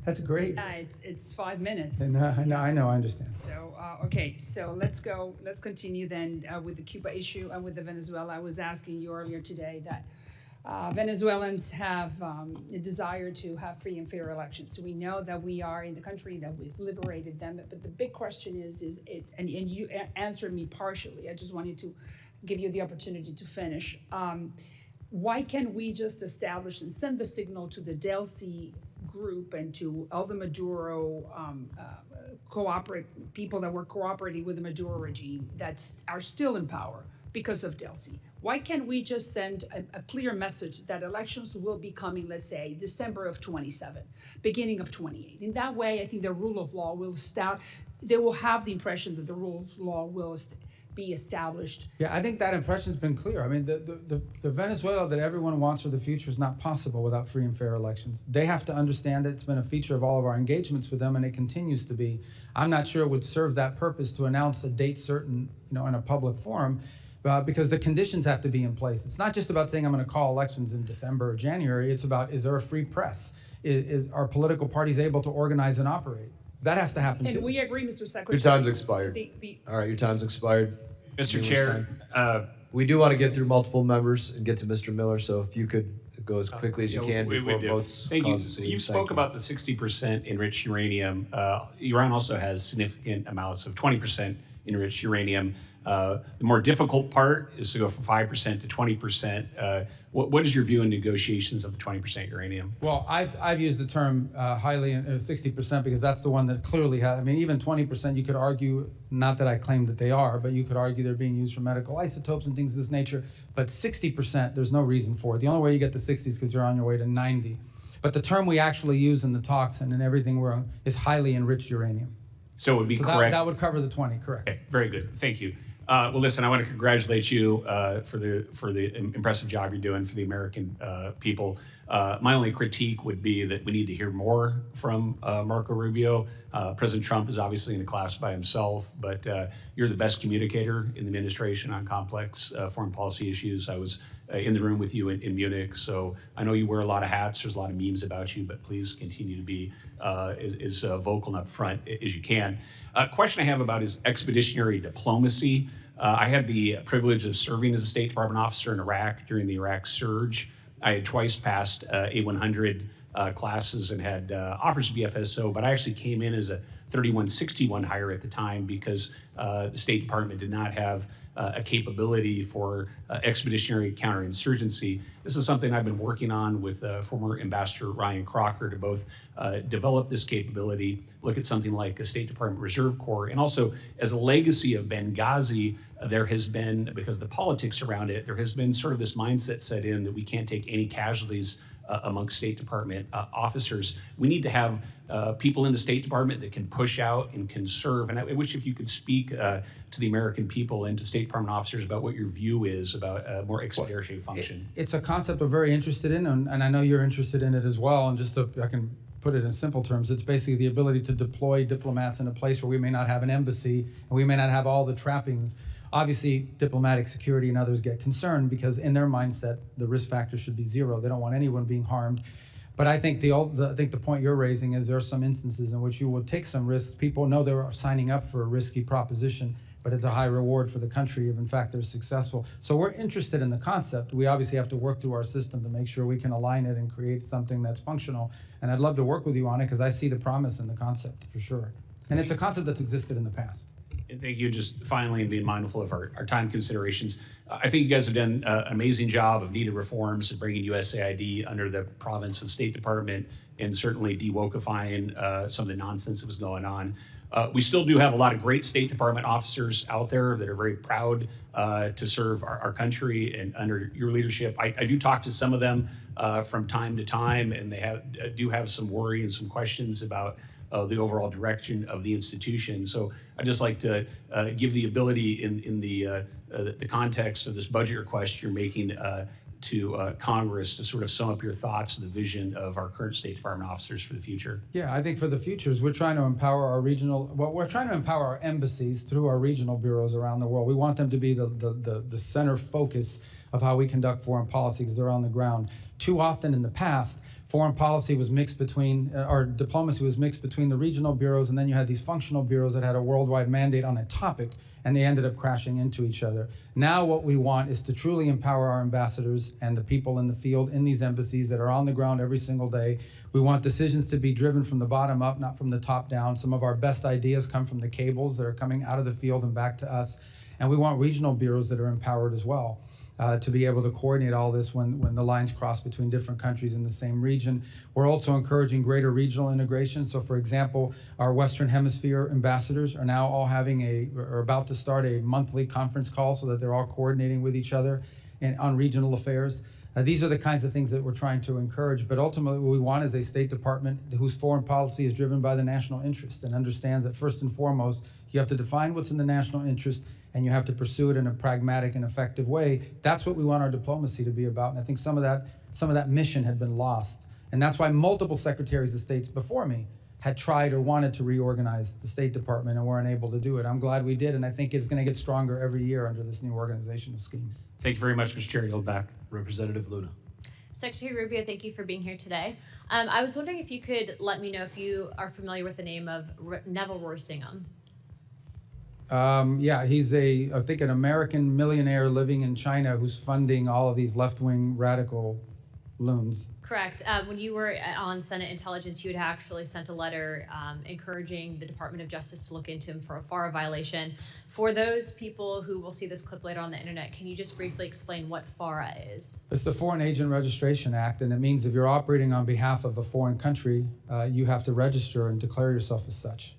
that's great.
It's 5 minutes.
I know, I understand.
So, okay, so let's continue then with the Cuba issue and with the Venezuela. I was asking you earlier today that Venezuelans have a desire to have free and fair elections. So we know that we are in the country, that we've liberated them, but the big question is and you answered me partially. I just wanted to give you the opportunity to finish. Why can't we just establish and send the signal to the Delcy group and to all the Maduro people that were cooperating with the Maduro regime that are still in power because of Delcy? Why can't we just send a clear message that elections will be coming, let's say, December of 27, beginning of 28? In that way, I think the rule of law will start. They will have the impression that the rule of law will be established.
Yeah, I think that impression's been clear. I mean, the Venezuela that everyone wants for the future is not possible without free and fair elections. They have to understand that. It's been a feature of all of our engagements with them, and it continues to be. I'm not sure it would serve that purpose to announce a date certain, in a public forum, because the conditions have to be in place. It's not just about saying I'm going to call elections in December or January. It's about, is there a free press? Are political parties able to organize and operate? That has to happen too.
And we agree, Mr. Secretary.
Your time's expired. All right, your time's expired.
Mr. Chair,
we do want to get through multiple members and get to Mr. Miller, so if you could go as quickly as you can before votes.
Thank you. You spoke about the 60% enriched uranium. Iran also has significant amounts of 20% enriched uranium. The more difficult part is to go from 5% to 20%. What is your view in negotiations of the 20% uranium?
Well, I've used the term highly 60% because that's the one that clearly has. I mean, even 20%, you could argue, not that I claim that they are, but you could argue they're being used for medical isotopes and things of this nature. But 60%, there's no reason for it. The only way you get to 60 is because you're on your way to 90. But the term we actually use in the talks and in everything we're on is highly enriched uranium.
So it would be correct.
That would cover the 20, correct.
Okay, very good. Thank you. Well, listen, I want to congratulate you for the impressive job you're doing for the American people. My only critique would be that we need to hear more from Marco Rubio. President Trump is obviously in a class by himself, but you're the best communicator in the administration on complex foreign policy issues. I was in the room with you in Munich, so I know you wear a lot of hats. There's a lot of memes about you, but please continue to be as vocal and upfront as you can. Question I have about is expeditionary diplomacy. I had the privilege of serving as a State Department officer in Iraq during the Iraq surge. I had twice passed A100 classes and had offers to be FSO, but I actually came in as a 3161 hire at the time because the State Department did not have a capability for expeditionary counterinsurgency. This is something I've been working on with former Ambassador Ryan Crocker to both develop this capability, look at something like a State Department Reserve Corps, and also as a legacy of Benghazi, there has been, because of the politics around it, there has been sort of this mindset set in that we can't take any casualties amongst State Department officers. We need to have people in the State Department that can push out and can serve. And I wish if you could speak to the American people and to State Department officers about what your view is about a more expeditionary function.
It's a concept we're very interested in, and I know you're interested in it as well. And just I can put it in simple terms, it's basically the ability to deploy diplomats in a place where we may not have an embassy and we may not have all the trappings. Obviously, diplomatic security and others get concerned because in their mindset, the risk factor should be zero. They don't want anyone being harmed. But I think the point you're raising is there are some instances in which you will take some risks. People know they're signing up for a risky proposition, but it's a high reward for the country if in fact they're successful. So we're interested in the concept. We obviously have to work through our system to make sure we can align it and create something that's functional. And I'd love to work with you on it because I see the promise in the concept for sure. And it's a concept that's existed in the past.
And thank you, just finally, and being mindful of our time considerations. I think you guys have done an amazing job of needed reforms and bringing USAID under the province of State Department and certainly de-wokifying some of the nonsense that was going on. We still do have a lot of great State Department officers out there that are very proud to serve our country and under your leadership. I do talk to some of them from time to time, and they do have some worry and some questions about the overall direction of the institution. So I'd just like to give the ability in the context of this budget request you're making to Congress to sort of sum up your thoughts, the vision of our current State Department officers for the future.
Yeah, I think for the future is we're trying to empower our we're trying to empower our embassies through our regional bureaus around the world. We want them to be the center focus of how we conduct foreign policy because they're on the ground. Too often in the past, foreign policy was mixed between, or diplomacy was mixed between the regional bureaus, and then you had these functional bureaus that had a worldwide mandate on a topic, and they ended up crashing into each other. Now what we want is to truly empower our ambassadors and the people in the field in these embassies that are on the ground every single day. We want decisions to be driven from the bottom up, not from the top down. Some of our best ideas come from the cables that are coming out of the field and back to us. And we want regional bureaus that are empowered as well. To be able to coordinate all this when the lines cross between different countries in the same region. We're also encouraging greater regional integration. So for example, our Western Hemisphere ambassadors are now all are about to start a monthly conference call so that they're all coordinating with each other on regional affairs. These are the kinds of things that we're trying to encourage, but ultimately what we want is a State Department whose foreign policy is driven by the national interest and understands that first and foremost, you have to define what's in the national interest and you have to pursue it in a pragmatic and effective way. That's what we want our diplomacy to be about. And I think some of that mission had been lost. And that's why multiple secretaries of states before me had tried or wanted to reorganize the State Department and were unable to do it. I'm glad we did, and I think it's going to get stronger every year under this new organizational scheme.
Thank you very much, Mr. Chair. Yield back.
Representative Luna.
Secretary Rubio, thank you for being here today. I was wondering if you could let me know if you are familiar with the name of Neville Roysingham.
Yeah, he's I think an American millionaire living in China who's funding all of these left-wing radical loons.
Correct. When you were on Senate Intelligence, you had actually sent a letter encouraging the Department of Justice to look into him for a FARA violation. For those people who will see this clip later on the internet, can you just briefly explain what FARA is?
It's the Foreign Agent Registration Act, and it means if you're operating on behalf of a foreign country, you have to register and declare yourself as such.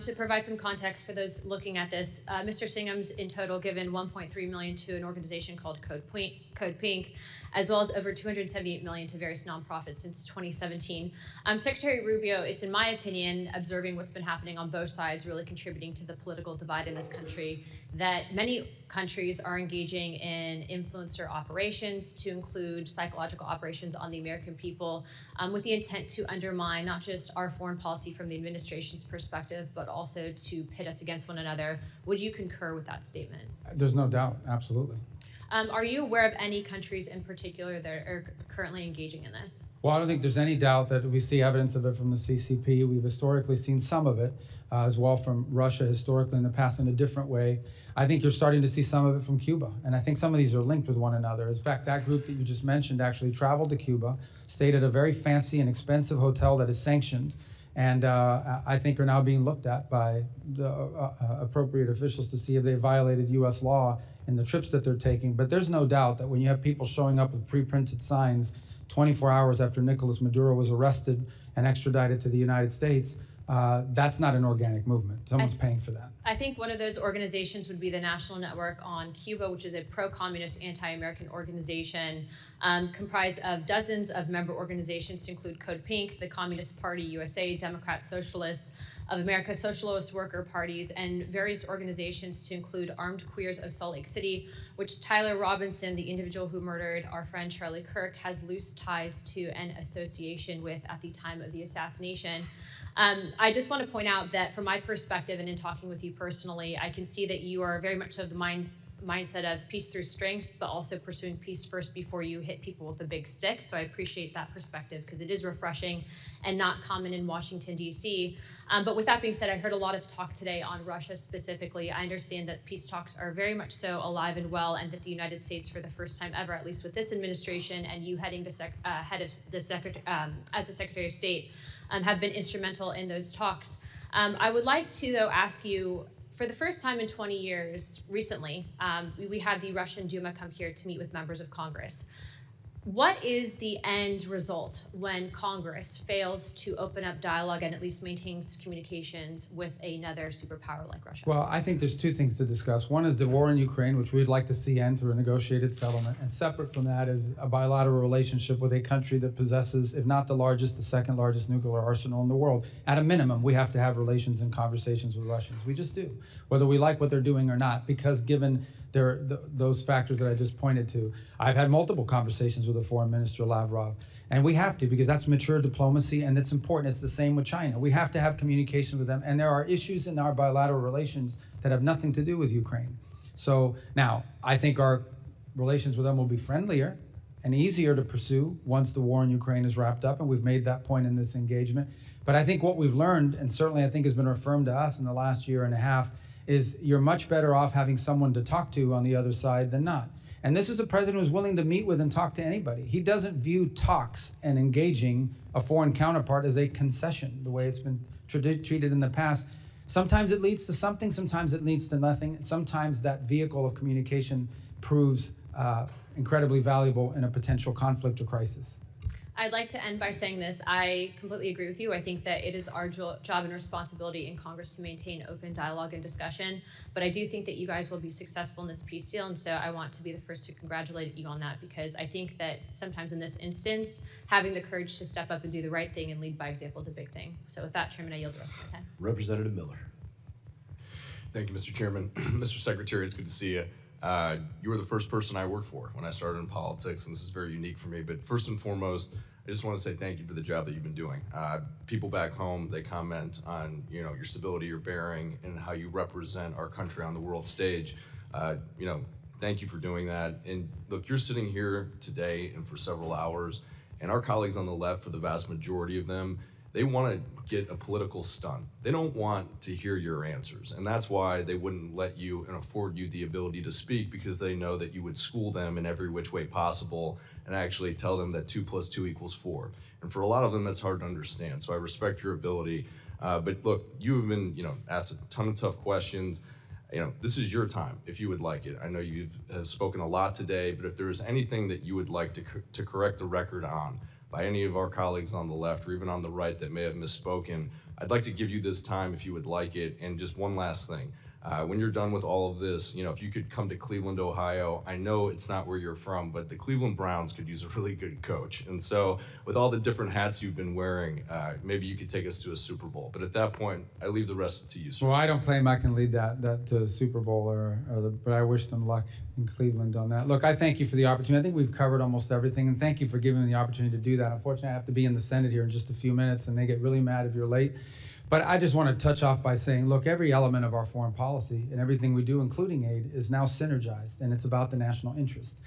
To provide some context for those looking at this, Mr. Singham's in total given $1.3 million to an organization called Code Pink, as well as over $278 million to various nonprofits since 2017. Secretary Rubio, it's in my opinion, observing what's been happening on both sides, really contributing to the political divide in this country, that many countries are engaging in influencer operations to include psychological operations on the American people with the intent to undermine not just our foreign policy from the administration's perspective, but also to pit us against one another. Would you concur with that statement?
There's no doubt, absolutely.
Are you aware of any countries in particular that are currently engaging in this?
Well, I don't think there's any doubt that we see evidence of it from the CCP. We've historically seen some of it as well from Russia historically in the past in a different way. I think you're starting to see some of it from Cuba, and I think some of these are linked with one another. In fact, that group that you just mentioned actually traveled to Cuba, stayed at a very fancy and expensive hotel that is sanctioned, and I think are now being looked at by the appropriate officials to see if they violated U.S. law in the trips that they're taking. But there's no doubt that when you have people showing up with pre-printed signs 24 hours after Nicolas Maduro was arrested and extradited to the United States, that's not an organic movement. Someone's paying for that.
I think one of those organizations would be the National Network on Cuba, which is a pro-communist, anti-American organization comprised of dozens of member organizations to include Code Pink, the Communist Party USA, Democrats, Socialists of America, Socialist Worker Parties, and various organizations to include Armed Queers of Salt Lake City, which Tyler Robinson, the individual who murdered our friend Charlie Kirk, has loose ties to an association with at the time of the assassination. I just want to point out that from my perspective and in talking with you personally, I can see that you are very much of the mindset of peace through strength, but also pursuing peace first before you hit people with a big stick. So I appreciate that perspective because it is refreshing and not common in Washington, D.C. But with that being said, I heard a lot of talk today on Russia specifically. I understand that peace talks are very much so alive and well, and that the United States, for the first time ever, at least with this administration and you heading the head of the as the Secretary of State, have been instrumental in those talks. I would like to, though, ask you, for the first time in 20 years, recently, we had the Russian Duma come here to meet with members of Congress. What is the end result when Congress fails to open up dialogue and at least maintains communications with another superpower like Russia?
Well, I think there's two things to discuss. One is the war in Ukraine, which we'd like to see end through a negotiated settlement. And separate from that is a bilateral relationship with a country that possesses, if not the largest, the second largest nuclear arsenal in the world. At a minimum, we have to have relations and conversations with Russians. We just do, whether we like what they're doing or not, because given those factors that I just pointed to. I've had multiple conversations with the Foreign Minister Lavrov, and we have to, because that's mature diplomacy and it's important. It's the same with China. We have to have communication with them, and there are issues in our bilateral relations that have nothing to do with Ukraine. So now, I think our relations with them will be friendlier and easier to pursue once the war in Ukraine is wrapped up, and we've made that point in this engagement. But I think what we've learned, and certainly I think has been affirmed to us in the last year and a half, is you're much better off having someone to talk to on the other side than not. And this is a president who's willing to meet with and talk to anybody. He doesn't view talks and engaging a foreign counterpart as a concession, the way it's been treated in the past. Sometimes it leads to something, sometimes it leads to nothing, and sometimes that vehicle of communication proves incredibly valuable in a potential conflict or crisis.
I'd like to end by saying this. I completely agree with you. I think that it is our job and responsibility in Congress to maintain open dialogue and discussion. But I do think that you guys will be successful in this peace deal. And so I want to be the first to congratulate you on that, because I think that sometimes in this instance, having the courage to step up and do the right thing and lead by example is a big thing. So with that, Chairman, I yield the rest of my time.
Representative Miller.
Thank you, Mr. Chairman. Mr. Secretary, it's good to see you. You were the first person I worked for when I started in politics, and this is very unique for me. But first and foremost, I just want to say thank you for the job that you've been doing. People back home, they comment on your stability, your bearing, and how you represent our country on the world stage. Thank you for doing that. And look, you're sitting here today and for several hours, and our colleagues on the left, for the vast majority of them, they want to get a political stunt. They don't want to hear your answers. And that's why they wouldn't let you and afford you the ability to speak, because they know that you would school them in every which way possible and actually tell them that 2 + 2 = 4. And for a lot of them, that's hard to understand. So I respect your ability. But look, you have been asked a ton of tough questions. This is your time, if you would like it. I know you have spoken a lot today, but if there is anything that you would like to correct the record on by any of our colleagues on the left or even on the right that may have misspoken, I'd like to give you this time if you would like it. And just one last thing. When you're done with all of this, if you could come to Cleveland, Ohio, I know it's not where you're from, but the Cleveland Browns could use a really good coach. And so with all the different hats you've been wearing, maybe you could take us to a Super Bowl. But at that point, I leave the rest to you, sir.
Well, I don't claim I can lead that to the Super Bowl, but I wish them luck in Cleveland on that. Look, I thank you for the opportunity. I think we've covered almost everything, and thank you for giving me the opportunity to do that. Unfortunately, I have to be in the Senate here in just a few minutes, and they get really mad if you're late. But I just want to touch off by saying, look, every element of our foreign policy and everything we do, including aid, is now synergized, and it's about the national interest.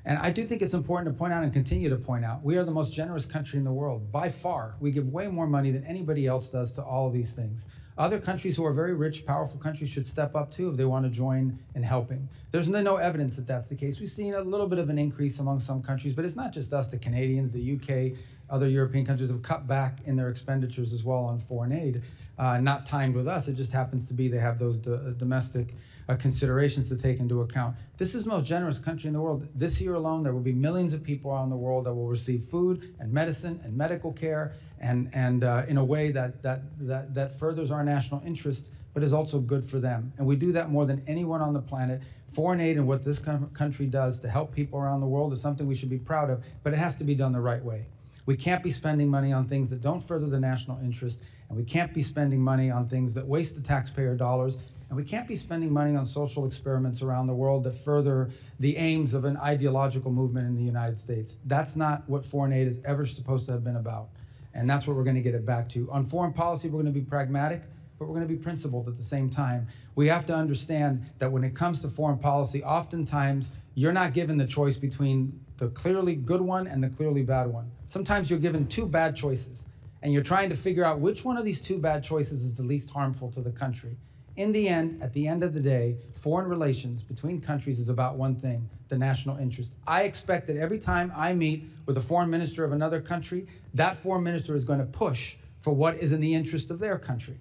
And I do think it's important to point out and continue to point out, we are the most generous country in the world. By far, we give way more money than anybody else does to all of these things. Other countries who are very rich, powerful countries should step up too if they want to join in helping. There's no evidence that that's the case. We've seen a little bit of an increase among some countries, but it's not just us, the Canadians, the UK, other European countries have cut back in their expenditures as well on foreign aid. Not timed with us, it just happens to be they have those domestic considerations to take into account. This is the most generous country in the world. This year alone, there will be millions of people around the world that will receive food and medicine and medical care and in a way that furthers our national interest, but is also good for them. And we do that more than anyone on the planet. Foreign aid and what this country does to help people around the world is something we should be proud of, but it has to be done the right way. We can't be spending money on things that don't further the national interest, and we can't be spending money on things that waste the taxpayer dollars, and we can't be spending money on social experiments around the world that further the aims of an ideological movement in the United States. That's not what foreign aid is ever supposed to have been about, and that's what we're going to get it back to. On foreign policy, we're going to be pragmatic, but we're going to be principled at the same time. We have to understand that when it comes to foreign policy, oftentimes you're not given the choice between the clearly good one and the clearly bad one. Sometimes you're given two bad choices, and you're trying to figure out which one of these two bad choices is the least harmful to the country. In the end, at the end of the day, foreign relations between countries is about one thing, the national interest. I expect that every time I meet with a foreign minister of another country, that foreign minister is going to push for what is in the interest of their country.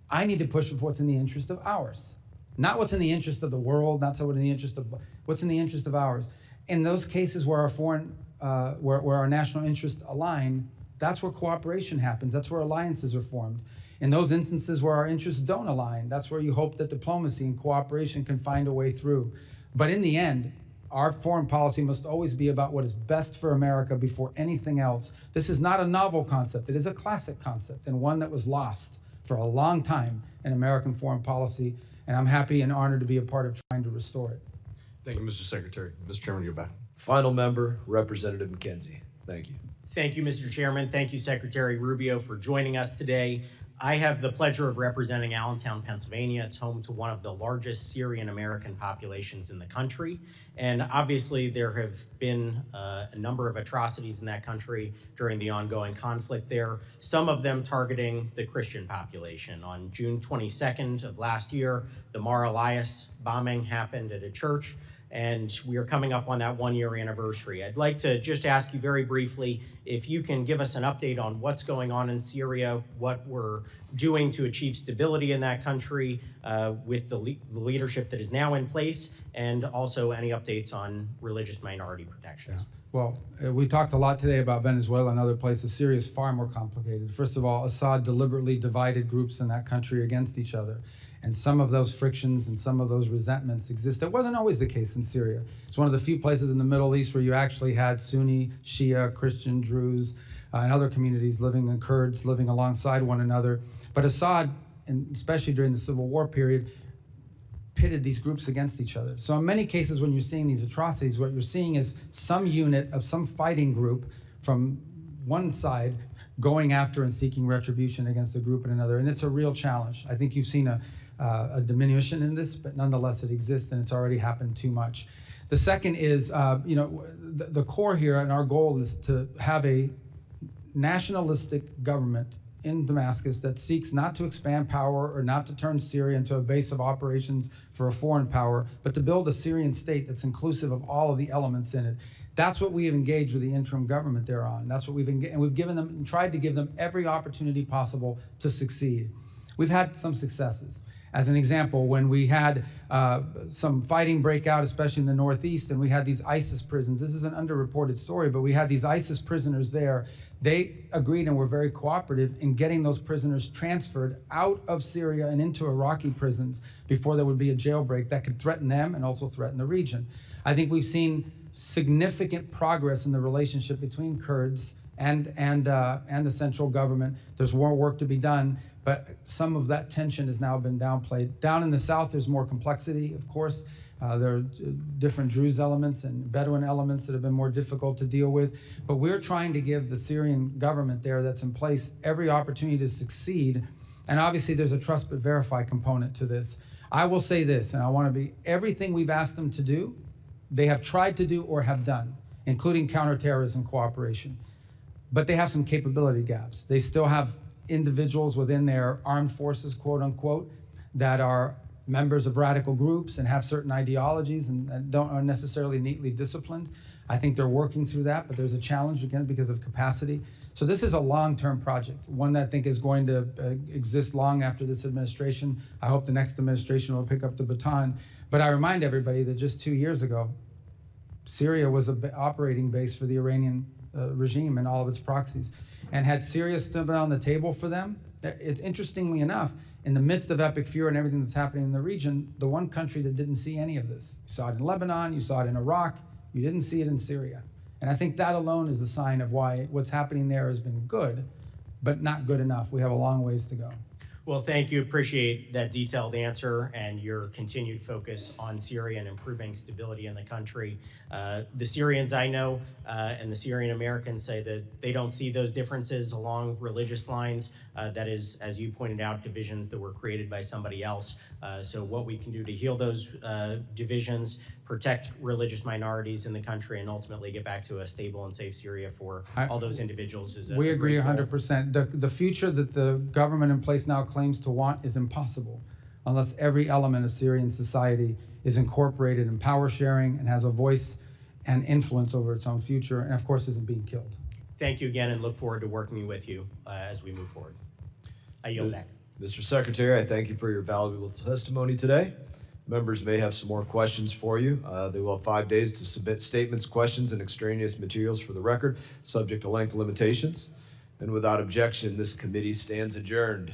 I need to push for what's in the interest of ours. Not what's in the interest of the world, not so what's in the interest of what's in the interest of ours. In those cases where where our national interests align, that's where cooperation happens. That's where alliances are formed. In those instances where our interests don't align, that's where you hope that diplomacy and cooperation can find a way through. But in the end, our foreign policy must always be about what is best for America before anything else. This is not a novel concept. It is a classic concept, and one that was lost for a long time in American foreign policy, and I'm happy and honored to be a part of trying to restore it.
Thank you, Mr. Secretary. Mr. Chairman, you're back.
Final member, Representative McKenzie. Thank you.
Thank you, Mr. Chairman. Thank you, Secretary Rubio, for joining us today. I have the pleasure of representing Allentown, Pennsylvania. It's home to one of the largest Syrian American populations in the country. And obviously, there have been a number of atrocities in that country during the ongoing conflict there, some of them targeting the Christian population. On June 22nd of last year, the Mar Elias bombing happened at a church, and we are coming up on that one-year anniversary. I'd like to just ask you very briefly if you can give us an update on what's going on in Syria, what we're doing to achieve stability in that country with the leadership that is now in place, and also any updates on religious minority protections.
Yeah. Well, we talked a lot today about Venezuela and other places. Syria is far more complicated. First of all, Assad deliberately divided groups in that country against each other. And some of those frictions and some of those resentments exist. That wasn't always the case in Syria. It's one of the few places in the Middle East where you actually had Sunni, Shia, Christian, Druze, and other communities living, and Kurds living alongside one another. But Assad, and especially during the civil war period, pitted these groups against each other. So in many cases when you're seeing these atrocities, what you're seeing is some unit of some fighting group from one side going after and seeking retribution against a group and another. And it's a real challenge. I think you've seen a diminution in this, but nonetheless it exists, and it's already happened too much. The second is, the core here, and our goal is to have a nationalistic government in Damascus that seeks not to expand power or not to turn Syria into a base of operations for a foreign power, but to build a Syrian state that's inclusive of all of the elements in it. That's what we have engaged with the interim government there on. That's what we've engaged, and we've given them and tried to give them every opportunity possible to succeed. We've had some successes. As an example, when we had some fighting break out, especially in the Northeast, and we had these ISIS prisons. This is an underreported story, but we had these ISIS prisoners there. They agreed and were very cooperative in getting those prisoners transferred out of Syria and into Iraqi prisons before there would be a jailbreak that could threaten them and also threaten the region. I think we've seen significant progress in the relationship between Kurds and the central government. There's more work to be done, but some of that tension has now been downplayed. Down in the south, there's more complexity, of course. There are different Druze elements and Bedouin elements that have been more difficult to deal with. But we're trying to give the Syrian government there that's in place every opportunity to succeed. And obviously, there's a trust but verify component to this. I will say this, and I want to be, everything we've asked them to do, they have tried to do or have done, including counterterrorism cooperation. But they have some capability gaps. They still have individuals within their armed forces, quote unquote, that are members of radical groups and have certain ideologies and aren't necessarily neatly disciplined. I think they're working through that, but there's a challenge again because of capacity. So this is a long-term project, one that I think is going to exist long after this administration. I hope the next administration will pick up the baton. But I remind everybody that just 2 years ago, Syria was an operating base for the Iranian regime and all of its proxies. And had Syria stood on the table for them, it's interestingly enough, in the midst of epic fear and everything that's happening in the region, the one country that didn't see any of this. You saw it in Lebanon, you saw it in Iraq, you didn't see it in Syria. And I think that alone is a sign of why what's happening there has been good, but not good enough. We have a long ways to go.
Well, thank you. Appreciate that detailed answer and your continued focus on Syria and improving stability in the country. The Syrians I know and the Syrian Americans say that they don't see those differences along religious lines. That is, as you pointed out, divisions that were created by somebody else. So what we can do to heal those divisions, protect religious minorities in the country, and ultimately get back to a stable and safe Syria for all those individuals is a
We agree
great goal.
100%. The future that the government in place now claims to want is impossible unless every element of Syrian society is incorporated in power sharing and has a voice and influence over its own future, and of course isn't being killed.
Thank you again and look forward to working with you as we move forward. I yield back.
Mr. Secretary, I thank you for your valuable testimony today. Members may have some more questions for you. They will have 5 days to submit statements, questions, and extraneous materials for the record, subject to length limitations. And without objection, this committee stands adjourned.